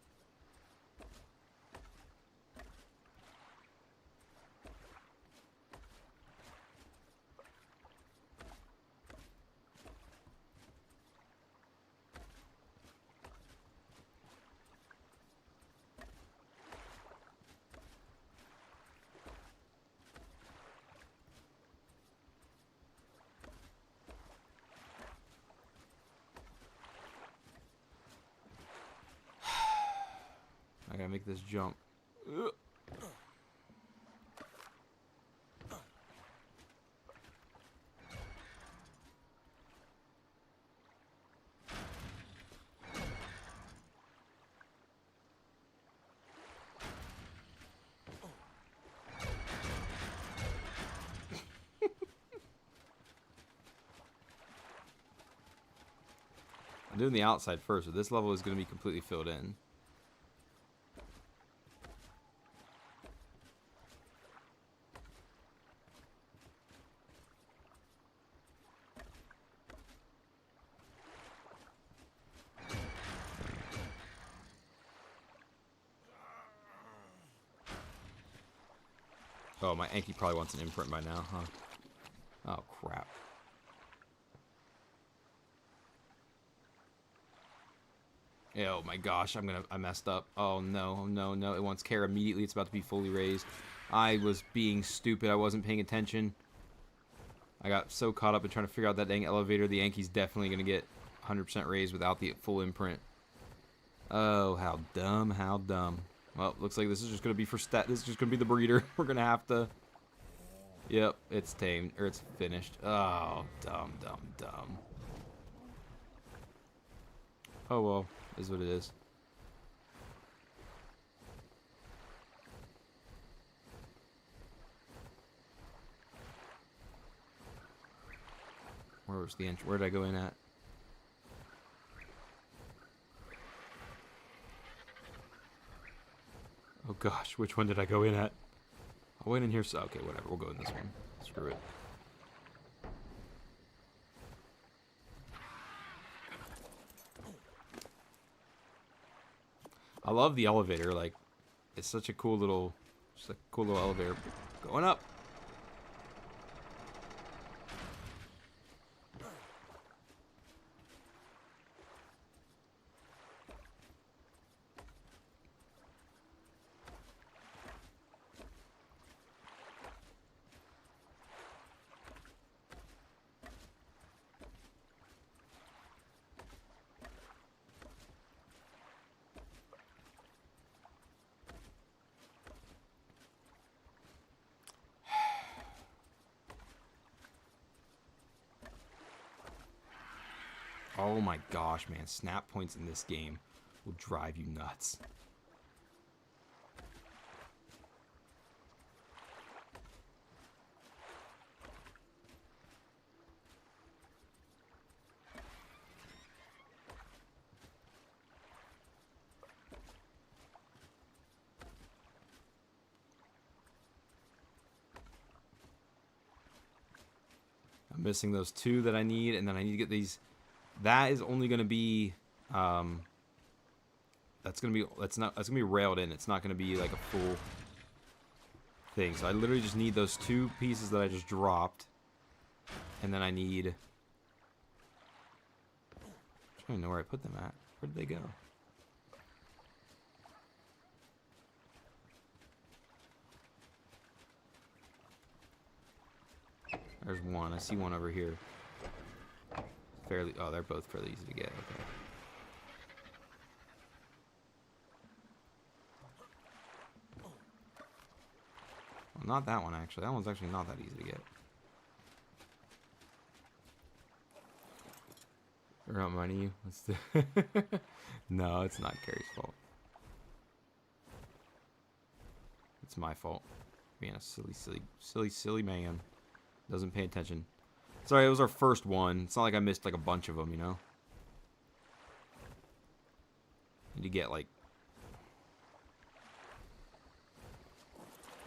I gotta make this jump. Ugh. I'm doing the outside first, so this level is going to be completely filled in. Oh, my Anki probably wants an imprint by now, huh? Oh, crap. Oh my gosh, I messed up. Oh no, no, no. It wants care immediately. It's about to be fully raised. I was being stupid. I wasn't paying attention. I got so caught up in trying to figure out that dang elevator. The Yankee's definitely going to get 100% raised without the full imprint. Oh, how dumb, how dumb. Well, looks like this is just going to be for stat. This is just going to be the breeder. We're going to have to... Yep, it's tamed, or it's finished. Oh, dumb, dumb, dumb. Oh well, is what it is. Where was the entry? Where did I go in at? Oh gosh, which one did I go in at? I went in here, so okay, whatever. We'll go in this one. Screw it. I love the elevator. Like, it's such a cool little, just a cool little elevator. Going up. Oh my gosh, man. Snap points in this game will drive you nuts. I'm missing those two that I need, and then I need to get these. That is only going to be, that's going to be railed in. It's not going to be like a full thing. So I literally just need those two pieces that I just dropped. And then I need, I don't even know where I put them at. Where did they go? There's one. I see one over here. Fairly, oh, they're both fairly easy to get. Okay. Well, not that one actually. That one's actually not that easy to get. Or not money you. Let's do no, it's not Carrie's fault. It's my fault. Being a silly man. Doesn't pay attention. Sorry, it was our first one. It's not like I missed like a bunch of them, you know? Need to get like...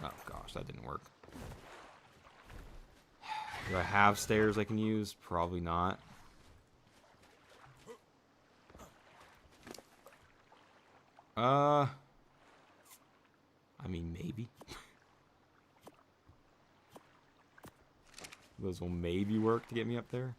Oh gosh, that didn't work. Do I have stairs I can use? Probably not. I mean, maybe. Those will maybe work to get me up there.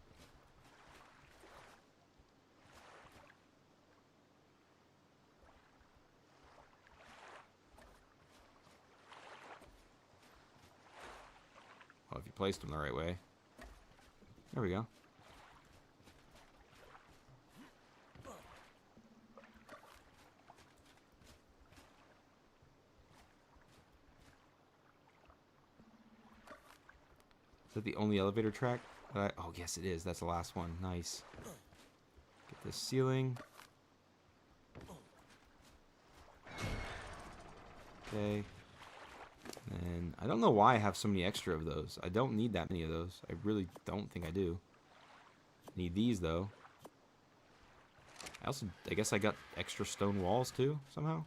Well, if you placed them the right way. There we go. Is that the only elevator track? Oh, yes, it is. That's the last one. Nice. Get this ceiling. Okay. And I don't know why I have so many extra of those. I don't need that many of those. I really don't think I do. Need these, though. I guess I got extra stone walls, too, somehow.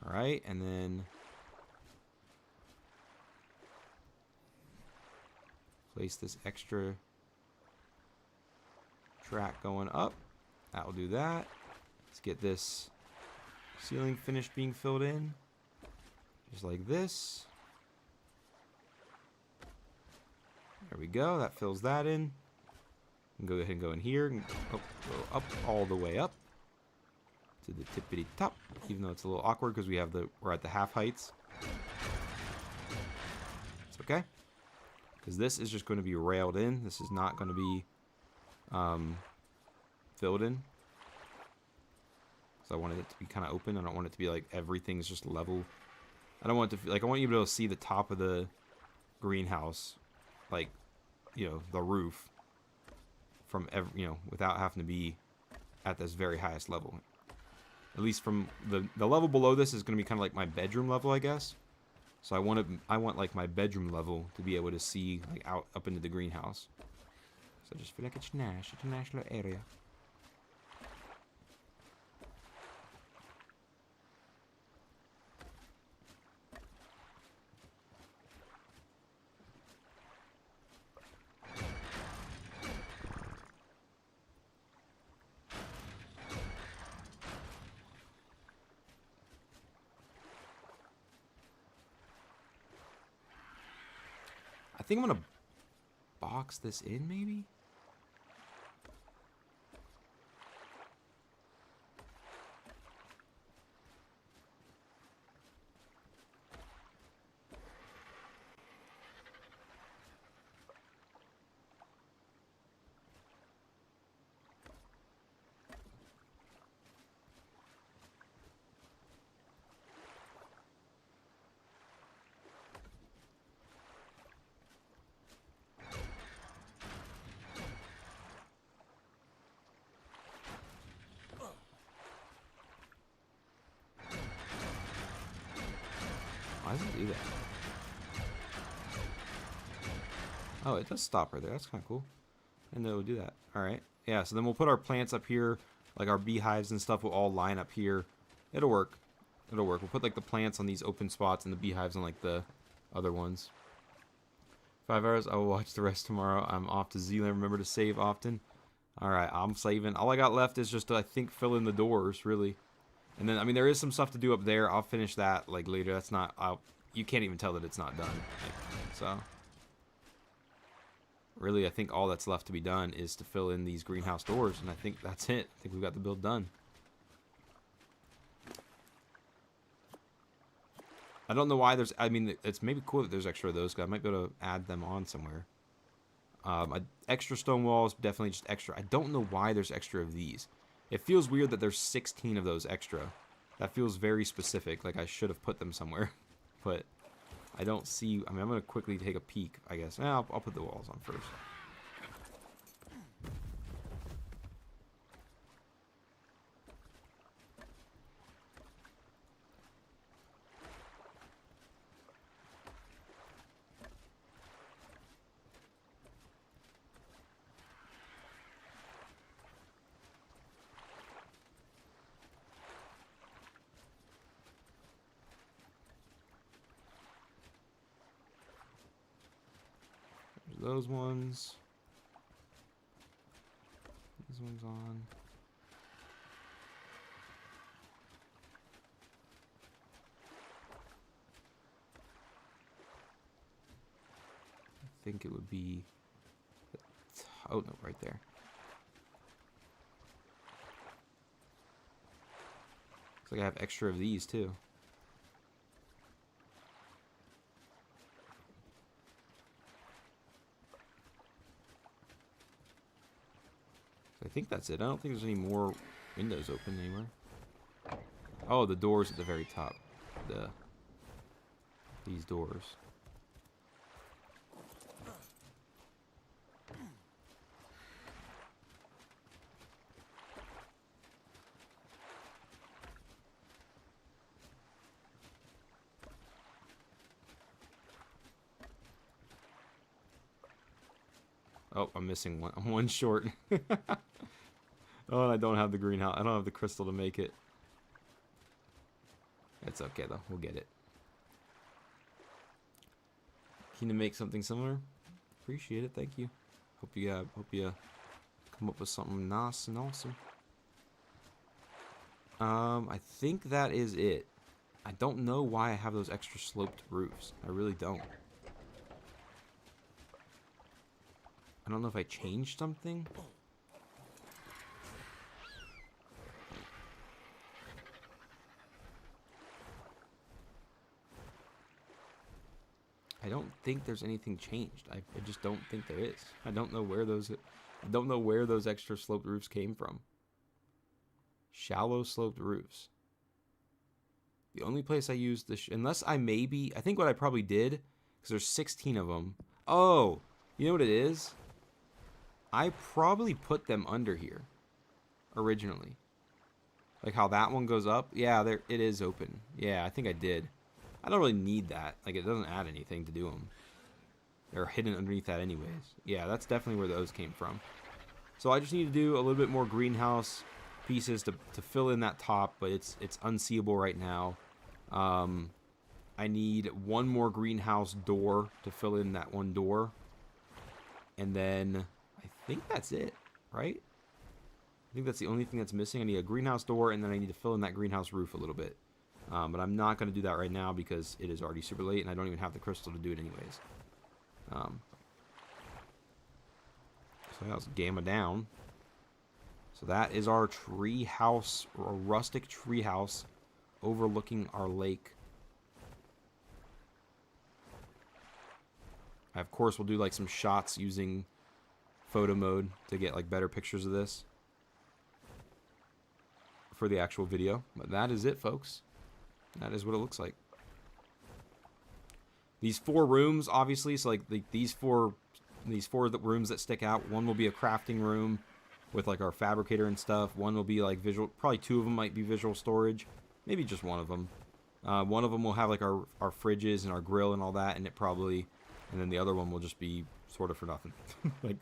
Alright, and then place this extra track going up. That will do that. Let's get this ceiling finished being filled in. Just like this. There we go. That fills that in. And go ahead and go in here. And go up all the way up to the tippity top. Even though it's a little awkward because we're at the half heights. It's okay. Because this is just going to be railed in. This is not going to be filled in. So I wanted it to be kind of open. I don't want it to be like everything's just level. I don't want it to feel like I want you to be able to see the top of the greenhouse, like, you know, the roof from without having to be at this very highest level. At least from the level below this is going to be kind of like my bedroom level, I guess. So I want like my bedroom level to be able to see like out up into the greenhouse. So I just feel like it's nice. It's a nice little area. I think I'm gonna box this in, maybe? Why does it do that? Oh, it does stop right there. That's kind of cool. And it will do that. Alright. Yeah, so then we'll put our plants up here. Like our beehives and stuff will all line up here. It'll work. It'll work. We'll put like the plants on these open spots and the beehives on like the other ones. 5 hours. I will watch the rest tomorrow. I'm off to Zealand. Remember to save often. Alright, I'm saving. All I got left is just to, I think, fill in the doors, really. And then, I mean, there is some stuff to do up there. I'll finish that, like, later. That's not... you can't even tell that it's not done. Like, so... really, I think all that's left to be done is to fill in these greenhouse doors. And I think that's it. I think we've got the build done. I don't know why there's... I mean, it's maybe cool that there's extra of those, because I might be able to add them on somewhere. Extra stone walls, definitely just extra. I don't know why there's extra of these. It feels weird that there's 16 of those extra. That feels very specific, like I should have put them somewhere. But I don't see... I mean, I'm going to quickly take a peek, I guess. I'll put the walls on first. Those ones. These ones on. I think it would be... oh, no, right there. Looks like I have extra of these, too. I think that's it. I don't think there's any more windows open anywhere. Oh, the door's at the very top. these doors. Oh, I'm missing one. I'm one short. Oh, and I don't have the greenhouse. I don't have the crystal to make it. It's okay though. We'll get it. Keen to make something similar. Appreciate it. Thank you. Hope you come up with something nice and awesome. I think that is it. I don't know why I have those extra sloped roofs. I really don't. I don't know if I changed something. I don't think there's anything changed. I just don't think there is. I don't know where those extra sloped roofs came from. Shallow sloped roofs. The only place I used this, unless I think what I probably did, because there's 16 of them. Oh, you know what it is? I probably put them under here originally. Like how that one goes up. Yeah, there it is open. Yeah, I think I did. I don't really need that. Like, it doesn't add anything to do them. They're hidden underneath that anyways. Yeah, that's definitely where those came from. So I just need to do a little bit more greenhouse pieces to fill in that top, but it's unseeable right now. I need one more greenhouse door to fill in that one door. And then I think that's it, right? I think that's the only thing that's missing. I need a greenhouse door, and then I need to fill in that greenhouse roof a little bit. But I'm not going to do that right now because it is already super late and I don't even have the crystal to do it anyways. So that was gamma down. So that is our tree house, or rustic tree house, overlooking our lake. I, of course, will do like some shots using photo mode to get like better pictures of this for the actual video. But that is it, folks. That is what it looks like. These 4 rooms, obviously, so like these four rooms that stick out. One will be a crafting room with like our fabricator and stuff. One will be like visual. Probably 2 of them might be visual storage. Maybe just one of them. One of them will have like our fridges and our grill and all that, and then the other one will just be sort of for nothing, like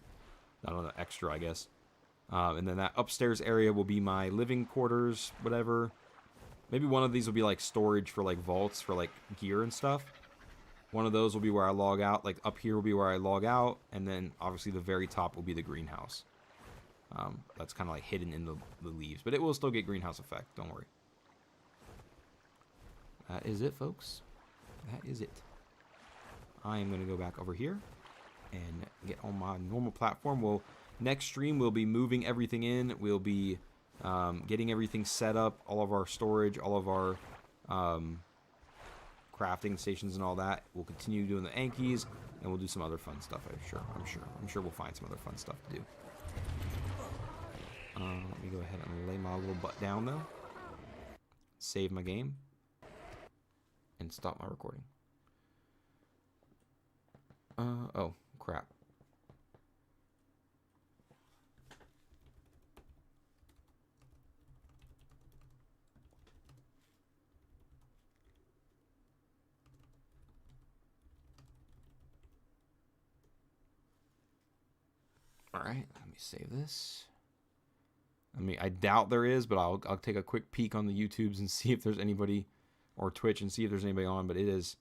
I don't know, extra, I guess. And then that upstairs area will be my living quarters, whatever. Maybe one of these will be like storage for like vaults for like gear and stuff. One of those will be where I log out. Like up here will be where I log out. And then obviously the very top will be the greenhouse. That's kind of like hidden in the leaves. But it will still get greenhouse effect. Don't worry. That is it, folks. That is it. I am going to go back over here and get on my normal platform. Next stream we'll be moving everything in. We'll be getting everything set up, all of our storage, all of our crafting stations and all that. We'll continue doing the Ankies, and we'll do some other fun stuff. I'm sure we'll find some other fun stuff to do. Let me go ahead and lay my little butt down though. Save my game and stop my recording. Oh crap. Alright, let me save this. I mean, I doubt there is, but I'll take a quick peek on the YouTubes and see if there's anybody, or Twitch, and see if there's anybody on, but it is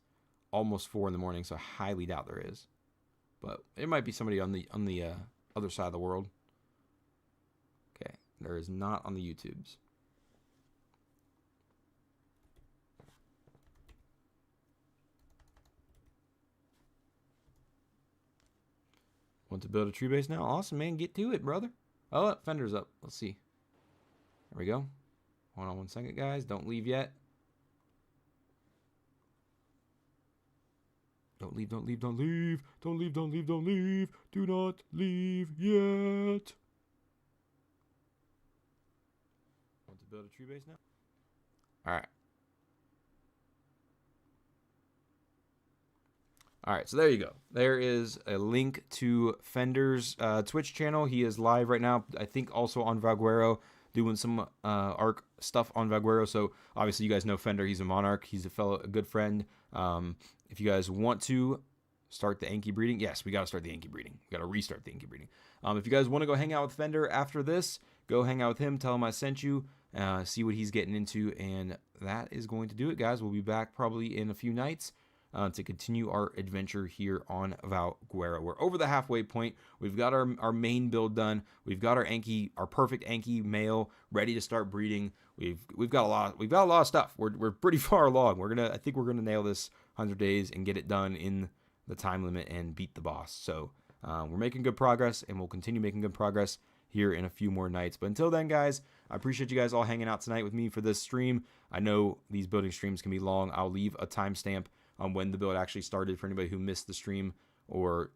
almost 4 in the morning, so I highly doubt there is. But it might be somebody on the other side of the world. Okay, there is not on the YouTubes. Want to build a tree base now? Awesome, man. Get to it, brother. Oh, fender's up. Let's see. There we go. Hold on 1 second, guys. Don't leave yet. Don't leave, don't leave, don't leave. Don't leave, don't leave, don't leave. Do not leave yet. Want to build a tree base now? Alright. All right, so there you go. There is a link to Fender's Twitch channel. He is live right now, I think also on Valguero, doing some ARC stuff on Valguero. So obviously you guys know Fender. He's a Monarch. He's a good friend. If you guys want to start the Anki breeding, yes, we got to start the Anki breeding. We got to restart the Anki breeding. If you guys want to go hang out with Fender after this, go hang out with him. Tell him I sent you. See what he's getting into. And that is going to do it, guys. We'll be back probably in a few nights. To continue our adventure here on Valguero. We're over the halfway point. We've got our main build done. We've got our Anki, our perfect Anki male ready to start breeding. We've got a lot of stuff. We're pretty far along. I think we're gonna nail this 100 days and get it done in the time limit and beat the boss. So we're making good progress, and we'll continue making good progress here in a few more nights. But until then, guys, I appreciate you guys all hanging out tonight with me for this stream. I know these building streams can be long. I'll leave a timestamp on when the build actually started for anybody who missed the stream or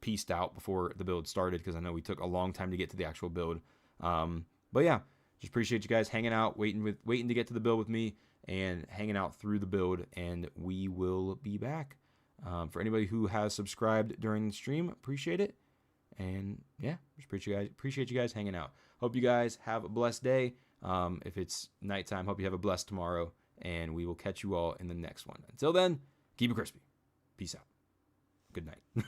pieced out before the build started, because I know we took a long time to get to the actual build. But yeah, just appreciate you guys hanging out, waiting to get to the build with me, and hanging out through the build, and we will be back. For anybody who has subscribed during the stream, appreciate it. And yeah, just appreciate you guys hanging out. Hope you guys have a blessed day. If it's nighttime, hope you have a blessed tomorrow. And we will catch you all in the next one. Until then, keep it crispy. Peace out. Good night.